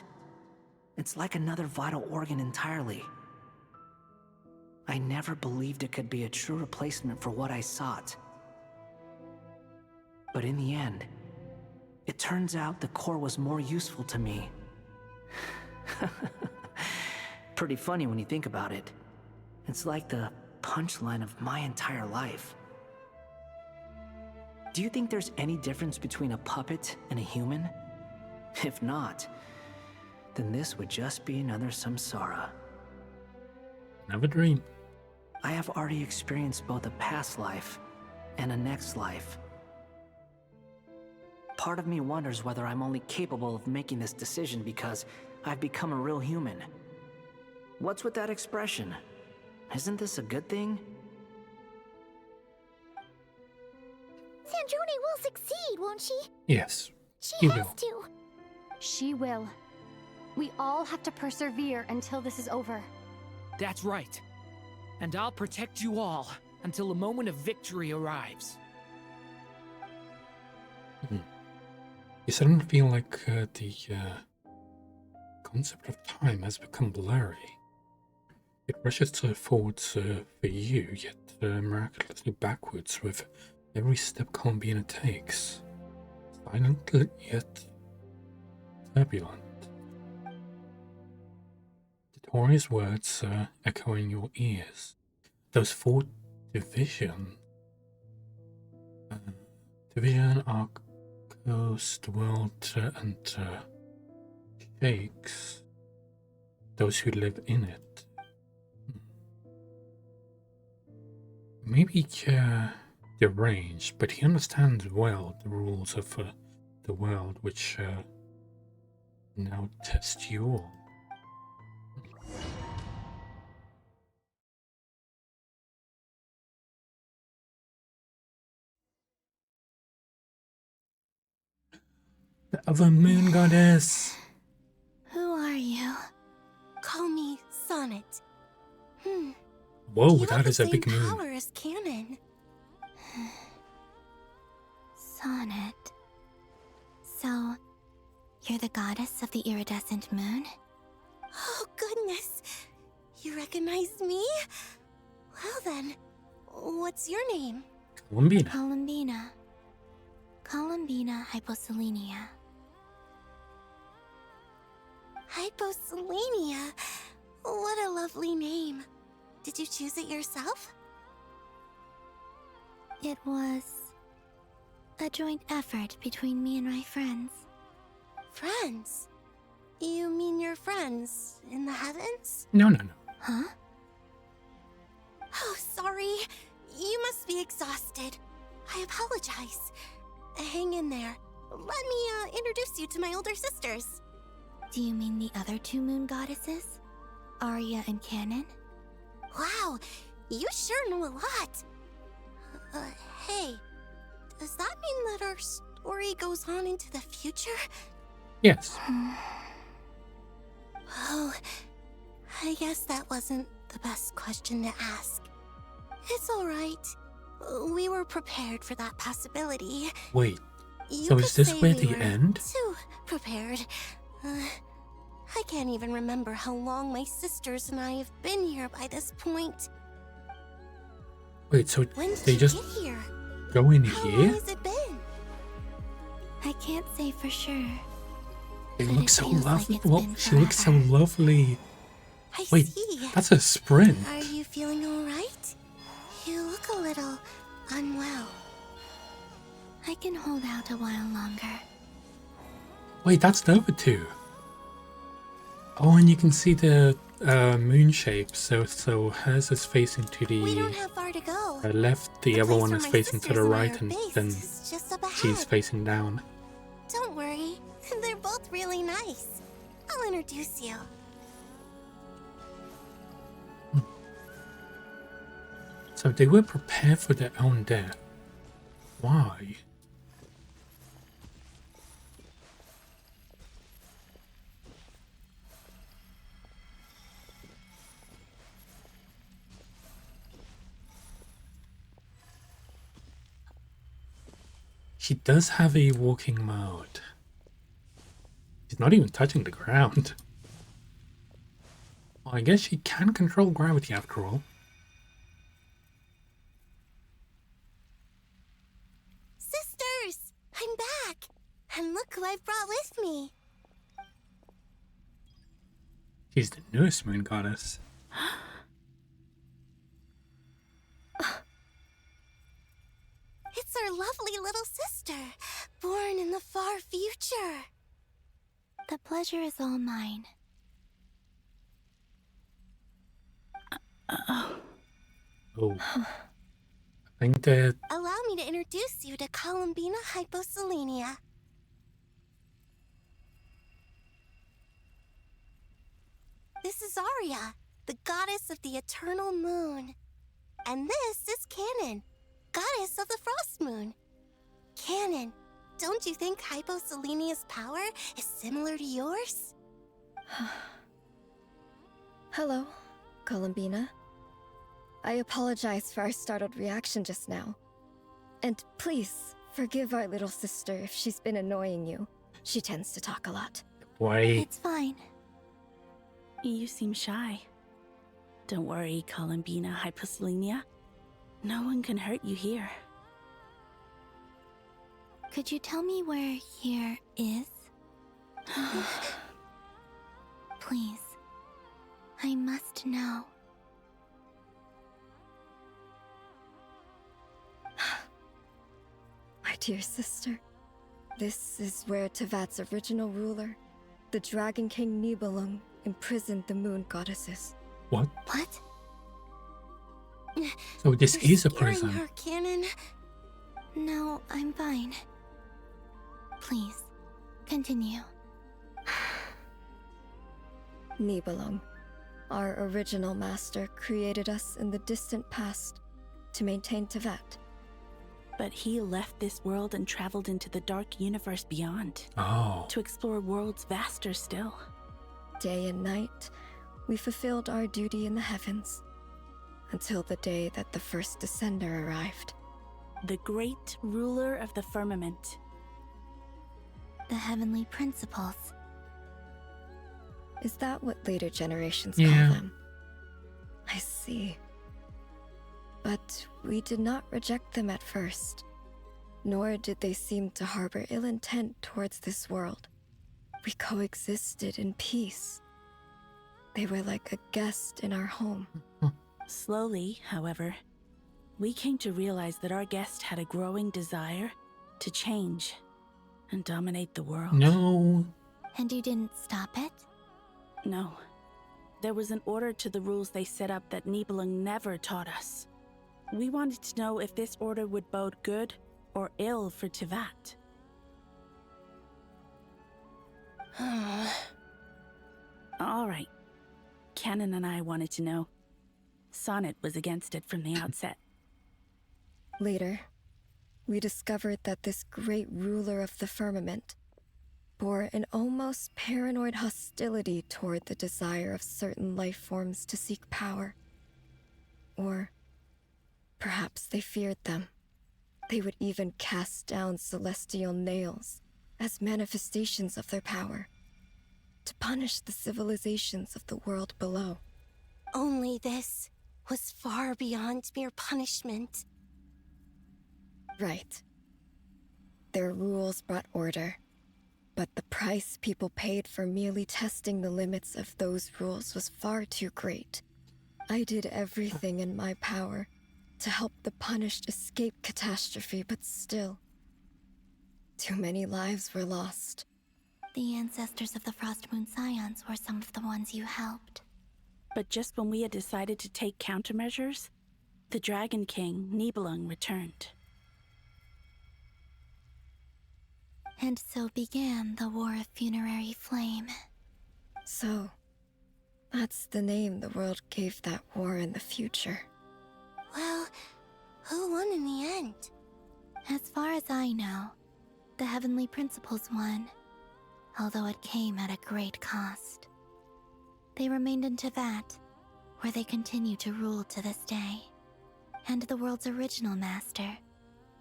It's like another vital organ entirely. I never believed it could be a true replacement for what I sought. But in the end, it turns out the core was more useful to me. Pretty funny when you think about it. It's like the punchline of my entire life. Do you think there's any difference between a puppet and a human? If not, then this would just be another samsara. Have a dream. I have already experienced both a past life and a next life. Part of me wonders whether I'm only capable of making this decision because I've become a real human. What's with that expression? Isn't this a good thing? Sanjoni will succeed, won't she? Yes, She has will. to. She will. We all have to persevere until this is over. That's right. And I'll protect you all until a moment of victory arrives. You suddenly feel like the concept of time has become blurry. It rushes forwards for you, yet miraculously backwards with every step Columbina takes. Silent yet turbulent. Dottore words echo in your ears. Those 4 Division. Division, Arcos, the world, and shakes those who live in it. Maybe deranged, but he understands well the rules of the world, which now test you all. The other moon goddess. Who are you? Call me Sonnet. Whoa, you that is a big moon. Power as canon. Sonnet. So, you're the goddess of the iridescent moon? Oh, goodness. You recognize me? Well then, what's your name? Columbina. Columbina. Columbina Hyposelenia. Hyposelenia? What a lovely name. Did you choose it yourself? It was a joint effort between me and my friends. Friends? You mean your friends in the heavens? No. Huh? Oh, sorry. You must be exhausted. I apologize. Hang in there. Let me introduce you to my older sisters. Do you mean the other two moon goddesses? Arya and Canon? Wow, you sure know a lot. Hey, does that mean that our story goes on into the future? Yes. Oh, I guess that wasn't the best question to ask. It's alright. We were prepared for that possibility. Wait, You so could is this say where we the were end? Too prepared. I can't even remember how long my sisters and I have been here by this point. Wait, so When did they you just get here? go in How here? long has it been? I can't say for sure. They but look it so feels like lovely. it's Well, been she looks so forever. lovely. I Wait, see. that's a sprint. Are you feeling alright? You look a little unwell. I can hold out a while longer. Wait, that's Nova 2. Oh, and you can see the moon shape. So hers is facing to We don't the have far to go. left, the other place one where is my facing to the sisters and I right, are and based then is just up she's ahead. facing down. Don't worry. They're both really nice. I'll introduce you. So they were prepared for their own death. Why? She does have a walking mode. She's not even touching the ground. Well, I guess she can control gravity after all. Sisters! I'm back! And look who I've brought with me. She's the newest moon goddess. It's our lovely little sister, born in the far future. The pleasure is all mine. Oh. I think that Allow me to introduce you to Columbina Hyposelenia. This is Arya, the goddess of the eternal moon. And this is Canon, goddess of the frost moon. Canon, don't you think Hyposelenia's power is similar to yours? Hello, Columbina. I apologize for our startled reaction just now. And please, forgive our little sister if she's been annoying you. She tends to talk a lot. Why? It's fine. You seem shy. Don't worry, Columbina Hyposelenia. No one can hurt you here. Could you tell me where here is? Please. I must know. dear sister. This is where Tevat's original ruler, the Dragon King Nibelung, imprisoned the moon goddesses. What? What? So this You're is a scaring prison. her, Canon. No, I'm fine. Please, continue. Nibelung, our original master, created us in the distant past to maintain Tevat. But he left this world and traveled into the dark universe beyond. Oh. To explore worlds vaster still. Day and night, we fulfilled our duty in the heavens, until the day that the first Descender arrived. The great ruler of the firmament. The heavenly principles. Is that what later generations Yeah. call them? I see. But we did not reject them at first, nor did they seem to harbor ill intent towards this world. We coexisted in peace. They were like a guest in our home. Slowly, however, we came to realize that our guest had a growing desire to change and dominate the world. No. And you didn't stop it? No. There was an order to the rules they set up that Nibelung never taught us. We wanted to know if this order would bode good or ill for Tevat. All right. Canon and I wanted to know. Sonnet was against it from the outset. Later, we discovered that this great ruler of the firmament bore an almost paranoid hostility toward the desire of certain life forms to seek power. Or perhaps they feared them. They would even cast down celestial nails as manifestations of their power, to punish the civilizations of the world below. Only this was far beyond mere punishment. Right. Their rules brought order, but the price people paid for merely testing the limits of those rules was far too great. I did everything in my power to help the punished escape catastrophe, but still, too many lives were lost. The ancestors of the Frost Moon Scions were some of the ones you helped. But just when we had decided to take countermeasures, the Dragon King, Nibelung, returned. And so began the War of Funerary Flame. So, that's the name the world gave that war in the future. Well, who won in the end? As far as I know, the Heavenly Principles won, although it came at a great cost. They remained in Tevat, where they continue to rule to this day. And the world's original master,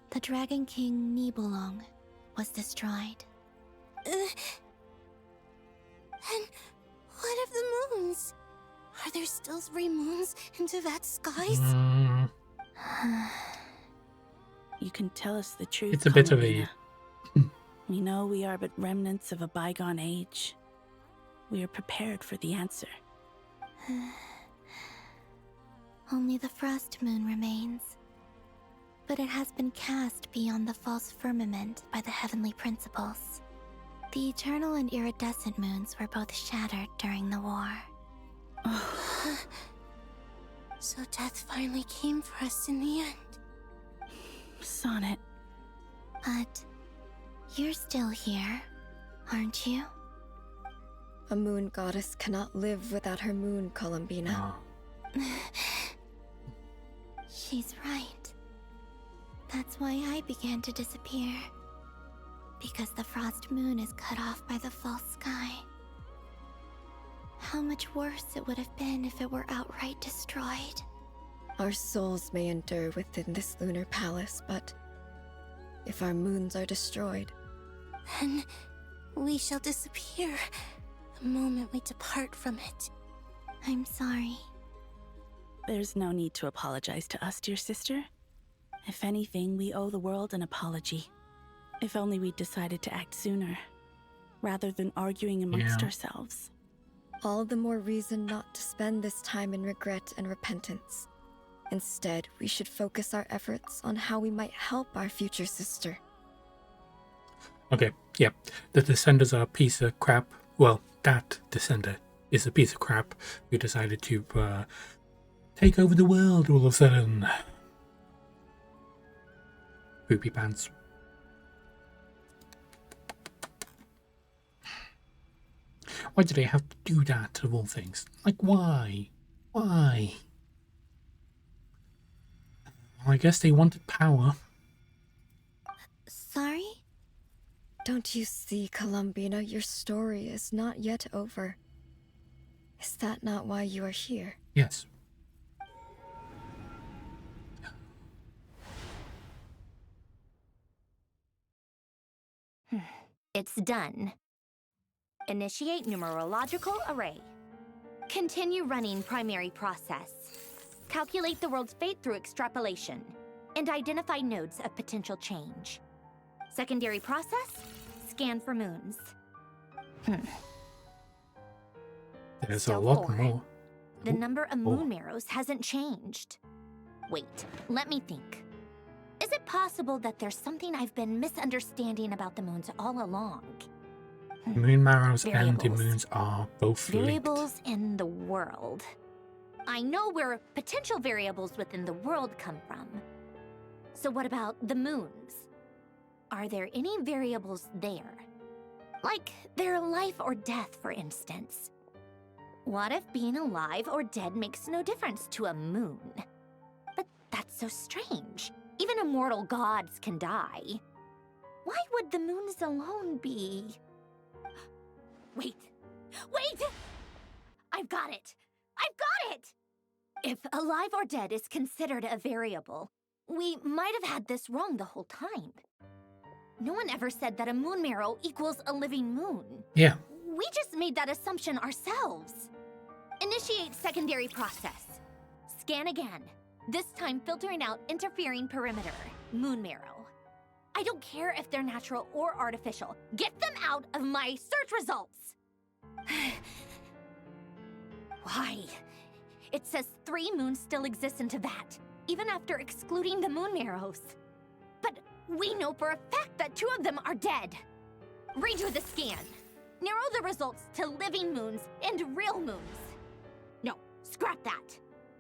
the Dragon King Nibelung, was destroyed. And what of the moons? Are there still 3 moons in Tevat's skies? You can tell us the truth. It's a bit of a... Columbina. We know we are but remnants of a bygone age. We are prepared for the answer. Only the Frost Moon remains. But it has been cast beyond the false firmament by the Heavenly Principles. The eternal and iridescent moons were both shattered during the war. So death finally came for us in the end. Sonnet. But you're still here, aren't you? A moon goddess cannot live without her moon, Columbina. She's right. That's why I began to disappear. Because the Frost Moon is cut off by the false sky. How much worse it would have been if it were outright destroyed. Our souls may endure within this lunar palace, but if our moons are destroyed, then we shall disappear the moment we depart from it. I'm sorry. There's no need to apologize to us, dear sister. If anything, we owe the world an apology. If only we'd decided to act sooner, rather than arguing amongst ourselves. all the more reason not to spend this time in regret and repentance. Instead, we should focus our efforts on how we might help our future sister. Okay, yeah. The Descenders are a piece of crap. Well, that Descender is a piece of crap who decided to take over the world all of a sudden. Poopy pants. Why do they have to do that of all things? Like, why? Why? Well, I guess they wanted power. Sorry? Don't you see, Columbina, your story is not yet over. Is that not why you are here? Yes. It's done. Initiate numerological array. Continue running primary process. Calculate the world's fate through extrapolation. And identify nodes of potential change. Secondary process, scan for moons. There's Still a lot 4. more. The number of moon marrows hasn't changed. Wait, let me think. Is it possible that there's something I've been misunderstanding about the moons all along? Moon marrows and the Variables. moons are both linked. Variables in the world. I know where potential variables within the world come from. So what about the moons? Are there any variables there? Like their life or death, for instance. What if being alive or dead makes no difference to a moon? But that's so strange. Even immortal gods can die. Why would the moons alone be? Wait! Wait! I've got it! I've got it! If alive or dead is considered a variable, we might have had this wrong the whole time. No one ever said that a moon marrow equals a living moon. Yeah. We just made that assumption ourselves. Initiate secondary process. Scan again. This time filtering out interfering perimeter. Moon marrow. I don't care if they're natural or artificial. Get them out of my search results! Why? It says 3 moons still exist in Teyvat, even after excluding the moon marrows. But we know for a fact that 2 of them are dead. Redo the scan. Narrow the results to living moons and real moons. No, scrap that.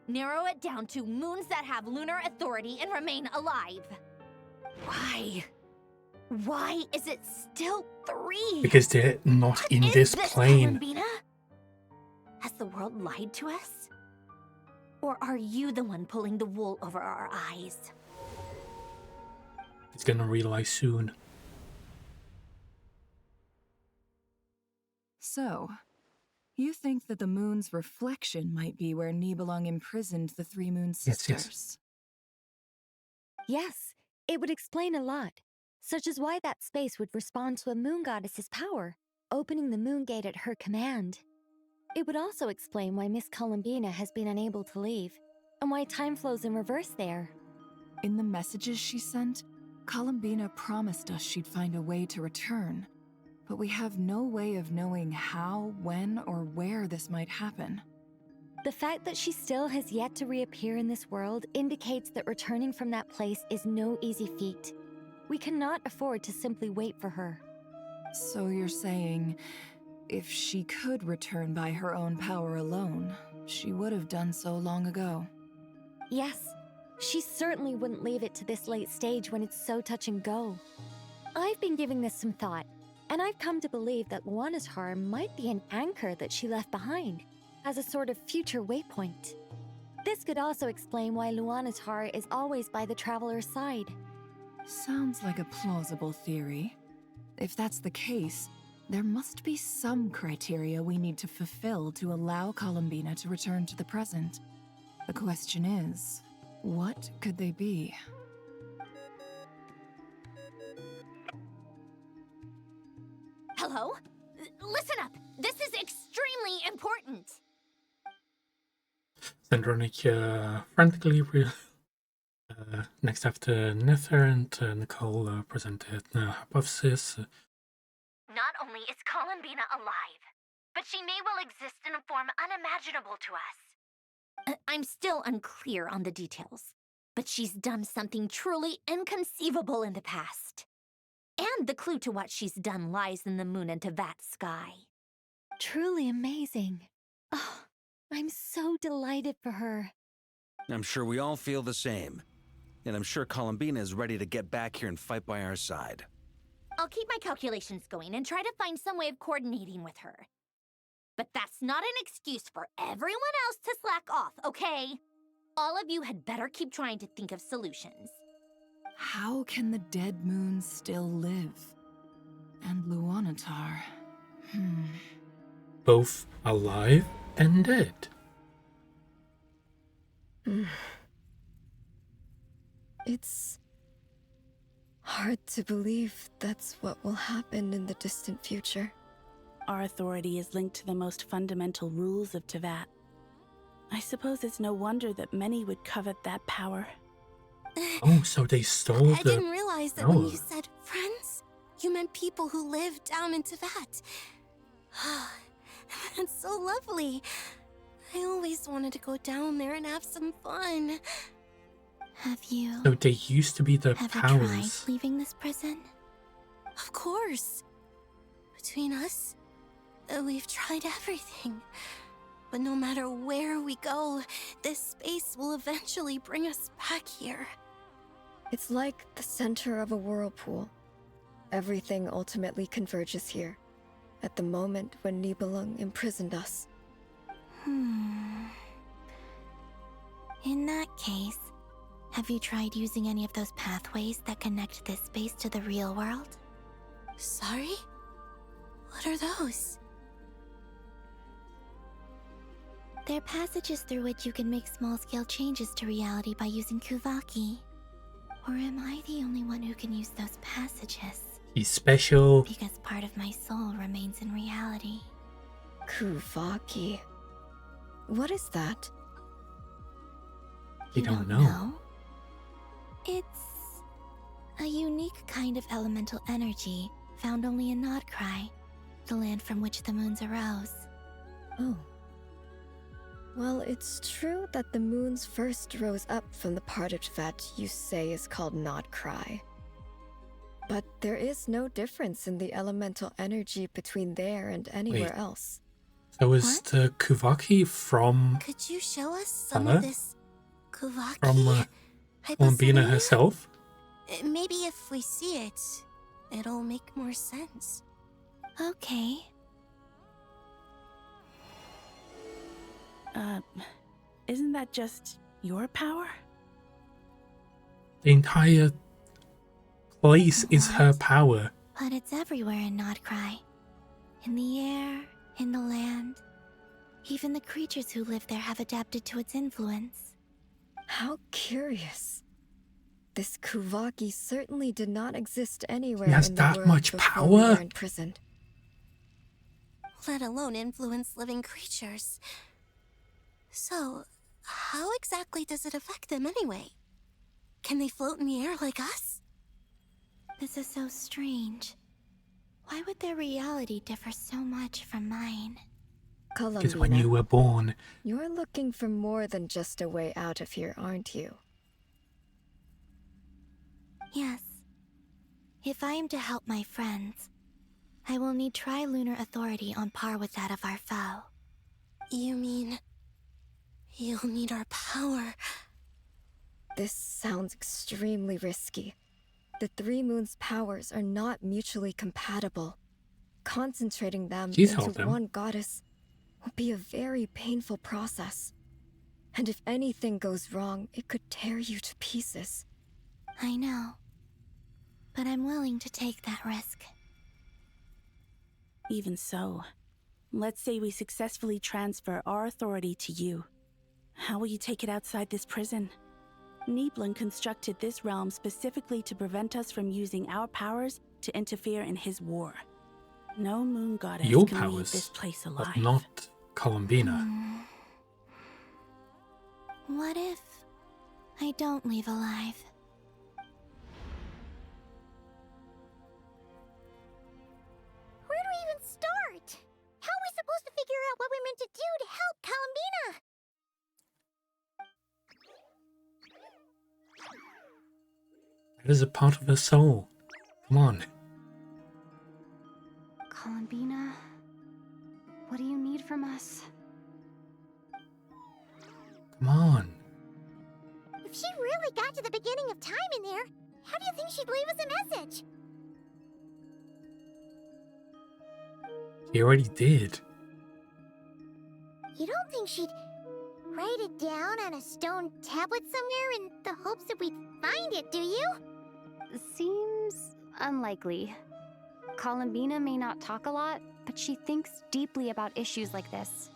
Narrow it down to moons that have lunar authority and remain alive. Why? Why is it still 3? Because they're not in this plane. Columbina? Has the world lied to us? Or are you the one pulling the wool over our eyes? It's gonna realize soon. So, you think that the moon's reflection might be where Nibelung imprisoned the 3 moon sisters? Yes. Yes, it would explain a lot, such as why that space would respond to a moon goddess's power, opening the moon gate at her command. It would also explain why Miss Columbina has been unable to leave, and why time flows in reverse there. In the messages she sent, Columbina promised us she'd find a way to return. But we have no way of knowing how, when, or where this might happen. The fact that she still has yet to reappear in this world indicates that returning from that place is no easy feat. We cannot afford to simply wait for her. So you're saying, if she could return by her own power alone, she would have done so long ago? Yes, she certainly wouldn't leave it to this late stage when it's so touch and go. I've been giving this some thought, and I've come to believe that Luana's harm might be an anchor that she left behind, as a sort of future waypoint. This could also explain why Luana's heart is always by the traveler's side. Sounds like a plausible theory. If that's the case, there must be some criteria we need to fulfill to allow Columbina to return to the present. The question is, what could they be? Hello? Listen up! This is extremely important! Zendronic frantically next after Nether and Nicole presented the hypothesis. Not only is Columbina alive, but she may well exist in a form unimaginable to us. I'm still unclear on the details, but she's done something truly inconceivable in the past. And And the clue to what she's done lies in the moon and Tevat sky. Truly amazing. Oh, I'm so delighted for her. I'm sure we all feel the same. And I'm sure Columbina is ready to get back here and fight by our side. I'll keep my calculations going and try to find some way of coordinating with her. But that's not an excuse for everyone else to slack off, okay? All of you had better keep trying to think of solutions. How can the dead moon still live? And Luanatar... Both alive and dead. It's hard to believe that's what will happen in the distant future. Our authority is linked to the most fundamental rules of Tevat. I suppose it's no wonder that many would covet that power. Oh, so they stole I didn't realize that when you said friends, you meant people who live down in Tevat. That's so lovely. I always wanted to go down there and have some fun. Have you... So they used to be the Have you powers. tried leaving this prison? Of course. Between us, we've tried everything. But no matter where we go, this space will eventually bring us back here. It's like the center of a whirlpool. Everything ultimately converges here, at the moment when Nibelung imprisoned us. In that case, have you tried using any of those pathways that connect this space to the real world? Sorry? What are those? They're passages through which you can make small-scale changes to reality by using Kuvaki. Or am I the only one who can use those passages? He's special. Because part of my soul remains in reality. Kuvaki. What is that? You don't know. It's a unique kind of elemental energy found only in Nodcry, the land from which the moons arose. Oh. Well, it's true that the moons first rose up from the part of Tevat you say is called Nodcry. But there is no difference in the elemental energy between there and anywhere else. So is the Kuvaki from Could you show us some Anna? of this Kuvaki? From Columbina hypocenia? herself? Maybe if we see it, it'll make more sense. Okay. Isn't that just your power? The entire place is her power. But it's everywhere in Nodcry. In the air, in the land. Even the creatures who live there have adapted to its influence. How curious. This Kuvaki certainly did not exist anywhere He has in the that world much before we power? were imprisoned. Let alone influence living creatures. So, how exactly does it affect them anyway? Can they float in the air like us? This is so strange. Why would their reality differ so much from mine? Because when you were born, You're looking for more than just a way out of here, aren't you? Yes. If I am to help my friends, I will need tri-lunar authority on par with that of our foe. You mean... you'll need our power? This sounds extremely risky. The Three Moons' powers are not mutually compatible. Concentrating them She's into helped him. one goddess will be a very painful process. And if anything goes wrong, it could tear you to pieces. I know. But I'm willing to take that risk. Even so, let's say we successfully transfer our authority to you. How will you take it outside this prison? Nibelung constructed this realm specifically to prevent us from using our powers to interfere in his war. No moon goddess your can leave powers, this place but alive. not Columbina. What if I don't leave alive? Where do we even start? How are we supposed to figure out what we're meant to do to help Columbina? It is a part of her soul. Come on. Columbina, what do you need from us? Come on. If she really got to the beginning of time in there, how do you think she'd leave us a message? He already did. You don't think she'd write it down on a stone tablet somewhere in the hopes that we'd find it, do you? Seems unlikely. Columbina may not talk a lot, but she thinks deeply about issues like this.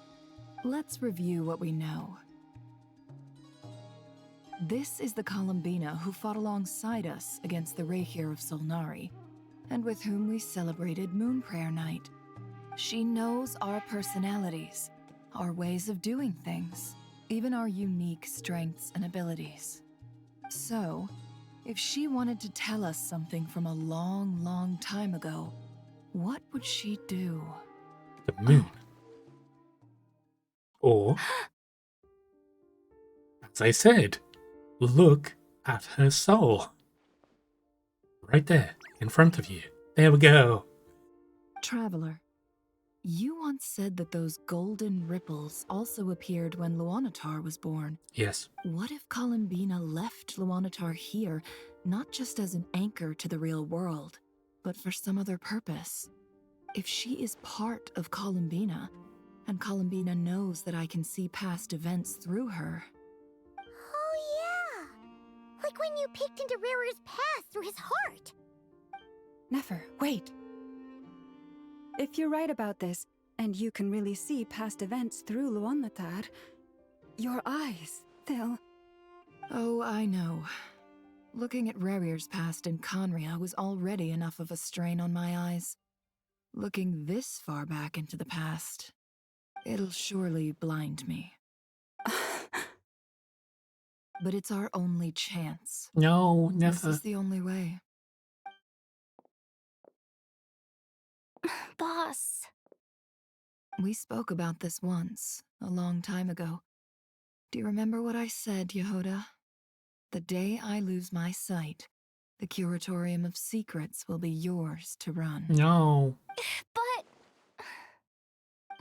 Let's review what we know. This is the Columbina who fought alongside us against the Rehir of Solnari, and with whom we celebrated Moon Prayer Night. She knows our personalities, our ways of doing things, even our unique strengths and abilities. So, if she wanted to tell us something from a long, long time ago, what would she do? The moon. Or, as I said, look at her soul. Right there, in front of you. There we go. Traveler, you once said that those golden ripples also appeared when Luanatar was born. Yes. What if Columbina left Luanatar here, not just as an anchor to the real world, but for some other purpose? If she is part of Columbina, and Columbina knows that I can see past events through her. Oh yeah! Like when you peeked into Rarer's past through his heart! Nefer, wait! If you're right about this, and you can really see past events through Luanatar, your eyes, they'll... Oh, I know. Looking at Rarir's past in Conria was already enough of a strain on my eyes. Looking this far back into the past, it'll surely blind me. But it's our only chance. No, never. This is the only way. Boss. We spoke about this once, a long time ago. Do you remember what I said, Yehoda? The day I lose my sight, the Curatorium of Secrets will be yours to run. No. But...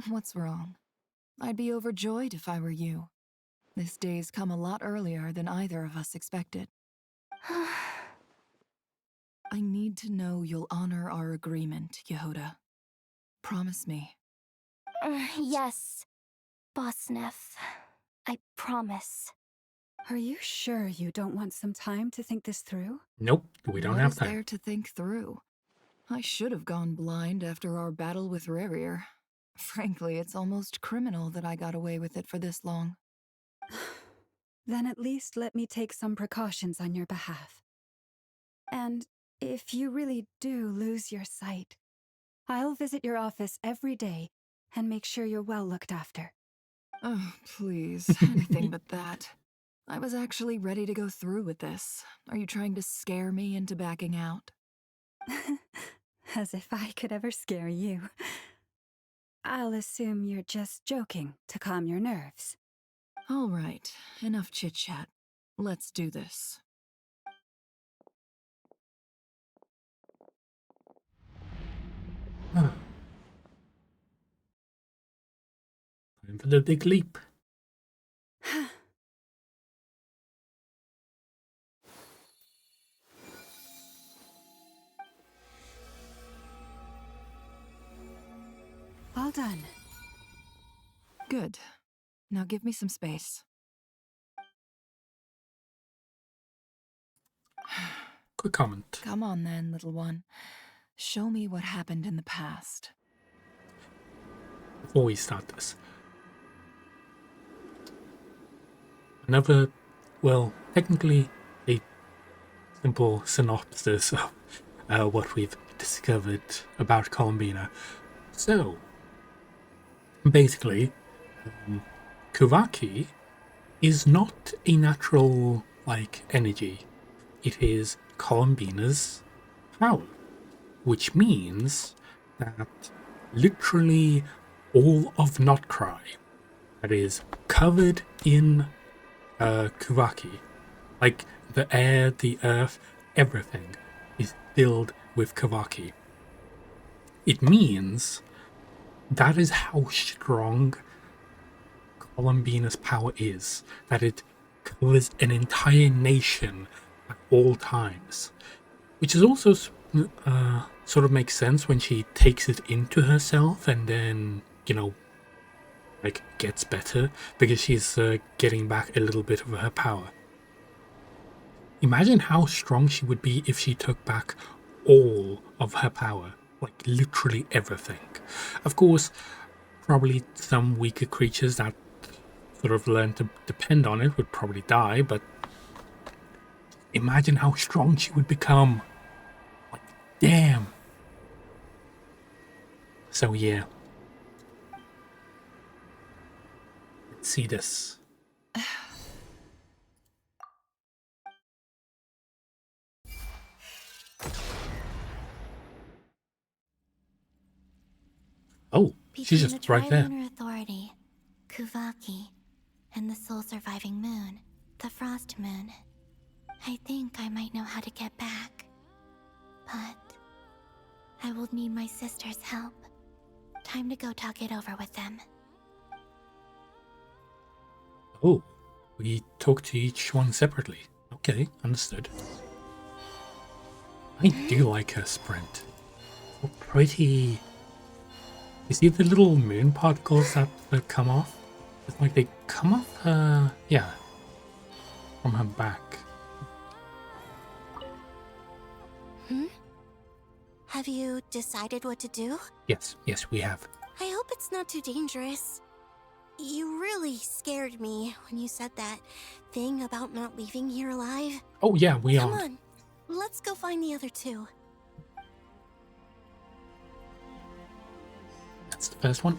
What's wrong? I'd be overjoyed if I were you. This day's come a lot earlier than either of us expected. I need to know you'll honor our agreement, Yehoda. Promise me. Yes, Boss Neff. I promise. Are you sure you don't want some time to think this through? Nope, we don't have What is time. there to think through? I should have gone blind after our battle with Rarir. Frankly, it's almost criminal that I got away with it for this long. Then at least let me take some precautions on your behalf. And if you really do lose your sight, I'll visit your office every day and make sure you're well looked after. Oh, please, anything but that. I was actually ready to go through with this. Are you trying to scare me into backing out? As if I could ever scare you. I'll assume you're just joking to calm your nerves. All right, enough chit-chat. Let's do this. Time for the big leap. All done. Good. Now give me some space. Quick comment. Come on then, little one. Show me what happened in the past. Before we start this. Another, well, technically a simple synopsis of what we've discovered about Columbina. So, basically, Kuvaki is not a natural, energy. It is Columbina's power, which means that literally all of Notcry that is covered in Kuvaki, like the air, the earth, everything is filled with Kuvaki. it means that is how strong Columbina's power is. That it covers an entire nation at all times. Which is also sort of makes sense when she takes it into herself and then, you know, like gets better because she's getting back a little bit of her power. Imagine how strong she would be if she took back all of her power, like literally everything. Of course, probably some weaker creatures that sort of learn to depend on it would probably die, but imagine how strong she would become. Like, damn. So yeah. Let's see this. Oh, she's just right there. Between the Trilunar Authority, Kuvaki, and the sole surviving moon, the Frost Moon, I think I might know how to get back. But I will need my sister's help. Time to go talk it over with them. Oh, we talk to each one separately. Okay, understood. I do like her sprint. So pretty. You see the little moon particles that come off? It's like they come off her, yeah, from her back. Have you decided what to do? Yes, we have. I hope it's not too dangerous. You really scared me when you said that thing about not leaving here alive. Oh yeah, we are. Come on, let's go find the other two. That's the first one.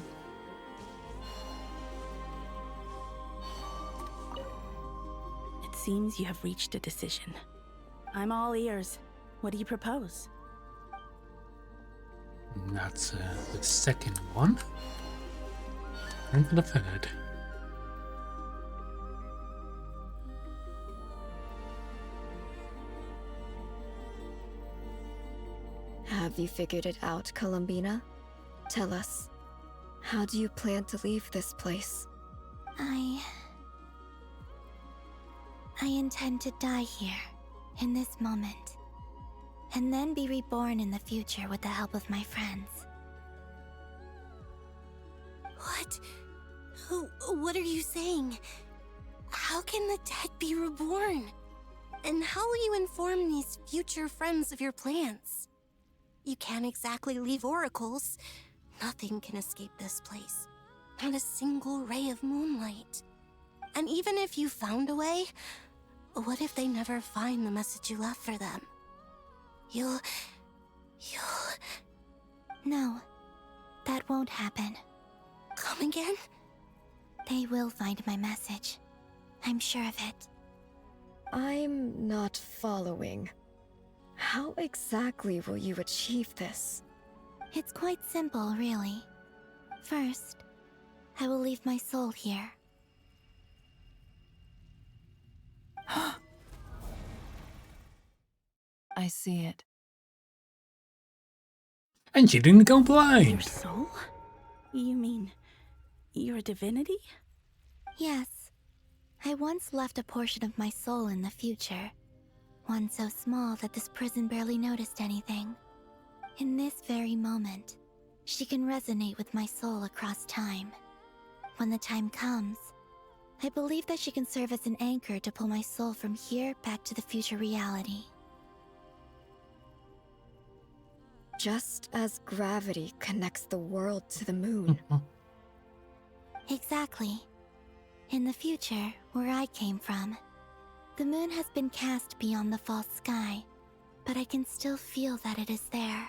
It seems you have reached a decision. I'm all ears. What do you propose? And that's the second one. And for the third. Have you figured it out, Columbina? Tell us, how do you plan to leave this place? I intend to die here, in this moment, and then be reborn in the future with the help of my friends. What? What are you saying? How can the dead be reborn? And how will you inform these future friends of your plans? You can't exactly leave oracles. Nothing can escape this place. Not a single ray of moonlight. And even if you found a way, what if they never find the message you left for them? You'll... No, that won't happen. Come again? They will find my message. I'm sure of it. I'm not following. How exactly will you achieve this? It's quite simple, really. First, I will leave my soul here. I see it. And she didn't go blind. Your soul? You mean your divinity? Yes. I once left a portion of my soul in the future. One so small that this prison barely noticed anything. In this very moment, she can resonate with my soul across time. When the time comes, I believe that she can serve as an anchor to pull my soul from here back to the future reality. Just as gravity connects the world to the moon. Exactly. In the future, where I came from, the moon has been cast beyond the false sky, but I can still feel that it is there.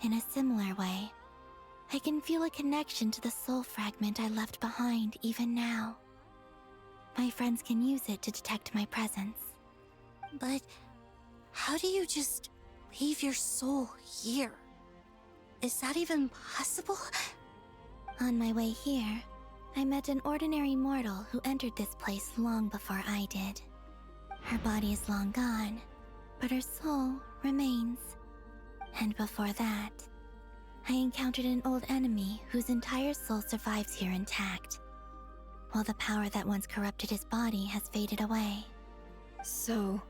In a similar way, I can feel a connection to the soul fragment I left behind even now. My friends can use it to detect my presence. But how do you just leave your soul here? Is that even possible? On my way here, I met an ordinary mortal who entered this place long before I did. Her body is long gone, but her soul remains. And before that, I encountered an old enemy whose entire soul survives here intact, while the power that once corrupted his body has faded away. So,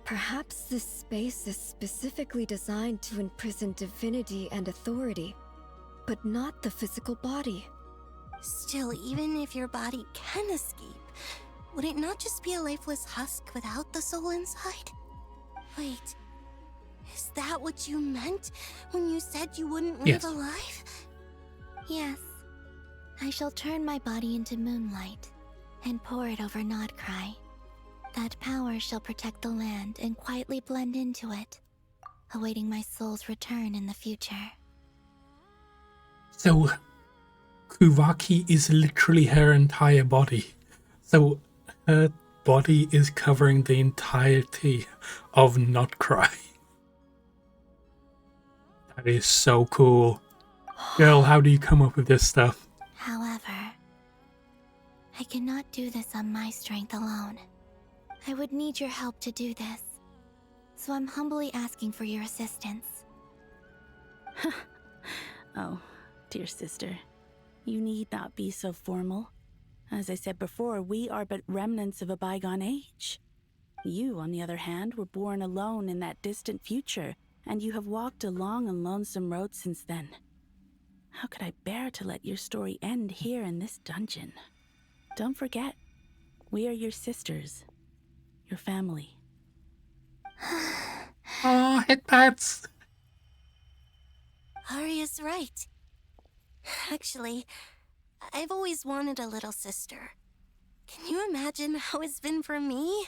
perhaps this space is specifically designed to imprison divinity and authority, but not the physical body. Still, even if your body can escape, would it not just be a lifeless husk without the soul inside? Wait, is that what you meant when you said you wouldn't live Yes. alive? Yes, I shall turn my body into moonlight and pour it over Nodcry. That power shall protect the land and quietly blend into it, awaiting my soul's return in the future. So, Kuvaki is literally her entire body. So, her body is covering the entirety of Notcry. That is so cool. Girl, how do you come up with this stuff? However, I cannot do this on my strength alone. I would need your help to do this, so I'm humbly asking for your assistance. Oh, dear sister, you need not be so formal. As I said before, we are but remnants of a bygone age. You, on the other hand, were born alone in that distant future, and you have walked a long and lonesome road since then. How could I bear to let your story end here in this dungeon? Don't forget, we are your sisters, your family. Oh, head pats! Arya's right. Actually, I've always wanted a little sister. Can you imagine how it's been for me?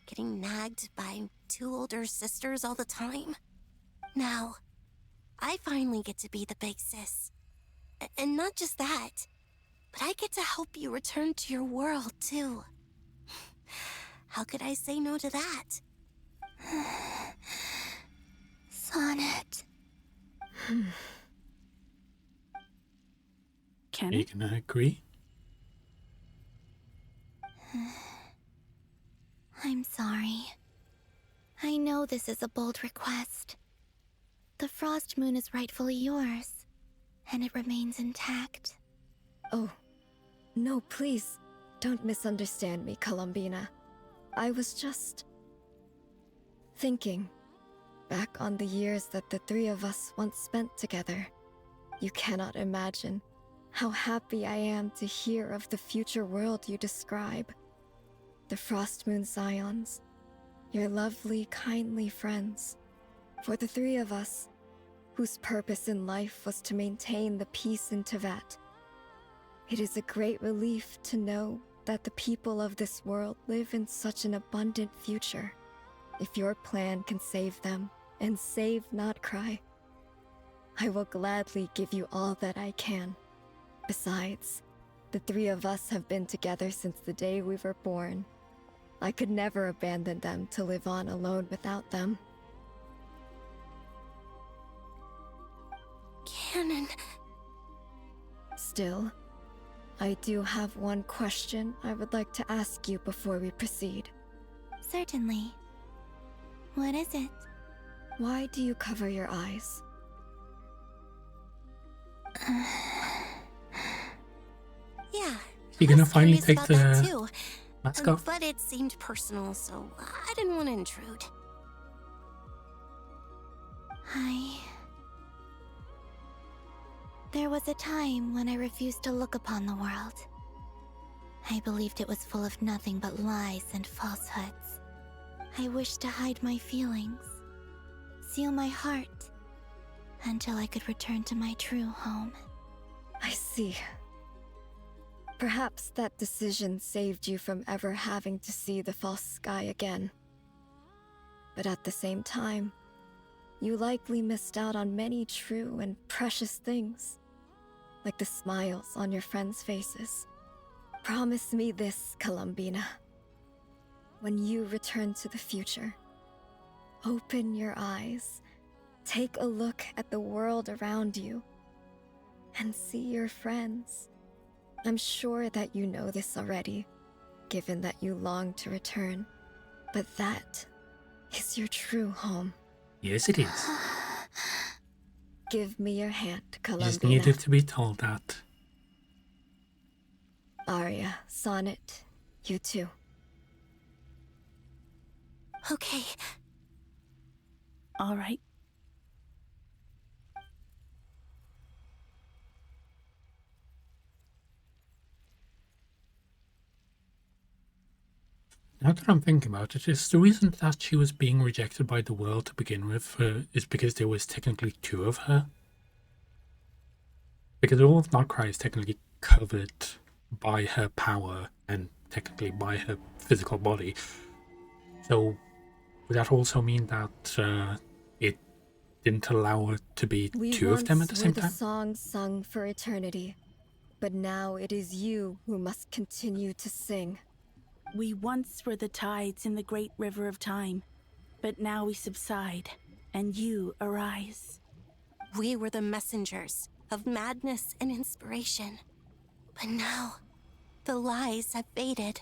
Getting nagged by two older sisters all the time. Now, I finally get to be the big sis. And not just that, but I get to help you return to your world, too. How could I say no to that? Sonnet. Are you gonna agree? I'm sorry. I know this is a bold request. The Frost Moon is rightfully yours, and it remains intact. Oh, no, please, don't misunderstand me, Columbina. I was just thinking back on the years that the three of us once spent together. You cannot imagine how happy I am to hear of the future world you describe. The Frost Moon Scions, your lovely, kindly friends. For the three of us, whose purpose in life was to maintain the peace in Tevat. It is a great relief to know that the people of this world live in such an abundant future. If your plan can save them and save Notcry, I will gladly give you all that I can. Besides, the three of us have been together since the day we were born. I could never abandon them to live on alone without them. Canon. Still, I do have one question I would like to ask you before we proceed. Certainly. What is it? Why do you cover your eyes? Yeah. You're gonna finally curious take about that too. the mask off? But it seemed personal, so I didn't want to intrude. There was a time when I refused to look upon the world. I believed it was full of nothing but lies and falsehoods. I wished to hide my feelings, seal my heart, until I could return to my true home. I see. Perhaps that decision saved you from ever having to see the false sky again. But at the same time, you likely missed out on many true and precious things, like the smiles on your friends' faces. Promise me this, Columbina. When you return to the future, open your eyes, take a look at the world around you, and see your friends. I'm sure that you know this already, given that you long to return, but that is your true home. Yes, it is. Give me your hand, You just Columbina. needed to be told that. Arya, Sonnet, you too. Okay. All right. Now that I'm thinking about it, is the reason that she was being rejected by the world to begin with is because there was technically 2 of her? Because all of Notcry is technically covered by her power and technically by her physical body. So would that also mean that it didn't allow her to be We 2 of them at the once same were the time? song sung for eternity, but now it is you who must continue to sing. We once were the tides in the great river of time, but now we subside, and you arise. We were the messengers of madness and inspiration. But now, the lies have faded,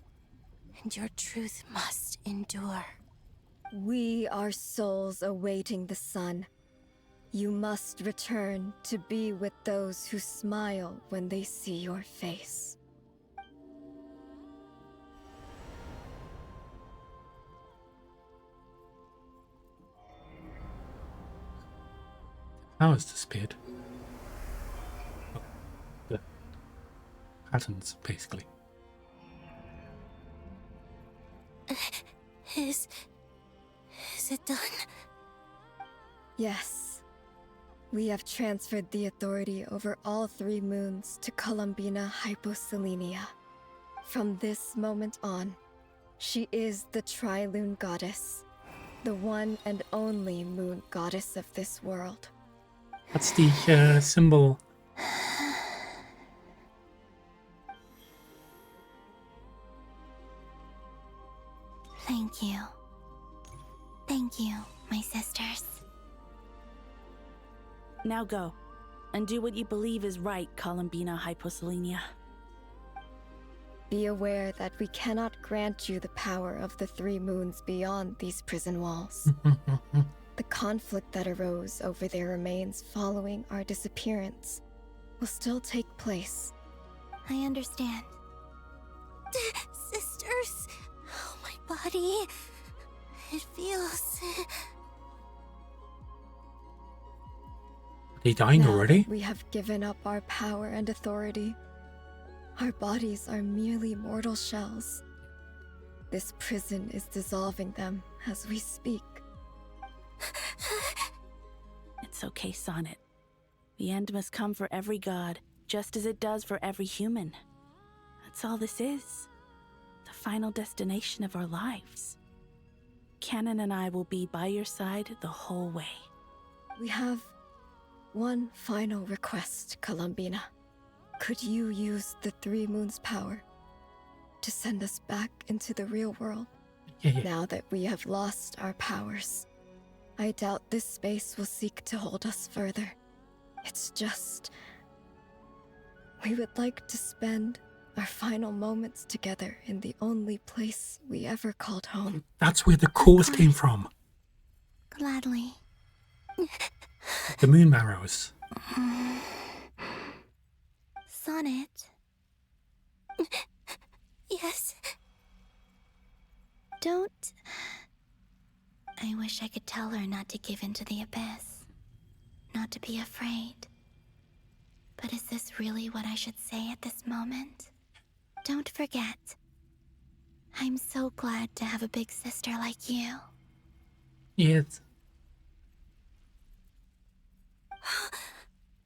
and your truth must endure. We are souls awaiting the sun. You must return to be with those who smile when they see your face. How is disappeared? Oh, the patterns, basically. Is it done? Yes. We have transferred the authority over all 3 moons to Columbina Hyposelenia. From this moment on, she is the Tri-Lune Goddess, the one and only moon goddess of this world. That's the symbol. Thank you. Thank you, my sisters. Now go, and do what you believe is right, Columbina Hyposelenia. Be aware that we cannot grant you the power of the 3 moons beyond these prison walls. The conflict that arose over their remains following our disappearance will still take place. I understand. Sisters, oh, my body. It feels... Are they dying Now already? that we have given up our power and authority, our bodies are merely mortal shells. This prison is dissolving them as we speak. It's okay, Sonnet. The end must come for every god, just as it does for every human. That's all this is. The final destination of our lives. Canon and I will be by your side the whole way. We have one final request, Columbina. Could you use the 3 moons' power to send us back into the real world? Yeah. Now that we have lost our powers, I doubt this space will seek to hold us further. It's just... we would like to spend our final moments together in the only place we ever called home. That's where the cores came from. Gladly. The moon marrows. Sonnet. Yes. Don't... I wish I could tell her not to give in to the abyss. Not to be afraid. But is this really what I should say at this moment? Don't forget. I'm so glad to have a big sister like you. Yes.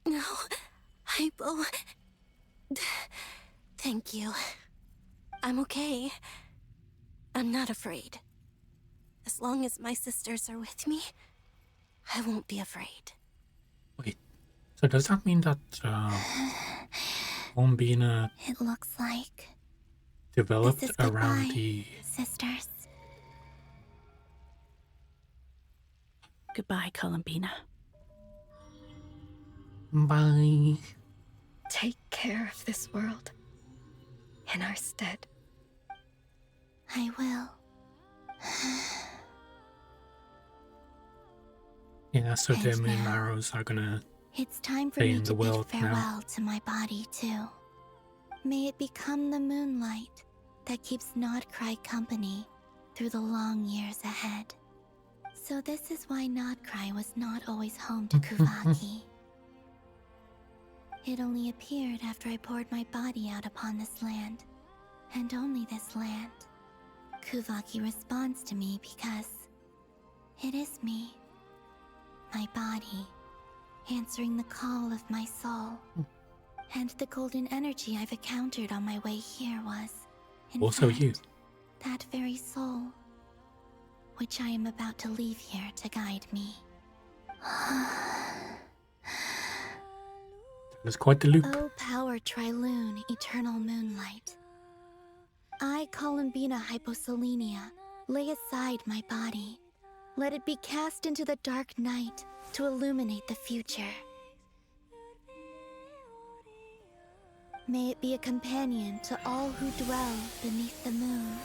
No, Hypo. Thank you. I'm okay. I'm not afraid. As long as my sisters are with me, I won't be afraid. Wait, so does that mean that Columbina It looks like developed this is around goodbye, the... sisters. Goodbye, Columbina. Bye. Take care of this world in our stead. I will. Yeah, so the And moon now, marrows are gonna It's time for stay me in to the bid world farewell now. to my body, too. May it become the moonlight that keeps Nodcry company through the long years ahead. So this is why Nodcry was not always home to Kuvaki. It only appeared after I poured my body out upon this land, and only this land. Kuvaki responds to me because it is me, my body, answering the call of my soul. And the golden energy I've encountered on my way here was, in Also fact, you. that very soul, which I am about to leave here to guide me. That's quite the loop. O power Trilune, eternal moonlight. I, Columbina Hyposelenia, lay aside my body. Let it be cast into the dark night to illuminate the future. May it be a companion to all who dwell beneath the moon.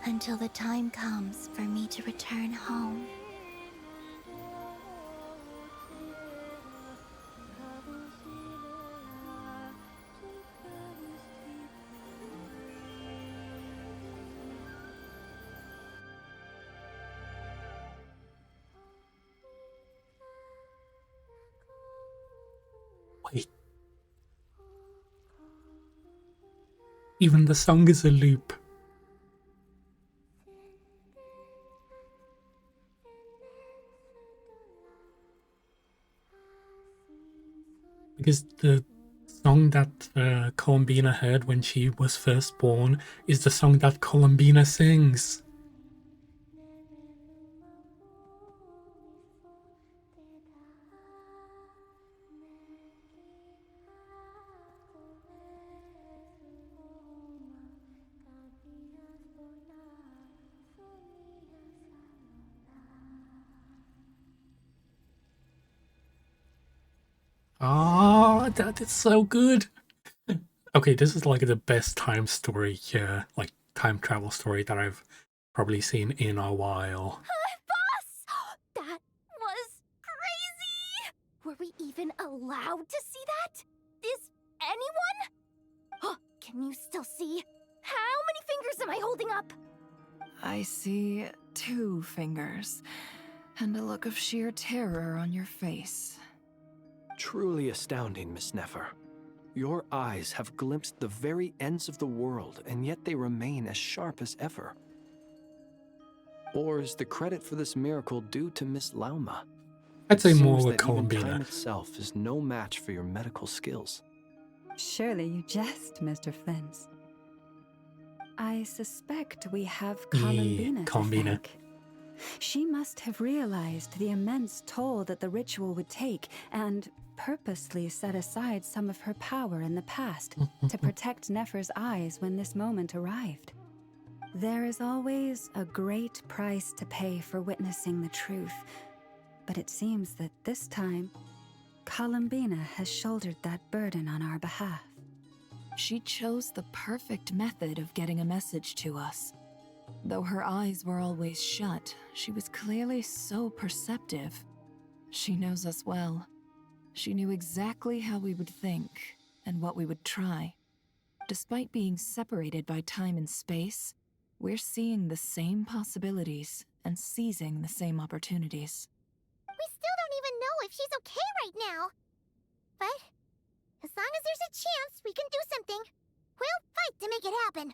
Until the time comes for me to return home. Wait. Even the song is a loop. Because the song that Columbina heard when she was first born is the song that Columbina sings. Ah, that is so good. Okay, this is like the best time story, like time travel story that I've probably seen in a while. Boss! That was crazy! Were we even allowed to see that? Is anyone? Can you still see? How many fingers am I holding up? I see 2 fingers, and a look of sheer terror on your face. Truly astounding, Miss Nefer. Your eyes have glimpsed the very ends of the world, and yet they remain as sharp as ever. Or is the credit for this miracle due to Miss Lauma? I'd say It more seems with that even Columbina. time itself is no match for your medical skills. Surely you jest, Mr. Flins. I suspect we have Yeah, Columbina to Columbina. thank. She must have realized the immense toll that the ritual would take and purposely set aside some of her power in the past to protect Nefer's eyes when this moment arrived. There is always a great price to pay for witnessing the truth, but it seems that this time, Columbina has shouldered that burden on our behalf. She chose the perfect method of getting a message to us. Though her eyes were always shut, she was clearly so perceptive. She knows us well. She knew exactly how we would think and what we would try. Despite being separated by time and space, we're seeing the same possibilities and seizing the same opportunities. We still don't even know if she's okay right now. But as long as there's a chance we can do something, we'll fight to make it happen.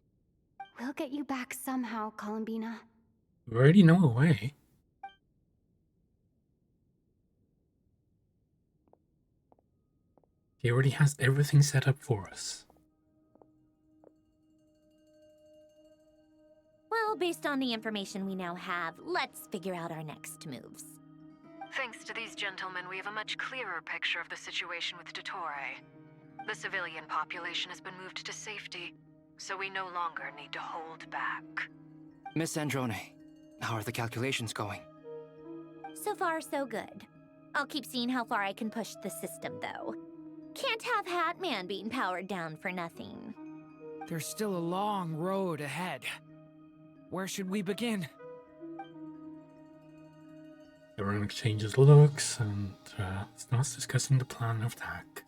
We'll get you back somehow, Columbina. We already know a way. He already has everything set up for us. Well, based on the information we now have, let's figure out our next moves. Thanks to these gentlemen, we have a much clearer picture of the situation with Dottore. The civilian population has been moved to safety, so we no longer need to hold back. Miss Androne, how are the calculations going? So far, so good. I'll keep seeing how far I can push the system, though. Can't have Hatman being powered down for nothing. There's still a long road ahead. Where should we begin? Everyone exchanges looks and starts discussing the plan of attack.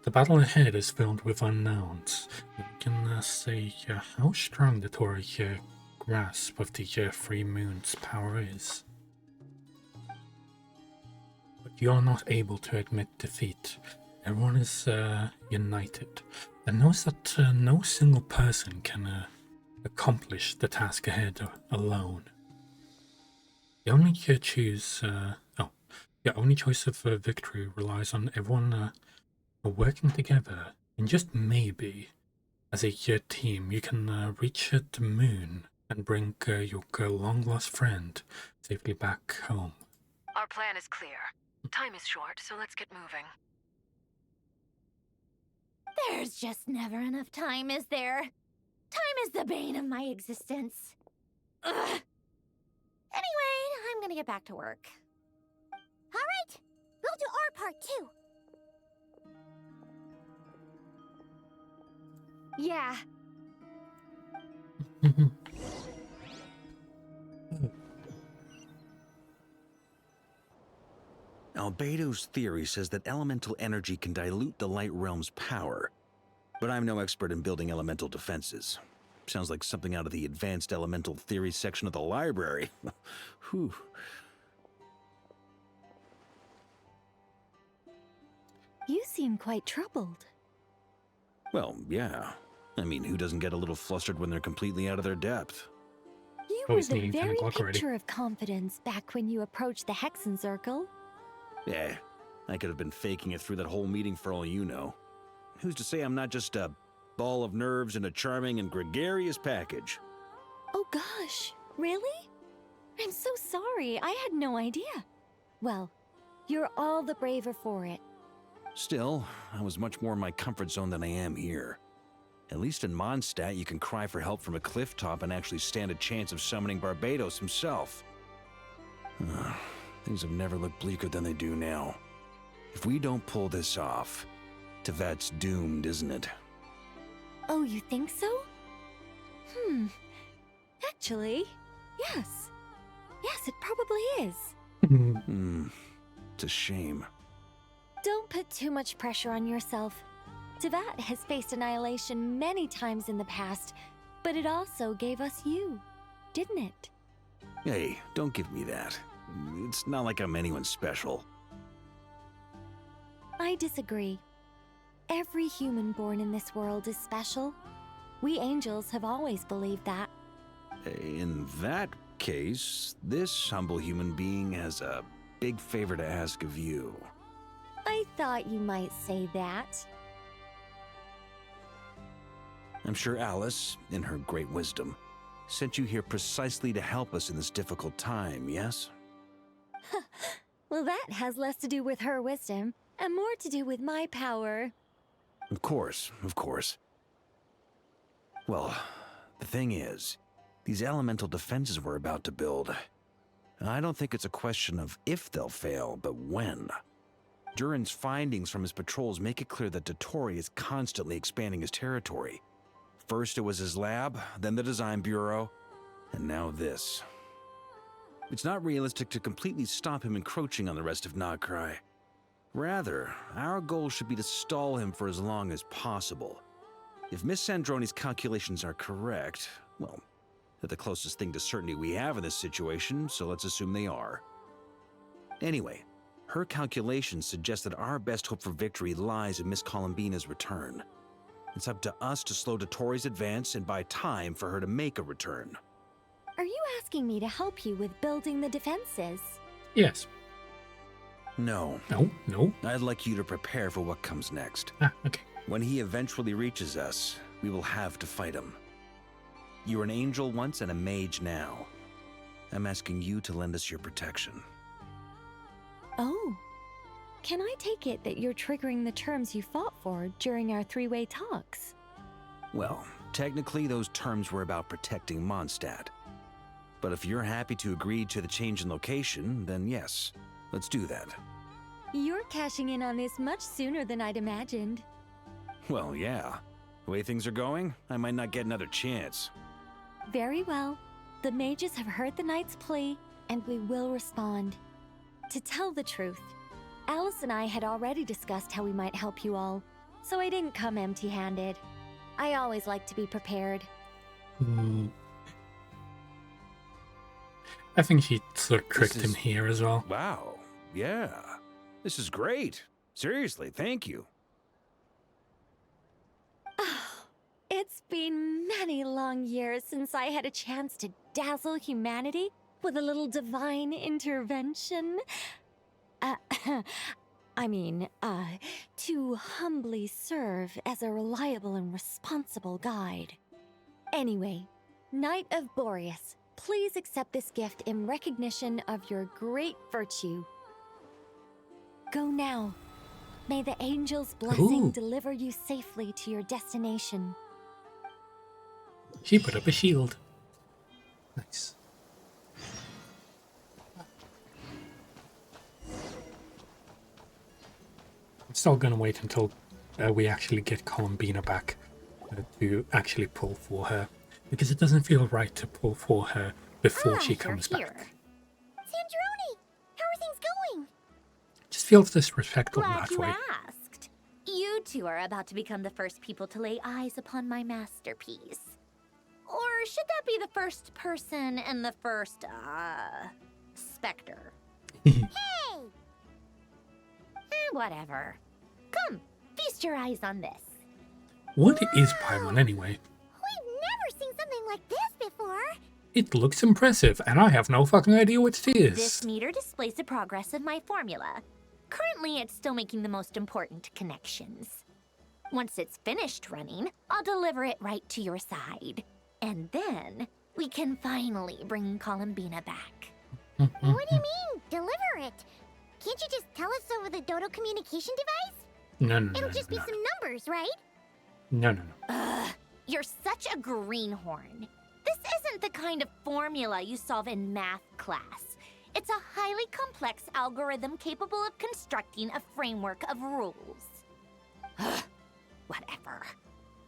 The battle ahead is filled with unknowns. You can say how strong the Tory grasp of the Three Moons' power is. But you are not able to admit defeat. Everyone is united and knows that no single person can accomplish the task ahead alone. The only choice of victory relies on everyone working together, and just maybe, as a team, you can reach the moon and bring your long-lost friend safely back home. Our plan is clear. Time is short, so let's get moving. There's just never enough time, is there? Time is the bane of my existence. Ugh. Anyway, I'm gonna get back to work. All right, we'll do our part too. Yeah. Albedo's theory says that elemental energy can dilute the Light Realm's power, but I'm no expert in building elemental defenses. Sounds like something out of the Advanced Elemental Theory section of the library. Whew. You seem quite troubled. Well, yeah. I mean, who doesn't get a little flustered when they're completely out of their depth? You were the very picture of confidence back when you approached the Hexen Circle. Yeah, I could have been faking it through that whole meeting for all you know. Who's to say I'm not just a ball of nerves in a charming and gregarious package? Oh gosh, really? I'm so sorry, I had no idea. Well, you're all the braver for it. Still, I was much more in my comfort zone than I am here. At least in Mondstadt, you can cry for help from a cliff top and actually stand a chance of summoning Barbatos himself. Things have never looked bleaker than they do now. If we don't pull this off, Teyvat's doomed, isn't it? Oh, you think so? Actually, yes. Yes, it probably is. It's a shame. Don't put too much pressure on yourself. Teyvat has faced annihilation many times in the past, but it also gave us you, didn't it? Hey, don't give me that. It's not like I'm anyone special. I disagree. Every human born in this world is special. We angels have always believed that. In that case, this humble human being has a big favor to ask of you. I thought you might say that. I'm sure Alice, in her great wisdom, sent you here precisely to help us in this difficult time, yes? Well, that has less to do with her wisdom, and more to do with my power. Of course, of course. Well, the thing is, these elemental defenses we're about to build, I don't think it's a question of if they'll fail, but when. Durin's findings from his patrols make it clear that Dottore is constantly expanding his territory. First it was his lab, then the design bureau, and now this. It's not realistic to completely stop him encroaching on the rest of Nagkrai. Rather, our goal should be to stall him for as long as possible. If Miss Sandroni's calculations are correct, well, they're the closest thing to certainty we have in this situation, so let's assume they are. Anyway, her calculations suggest that our best hope for victory lies in Miss Columbina's return. It's up to us to slow Dottore's advance and buy time for her to make a return. Are you asking me to help you with building the defenses? Yes. No. No. I'd like you to prepare for what comes next. Okay. When he eventually reaches us, we will have to fight him. You were an angel once and a mage now. I'm asking you to lend us your protection. Oh. Can I take it that you're triggering the terms you fought for during our three-way talks? Well, technically those terms were about protecting Mondstadt. But if you're happy to agree to the change in location, then yes, let's do that. You're cashing in on this much sooner than I'd imagined. Well, yeah. The way things are going, I might not get another chance. Very well. The mages have heard the knight's plea, and we will respond. To tell the truth, Alice and I had already discussed how we might help you all, so I didn't come empty-handed. I always like to be prepared. I think she sort of tricked him here as well. Wow. Yeah. This is great. Seriously, thank you. It's been many long years since I had a chance to dazzle humanity with a little divine intervention. To humbly serve as a reliable and responsible guide. Anyway, Knight of Boreas, please accept this gift in recognition of your great virtue. Go now. May the angel's blessing deliver you safely to your destination. She put up a shield. Nice. I'm still gonna wait until we actually get Columbina back to actually pull for her, because it doesn't feel right to pull for her before she comes back. Sandrone, how are things going? Just feels disrespectful Glad that you way. asked. You two are about to become the first people to lay eyes upon my masterpiece. Or should that be the first person and the first, specter? Hey! Whatever. Come, feast your eyes on this. What is Paimon anyway? We've never seen something like this before. It looks impressive, and I have no fucking idea what it is. This meter displays the progress of my formula. Currently, it's still making the most important connections. Once it's finished running, I'll deliver it right to your side. And then, we can finally bring Columbina back. What do you mean, deliver it? Can't you just tell us over the Dodo communication device? No, It'll just be some numbers, right? No. Ugh, you're such a greenhorn. This isn't the kind of formula you solve in math class. It's a highly complex algorithm capable of constructing a framework of rules. Ugh, whatever.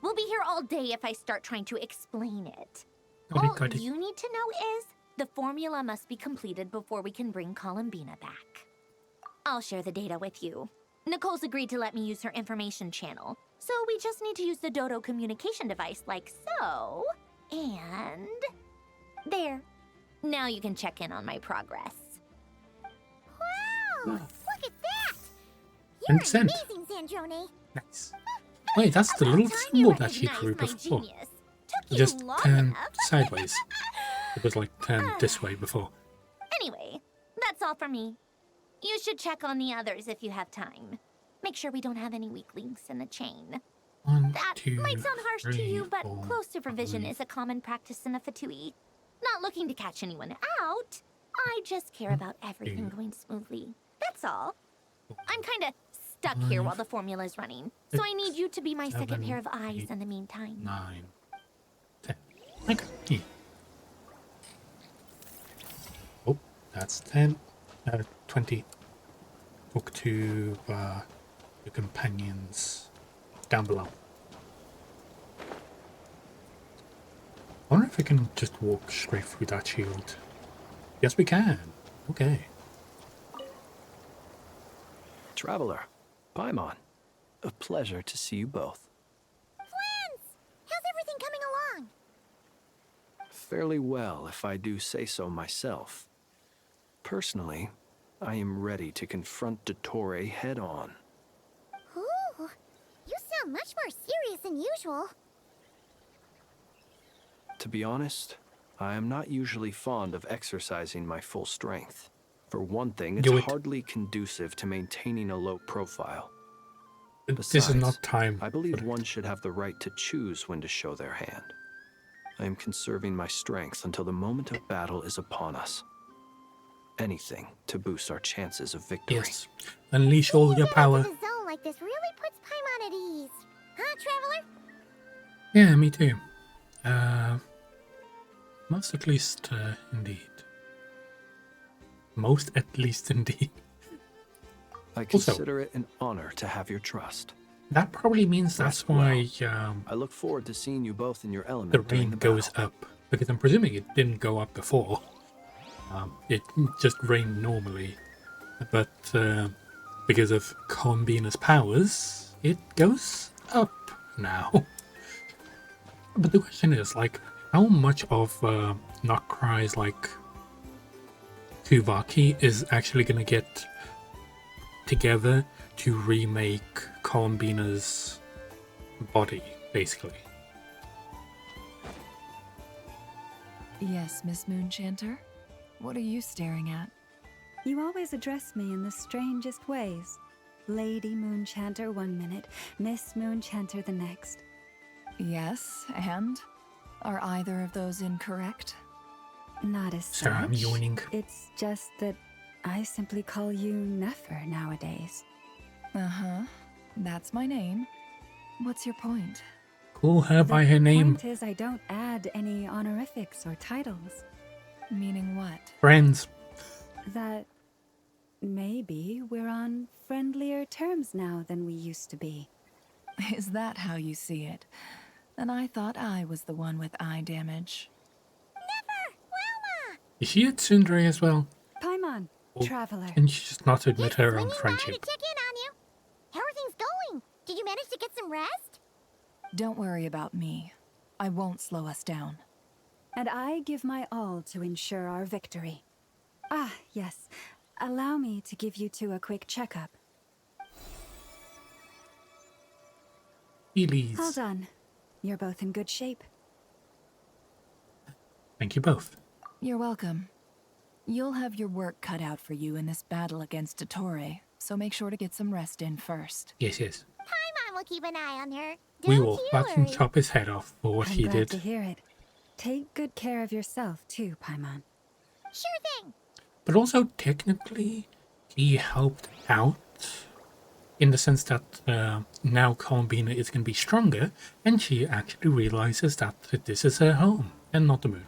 We'll be here all day if I start trying to explain it. All you need to know is the formula must be completed before we can bring Columbina back. I'll share the data with you. Nicole's agreed to let me use her information channel, so we just need to use the Dodo communication device like so. And there. Now you can check in on my progress. Wow! Look at that! And You're sent. amazing, Sandrone. Nice. Wait, that's the little symbol that she drew before. It just turned sideways. It was like turned this way before. Anyway, that's all for me. You should check on the others if you have time. Make sure we don't have any weak links in the chain. That might sound harsh to you, but close supervision is a common practice in a Fatui. Not looking to catch anyone out. I just care about everything going smoothly. That's all. I'm kinda stuck here while the formula is running, so I need you to be my second pair of eyes in the meantime. 9, 10. Okay. Oh, that's 10. 20. Talk to your companions down below. I wonder if we can just walk straight through that shield. Yes, we can. Okay. Traveler, Paimon, a pleasure to see you both. Flans! How's everything coming along? Fairly well, if I do say so myself. Personally, I am ready to confront Dottore head-on. Ooh, you sound much more serious than usual. To be honest, I am not usually fond of exercising my full strength. For one thing, it's hardly conducive to maintaining a low profile. Besides, this is not time. I believe one should have the right to choose when to show their hand. I am conserving my strength until the moment of battle is upon us. Anything to boost our chances of victory. Yes. Unleash all your power. A zone like this really puts Paimon at ease. Huh, Traveler? Yeah, me too. Most at least, indeed. Most at least, indeed. I consider it an honor to have your trust. That probably means that's why I look forward to seeing you both in your element. the rain goes up. Because I'm presuming it didn't go up before. It just rained normally. But because of Columbina's powers, it goes up now. But the question is, like, how much of Nokkrai's, like, Kuvaki is actually going to get together to remake Columbina's body, basically? Yes, Miss Moonchanter? What are you staring at? You always address me in the strangest ways. Lady Moonchanter 1 minute, Miss Moonchanter the next. Yes, and? Are either of those incorrect? Not as Sorry, I'm such. yawning. It's just that I simply call you Nefer nowadays. Uh-huh. That's my name. What's your point? Call her by her The name. point is I don't add any honorifics or titles. Meaning what? Friends. That maybe we're on friendlier terms now than we used to be. Is that how you see it? And I thought I was the one with eye damage. Is she a tsundere as well? Paimon, Or traveler. can she just not admit her own friendship? Check in on you. How are things going? Did you manage to get some rest? Don't worry about me. I won't slow us down. And I give my all to ensure our victory. Ah, yes. Allow me to give you two a quick checkup. Elise. Well done. You're both in good shape. Thank you both. You're welcome. You'll have your work cut out for you in this battle against Dottore, so make sure to get some rest in first. Yes, yes. Paimon will keep an eye on her. We Don't will you let him worry. chop his head off for what I'm he glad did. to hear it. Take good care of yourself too, Paimon. Sure thing. But also, technically, he helped out in the sense that now Columbina is going to be stronger, and she actually realizes that this is her home and not the moon.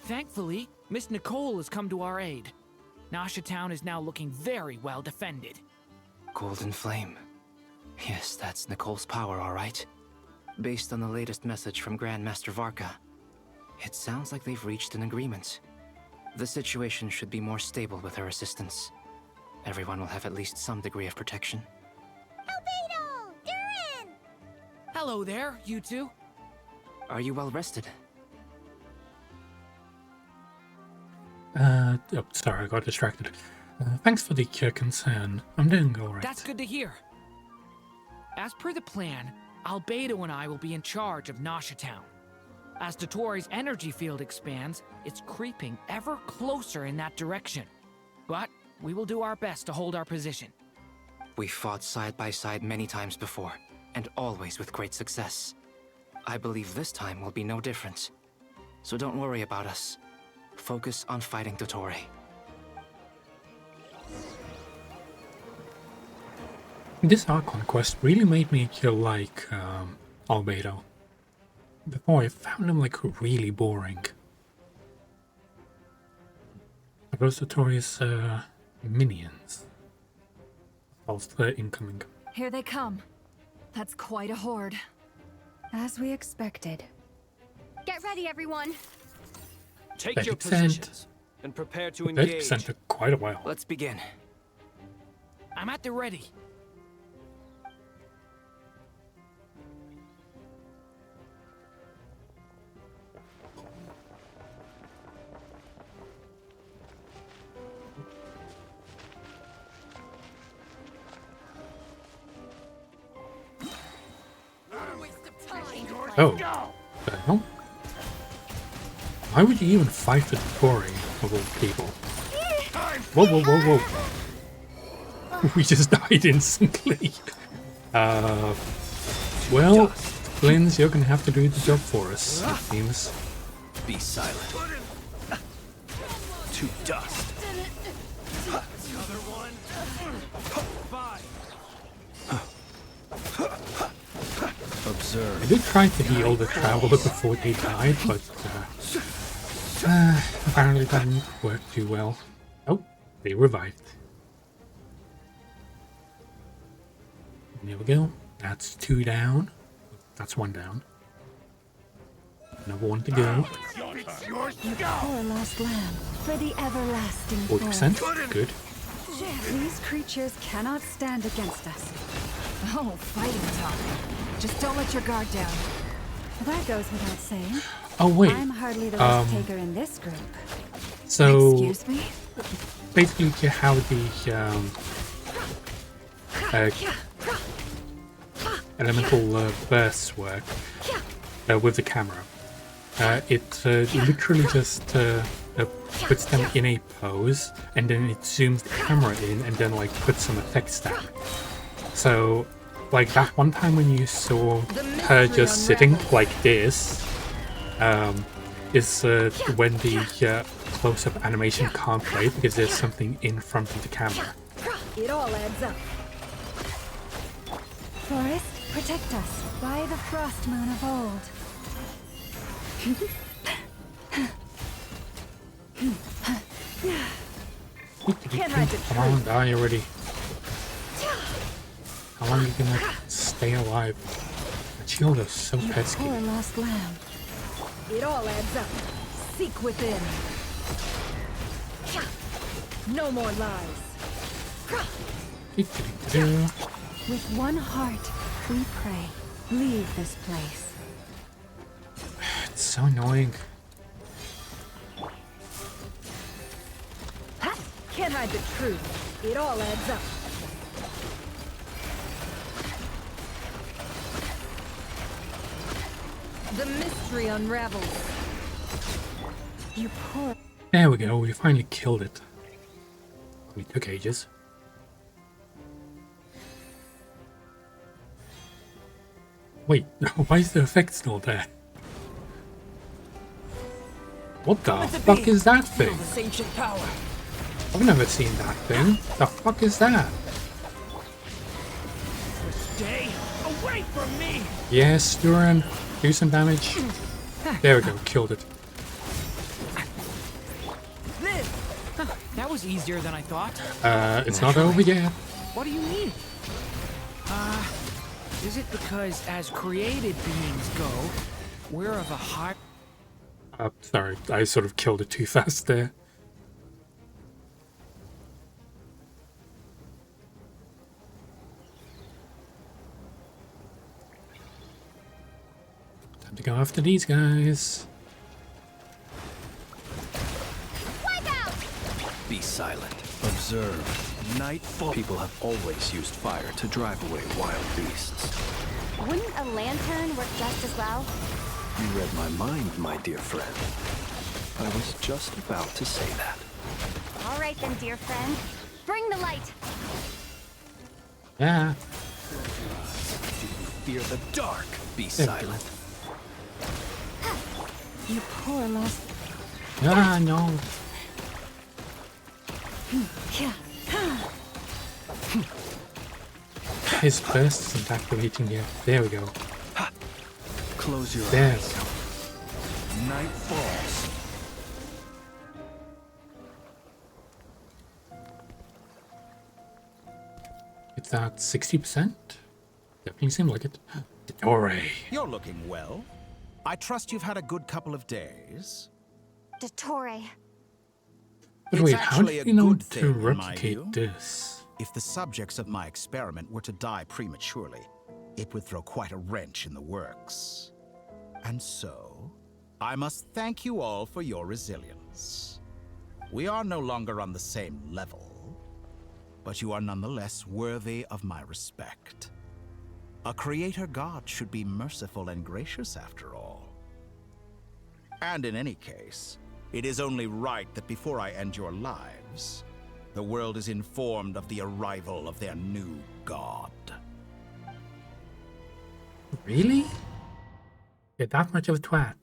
Thankfully, Miss Nicole has come to our aid. Nasha Town is now looking very well defended. Golden Flame. Yes, that's Nicole's power, all right. Based on the latest message from Grandmaster Varka, it sounds like they've reached an agreement. The situation should be more stable with her assistance. Everyone will have at least some degree of protection. Albedo! Durin! Hello there, you two. Are you well rested? Oh, sorry, I got distracted. Thanks for the concern. I'm doing alright. That's good to hear. As per the plan, Albedo and I will be in charge of Nasha Town. As Dottore's energy field expands, it's creeping ever closer in that direction. But we will do our best to hold our position. We fought side by side many times before, and always with great success. I believe this time will be no different. So don't worry about us. Focus on fighting Dottore. This Archon quest really made me like Albedo. Before, I found him like really boring. Are those Dottore's minions? Whilst they're incoming. Here they come. That's quite a horde. As we expected. Get ready, everyone. Take your 30%. positions and prepare to engage. 30% took quite a while. Let's begin. I'm at the ready. Oh, the hell? Why would you even fight for Dottore, of all people? Whoa, whoa, whoa, whoa. We just died instantly. Well, Blins, you're gonna have to do the job for us, it seems. Be silent. To dust. I did try to heal the traveler before they died, but Apparently that didn't work too well. Oh, they revived. And there we go. That's 2 down. That's 1 down. Another 1 to go. You poor lost lamb for the everlasting 40%. forest. Good. These creatures cannot stand against us. Oh, fighting talk. Just don't let your guard down. That goes without saying. Oh wait. I'm hardly the risk taker in this group. So Excuse me? basically how the elemental bursts work with the camera. It literally just puts them in a pose, and then it zooms the camera in, and then like puts some effects down. So, like that one time when you saw her just sitting like this, is when the close-up animation can't play because there's something in front of the camera. It all adds up. Forest, protect us by the frost moon of old. Come on, die already. How long are you gonna stay alive? The shield is so pesky. Poor lost lamb. It all adds up. Seek within. No more lies. With one heart, we pray. Leave this place. It's so annoying. Can't hide the truth. It all adds up. The mystery unravels. You poor. There we go, we finally killed it. Only took ages. Wait, why is the effect still there? What the fuck is that thing? I've never seen that thing. The fuck is that? Stay away from me! Yes, Duran, do some damage. There we go, killed it. That was easier than I thought. It's not over yet. What do you mean? Is it because as created beings go, we're of a high... Sorry, I sort of killed it too fast there. Time to go after these guys. Be silent. Observe. Nightfall. People have always used fire to drive away wild beasts. Wouldn't a lantern work just as well? You read my mind, my dear friend. I was just about to say that. All right then, dear friend. Bring the light. Yeah. Fear the dark. Be silent. You poor lost. Ah, no. His burst isn't activating yet. There we go. Close your there. eyes. Night falls. It's at 60%. Definitely seemed like it. Dottore. You're looking well. I trust you've had a good couple of days. Dottore. But wait, how did you know to replicate this? If the subjects of my experiment were to die prematurely, it would throw quite a wrench in the works. And so, I must thank you all for your resilience. We are no longer on the same level, but you are nonetheless worthy of my respect. A creator god should be merciful and gracious after all. And in any case, it is only right that before I end your lives, the world is informed of the arrival of their new god. Really? You're that much of a twat?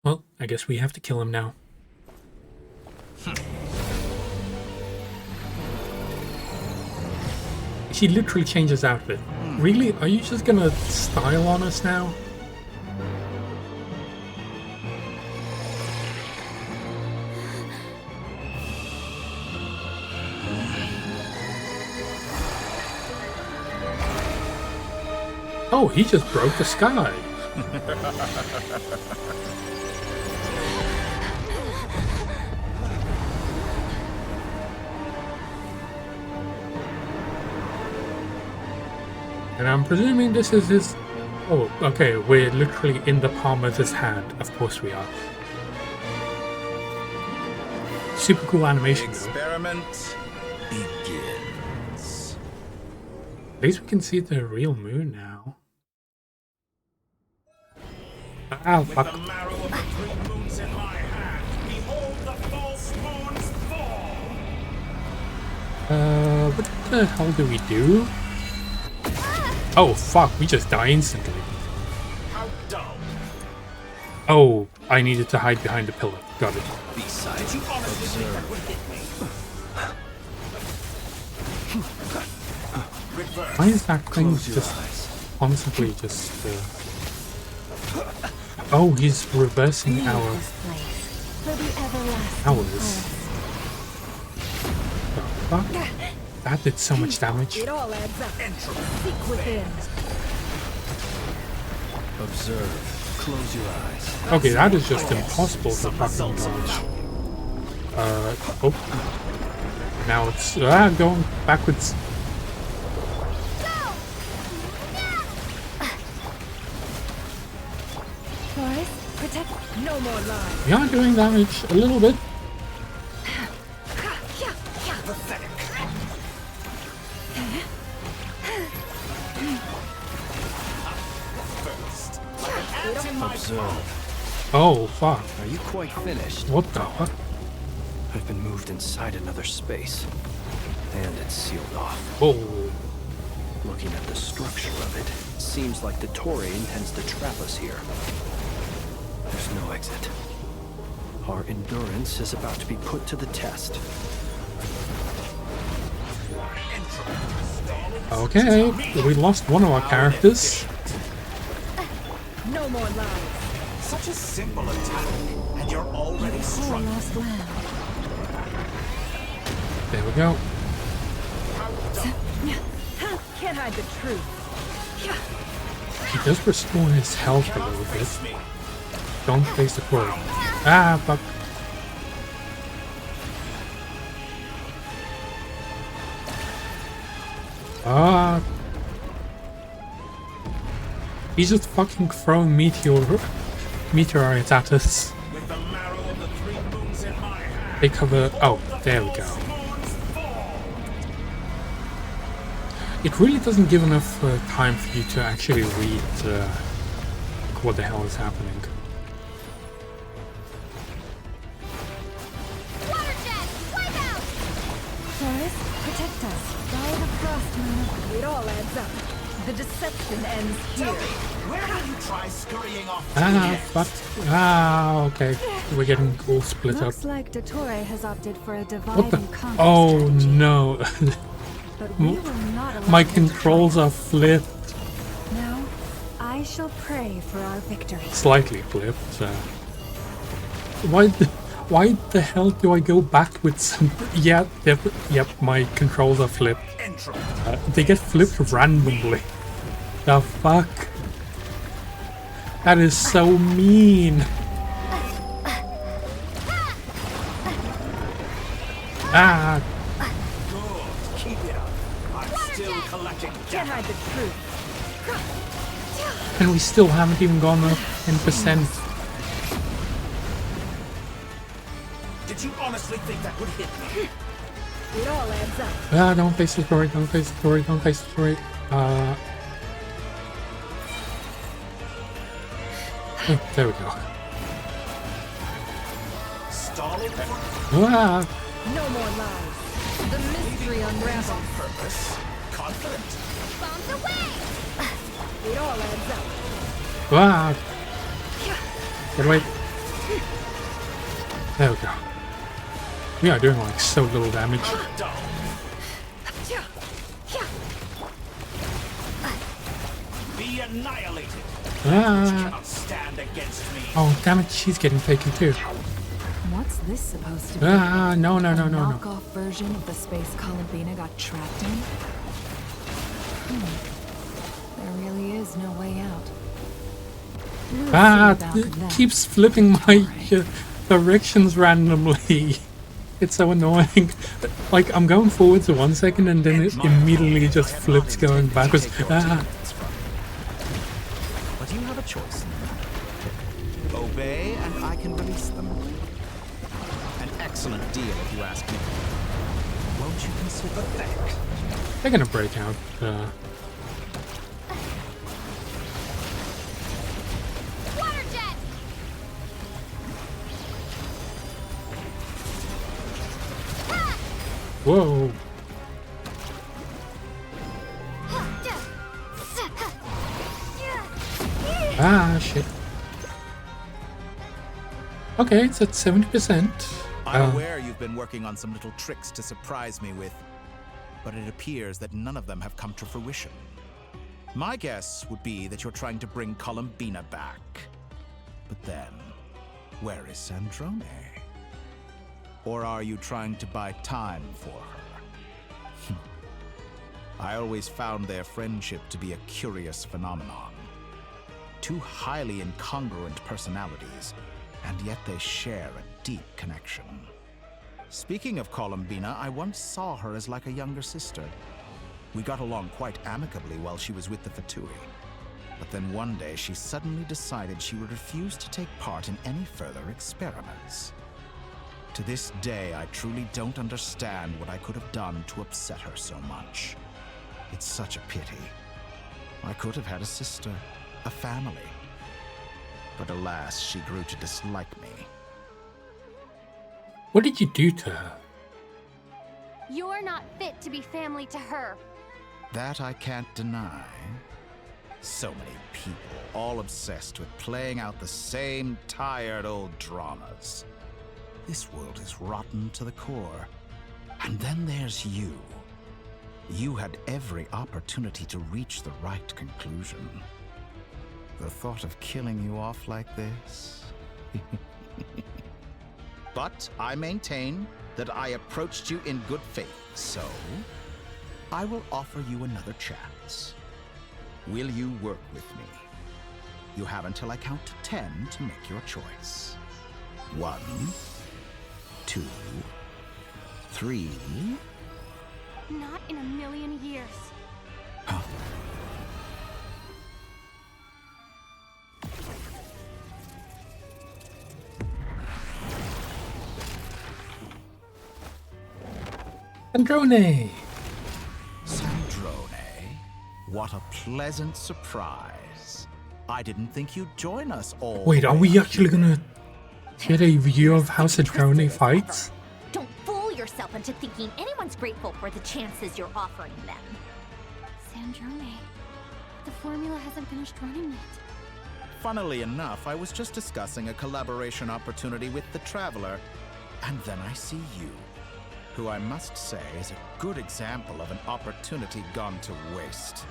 Well, I guess we have to kill him now. he literally changes outfit. Really? Are you just gonna style on us now? Oh, he just broke the sky. And I'm presuming this is his... Oh, okay, we're literally in the palm of his hand. Of course we are. Super cool animation, though. Experiment begins. At least we can see the real moon now. Ah, fuck. What the hell do we do? Oh fuck, we just die instantly. Oh, I needed to hide behind the pillar. Got it. Besides, Why is that thing just constantly just... Oh, he's reversing our... Ours. The fuck? That did so much damage. It all adds up. Seek within. observe. Close your eyes. Okay, that is just impossible to fucking dodge. Oh. Now it's going backwards. Forest, protect. No more lies. We are doing damage a little bit. Observe. Oh, fuck. Are you quite finished? What the fuck? I've been moved inside another space, and it's sealed off. Oh. Looking at the structure of it, it seems like the Torii intends to trap us here. There's no exit. Our endurance is about to be put to the test. Okay, we lost one of our characters. No more lies. Such a simple attack, and you're already struck. There we go. Can't hide the truth. He does restore his health a little bit. Don't face the cord. Ah, fuck. Ah. He's just fucking throwing meteorites at us. They cover... Oh, there we go. It really doesn't give enough time for you to actually read what the hell is happening. Forest, protect us. By the frost moon. It all adds up. The deception ends here. Where will you try scurrying off? Ah, fuck. Ah, okay. We're getting all split up. Looks like Dottore has opted for a divide What the? and conquer Oh strategy. no. But we will not allow My them to controls are flipped. Now, I shall pray for our victory. Slightly flipped. Why the hell do I go backwards? Yeah, yep, my controls are flipped. They get flipped randomly. The fuck? That is so mean. Ah. Keep it up. I'm still collecting. Can't hide the truth. And we still haven't even gone up in percent. Did you honestly think that would hit me? It all adds up. Ah, don't face the story, don't face the story, don't face the story. Oh, there we go. Stalling for Ah. No more lies. The mystery unravels. purpose. Confident. Bombs away! It all adds up. Ah. Get away. There we go. We are doing like so little damage. be annihilated. Ah. You cannot stand against me. Oh, damn it, she's getting taken too. What's this supposed to be? Ah, no. A knockoff version of the space Columbina got trapped in? There really is no way out. We'll see about It that. keeps flipping my directions randomly. It's so annoying. Like, I'm going forwards for 1 second and then it immediately just flips going backwards. Ah. But you have a choice. Obey and I can release them. An excellent deal if you ask me. Won't you consider that? They're gonna break out. Water jet! Whoa. Ah, shit. Okay, it's at 70%. I'm aware you've been working on some little tricks to surprise me with, but it appears that none of them have come to fruition. My guess would be that you're trying to bring Columbina back. But then, where is Sandrone? Or are you trying to buy time for her? I always found their friendship to be a curious phenomenon. Two highly incongruent personalities, and yet they share a deep connection. Speaking of Columbina, I once saw her as like a younger sister. We got along quite amicably while she was with the Fatui. But then one day she suddenly decided she would refuse to take part in any further experiments. To this day, I truly don't understand what I could have done to upset her so much. It's such a pity. I could have had a sister, a family. But alas, she grew to dislike me. What did you do to her? You're not fit to be family to her. That I can't deny. So many people, all obsessed with playing out the same tired old dramas. This world is rotten to the core. And then there's you. You had every opportunity to reach the right conclusion. The thought of killing you off like this? But I maintain that I approached you in good faith, so I will offer you another chance. Will you work with me? You have until I count to 10 to make your choice. 1, 2, 3. Not in a million years. Huh. Sandrone! Sandrone? What a pleasant surprise. I didn't think you'd join us all. Wait, are we actually gonna get a view of how Sandrone fights? Don't fool yourself into thinking anyone's grateful for the chances you're offering them. Sandrone, the formula hasn't finished running yet. Funnily enough, I was just discussing a collaboration opportunity with the Traveler, and then I see you, who I must say is a good example of an opportunity gone to waste.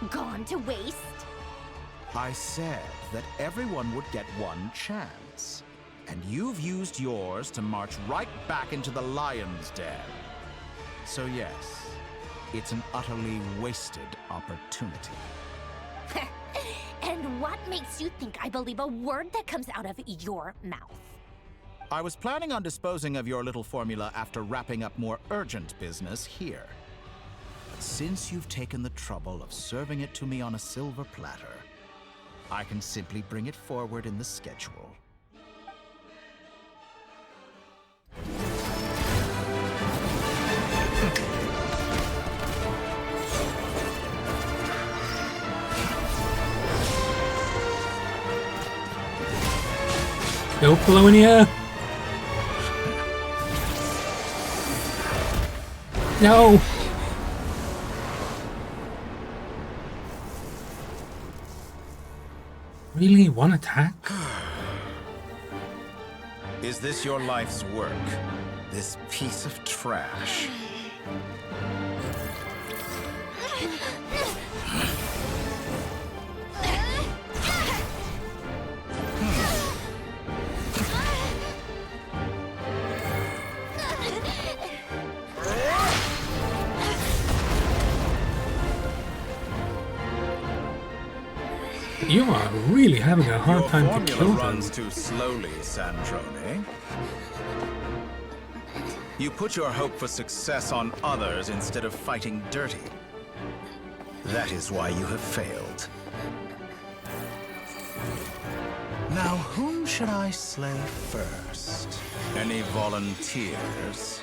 Gone to waste? I said that everyone would get one chance, and you've used yours to march right back into the lion's den. So yes, it's an utterly wasted opportunity. And what makes you think I believe a word that comes out of your mouth? I was planning on disposing of your little formula after wrapping up more urgent business here. But since you've taken the trouble of serving it to me on a silver platter, I can simply bring it forward in the schedule. Go, Polonia! No! Really? One attack? Is this your life's work? This piece of trash? You are really having a hard time to kill Your them. formula runs too slowly, Sandrone. You put your hope for success on others instead of fighting dirty. That is why you have failed. Now, whom should I slay first? Any volunteers?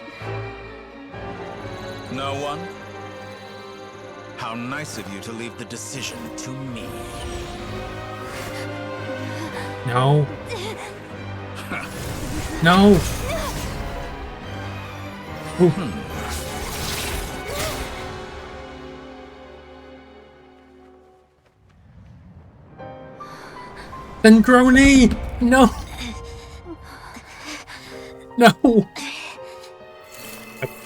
No one? How nice of you to leave the decision to me. No. No. Ooh. Sandrone! No! No! Oh,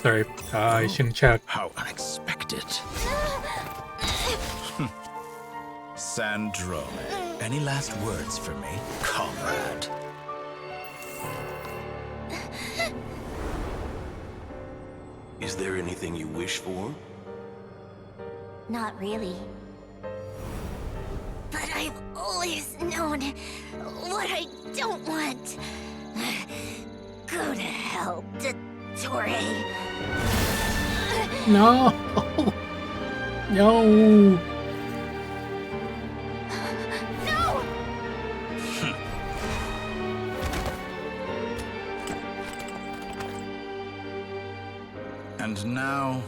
sorry, I shouldn't shout. How unexpected. Sandrone, any last words for me, comrade? Is there anything you wish for? Not really. But I've always known what I don't want. Go to hell, Dottore. No! No! And now,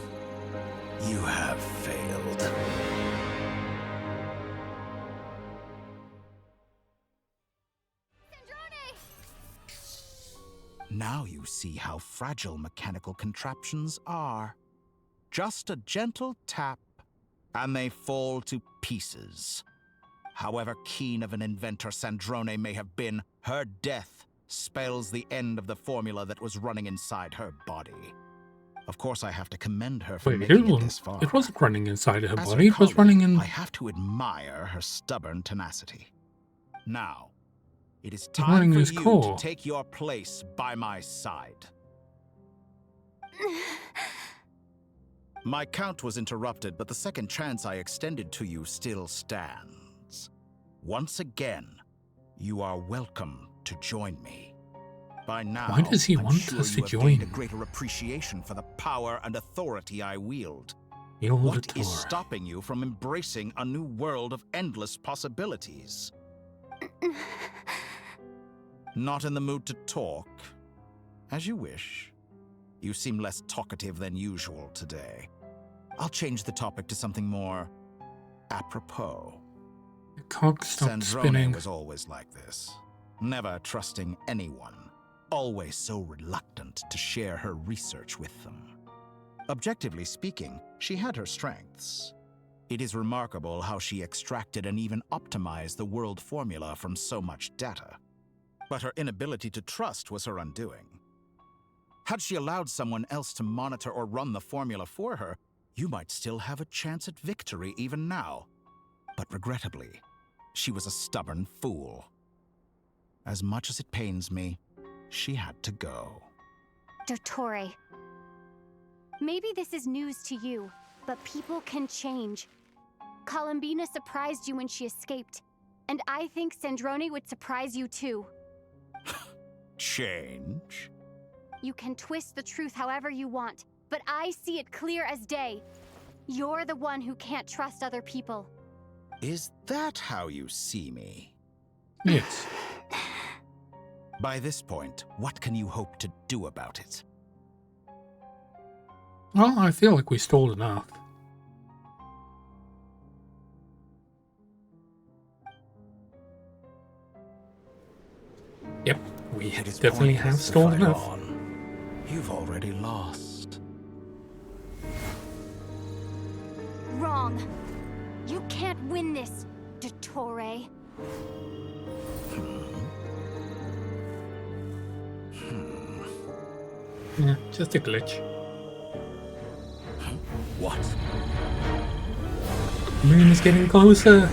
you have failed. Now you see how fragile mechanical contraptions are. Just a gentle tap, and they fall to pieces. However keen of an inventor Sandrone may have been, her death spells the end of the formula that was running inside her body. Of course, I have to commend her for Wait, making it this far. it wasn't running inside her As body, it was colleague, running in... I have to admire her stubborn tenacity. Now, it is It's running time in for his you core. to take your place by my side. My count was interrupted, but the second chance I extended to you still stands. Once again, you are welcome to join me. By now, Why does he I'm want sure us you to have gained a join? greater appreciation for the power and authority I wield. Il What Dottore. is stopping you from embracing a new world of endless possibilities? Not in the mood to talk? As you wish. You seem less talkative than usual today. I'll change the topic to something more apropos. The cog stopped Sandrone spinning. was always like this. Never trusting anyone. Always so reluctant to share her research with them. Objectively speaking, she had her strengths. It is remarkable how she extracted and even optimized the world formula from so much data. But her inability to trust was her undoing. Had she allowed someone else to monitor or run the formula for her, you might still have a chance at victory even now. But regrettably, she was a stubborn fool. As much as it pains me, she had to go. Dottore. Maybe this is news to you, but people can change. Columbina surprised you when she escaped, and I think Sandrone would surprise you too. Change? You can twist the truth however you want, but I see it clear as day. You're the one who can't trust other people. Is that how you see me? Yes. By this point, what can you hope to do about it? Well, I feel like we stole enough. Yep, we It is definitely have pointless to stolen fight enough. on. You've already lost. Wrong. You can't win this, Dottore. Yeah, just a glitch. What? Moon is getting closer.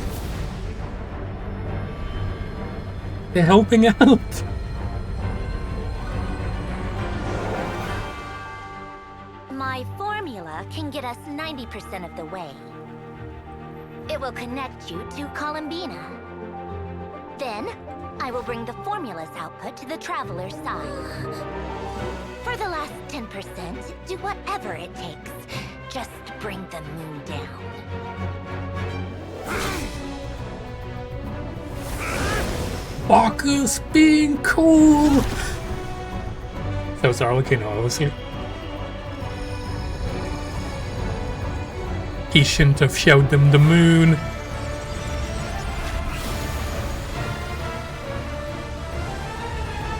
They're helping out. My formula can get us 90% of the way. It will connect you to Columbina. Then, I will bring the formula's output to the Traveler's side. For the last 10%, do whatever it takes. Just bring the moon down. Bacchus being cool! That was Arlecchino, obviously. He shouldn't have showed them the moon.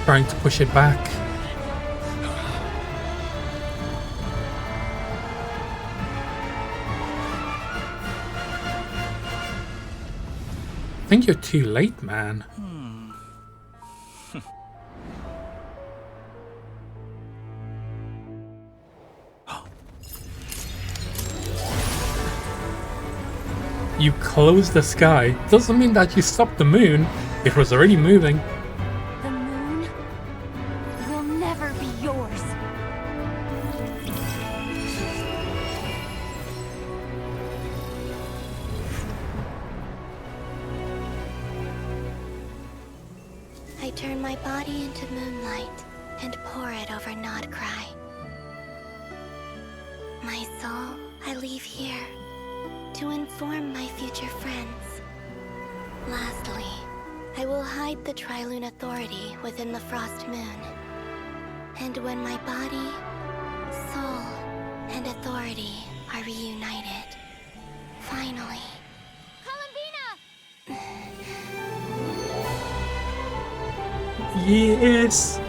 Trying to push it back. I think you're too late, man. You closed the sky doesn't mean that you stopped the moon. It was already moving. The moon will never be yours. I turn my body into moonlight and pour it over Nodcry. My soul I leave here to inform my future friends. Lastly, I will hide the Trilune Authority within the Frost Moon. And when my body, soul, and authority are reunited, finally... Yes!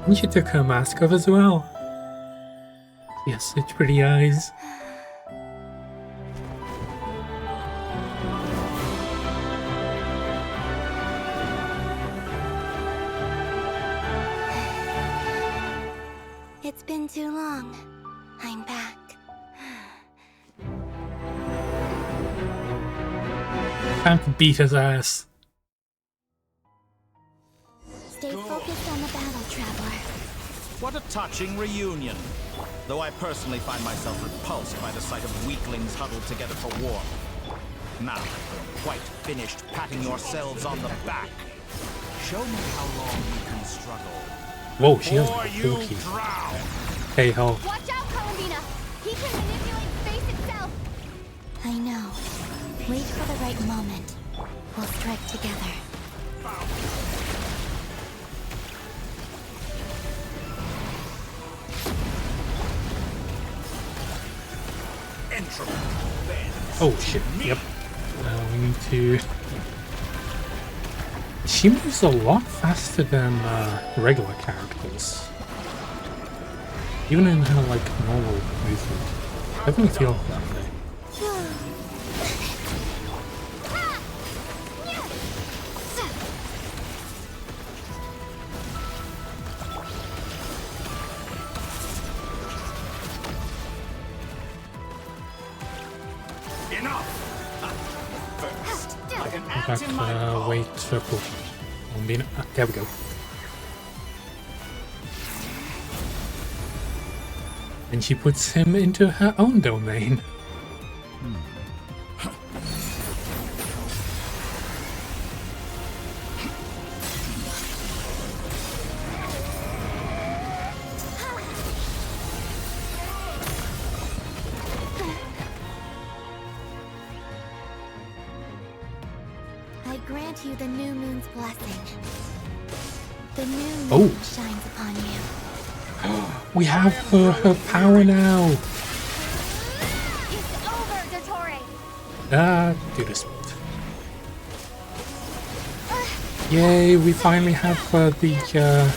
And she took her mask off as well. She has such pretty eyes. It's been too long. I'm back. Time to beat his ass. Stay focused on the battle, Traveler. What a touching reunion. Though I personally find myself repulsed by the sight of weaklings huddled together for war. Now, quite finished patting yourselves on the back. Show me how long you can struggle. Whoa, she has Or a you cookie. drown. Hey ho. Watch out, Columbina! He can manipulate space itself! I know. Wait for the right moment. We'll strike together. Oh shit, yep. We need to... She moves a lot faster than regular characters. Even in her, like, normal movement. I definitely feel that way. Back, wait, circle. There we go. And she puts him into her own domain. I grant you the new moon's blessing. The new moon Oh. shines upon you. We have her power now. It's over, Dottore! Do this. Yay, we finally have the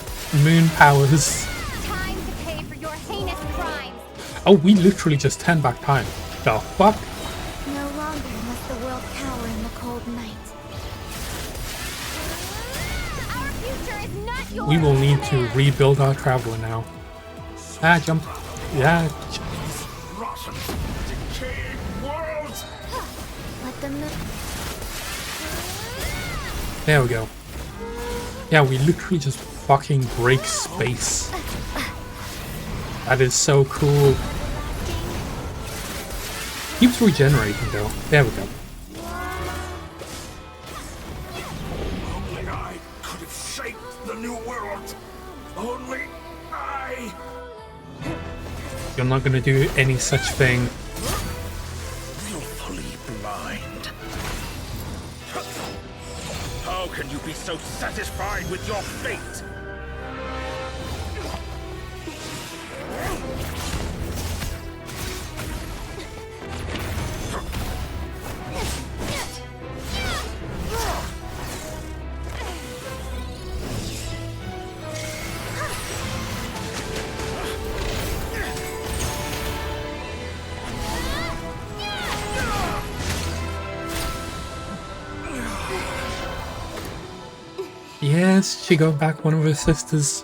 moon powers. Time to pay for your heinous crimes! Oh, we literally just turned back time. The fuck? No longer must the world cower in the cold night. Our future is not yours! We will need to rebuild our traveler now. Ah, jump. Yeah. Rotten, decaying world! There we go. Yeah, we literally just fucking break space. That is so cool. Keeps regenerating though. There we go. Only I could have shaped the new world. Only I. You're not gonna do any such thing. Willfully blind. How can you be so satisfied with your fate? Yes, she got back one of her sisters.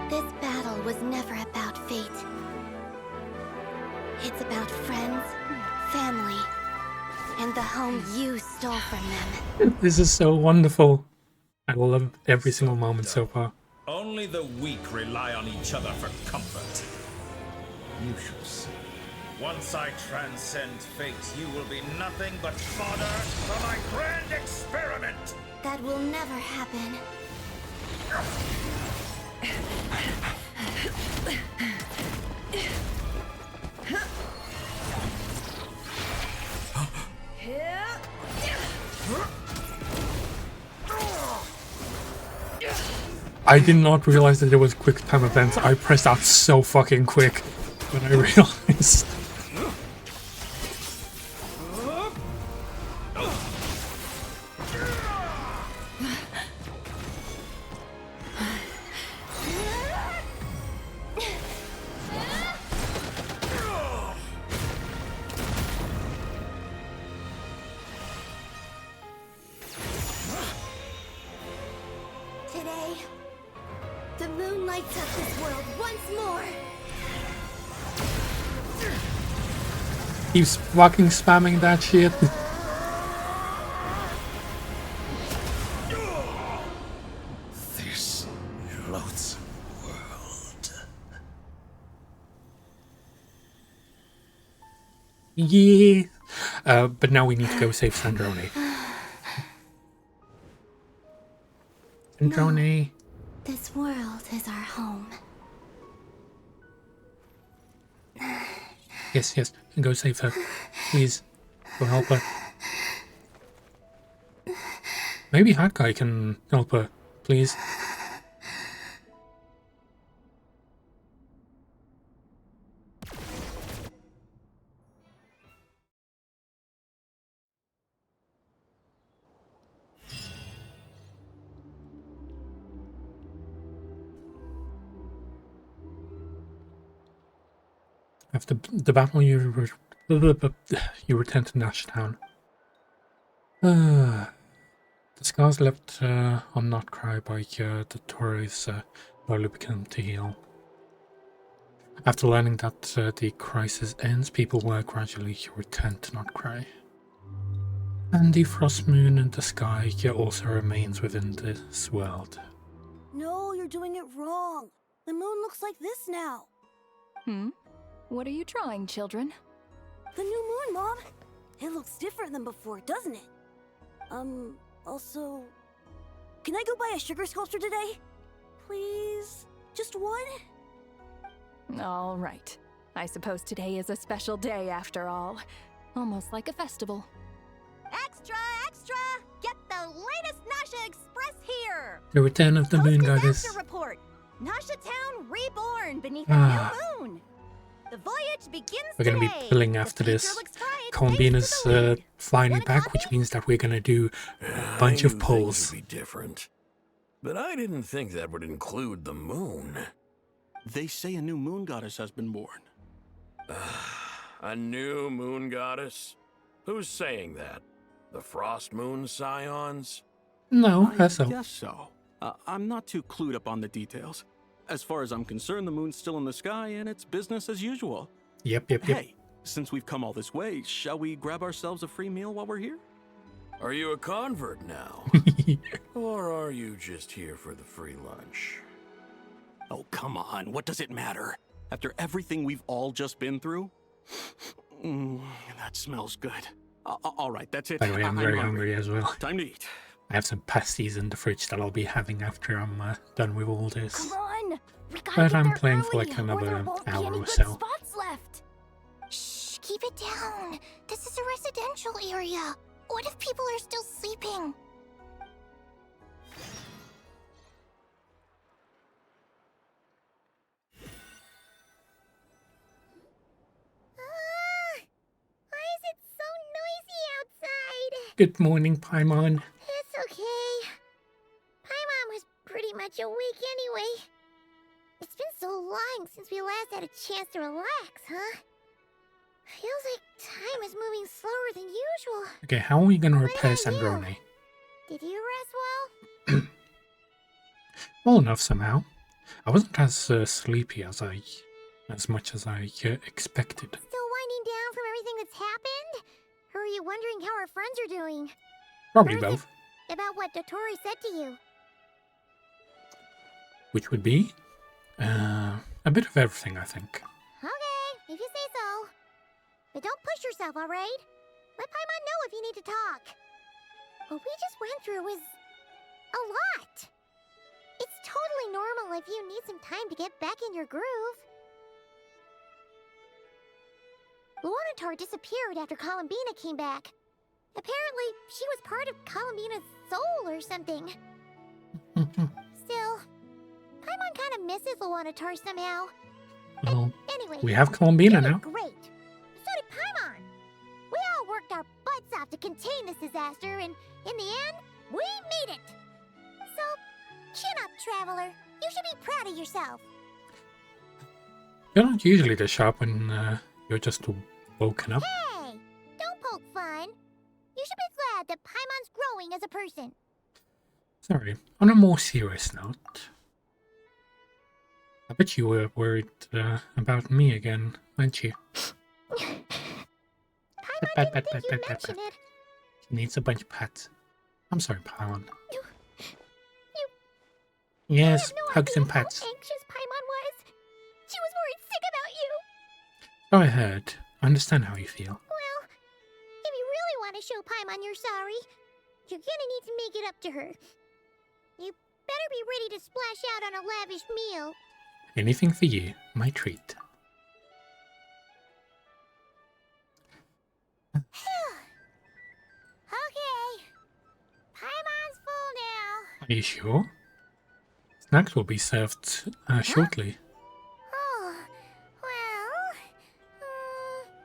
This battle was never about fate. It's about friends, family, and the home you stole from them. This is so wonderful. I love every single moment so far. Only the weak rely on each other for comfort. You shall see. Once I transcend fate, you will be nothing but fodder for my grand experiment! That will never happen. I did not realize that there was quick time events. I pressed out so fucking quick when I realized. Today, the moon lights up this world once more. Keeps fucking spamming that shit. This loathsome world. Yeah. But now we need to go save Sandrone. Sandrone. This world is our home. Yes, yes. Go save her. Please. Go help her. Maybe that guy can help her. Please. After the battle, you return to Nashtown. The scars left on Notcry by the Tories slowly began to heal. After learning that the crisis ends, people will gradually return to Notcry. And the frost moon in the sky also remains within this world. No, you're doing it wrong. The moon looks like this now. What are you drawing, children? The new moon, Mom. It looks different than before, doesn't it? Also, can I go buy a sugar sculpture today? Please? Just one? All right. I suppose today is a special day after all. Almost like a festival. Extra, extra! Get the latest Nasha Express here! The return of the moon goddess. Disaster report! Nasha Town reborn beneath a new moon! The voyage begins We're going to be pulling after this. Columbina's flying back, which means that we're going to do a bunch of pulls. Be different. But I didn't think that would include the moon. They say a new moon goddess has been born. A new moon goddess? Who's saying that? The Frost Moon Scions? No, I that's so. guess so. I'm not too clued up on the details. As far as I'm concerned, the moon's still in the sky and it's business as usual. Yep. Hey, since we've come all this way, shall we grab ourselves a free meal while we're here? Are you a convert now? Or are you just here for the free lunch? Oh, come on. What does it matter? After everything we've all just been through? That smells good. All right, that's it. By the way, I'm very hungry as well. Time to eat. I have some pasties in the fridge that I'll be having after I'm done with all this. Come on! We gotta But get I'm there playing for early, like or there another won't be hour any or good so. spots left. Shh, keep it down. This is a residential area. What if people are still sleeping? Why is it so noisy outside? Good morning, Paimon. It's okay. Paimon was pretty much awake anyway. It's been so long since we last had a chance to relax, huh? Feels like time is moving slower than usual. Okay, how are we gonna repair about you? Sandrone? Did you rest well? Well enough somehow. I wasn't as sleepy as much as I expected. Still winding down from everything that's happened? Or are you wondering how our friends are doing? Probably Or is it both. about what Dotori said to you? Which would be a bit of everything, I think. Okay, if you say so. But don't push yourself, alright? Let Paimon know if you need to talk. What we just went through was a lot. It's totally normal if you need some time to get back in your groove. Luanatar disappeared after Columbina came back. Apparently, she was part of Columbina's soul or something. Still, Paimon kind of misses Luanatar somehow. Well, Anyway, we have Columbina you now. did great. So did Paimon. We all worked our butts off to contain this disaster, and in the end, we made it. So, chin up, Traveler. You should be proud of yourself. You're not usually this sharp when you're just woken up. Hey, don't poke fun. You should be glad that Paimon's growing as a person. Sorry, on a more serious note. I bet you were worried about me again, weren't you? Pat, pat, pat, pat, pat, pat. She needs a bunch of pats. I'm sorry, Paimon. Yes, hugs and pats. How anxious Paimon was. She was worried sick about you. Oh, I heard. I understand how you feel. Well, if you really want to show Paimon you're sorry, you're gonna need to make it up to her. You better be ready to splash out on a lavish meal. Anything for you, my treat. Okay. Paimon's full now. Are you sure? Snacks will be served shortly. Oh, well...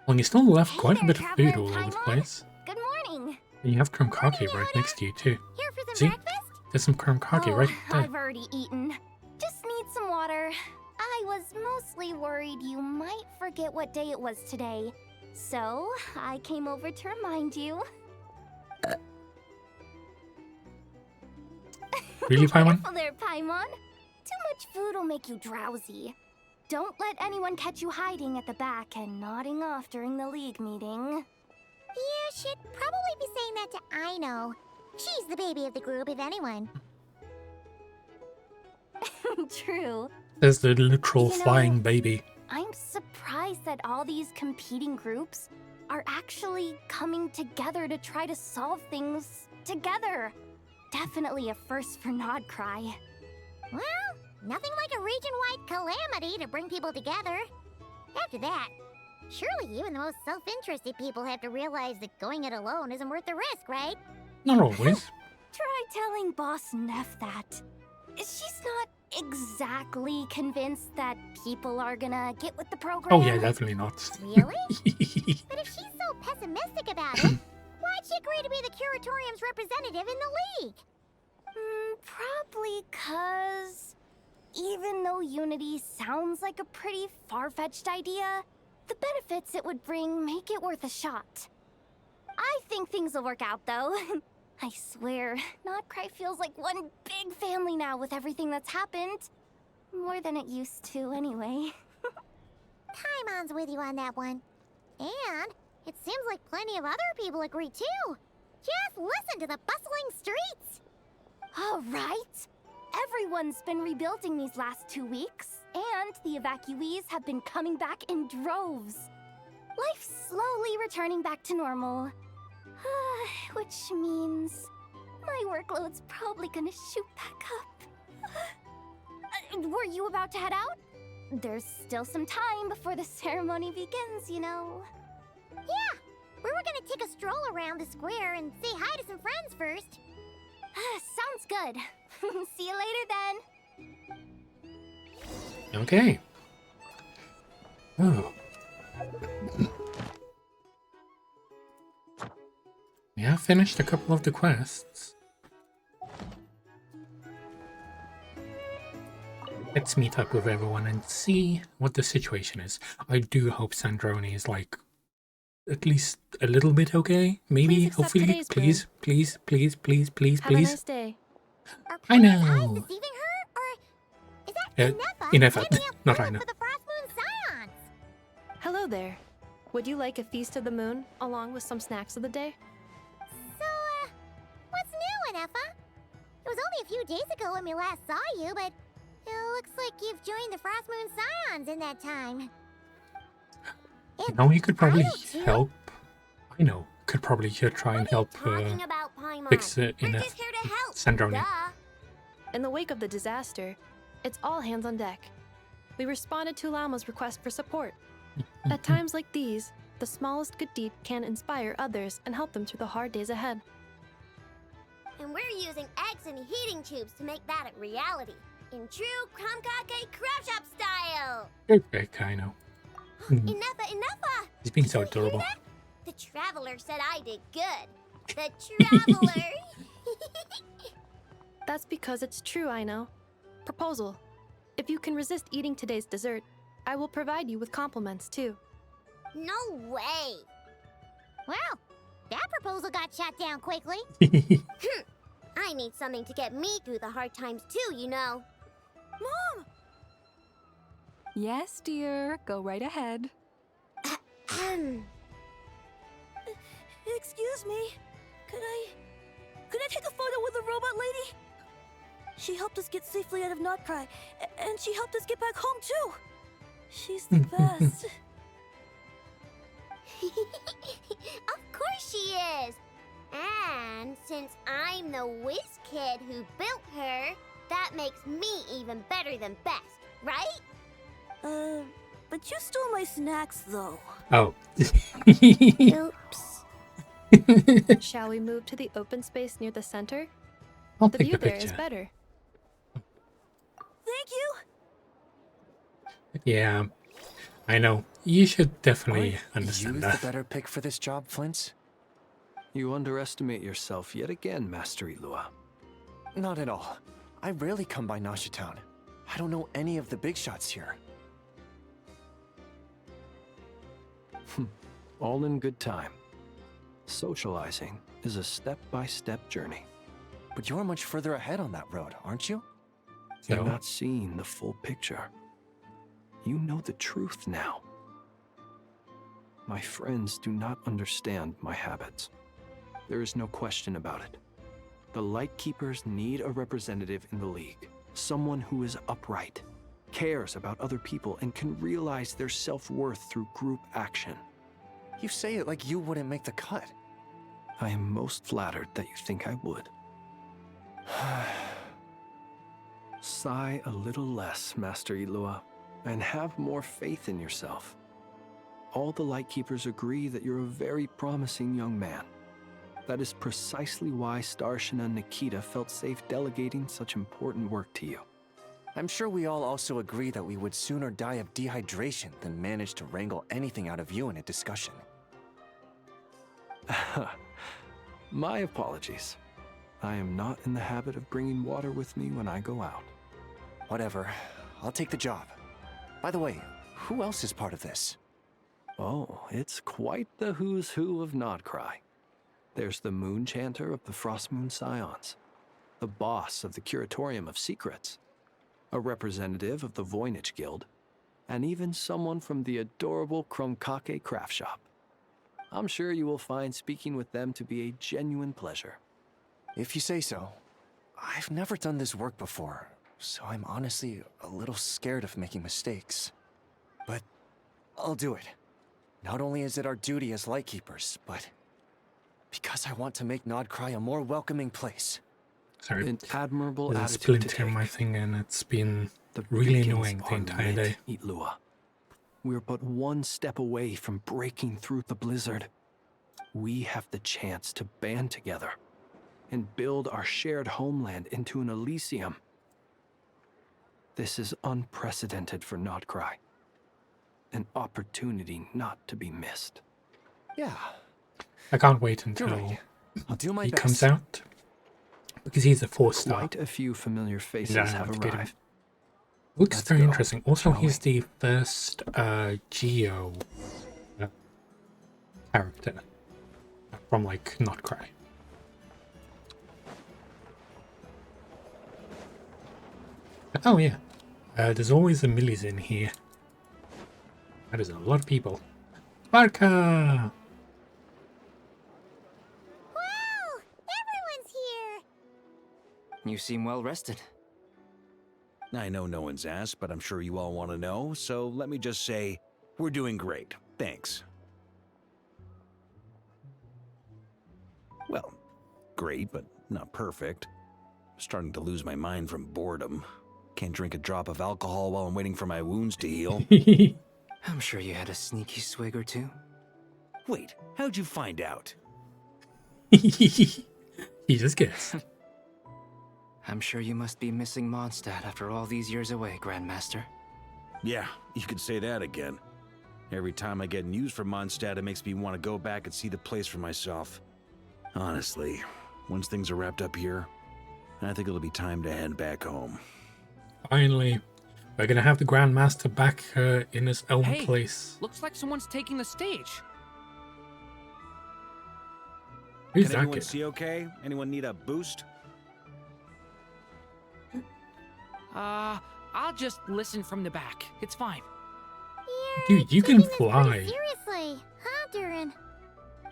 Well, you still left quite a bit of food all over the place. Good morning. And you have krumkake right next to you, too. Here for some See? breakfast? There's some krumkake right there. I've already eaten. Just need some water. I was mostly worried you might forget what day it was today. So, I came over to remind you. Really, Paimon? Careful there, Paimon. Too much food will make you drowsy. Don't let anyone catch you hiding at the back and nodding off during the league meeting. Yeah, she'd probably be saying that to Aino. She's the baby of the group, if anyone. True. There's the literal You know, flying baby. I'm surprised that all these competing groups are actually coming together to try to solve things together. Definitely a first for Nodcry. Well, nothing like a region-wide calamity to bring people together. After that, surely even the most self-interested people have to realize that going it alone isn't worth the risk, right? Not always. Try telling Boss Neff that. She's not exactly convinced that people are gonna get with the program. Oh yeah, definitely not. Really? But if she's so pessimistic about it, why'd she agree to be the Curatorium's representative in the league? Probably 'cause even though Unity sounds like a pretty far-fetched idea, the benefits it would bring make it worth a shot. I think things will work out, though. I swear, Nodcry feels like one big family now with everything that's happened. More than it used to, anyway. Paimon's with you on that one. And it seems like plenty of other people agree too. Just listen to the bustling streets. All right. Everyone's been rebuilding these last 2 weeks, and the evacuees have been coming back in droves. Life's slowly returning back to normal. Which means my workload's probably gonna shoot back up. Were you about to head out? There's still some time before the ceremony begins, you know. Yeah, we were gonna take a stroll around the square and say hi to some friends first. Sounds good. See you later then. Okay. Oh. We have finished a couple of the quests. Let's meet up with everyone and see what the situation is. I do hope Sandrone is like at least a little bit okay. Maybe, hopefully, please, please, please, please, please, Have a please. nice day. I know. Deceiving her? Or is that Inefa, not I know. for the Frost Moon Scions? Hello there. Would you like a feast of the moon, along with some snacks of the day? So, what's new, Inefa? It was only a few days ago when we last saw you, but it looks like you've joined the Frost Moon Scions in that time. You know, you could probably help. I know, could probably try and help fix it in a Sandrone. In the wake of the disaster, it's all hands on deck. We responded to Llama's request for support. At times like these, the smallest good deed can inspire others and help them through the hard days ahead. And we're using eggs and heating tubes to make that a reality. In true Krumkake Crab Shop style! Okay, I know. Enough! He's being so adorable. The Traveler said I did good. The Traveler! That's because it's true, I know. Proposal. If you can resist eating today's dessert, I will provide you with compliments, too. No way! Well, that proposal got shot down quickly. I need something to get me through the hard times too, you know. Mom! Yes, dear. Go right ahead. Excuse me. Could I take a photo with the robot lady? She helped us get safely out of Notcry, and she helped us get back home too. She's the best. Of course she is. And since I'm the whiz kid who built her, that makes me even better than best, right? But you stole my snacks though. Oh. Oops. Shall we move to the open space near the center? I'll The take view the there is picture. better. Thank you. Yeah, I know. You should definitely Aren't understand you that. the better pick for this job, Flint's? You underestimate yourself yet again, Master Ilua. Not at all. I rarely come by Nasha Town. I don't know any of the big shots here. All in good time. Socializing is a step-by-step journey. But you're much further ahead on that road, aren't you? You're not seeing the full picture. You know the truth now. My friends do not understand my habits. There is no question about it. The Lightkeepers need a representative in the League. Someone who is upright, cares about other people, and can realize their self-worth through group action. You say it like you wouldn't make the cut. I am most flattered that you think I would. Sigh a little less, Master Ilua, and have more faith in yourself. All the Lightkeepers agree that you're a very promising young man. That is precisely why Starshina and Nikita felt safe delegating such important work to you. I'm sure we all also agree that we would sooner die of dehydration than manage to wrangle anything out of you in a discussion. My apologies. I am not in the habit of bringing water with me when I go out. Whatever. I'll take the job. By the way, who else is part of this? Oh, it's quite the who's who of Notcry. There's the Moon Chanter of the Frost Moon Scions, the boss of the Curatorium of Secrets, a representative of the Voynich Guild, and even someone from the adorable Kromkake craft shop. I'm sure you will find speaking with them to be a genuine pleasure. If you say so. I've never done this work before, so I'm honestly a little scared of making mistakes. But I'll do it. Not only is it our duty as Lightkeepers, but because I want to make Nodcry a more welcoming place. Sorry. An admirable There's a attitude splint to in take. my thing and it's been The really beacons annoying the are entire lit, day. Itlua. We're but one step away from breaking through the blizzard. We have the chance to band together and build our shared homeland into an Elysium. This is unprecedented for Nodcry. An opportunity not to be missed. Yeah. I can't wait until right. I'll do my he best. comes out. Because he's a 4-star. Quite a few familiar faces Yeah, have to get him. arrived. Looks Let's very go, interesting. Also, shall he's the first Geo character from, like, Nodcry. Oh, yeah. There's always a Millies in here. That is a lot of people. Sparka! Wow! Everyone's here! You seem well rested. I know no one's asked, but I'm sure you all want to know, so let me just say, we're doing great. Thanks. Well, great, but not perfect. I'm starting to lose my mind from boredom. Can't drink a drop of alcohol while I'm waiting for my wounds to heal. I'm sure you had a sneaky swig or two. Wait, how'd you find out? He just guessed. I'm sure you must be missing Mondstadt after all these years away, Grandmaster. Yeah, you could say that again. Every time I get news from Mondstadt, it makes me want to go back and see the place for myself. Honestly, once things are wrapped up here, I think it'll be time to head back home. Finally, we're gonna have the Grandmaster back in his own Hey, place. looks like someone's taking the stage. Who's Can that anyone kid? see okay? Anyone need a boost? I'll just listen from the back. It's fine. Dude, you can fly. Seriously, huh, Durin?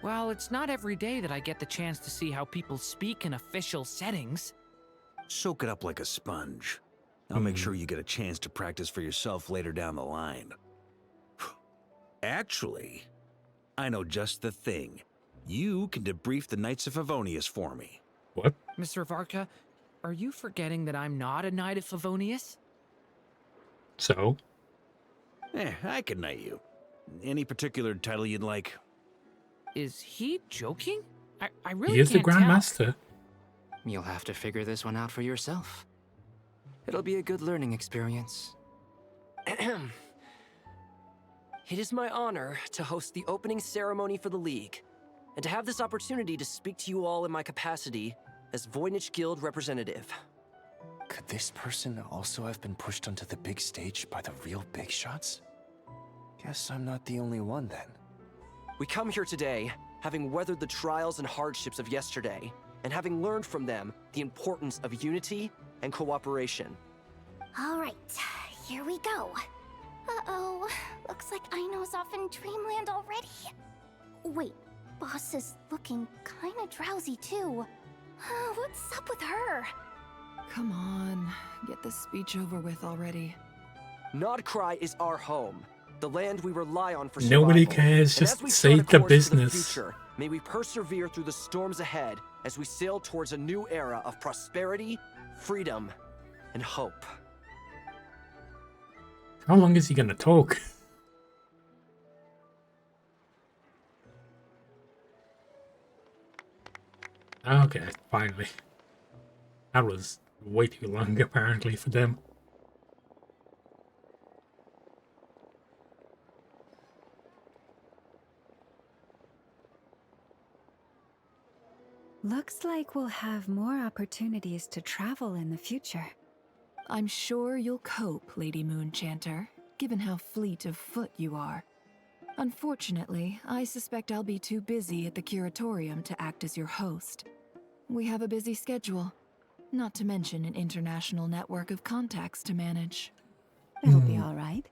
Well, it's not every day that I get the chance to see how people speak in official settings. Soak it up like a sponge. I'll make sure you get a chance to practice for yourself later down the line. Actually, I know just the thing. You can debrief the Knights of Favonius for me. What? Mr. Varka, are you forgetting that I'm not a Knight of Favonius? So? I can knight you. Any particular title you'd like? Is he joking? I really He is the can't tell. Grandmaster. You'll have to figure this one out for yourself. It'll be a good learning experience. It is my honor to host the opening ceremony for the League, and to have this opportunity to speak to you all in my capacity as Voynich Guild representative. Could this person also have been pushed onto the big stage by the real big shots? Guess I'm not the only one then. We come here today, having weathered the trials and hardships of yesterday, and having learned from them the importance of unity and cooperation. All right, here we go. Uh-oh. Looks like Aino's off in Dreamland already. Wait, Boss is looking kinda drowsy too. What's up with her? Come on, get this speech over with already. Nodcry is our home, the land we rely on for Nobody survival. cares, And just as we say chart a the course for business. future, may we persevere through the storms ahead as we sail towards a new era of prosperity, freedom, and hope. How long is he gonna talk? Okay, finally. That was way too long, apparently, for them. Looks like we'll have more opportunities to travel in the future. I'm sure you'll cope, Lady Moonchanter, given how fleet of foot you are. Unfortunately, I suspect I'll be too busy at the Curatorium to act as your host. We have a busy schedule. Not to mention an international network of contacts to manage. It'll be all right.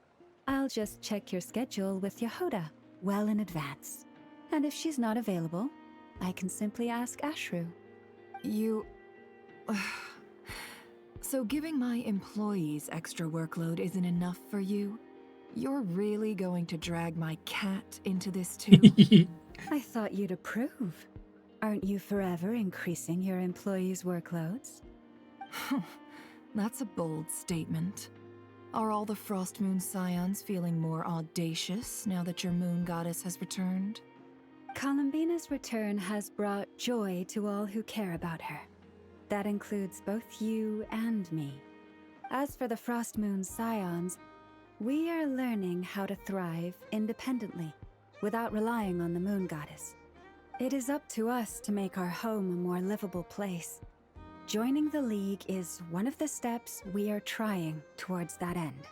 I'll just check your schedule with Yehoda well in advance. And if she's not available, I can simply ask Ashru. You... So giving my employees extra workload isn't enough for you? You're really going to drag my cat into this too? I thought you'd approve. Aren't you forever increasing your employees' workloads? That's a bold statement. Are all the Frost Moon Scions feeling more audacious now that your moon goddess has returned? Columbina's return has brought joy to all who care about her. That includes both you and me. As for the Frost Moon Scions, we are learning how to thrive independently, without relying on the moon goddess. It is up to us to make our home a more livable place. Joining the League is one of the steps we are trying towards that end.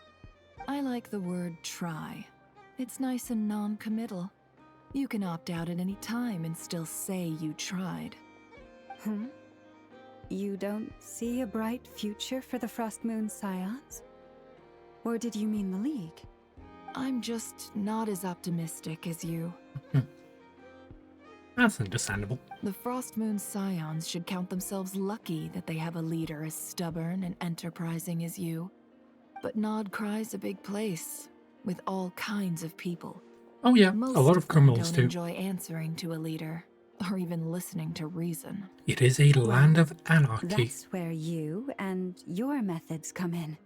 I like the word try. It's nice and non-committal. You can opt out at any time and still say you tried. You don't see a bright future for the Frost Moon Scions? Or did you mean the League? I'm just not as optimistic as you. That's understandable. The Frost Moon Scions should count themselves lucky that they have a leader as stubborn and enterprising as you. But Nodcry's a big place, with all kinds of people. Oh yeah, Most a lot of criminals don't too. enjoy answering to a leader, or even listening to reason. It is a land of anarchy. That's where you and your methods come in.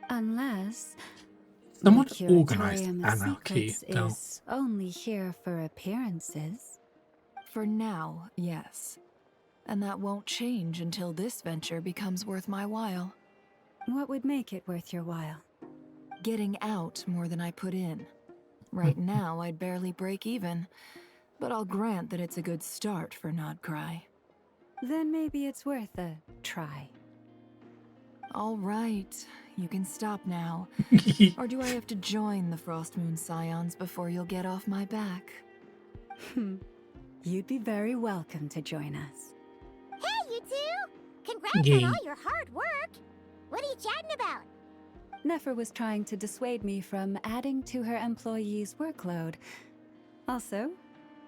Unless Somewhat the organized Curatorium of anarchy, Secrets though. is only here for appearances. For now, yes. And that won't change until this venture becomes worth my while. What would make it worth your while? Getting out more than I put in. Right now, I'd barely break even, but I'll grant that it's a good start for Nodcry. Then maybe it's worth a try. All right, you can stop now. Or do I have to join the Frost Moon Scions before you'll get off my back? You'd be very welcome to join us. Hey, you two! Congrats on all your hard work! What are you chatting about? Nefer was trying to dissuade me from adding to her employees' workload. Also,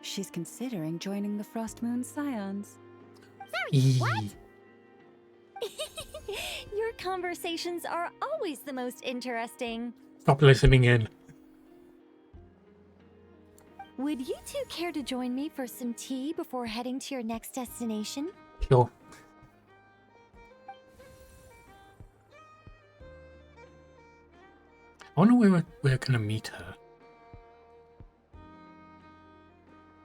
she's considering joining the Frost Moon Scions. Sorry, what? Your conversations are always the most interesting. Stop listening in. Would you two care to join me for some tea before heading to your next destination? Sure. I wonder where we're gonna meet her.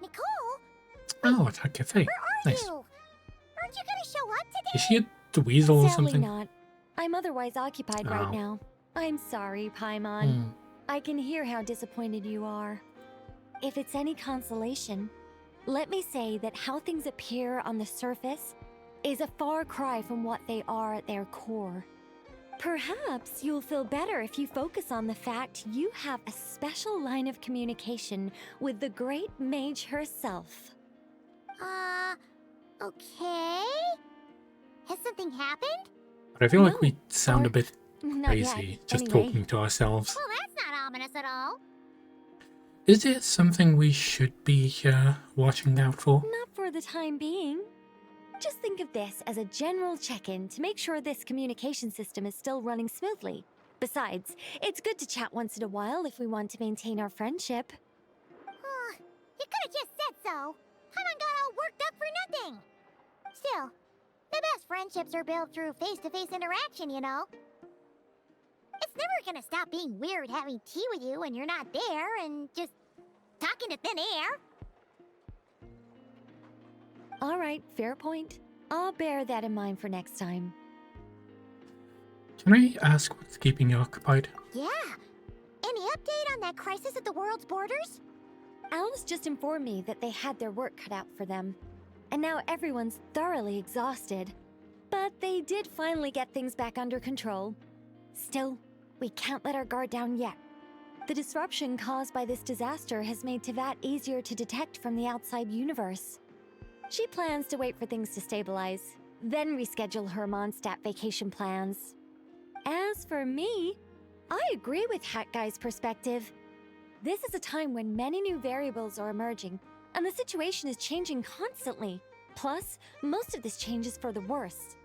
Nicole? Oh, it's her cafe. Where are Nice. you? Aren't you gonna show up today? Is she a weasel or Sadly something? not. I'm otherwise occupied Oh. right now. I'm sorry, Paimon. I can hear how disappointed you are. If it's any consolation, let me say that how things appear on the surface is a far cry from what they are at their core. Perhaps you'll feel better if you focus on the fact you have a special line of communication with the great mage herself. Okay? Has something happened? But I feel like we sound a bit Not yet, crazy just anyway. talking to ourselves. Well, that's not ominous at all. Is there something we should be watching out for? Not for the time being. Just think of this as a general check-in to make sure this communication system is still running smoothly. Besides, it's good to chat once in a while if we want to maintain our friendship. You could have just said so. Paimon got all worked up for nothing. Still, the best friendships are built through face-to-face interaction, you know. It's never gonna stop being weird having tea with you when you're not there and just talking to thin air. All right, fair point. I'll bear that in mind for next time. Can I ask what's keeping you occupied? Yeah. Any update on that crisis at the world's borders? Alice just informed me that they had their work cut out for them. And now everyone's thoroughly exhausted. But they did finally get things back under control. Still, we can't let our guard down yet. The disruption caused by this disaster has made Teyvat easier to detect from the outside universe. She plans to wait for things to stabilize, then reschedule her Mondstadt vacation plans. As for me, I agree with Hat Guy's perspective. This is a time when many new variables are emerging, and the situation is changing constantly. Plus, most of this change is for the worse.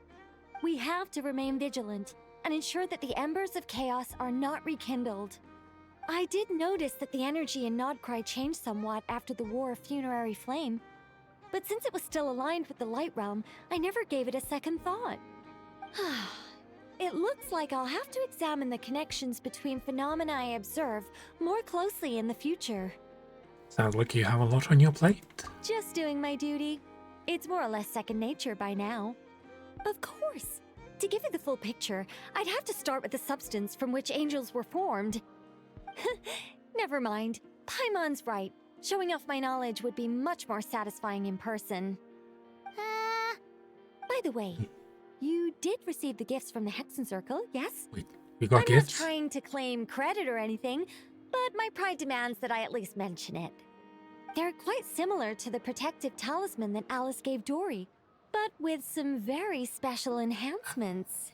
We have to remain vigilant and ensure that the embers of chaos are not rekindled. I did notice that the energy in Nodcry changed somewhat after the War of Funerary Flame, but since it was still aligned with the Light Realm, I never gave it a second thought. It looks like I'll have to examine the connections between phenomena I observe more closely in the future. Sounds like you have a lot on your plate. Just doing my duty. It's more or less second nature by now. Of course. To give you the full picture, I'd have to start with the substance from which angels were formed. Never mind. Paimon's right. Showing off my knowledge would be much more satisfying in person. By the way, you did receive the gifts from the Hexen Circle, yes? We got gifts? I'm not trying to claim credit or anything, but my pride demands that I at least mention it. They're quite similar to the protective talisman that Alice gave Dory, but with some very special enhancements.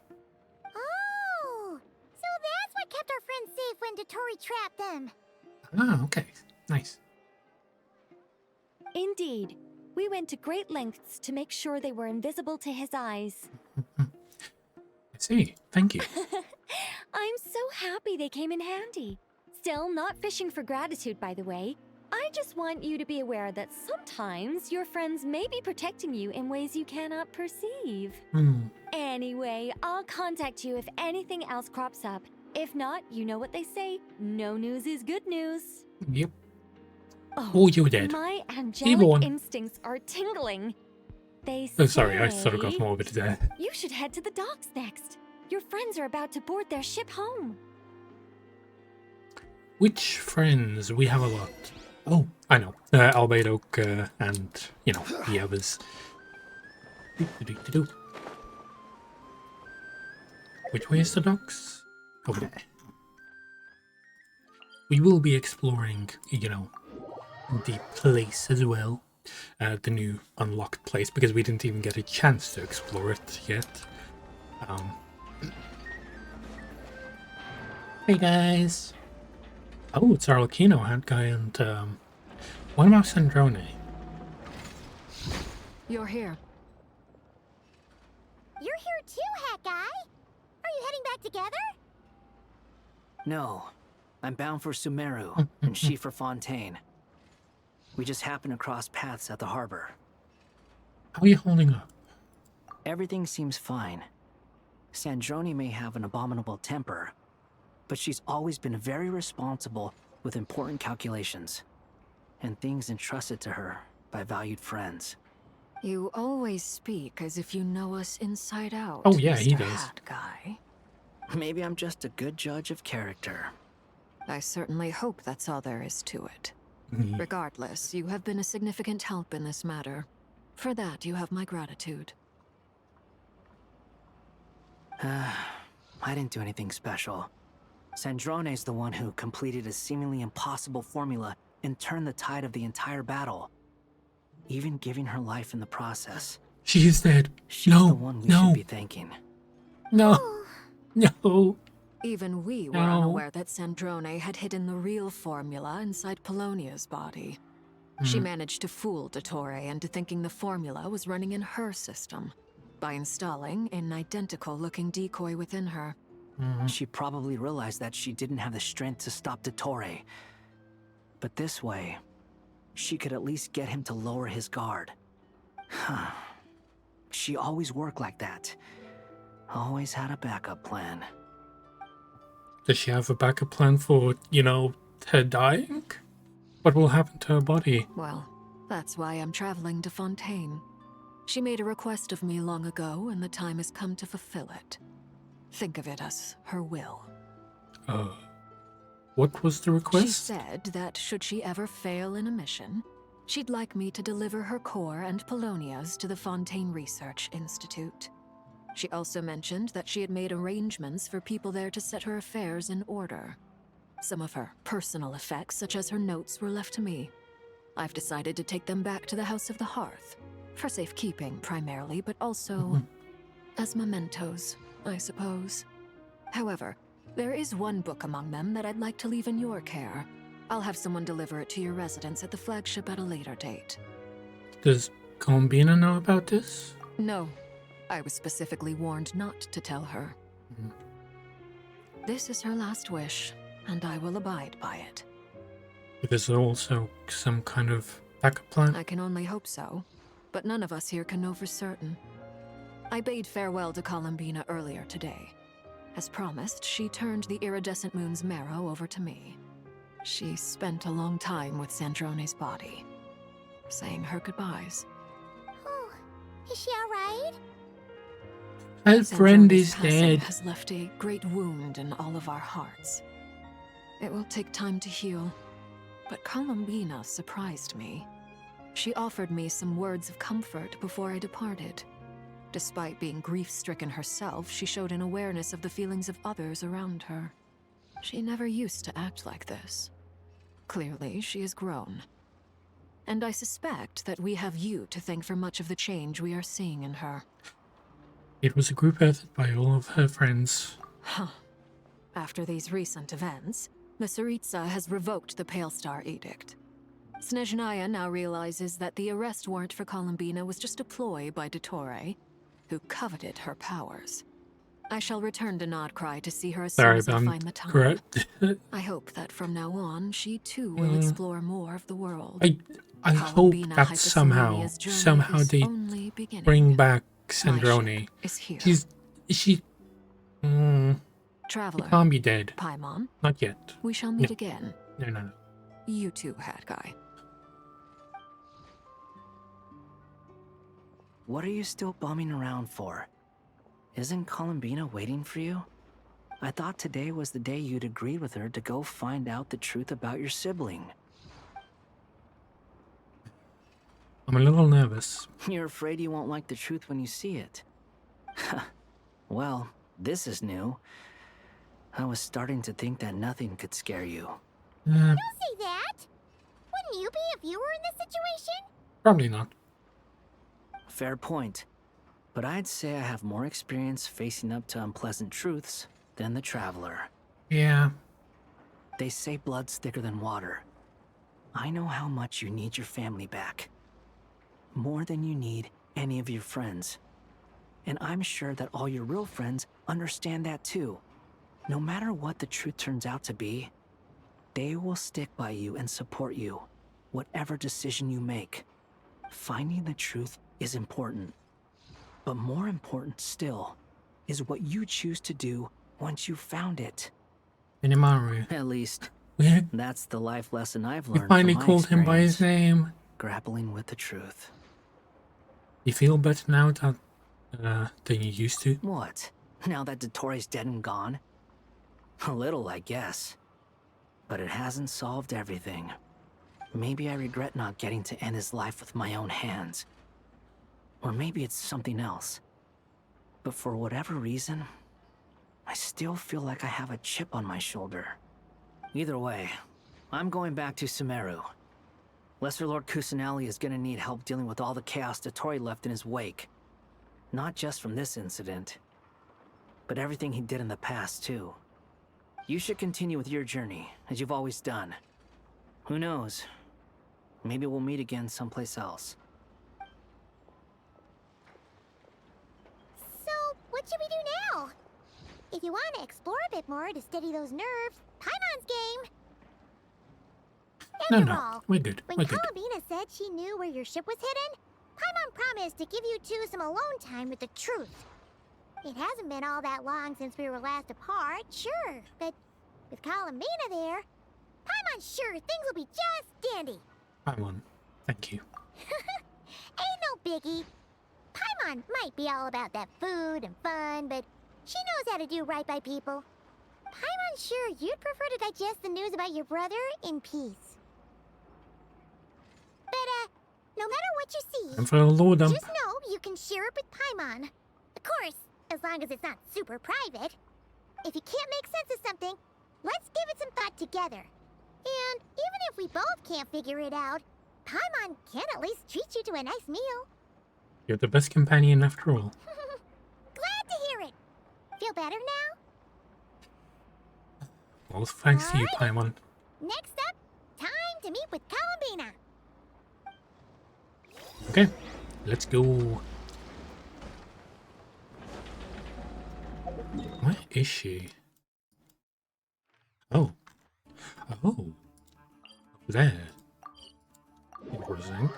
Oh! So that's what kept our friends safe when Dotori trapped them. Ah, okay. Nice. Indeed. We went to great lengths to make sure they were invisible to his eyes. I see. Thank you. I'm so happy they came in handy. Still, not fishing for gratitude, by the way. I just want you to be aware that sometimes your friends may be protecting you in ways you cannot perceive. Anyway, I'll contact you if anything else crops up. If not, you know what they say, no news is good news. Yep. Oh, you're dead. My Evil angelic one. instincts are tingling. They say Oh, sorry, I sort of got morbid there. you should head to the docks next. Your friends are about to board their ship home. Which friends? We have a lot. Oh, I know. Albedo and, you know, the others. Which way is the docks? Over there. We will be exploring, you know, the place as well. The new unlocked place, because we didn't even get a chance to explore it yet. Hey guys! Oh, it's Arlecchino, Hat Guy, and what about Sandrone? You're here. You're here too, Hat Guy. Are you heading back together? No. I'm bound for Sumeru, and she for Fontaine. We just happened to cross paths at the harbor. How are you holding up? Everything seems fine. Sandrone may have an abominable temper, but she's always been very responsible with important calculations and things entrusted to her by valued friends. You always speak as if you know us inside out. Oh yeah, he Mr. does. Hat Guy. Maybe I'm just a good judge of character. I certainly hope that's all there is to it. Mm-hmm. Regardless, you have been a significant help in this matter. For that, you have my gratitude. I didn't do anything special. Sandrone's the one who completed a seemingly impossible formula and turned the tide of the entire battle, even giving her life in the process. She is dead. She's No, the one we no, should be thanking. no, no. Even we were No. unaware that Sandrone had hidden the real formula inside Polonia's body. She managed to fool Dottore into thinking the formula was running in her system by installing an identical-looking decoy within her. She probably realized that she didn't have the strength to stop Dottore. But this way, she could at least get him to lower his guard. She always worked like that. Always had a backup plan. Does she have a backup plan for, you know, her dying? What will happen to her body? Well, that's why I'm traveling to Fontaine. She made a request of me long ago, and the time has come to fulfill it. Think of it as her will. What was the request? She said that should she ever fail in a mission, she'd like me to deliver her core and Polonia's to the Fontaine Research Institute. She also mentioned that she had made arrangements for people there to set her affairs in order. Some of her personal effects, such as her notes, were left to me. I've decided to take them back to the House of the Hearth, For safekeeping, primarily, but also as mementos, I suppose. However, there is one book among them that I'd like to leave in your care. I'll have someone deliver it to your residence at the flagship at a later date. Does Columbina know about this? No. I was specifically warned not to tell her. This is her last wish, and I will abide by it. Is there also some kind of backup plan? I can only hope so, but none of us here can know for certain. I bade farewell to Columbina earlier today. As promised, she turned the iridescent moon's marrow over to me. She spent a long time with Sandrone's body, saying her goodbyes. Oh, is she alright? My friend is dead. Has left a great wound in all of our hearts. It will take time to heal, but Columbina surprised me. She offered me some words of comfort before I departed. Despite being grief-stricken herself, she showed an awareness of the feelings of others around her. She never used to act like this. Clearly, she has grown. And I suspect that we have you to thank for much of the change we are seeing in her. It was a group effort by all of her friends. Huh. After these recent events, the Tsaritsa has revoked the Pale Star Edict. Snezhnaya now realizes that the arrest warrant for Columbina was just a ploy by Dottore, who coveted her powers. I shall return to Nodcry to see her as soon as I find the time. Correct. I hope that from now on, she too will explore more of the world. I hope that somehow they bring back Sandrone. She Traveler, can't be dead. Paimon, Not yet. we shall meet again. No. You too, Hat Guy. What are you still bumming around for? Isn't Columbina waiting for you? I thought today was the day you'd agreed with her to go find out the truth about your sibling. I'm a little nervous. You're afraid you won't like the truth when you see it. Well, this is new. I was starting to think that nothing could scare you. Don't say that! Wouldn't you be if you were in this situation? Probably not. Fair point. But I'd say I have more experience facing up to unpleasant truths than the Traveler. Yeah. They say blood's thicker than water. I know how much you need your family back. More than you need any of your friends. And I'm sure that all your real friends understand that too. No matter what the truth turns out to be, they will stick by you and support you, whatever decision you make. Finding the truth is important. But more important still is what you choose to do once you've found it. Minimaru. At least, We that's the life lesson I've learned finally from my called him by his name. Grappling with the truth. You feel better now than you used to? What? Now that Dottore's dead and gone? A little, I guess. But it hasn't solved everything. Maybe I regret not getting to end his life with my own hands. Or maybe it's something else. But for whatever reason, I still feel like I have a chip on my shoulder. Either way, I'm going back to Sumeru. Lesser Lord Kusanali is gonna need help dealing with all the chaos Dottore left in his wake. Not just from this incident, but everything he did in the past, too. You should continue with your journey, as you've always done. Who knows? Maybe we'll meet again someplace else. So, what should we do now? If you want to explore a bit more to steady those nerves, Paimon's game. After all, we're good. when We're good. Columbina said she knew where your ship was hidden, Paimon promised to give you two some alone time with the truth. It hasn't been all that long since we were last apart, sure, but with Columbina there, Paimon's sure things will be just dandy. Paimon, thank you. Ain't no biggie. Paimon might be all about that food and fun, but she knows how to do right by people. Paimon's sure you'd prefer to digest the news about your brother in peace. But, no matter what you see, And for a low dump. just know you can share it with Paimon. Of course, as long as it's not super private. If you can't make sense of something, let's give it some thought together. And even if we both can't figure it out, Paimon can at least treat you to a nice meal. You're the best companion after all. Glad to hear it. Feel better now? Well, thanks to you, Paimon. Next up, time to meet with Columbina. Okay, let's go. Where is she? Oh. Oh. Over there. Interesting.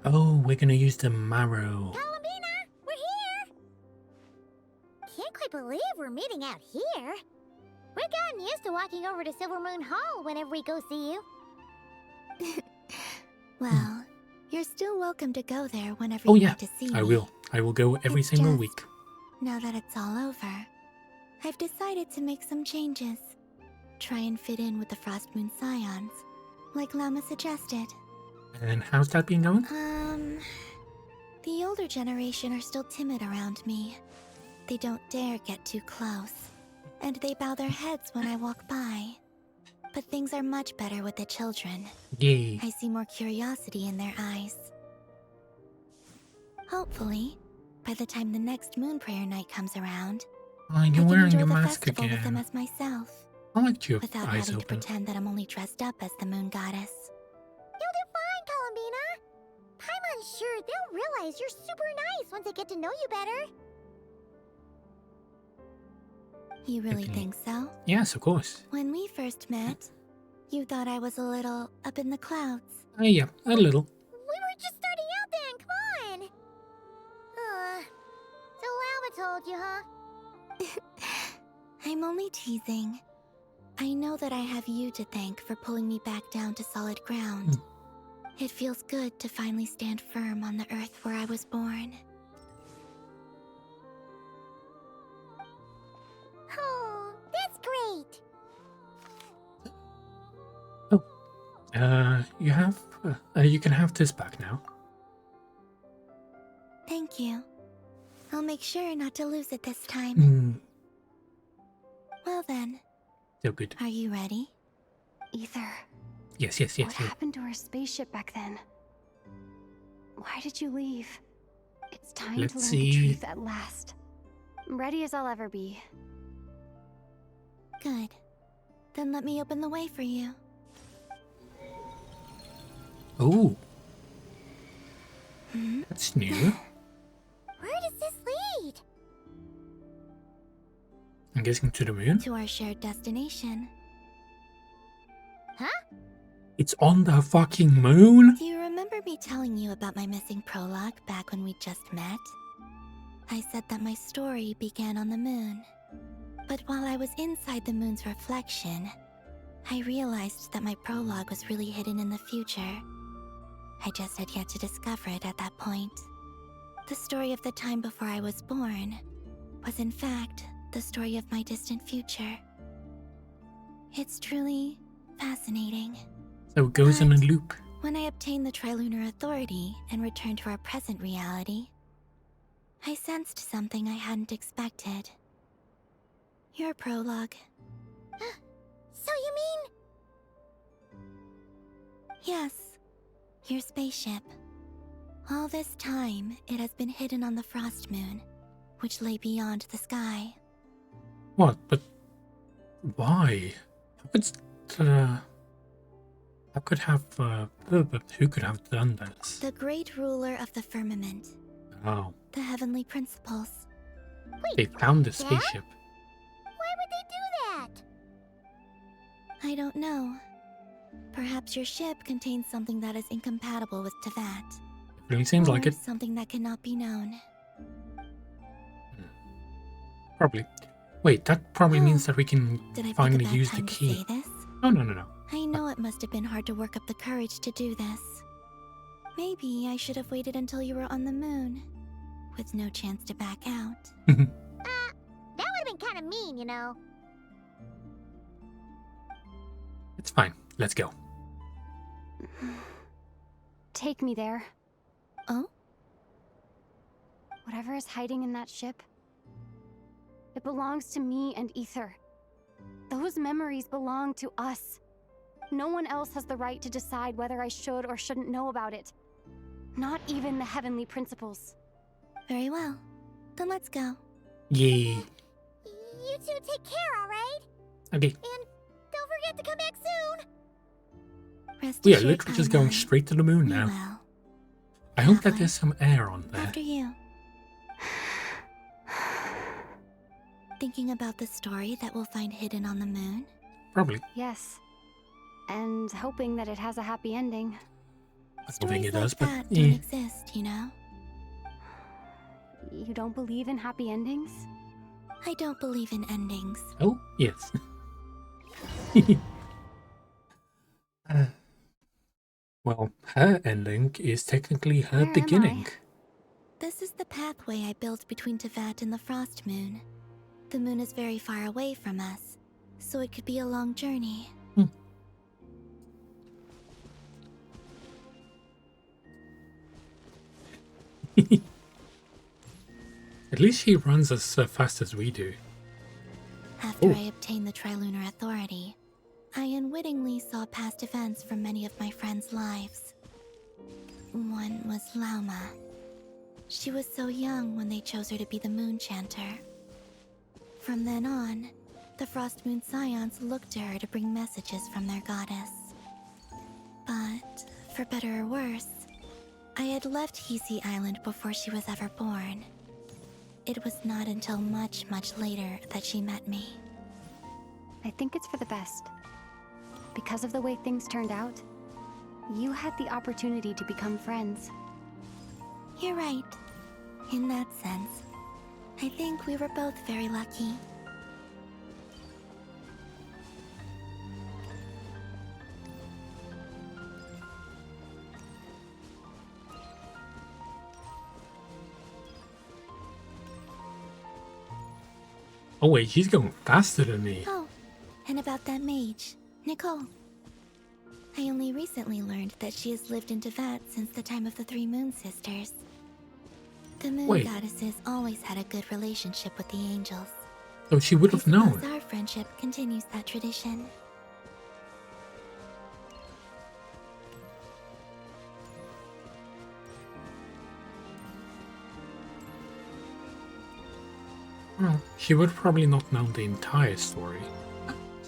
Oh, we're gonna use the marrow. Columbina, we're here. Can't quite believe we're meeting out here. We've gotten used to walking over to Silver Moon Hall whenever we go see you. Well, you're still welcome to go there whenever Oh you yeah, want to see I me. will. I will go every It's single just- week. Now that it's all over, I've decided to make some changes. Try and fit in with the Frost Moon Scions, like Lama suggested. And how's that been going? The older generation are still timid around me. They don't dare get too close, and they bow their heads when I walk by. But things are much better with the children. Yay. I see more curiosity in their eyes. Hopefully, by the time the next Moon Prayer Night comes around, Oh, I you're can wearing enjoy your the mask festival with them again. as myself, I liked your without eyes having to open. pretend that I'm only dressed up as the Moon Goddess. You'll do fine, Columbina. Paimon's sure they'll realize you're super nice once they get to know you better. You really Okay. think so? Yes, of course. When we first met, you thought I was a little up in the clouds. Yeah, a little. We were just starting out then, come on. So Lama told you, huh? I'm only teasing. I know that I have you to thank for pulling me back down to solid ground. It feels good to finally stand firm on the earth where I was born. Oh, that's great. You can have this back now. Thank you. I'll make sure not to lose it this time. Mm, Well then, so good. are you ready? Ether, Yes. what happened to our spaceship back then? Why did you leave? It's time Let's to learn see. the truth at last. I'm ready as I'll ever be. Good. Then let me open the way for you. Oh, Hmm? that's new. Where does this lead? I'm guessing to the moon. To our shared destination. Huh? It's on the fucking moon? Do you remember me telling you about my missing prologue back when we just met? I said that my story began on the moon. But while I was inside the moon's reflection, I realized that my prologue was really hidden in the future. I just had yet to discover it at that point. The story of the time before I was born was in fact the story of my distant future. It's truly fascinating. So it goes in a loop. When I obtained the Trilunar Authority and returned to our present reality, I sensed something I hadn't expected. Your prologue. So you mean... Yes, your spaceship. All this time, it has been hidden on the Frost Moon, which lay beyond the sky. What? But why? How could have? But who could have done this? The great ruler of the firmament, Oh, the heavenly principles. they found the Dad? spaceship. Why would they do that? I don't know. Perhaps your ship contains something that is incompatible with Tevat. Really seems like or it. something that cannot be known. Probably. Wait, that probably means that we can Did I pick finally a bad use the time to key. say this? No. I know it must have been hard to work up the courage to do this. Maybe I should have waited until you were on the moon, with no chance to back out. That would have been kind of mean, you know. It's fine. Let's go. Take me there. Oh? Whatever is hiding in that ship, it belongs to me and Ether. Those memories belong to us. No one else has the right to decide whether I should or shouldn't know about it. Not even the Heavenly Principles. Very well. Then let's go. Yeah. You two take care, alright? Okay. And don't forget to come back soon! Rest We are assured, literally just going Paimon. straight to the moon now. Well. I hope that there's some air on there. After you. Thinking about the story that we'll find hidden on the moon? Probably. Yes. And hoping that it has a happy ending. I don't think it Stories does, like but that don't exist, you know? You don't believe in happy endings? I don't believe in endings. Oh, yes. Well, her ending is technically her Where am beginning. This is the pathway I built between Teyvat and the Frost Moon. The moon is very far away from us, so it could be a long journey. At least she runs as fast as we do. After Oh. I obtained the Trilunar Authority, I unwittingly saw past events from many of my friends' lives. One was Lauma. She was so young when they chose her to be the Moon Chanter. From then on, the Frost Moon Scions looked to her to bring messages from their goddess. But, for better or worse, I had left Hisi Island before she was ever born. It was not until much, much later that she met me. I think it's for the best. Because of the way things turned out, you had the opportunity to become friends. You're right. In that sense, I think we were both very lucky. Oh wait, she's going faster than me. Oh, and about that mage, Nicole. I only recently learned that she has lived in Teyvat since the time of the Three Moon Sisters. The Moon Wait. Goddesses always had a good relationship with the angels. So she would have known. Our friendship continues that tradition. Well, she would probably not know the entire story.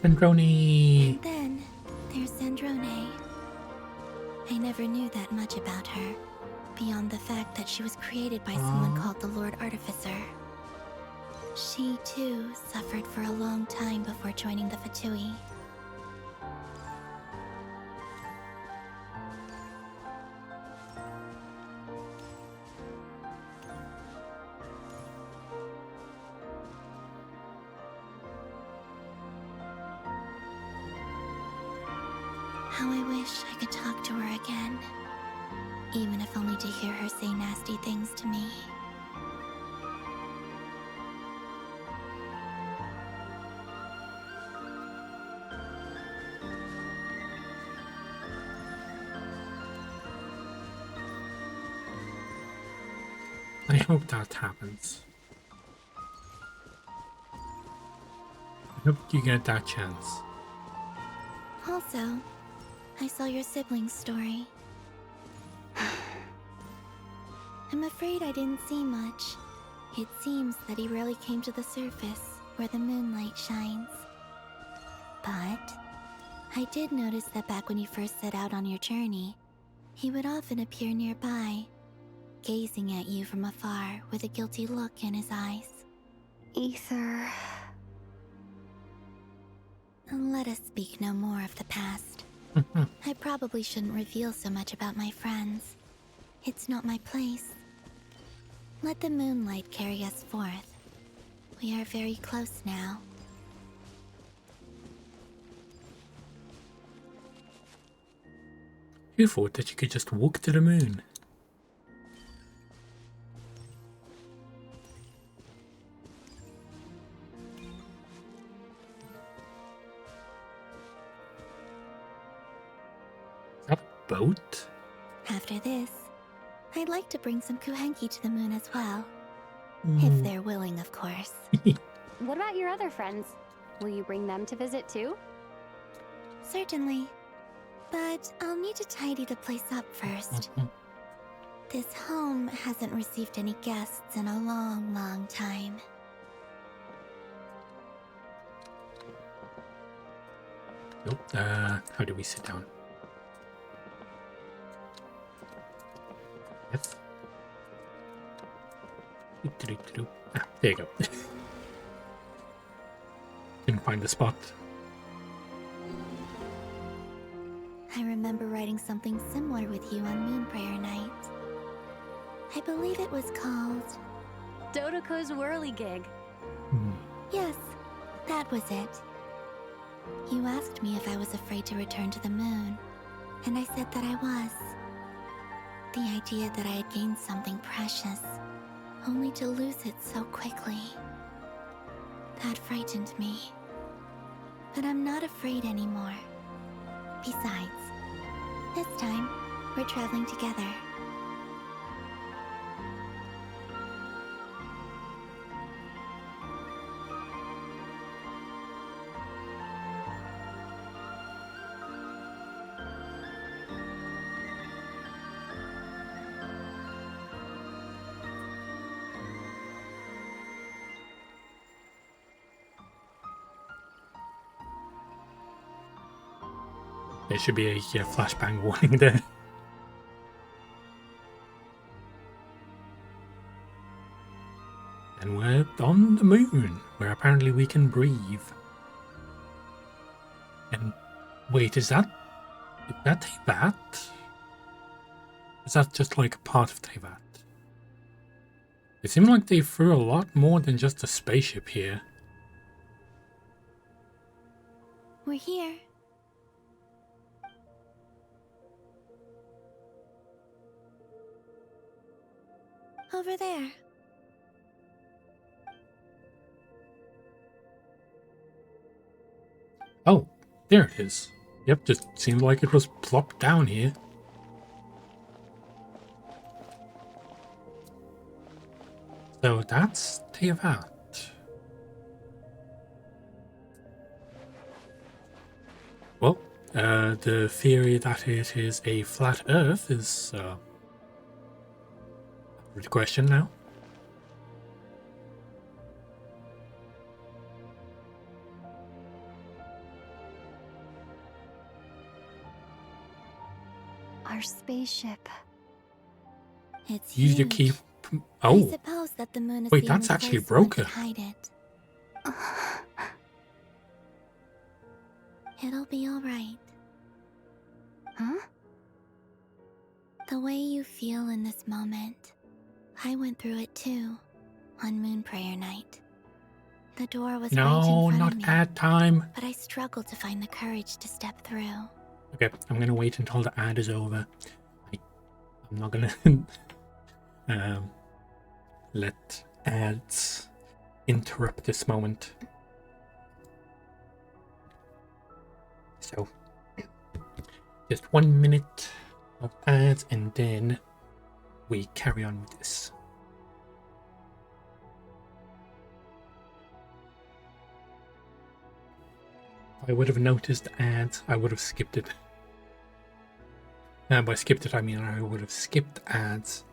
Sandrone. Then, there's Sandrone. I never knew that much about her, beyond the fact that she was created by someone called the Lord Artificer. She, too, suffered for a long time before joining the Fatui. How I wish I could talk to her again, even if only to hear her say nasty things to me. I hope that happens. I hope you get that chance. Also, I saw your sibling's story. I'm afraid I didn't see much. It seems that he rarely came to the surface, where the moonlight shines. But I did notice that back when you first set out on your journey, he would often appear nearby, gazing at you from afar with a guilty look in his eyes. Ether. Let us speak no more of the past. I probably shouldn't reveal so much about my friends. It's not my place. Let the moonlight carry us forth. We are very close now. Who thought that you could just walk to the moon? Is that a boat? After this, I'd like to bring some Kuhenki to the moon as well. Mm. If they're willing, of course. What about your other friends? Will you bring them to visit too? Certainly. But I'll need to tidy the place up first. This home hasn't received any guests in a long, long time. Nope. How do we sit down? Yes. Ah, there you go. Didn't find the spot. I remember writing something similar with you on Moonprayer Night. I believe it was called... Dodoko's Whirligig. Yes, that was it. You asked me if I was afraid to return to the moon, and I said that I was. The idea that I had gained something precious, only to lose it so quickly. That frightened me. But I'm not afraid anymore. Besides, this time, we're traveling together. There should be a flashbang warning there. And we're on the moon, where apparently we can breathe. And wait, is that Teyvat? Is that just like a part of Teyvat? It seemed like they threw a lot more than just a spaceship here. We're here. Over there. Oh, there it is. Yep, just seemed like it was plopped down here. So that's Teyvat. Well, the theory that it is a flat Earth is the question now. Our spaceship. It's Use your key. I Oh, suppose that the moon is wait, the that's only actually place we want to broken. hide it. It'll be all right. Huh? The way you feel in this moment, I went through it too, on Moonprayer Night. The door was right in no, front not of me, ad time. but I struggled to find the courage to step through. Okay, I'm gonna wait until the ad is over. I'm not gonna let ads interrupt this moment. So, just 1 minute of ads and then we carry on with this. If I would have noticed ads, I would have skipped it. By skipped it, I mean I would have skipped ads.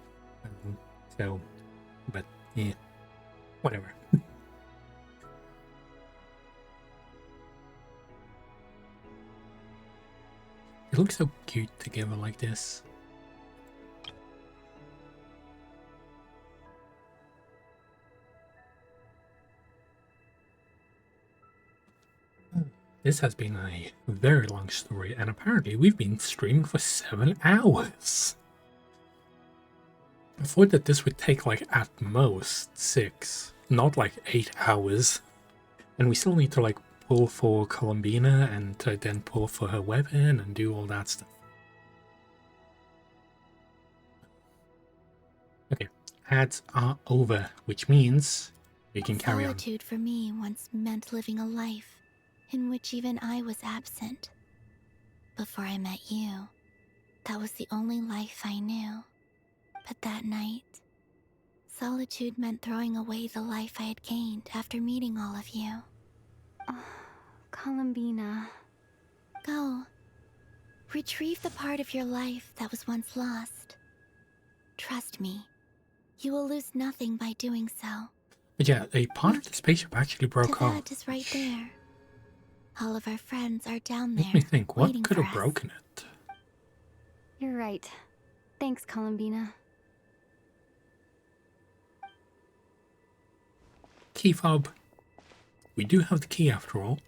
But yeah, whatever. It looks so cute together like this. This has been a very long story, and apparently we've been streaming for 7 hours. I thought that this would take like at most 6, not like 8 hours. And we still need to like pull for Columbina and then pull for her weapon and do all that stuff. Okay, ads are over, which means we can carry on. Solitude for me once meant living a life in which even I was absent. Before I met you, that was the only life I knew. But that night, solitude meant throwing away the life I had gained after meeting all of you. Columbina. Go. Retrieve the part of your life that was once lost. Trust me, you will lose nothing by doing so. But yeah, a part of the spaceship actually broke off. Teyvat is right there. All of our friends are down there. Make me think, what waiting could for have us. broken it? You're right. Thanks, Columbina. Key fob. We do have the key after all.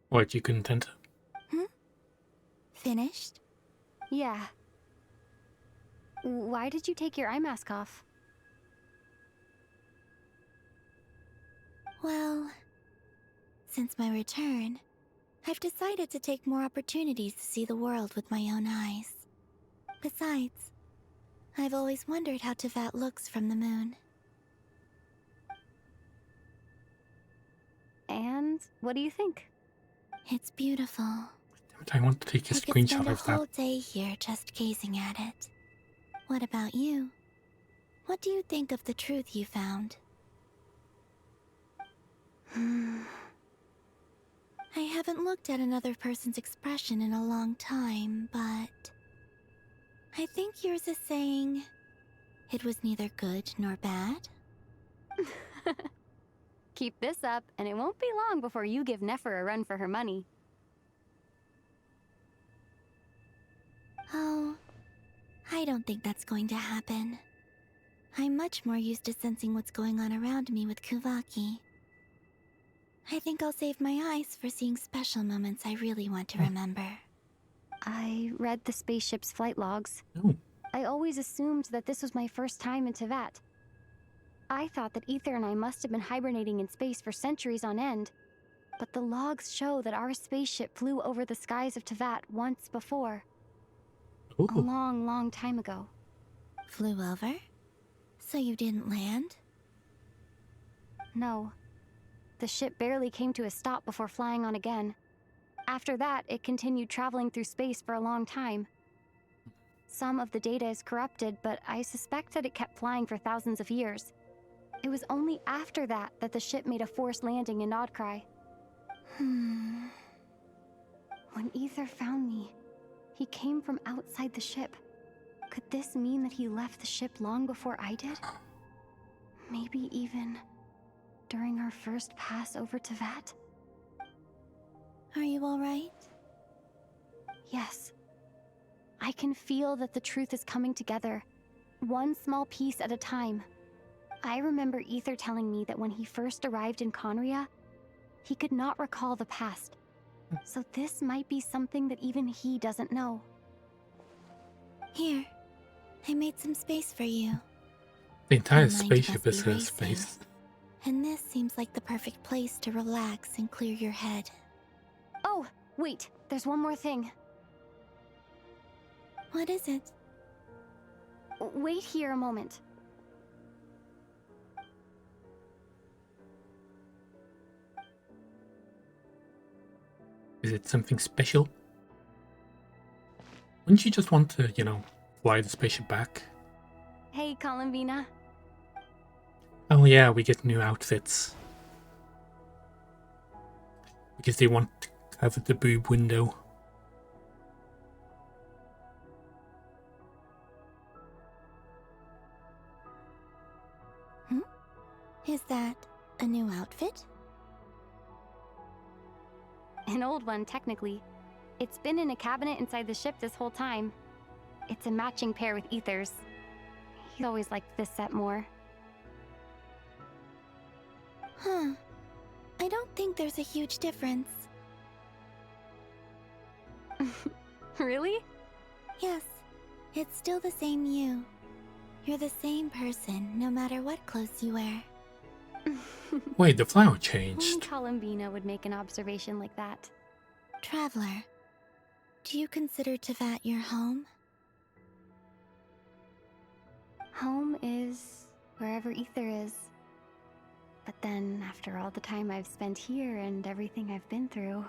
What, you couldn't enter? Finished? Yeah. Why did you take your eye mask off? Well, since my return, I've decided to take more opportunities to see the world with my own eyes. Besides, I've always wondered how Teyvat looks from the moon. And what do you think? It's beautiful. I want to take a I could screenshot spend a of that. whole day here just gazing at it. What about you? What do you think of the truth you found? I haven't looked at another person's expression in a long time, but I think yours is saying it was neither good nor bad. Keep this up, and it won't be long before you give Nefer a run for her money. Oh, I don't think that's going to happen. I'm much more used to sensing what's going on around me with Kuvaki. I think I'll save my eyes for seeing special moments I really want to remember. I read the spaceship's flight logs. Oh. I always assumed that this was my first time in Teyvat. I thought that Ether and I must have been hibernating in space for centuries on end. But the logs show that our spaceship flew over the skies of Teyvat once before. Ooh. A long, long time ago. Flew over? So you didn't land? No. The ship barely came to a stop before flying on again. After that, it continued traveling through space for a long time. Some of the data is corrupted, but I suspect that it kept flying for thousands of years. It was only after that that the ship made a forced landing in Nodcry. When Ether found me, he came from outside the ship. Could this mean that he left the ship long before I did? Maybe even during our first pass over Teyvat? Are you alright? Yes. I can feel that the truth is coming together, one small piece at a time. I remember Ether telling me that when he first arrived in Conria, he could not recall the past. So this might be something that even he doesn't know. Here, I made some space for you. The entire Your mind spaceship must is be a racing. space. And this seems like the perfect place to relax and clear your head. Oh, wait, there's one more thing. What is it? Wait here a moment. Is it something special? Wouldn't you just want to, fly the spaceship back? Hey, Columbina. Oh yeah, we get new outfits. Because they want to cover the boob window. Is that a new outfit? An old one, technically. It's been in a cabinet inside the ship this whole time. It's a matching pair with Ether's. He always liked this set more. Huh. I don't think there's a huge difference. Really? Yes, it's still the same you. You're the same person, no matter what clothes you wear. Wait, the flower Only changed. Columbina would make an observation like that. Traveler, do you consider Tevat your home? Home is wherever Ether is. But then, after all the time I've spent here and everything I've been through,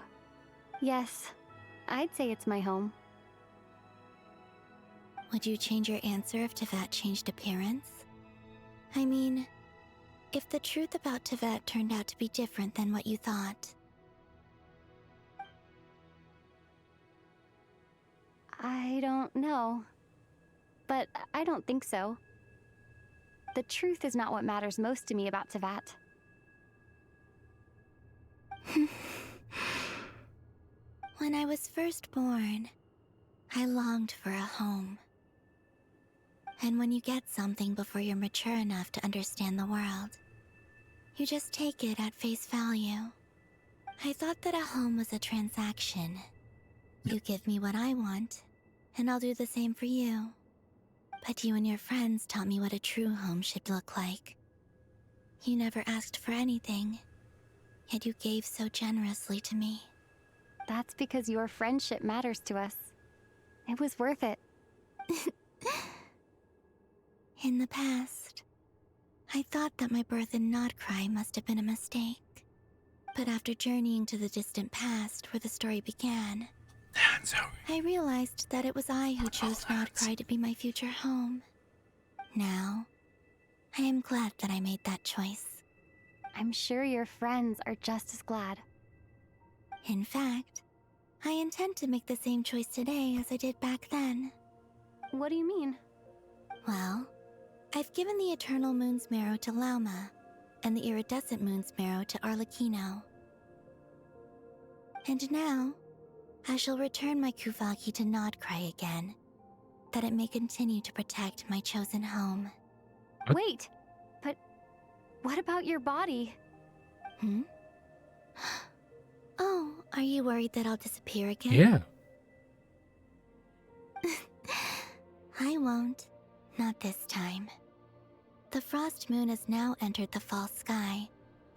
yes, I'd say it's my home. Would you change your answer if Tevat changed appearance? I mean, if the truth about Tevat turned out to be different than what you thought. I don't know. But I don't think so. The truth is not what matters most to me about Tevat. When I was first born, I longed for a home. And when you get something before you're mature enough to understand the world, you just take it at face value. I thought that a home was a transaction. You give me what I want, and I'll do the same for you. But you and your friends taught me what a true home should look like. You never asked for anything, yet you gave so generously to me. That's because your friendship matters to us. It was worth it. In the past, I thought that my birth in Notcry must have been a mistake. But after journeying to the distant past where the story began, I realized that it was I who chose Notcry to be my future home. Now, I am glad that I made that choice. I'm sure your friends are just as glad. In fact, I intend to make the same choice today as I did back then. What do you mean? Well, I've given the Eternal Moon's Marrow to Lauma, and the Iridescent Moon's Marrow to Arlecchino. And now, I shall return my Kuvagi to Notcry again, that it may continue to protect my chosen home. Wait, but what about your body? Hmm? Oh, are you worried that I'll disappear again? Yeah. I won't. Not this time. The Frost Moon has now entered the fall sky,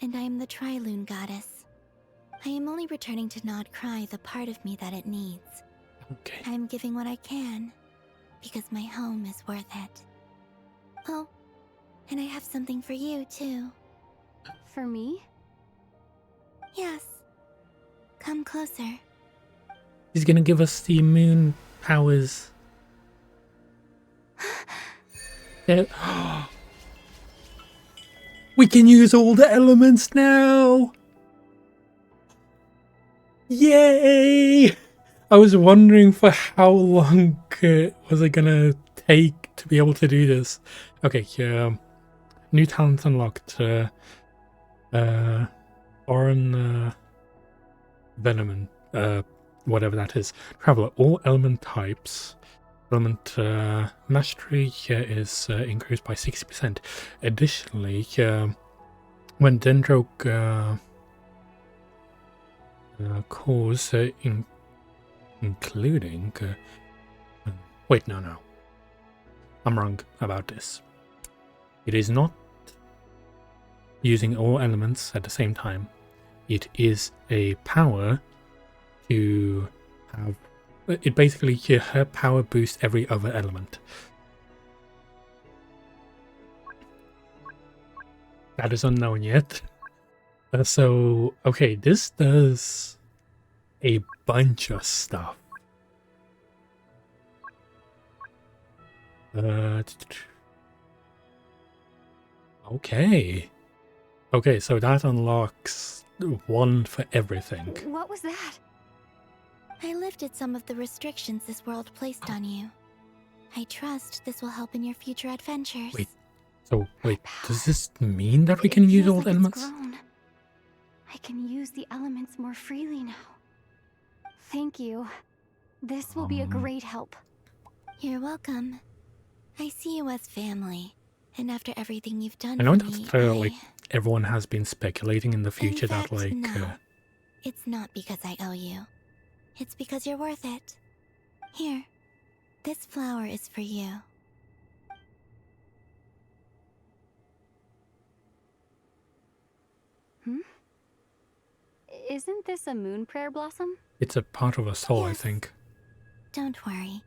and I am the Trilune Goddess. I am only returning to Notcry the part of me that it needs. Okay. I am giving what I can, because my home is worth it. Oh, and I have something for you, too. For me? Yes. Come closer. He's gonna give us the moon powers. Yeah. We can use all the elements now! Yay! I was wondering for how long was it gonna take to be able to do this. Okay, new talent unlocked. Foreign Venom, whatever that is. Traveler, all element types. Element mastery is increased by 60%. Additionally, when Dendro cause including wait, no, I'm wrong about this. It is not using all elements at the same time. It is a power to have. It basically, her power boosts every other element. That is unknown yet. So, okay, this does a bunch of stuff. Okay. Okay, so that unlocks one for everything. What was that? I lifted some of the restrictions this world placed on you. I trust this will help in your future adventures. Wait, so wait, does this mean that we can use all the elements? Grown. I can use the elements more freely now. Thank you. This will be a great help. You're welcome. I see you as family, and after everything you've done I know for me, that like everyone has been speculating in the future that like no. It's not because I owe you. It's because you're worth it. Here, this flower is for you. Isn't this a moon prayer blossom? It's a part of a soul, I Yes. think. Don't worry.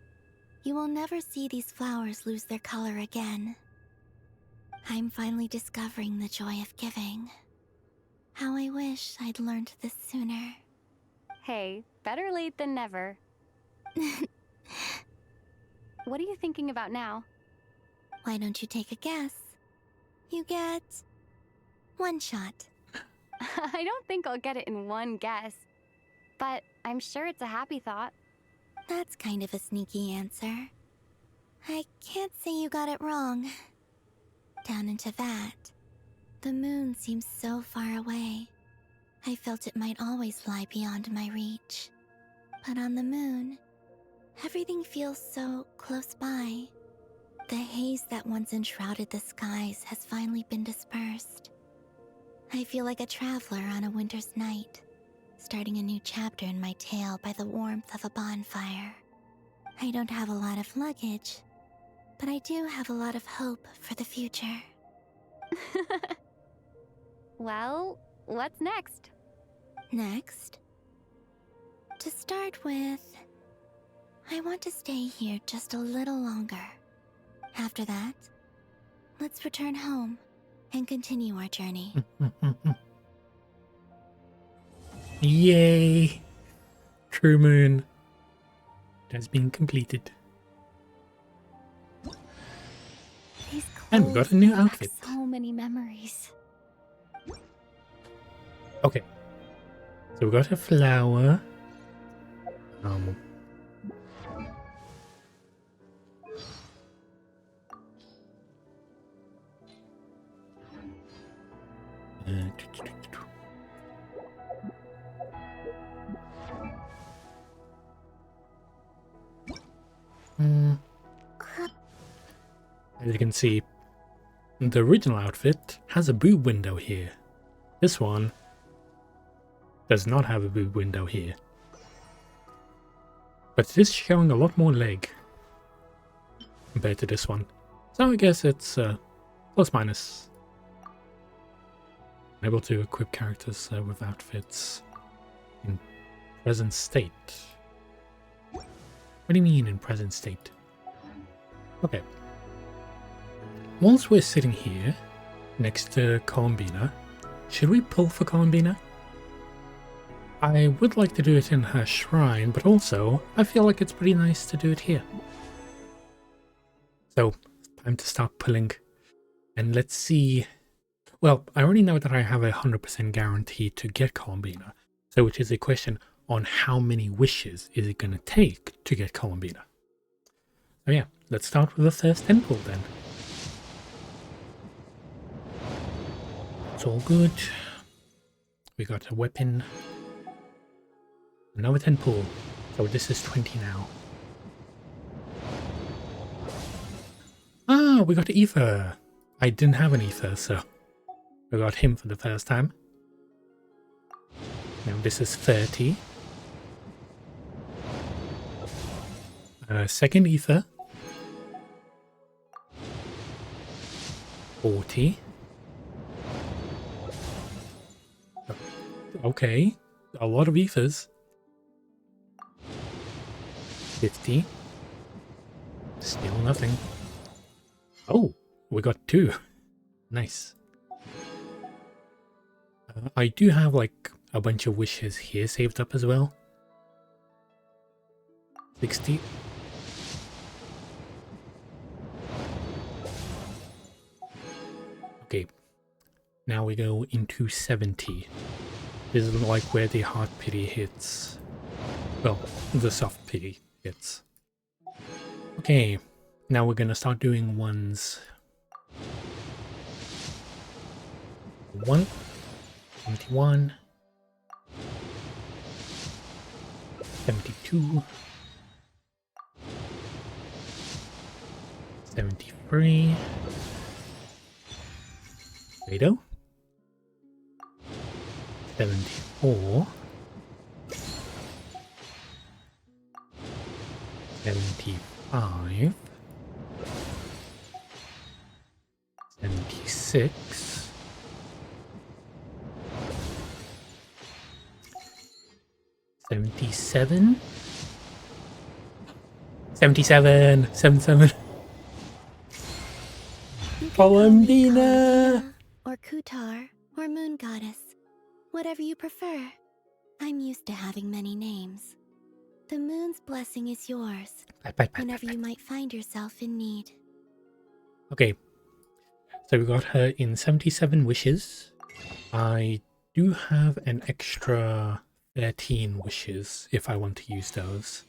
You will never see these flowers lose their color again. I'm finally discovering the joy of giving. How I wish I'd learned this sooner. Hey, better late than never. What are you thinking about now? Why don't you take a guess? You get one shot. I don't think I'll get it in one guess. But I'm sure it's a happy thought. That's kind of a sneaky answer. I can't say you got it wrong. Down into that, the moon seems so far away. I felt it might always lie beyond my reach. But on the moon, everything feels so close by. The haze that once enshrouded the skies has finally been dispersed. I feel like a traveler on a winter's night, starting a new chapter in my tale by the warmth of a bonfire. I don't have a lot of luggage, but I do have a lot of hope for the future. Well, what's next? Next? To start with, I want to stay here just a little longer. After that, let's return home and continue our journey. Yay! True Moon has been completed. These And we got a new outfit. so many memories. Okay. So we got a flower. As you can see, the original outfit has a boob window here. This one does not have a boob window here. But it is showing a lot more leg compared to this one. So I guess it's plus minus. I'm able to equip characters with outfits in present state. What do you mean in present state? Okay. Whilst we're sitting here next to Columbina, should we pull for Columbina? I would like to do it in her shrine, but also I feel like it's pretty nice to do it here. So, time to start pulling. And let's see. Well, I already know that I have a 100% guarantee to get Columbina. So it is a question on how many wishes is it going to take to get Columbina. So yeah, let's start with the first 10 pull then. It's all good. We got a weapon. Another 10 pull. So this is 20 now. Ah, we got Ether. I didn't have an Ether, so we got him for the first time. Now this is 30. Second Ether. 40. Okay, a lot of Ethers. 50. Still nothing. Oh, we got 2. Nice. I do have like a bunch of wishes here saved up as well. 60. Okay, now we go into 70. This is like where the hard pity hits. Well, the soft pity hits. Okay, now we're gonna start doing ones. 71, 72, 73, Rado, 74, 75, 76, 77? 77! 77! Columbina! Or Kutar, or Moon Goddess. Whatever you prefer. I'm used to having many names. The moon's blessing is yours, whenever you might find yourself in need. Okay, so we got her in 77 wishes. I do have an extra 13 wishes if I want to use those.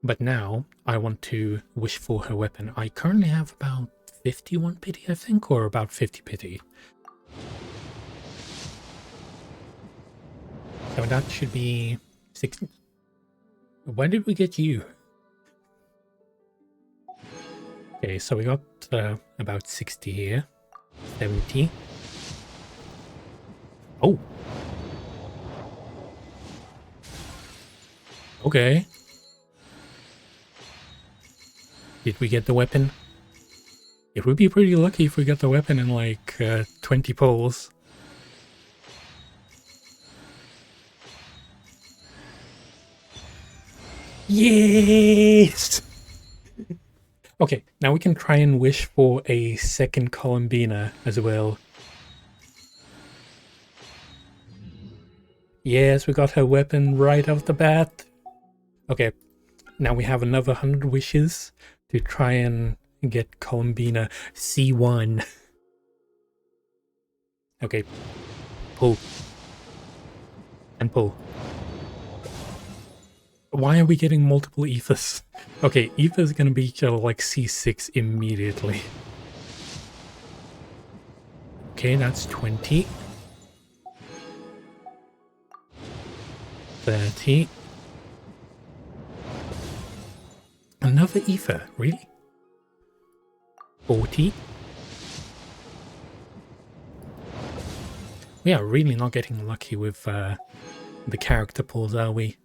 But now I want to wish for her weapon. I currently have about 51 pity, I think, or about 50 pity. So that should be 60. When did we get you? Okay, so we got about 60 here. 70. Oh. Okay. Did we get the weapon? It would be pretty lucky if we got the weapon in like 20 pulls. Yes! Okay, now we can try and wish for a second Columbina as well. Yes, we got her weapon right off the bat. Okay, now we have another 100 wishes to try and get Columbina C1. Okay, pull. And pull. Why are we getting multiple ethers? Okay, ether's gonna be like C6 immediately. Okay, that's 20. 30. Another ether, really? 40. We are really not getting lucky with the character pulls, are we?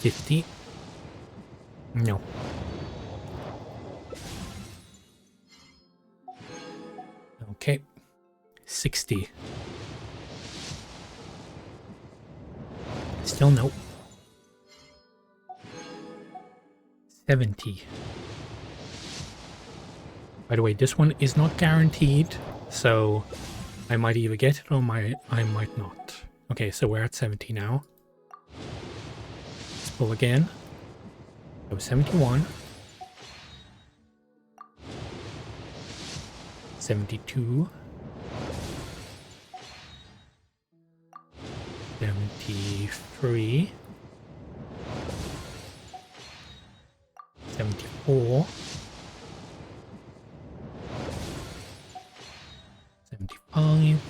50. No. Okay. 60. Still no. 70. By the way, this one is not guaranteed, so I might either get it or I might not. Okay, so we're at 70 now. Let's pull again. So 71. 72. 73. 74. 75.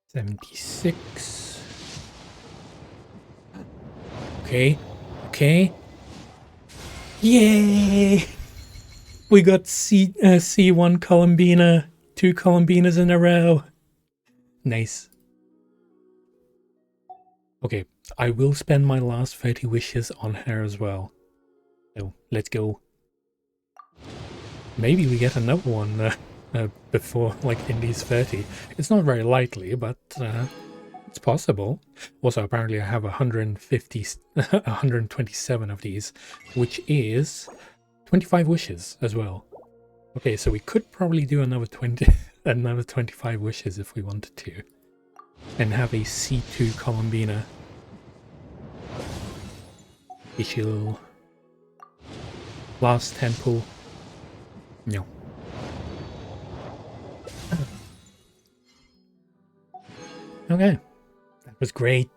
76. Okay. Okay. Yay! We got C1 Columbina. 2 Columbinas in a row. Nice. Okay, I will spend my last 30 wishes on her as well. So, let's go. Maybe we get another one before, like, in these 30. It's not very likely, but it's possible. Also, apparently I have 127 of these, which is 25 wishes as well. Okay, so we could probably do another 25 wishes if we wanted to. And have a C2 Columbina. Issue. Last 10 pull. No. Okay. That was great.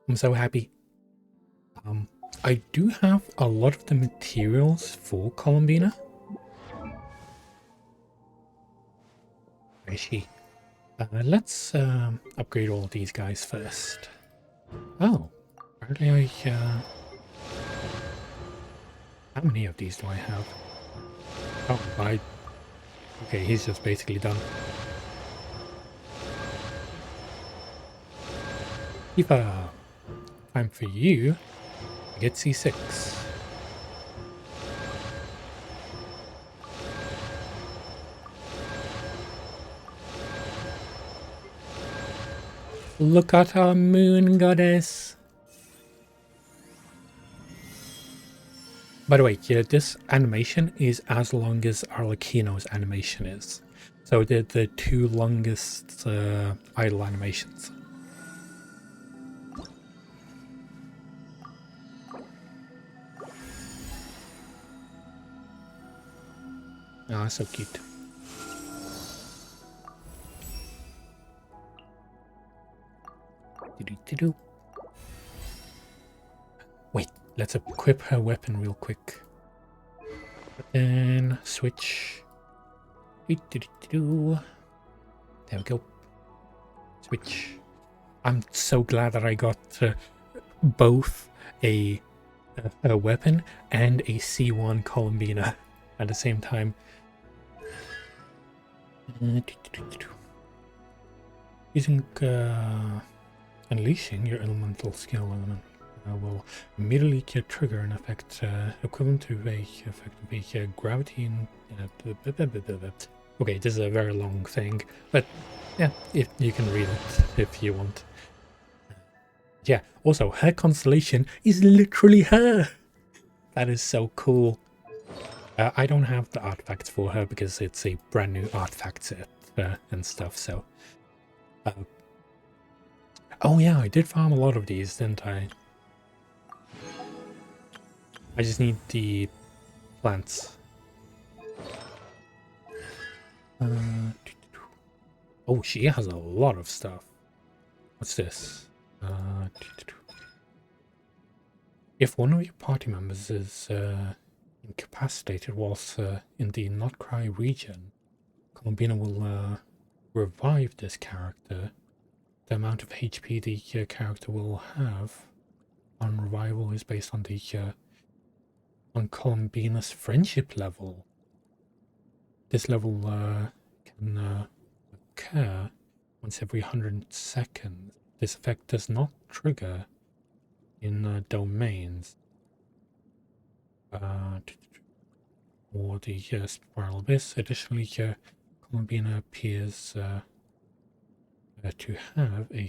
I'm so happy. I do have a lot of the materials for Columbina. Where is she? Let's upgrade all of these guys first. Oh, apparently I... How many of these do I have? Oh, okay, he's just basically done. Eva, time for you to get C6. Look at our moon goddess. By the way, yeah, this animation is as long as Arlecchino's animation is. So they're the two longest idle animations. Ah, so cute. Wait, let's equip her weapon real quick. And switch. There we go. Switch. I'm so glad that I got both a weapon and a C1 Columbina at the same time. Using unleashing your elemental skill element will immediately trigger an effect equivalent to a effect of a gravity and okay, this is a very long thing, but yeah, if you can read it if you want. Yeah, also her constellation is literally her. That is so cool. I don't have the artifacts for her because it's a brand new artifact set and stuff, so oh yeah, I did farm a lot of these, didn't I? I just need the plants. Oh, she has a lot of stuff. What's this? If one of your party members is incapacitated whilst in the Notcry region, Columbina will revive this character. The amount of HP the character will have on revival is based on the on Columbina's friendship level. This level can occur once every 100 seconds. This effect does not trigger in domains or the Spiral Abyss. Additionally, Columbina appears to have a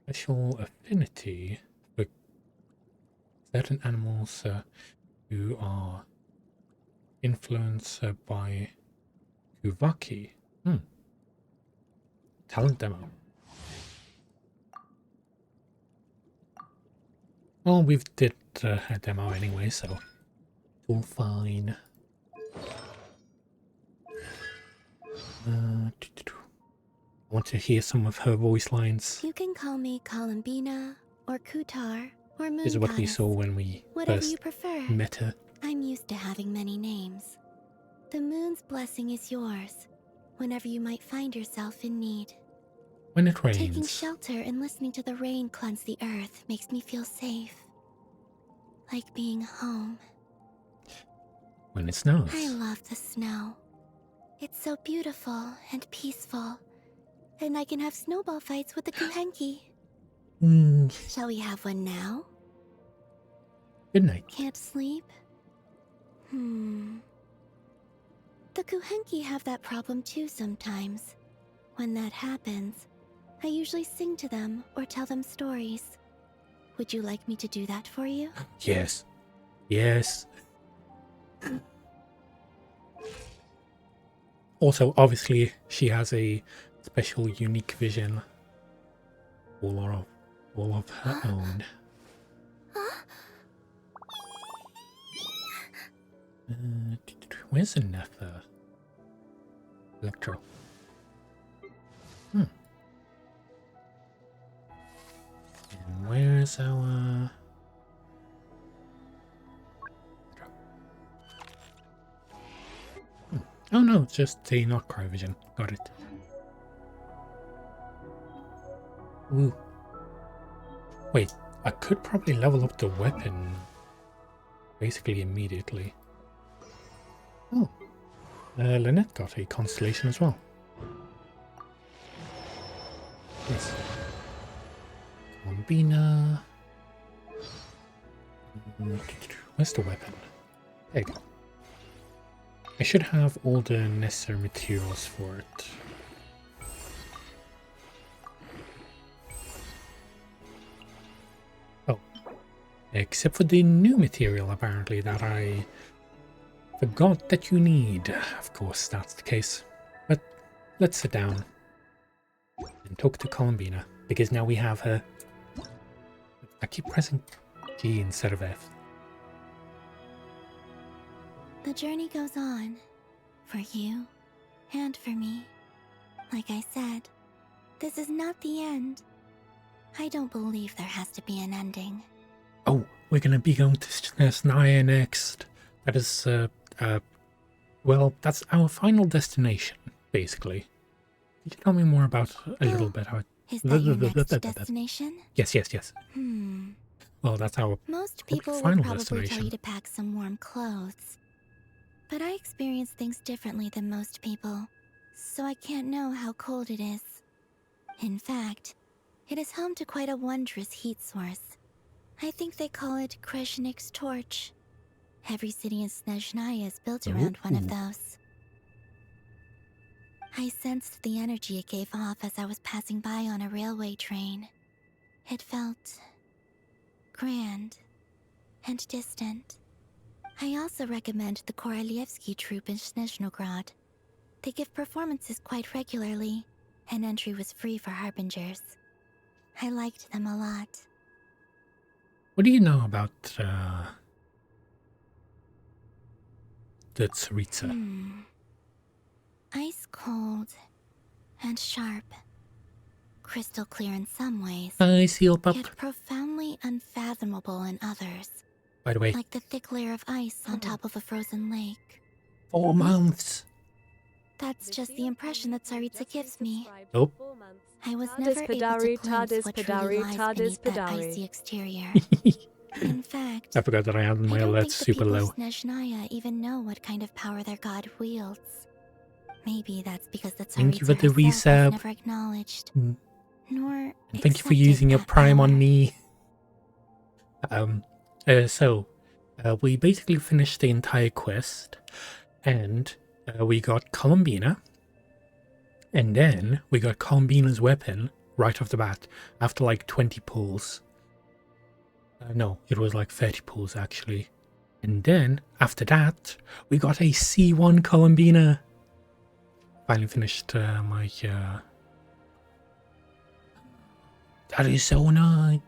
special affinity for certain animals who are influenced by Kuvaki. Talent demo. Well, we've did a demo anyway, so it's all fine. I want to hear some of her voice lines. You can call me Columbina or Kutar or Moon This is what we Goddess. saw when we Whatever first you prefer. met her. I'm used to having many names. The moon's blessing is yours whenever you might find yourself in need. When it Taking rains. shelter and listening to the rain cleanse the earth makes me feel safe. Like being home. When it snows. I love the snow. It's so beautiful and peaceful. And I can have snowball fights with the Kuhenki. Shall we have one now? Good night. Can't sleep? The Kuhenki have that problem too sometimes. When that happens, I usually sing to them or tell them stories. Would you like me to do that for you? Yes. Yes. Also, obviously, she has a special, unique vision. All of her own. Where's Anetha? Electro. And where's our... Oh no, it's just the Notcry vision. Got it. Ooh. Wait, I could probably level up the weapon basically immediately. Oh. Lynette got a constellation as well. Yes. Columbina. Where's the weapon? There you go. I should have all the necessary materials for it. Except for the new material, apparently, that I forgot that you need. Of course, that's the case. But let's sit down and talk to Columbina, because now we have her. I keep pressing G instead of F. The journey goes on. For you, and for me. Like I said, this is not the end. I don't believe there has to be an ending. Oh, we're gonna be going to Snezhnaya next. That is, well, that's our final destination, basically. Could you tell me more about a little bit how it... Is that your next destination? Yes. Well, that's our Most people would final probably destination. tell you to pack some warm clothes. But I experience things differently than most people, so I can't know how cold it is. In fact, it is home to quite a wondrous heat source. I think they call it Kreshnik's torch. Every city in Snezhnaya is built around one of those. I sensed the energy it gave off as I was passing by on a railway train. It felt grand and distant. I also recommend the Korolievsky troupe in Snezhnograd. They give performances quite regularly, and entry was free for harbingers. I liked them a lot. What do you know about, the Tsaritsa? Ice cold and sharp. Crystal clear in some ways, Hi, Seal Pup. yet profoundly unfathomable in others. By the way, Like the thick layer of ice on top of a frozen lake. 4 months. That's just the impression that Tsaritsa gives me. Nope. I was never able to glimpse what truly lies beneath that icy exterior. In fact, I forgot that I had my I don't alerts think the super people low. of Snezhnaya even know what kind of power their god wields. Maybe that's because the Thank you for Tsaritsa the herself was resub. never acknowledged, Mm. nor And thank you for accepted using your that Prime power. on me. We basically finished the entire quest, and we got Columbina, and then we got Columbina's weapon right off the bat after like 20 pulls. No, it was like 30 pulls actually. And then after that, we got a C1 Columbina. Finally finished my. That is so nice.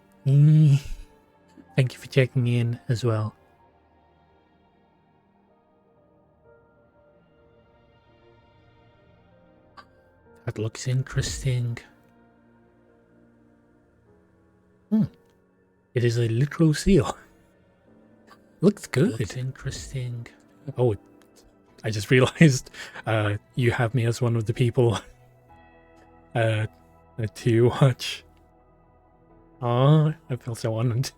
Thank you for checking in as well. That looks interesting. It is a literal seal. Looks good. Interesting. Oh, I just realized you have me as one of the people to watch. Oh, I feel so honored.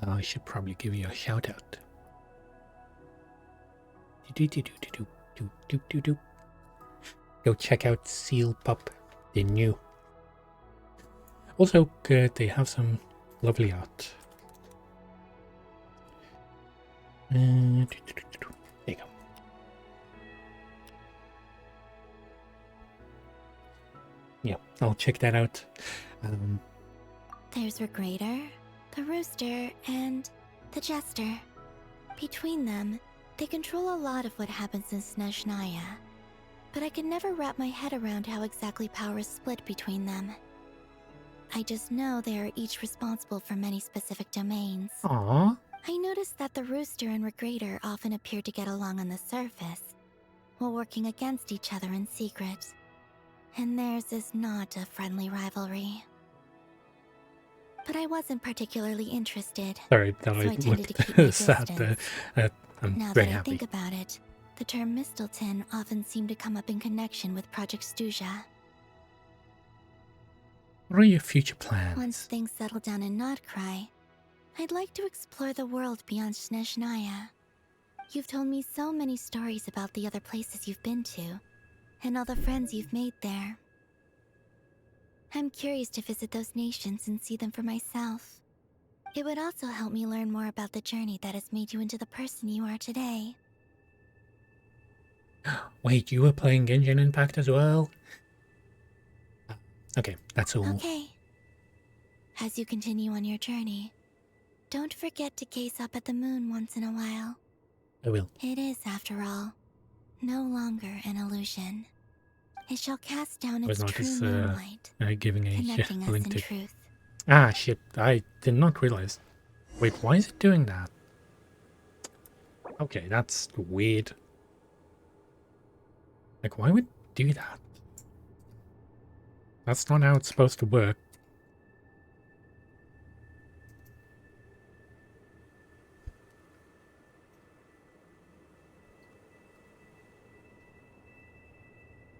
I should probably give you a shout out. Go check out Seal Pup, they're new. Also, they have some lovely art. There you go. Yeah, I'll check that out. There's Regrator, the Rooster, and the Jester. Between them, they control a lot of what happens in Snezhnaya. But I can never wrap my head around how exactly power is split between them. I just know they are each responsible for many specific domains. Aww. I noticed that the Rooster and Regrator often appear to get along on the surface, while working against each other in secret. And theirs is not a friendly rivalry. But I wasn't particularly interested. Sorry that so I I tended to keep looked my sad distance. there. I'm Now very that I happy. think about it, the term Mistelton often seemed to come up in connection with Project Stuja. What are your future plans? Once things settle down in Notcry, I'd like to explore the world beyond Snezhnaya. You've told me so many stories about the other places you've been to, and all the friends you've made there. I'm curious to visit those nations and see them for myself. It would also help me learn more about the journey that has made you into the person you are today. Wait, you were playing Genshin Impact as well? Okay, that's all. Okay, As you continue on your journey, don't forget to gaze up at the moon once in a while. I will. It is, after all, no longer an illusion. It shall cast down its true moonlight, giving a connecting us link in to. truth. Ah, shit! I did not realize. Wait, why is it doing that? Okay, that's weird. Like, why would it do that? That's not how it's supposed to work.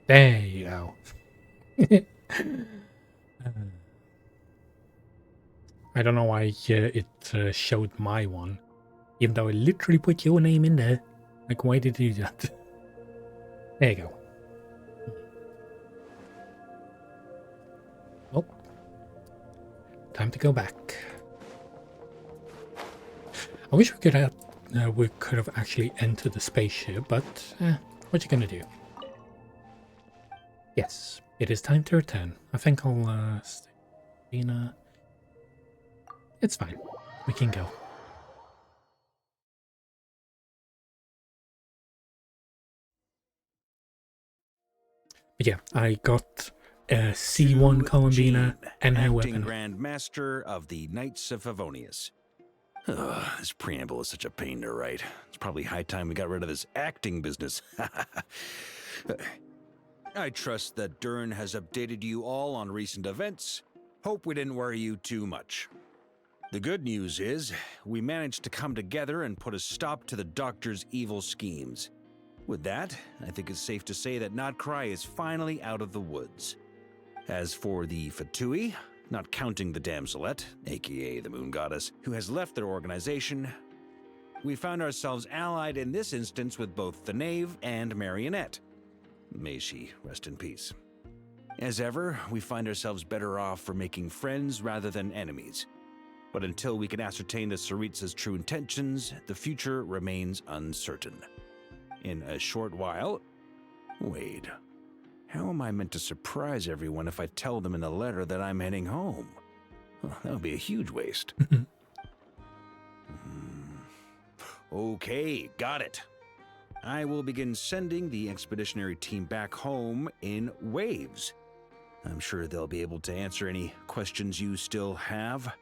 There you go. I don't know why it showed my one, even though I literally put your name in there. Like, why did you do that? There you go. Oh. Time to go back. I wish we could have actually entered the spaceship, but what you gonna do? Yes, it is time to return. I think I'll stay in. It's fine. We can go. But yeah, I got C1 Columbina and her acting weapon. Grand Master of the Knights of Favonius. Ugh, this preamble is such a pain to write. It's probably high time we got rid of this acting business. I trust that Dern has updated you all on recent events. Hope we didn't worry you too much. The good news is, we managed to come together and put a stop to the Doctor's evil schemes. With that, I think it's safe to say that Notcry is finally out of the woods. As for the Fatui, not counting the Damselette, aka the Moon Goddess, who has left their organization, we found ourselves allied in this instance with both the Knave and Marionette. May she rest in peace. As ever, we find ourselves better off for making friends rather than enemies. But until we can ascertain the Tsaritsa's true intentions, the future remains uncertain. In a short while... Wait. How am I meant to surprise everyone if I tell them in a letter that I'm heading home? Well, that would be a huge waste. Okay, got it. I will begin sending the expeditionary team back home in waves. I'm sure they'll be able to answer any questions you still have.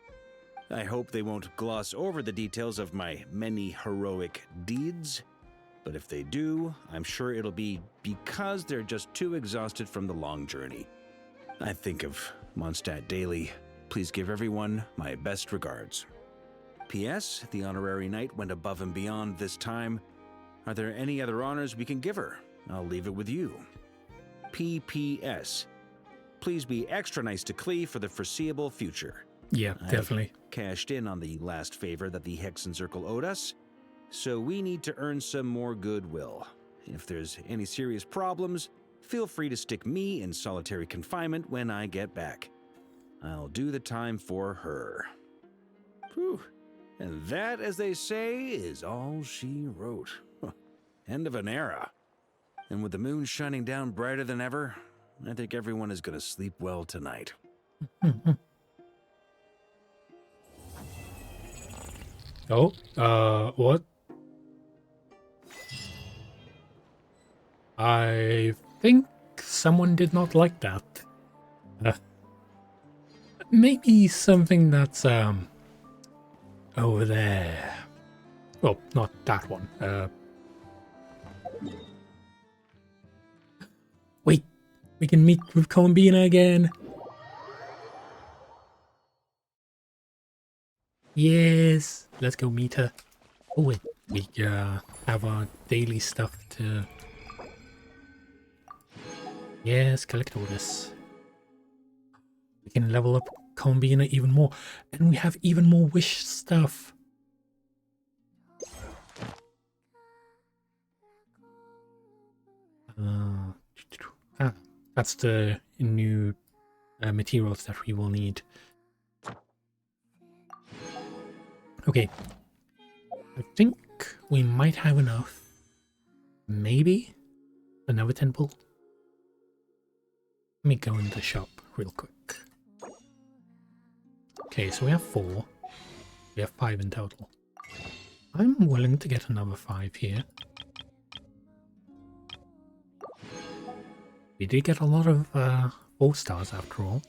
I hope they won't gloss over the details of my many heroic deeds. But if they do, I'm sure it'll be because they're just too exhausted from the long journey. I think of Mondstadt daily. Please give everyone my best regards. P.S. The honorary knight went above and beyond this time. Are there any other honors we can give her? I'll leave it with you. P.P.S. Please be extra nice to Klee for the foreseeable future. Yeah, definitely. I've cashed in on the last favor that the Hexen Circle owed us, so we need to earn some more goodwill. If there's any serious problems, feel free to stick me in solitary confinement when I get back. I'll do the time for her. Whew. And that, as they say, is all she wrote. End of an era. And with the moon shining down brighter than ever, I think everyone is going to sleep well tonight. Oh, what? I think someone did not like that. Maybe something that's, over there. Well, not that one. Wait, we can meet with Columbina again. Yes, let's go meet her. Oh wait, we have our daily stuff to... Yes, collect all this. We can level up Columbina even more, and we have even more wish stuff. That's the new materials that we will need. Okay, I think we might have enough. Maybe another temple. Let me go in the shop real quick. Okay, so we have 4. We have 5 in total. I'm willing to get another 5 here. We did get a lot of 4 stars after all.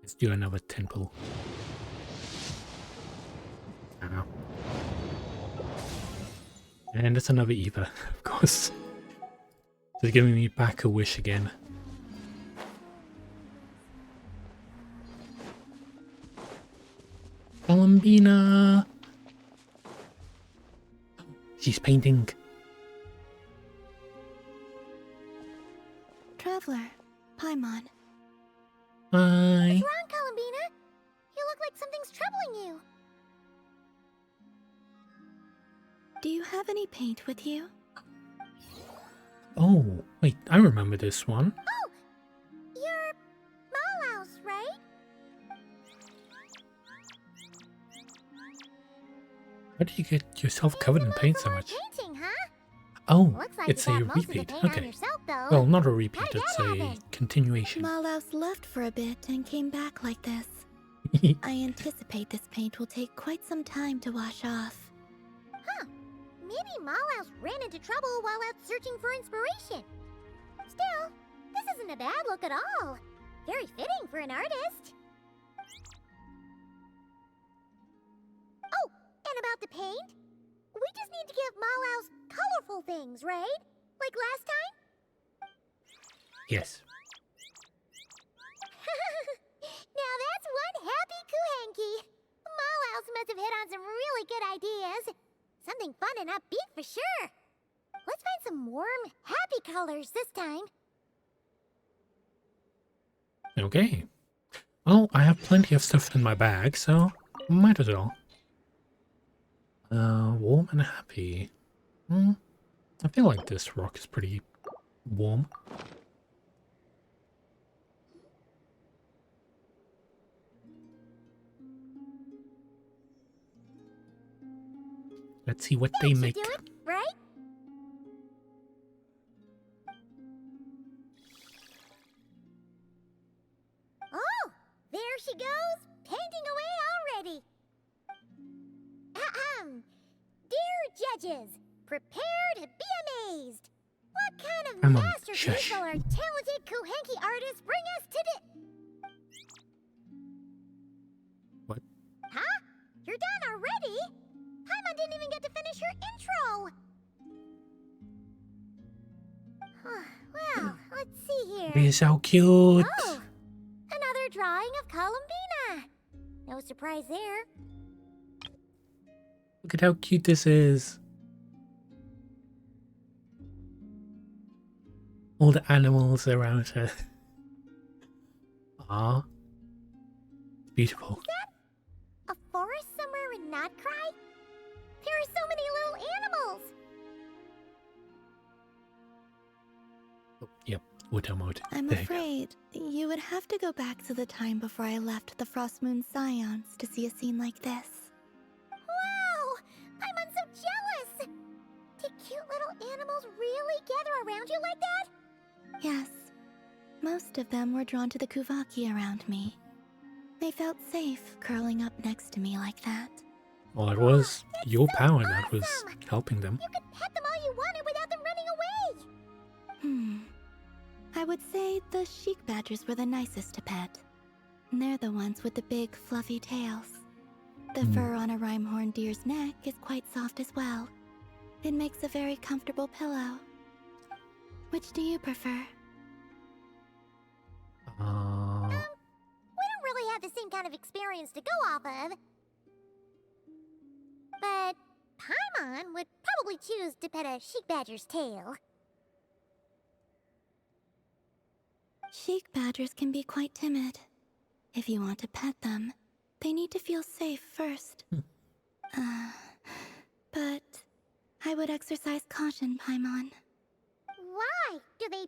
Let's do another temple. Ow. And it's another Eva, of course. They're giving me back a wish again. Columbina! She's painting. Traveler, Paimon. Hi. What's wrong, Columbina? You look like something's troubling you. Do you have any paint with you? Oh, wait, I remember this one. Oh! You're Malaus, right? How do you get yourself covered in paint so much? Painting, huh? Oh, Looks like it's you a got most of the repeat. paint on Okay. yourself, though. Well, not a repeat, How did it's that a happen? continuation. Malaus left for a bit and came back like this. I anticipate this paint will take quite some time to wash off. Huh. Maybe Malaus ran into trouble while out searching for inspiration. Still, this isn't a bad look at all. Very fitting for an artist. Oh, and about the paint? We just need to give Malaus colorful things, right? Like last time? Yes. Now that's one happy Kuhenki. Malaus must have hit on some really good ideas. Something fun and upbeat for sure. Let's find some warm, happy colors this time. Okay. Well, I have plenty of stuff in my bag, so might as well. Warm and happy. I feel like this rock is pretty warm. Let's see what they make. Do it, right? Oh, there she goes, painting away already. Ahem. Dear judges, prepare to be amazed. What kind of Come on, masterpiece shush. will our talented Kuhenki artists bring us today? What? Huh? You're done already? Paimon didn't even get to finish her intro. Well, let's see here. He's so cute. Oh, another drawing of Columbina. No surprise there. Look at how cute this is. All the animals around her. Ah, beautiful. A forest somewhere in Notcry? There are so many little animals. Oh, yep, auto mode. I'm There you go. afraid you would have to go back to the time before I left the Frostmoon Scions to see a scene like this. Wow! I'm so jealous! Did cute little animals really gather around you like that? Yes. Most of them were drawn to the Kuvaki around me. They felt safe curling up next to me like that. Well, it was your power that was helping them. You could pet them all you wanted without them running away! I would say the Sheik Badgers were the nicest to pet. They're the ones with the big, fluffy tails. The fur on a Rhyhorn deer's neck is quite soft as well. It makes a very comfortable pillow. Which do you prefer? We don't really have the same kind of experience to go off of. But Paimon would probably choose to pet a Sheik Badger's tail. Sheik Badgers can be quite timid. If you want to pet them, they need to feel safe first. But I would exercise caution, Paimon. Why? Do they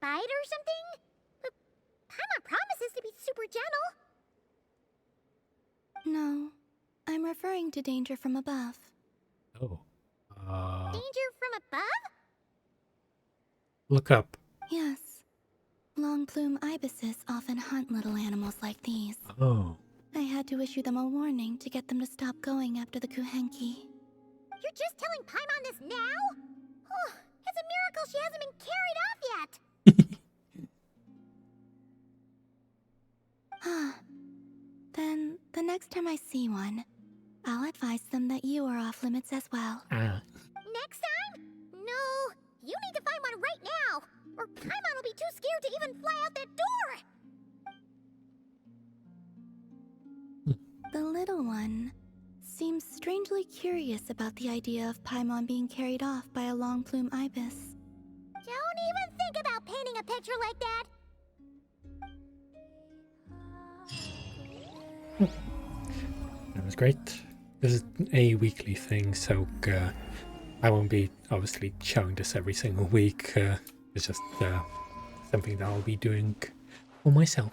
bite or something? But Paimon promises to be super gentle. No, I'm referring to danger from above. Oh. Danger from above? Look up. Yes. Long plume ibises often hunt little animals like these. Oh. I had to issue them a warning to get them to stop going after the Kuhenki. You're just telling Paimon this now? Oh, it's a miracle she hasn't been carried off yet. Then, the next time I see one, I'll advise them that you are off limits as well. Next time? No, you need to find one right now, or Paimon will be too scared to even fly out that door. The little one seems strangely curious about the idea of Paimon being carried off by a long plume ibis. Don't even think about painting a picture like that. That was great. This is a weekly thing, so I won't be obviously showing this every single week. It's just something that I'll be doing for myself.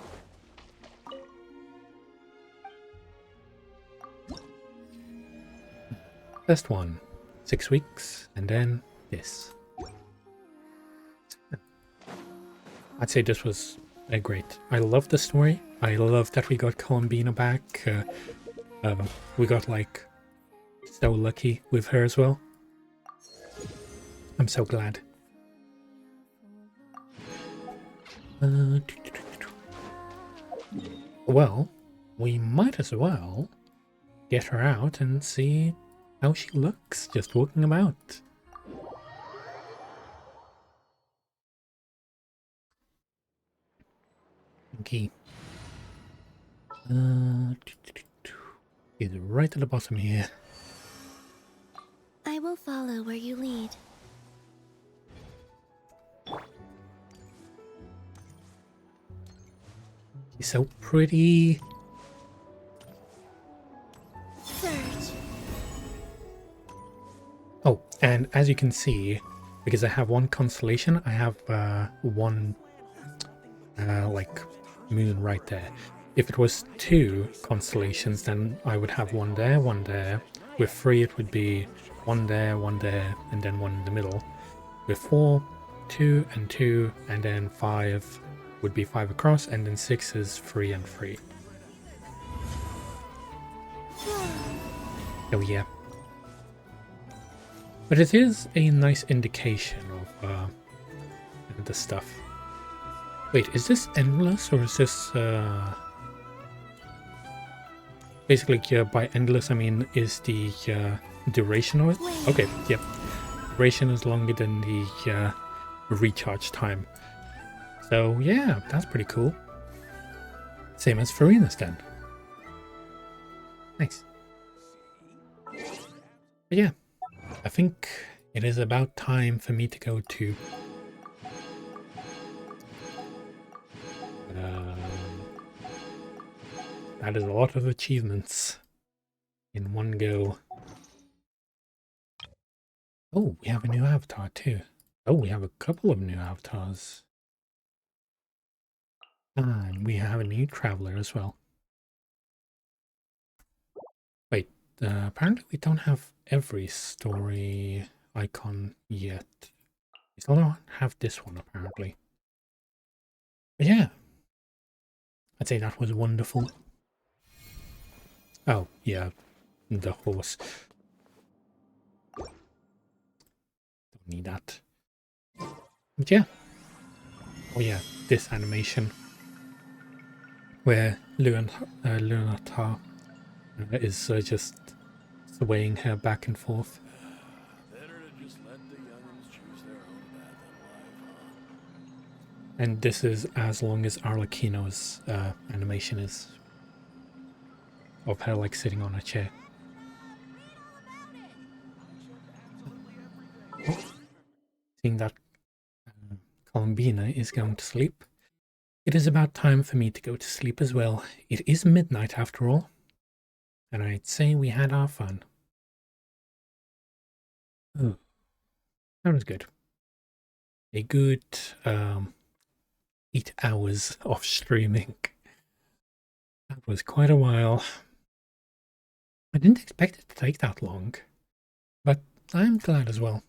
First one, 6 weeks, and then this. I'd say this was great. I love the story. I love that we got Columbina back. We got like so lucky with her as well. I'm so glad. Well, we might as well get her out and see how she looks just walking about. Okay. Is right at the bottom here. I will follow where you lead. She's so pretty. Surge. Oh, and as you can see, because I have one constellation, I have one like moon right there. If it was 2 constellations, then I would have one there, one there. With 3, it would be one there, and then one in the middle. With 4, 2 and 2, and then 5 would be 5 across, and then 6 is 3 and 3. Oh yeah. But it is a nice indication of the stuff. Wait, is this endless or is this basically by endless I mean is the duration of it? Okay, yep. Duration is longer than the recharge time. So yeah, that's pretty cool. Same as Furina's then. Nice. But yeah, I think it is about time for me to go to that is a lot of achievements in one go. Oh, we have a new avatar too. Oh, we have a couple of new avatars. And we have a new traveler as well. Wait, apparently we don't have every story icon yet. We still don't have this one apparently. But yeah, I'd say that was wonderful. Oh, yeah, the horse. Don't need that. But yeah. Oh yeah, this animation. Where Lunata is just swaying her back and forth. Better to just let the youngins choose their own path in life, huh? And this is as long as Arlecchino's animation is. Of her like sitting on a chair. Oh. Seeing that Columbina is going to sleep, it is about time for me to go to sleep as well. It is midnight after all, and I'd say we had our fun. Oh, that was good. A good 8 hours of streaming. That was quite a while. I didn't expect it to take that long, but I'm glad as well.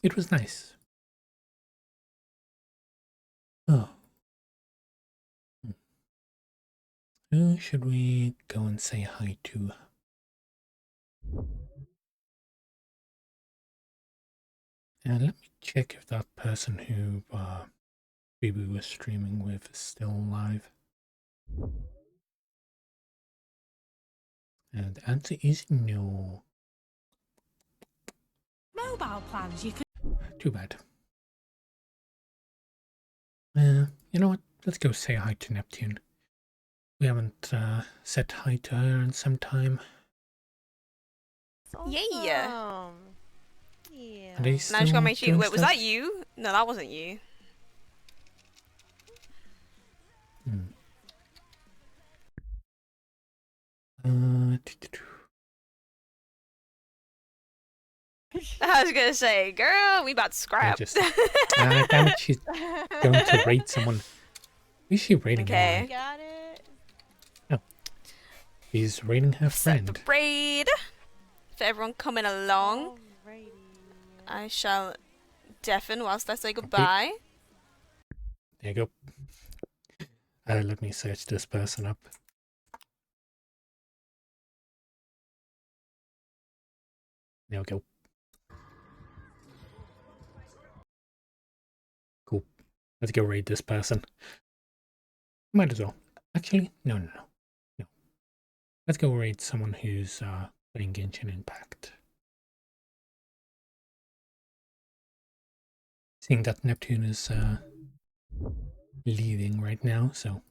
It was nice. Oh. Who should we go and say hi to? And let me check if that person who Bibu was streaming with is still alive. And the answer is no. Mobile plans you can. Too bad. You know what? Let's go say hi to Neptune. We haven't said hi to her in some time. Yeah. Yeah. Are they Now I just still gotta make sure. doing Wait, was stuff? that you? No, that wasn't you. I was gonna say, girl, we about to scrap. Damn it, she's going to raid someone. Who's she raiding? Okay. Got it. Oh. She's raiding her friend. Raid. For everyone coming along, I shall deafen whilst I say goodbye. There you go. Let me search this person up. There we go. Cool. Let's go raid this person. Might as well. Actually, no. Let's go raid someone who's playing Genshin Impact. Seeing that Neptune is leaving right now, so.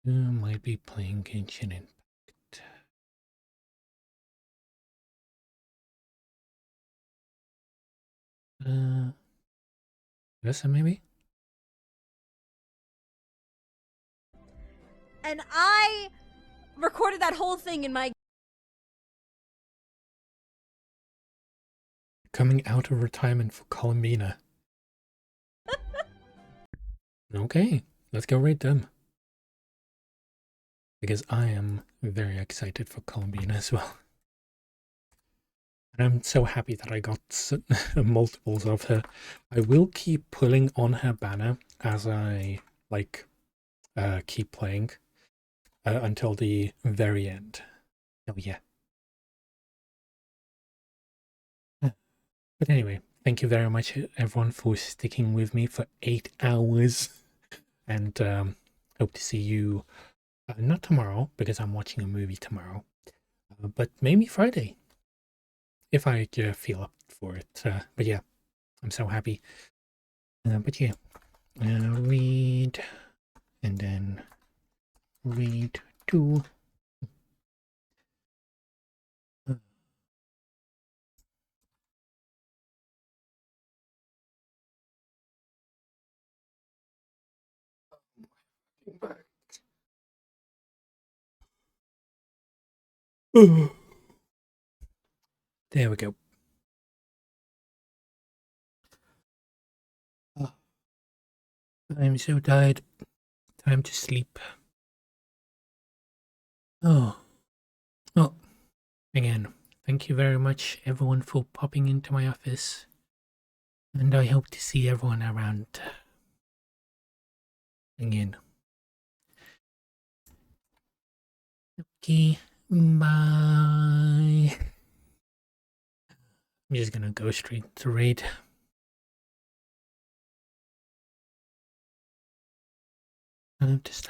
Who might be playing Genshin Impact? Lisa, maybe? And I recorded that whole thing in my. Coming out of retirement for Columbina. Okay, let's go raid them. Because I am very excited for Columbina as well. And I'm so happy that I got multiples of her. I will keep pulling on her banner as I, keep playing until the very end. Oh, yeah. But anyway, thank you very much, everyone, for sticking with me for 8 hours. And hope to see you, not tomorrow, because I'm watching a movie tomorrow, but maybe Friday, if I feel up for it. But yeah, I'm so happy. But yeah, read, and then read 2. There we go. I'm so tired. Time to sleep. Oh, again, thank you very much, everyone, for popping into my office. And I hope to see everyone around again. Okay, bye. I'm just gonna go straight to raid. I have to stop.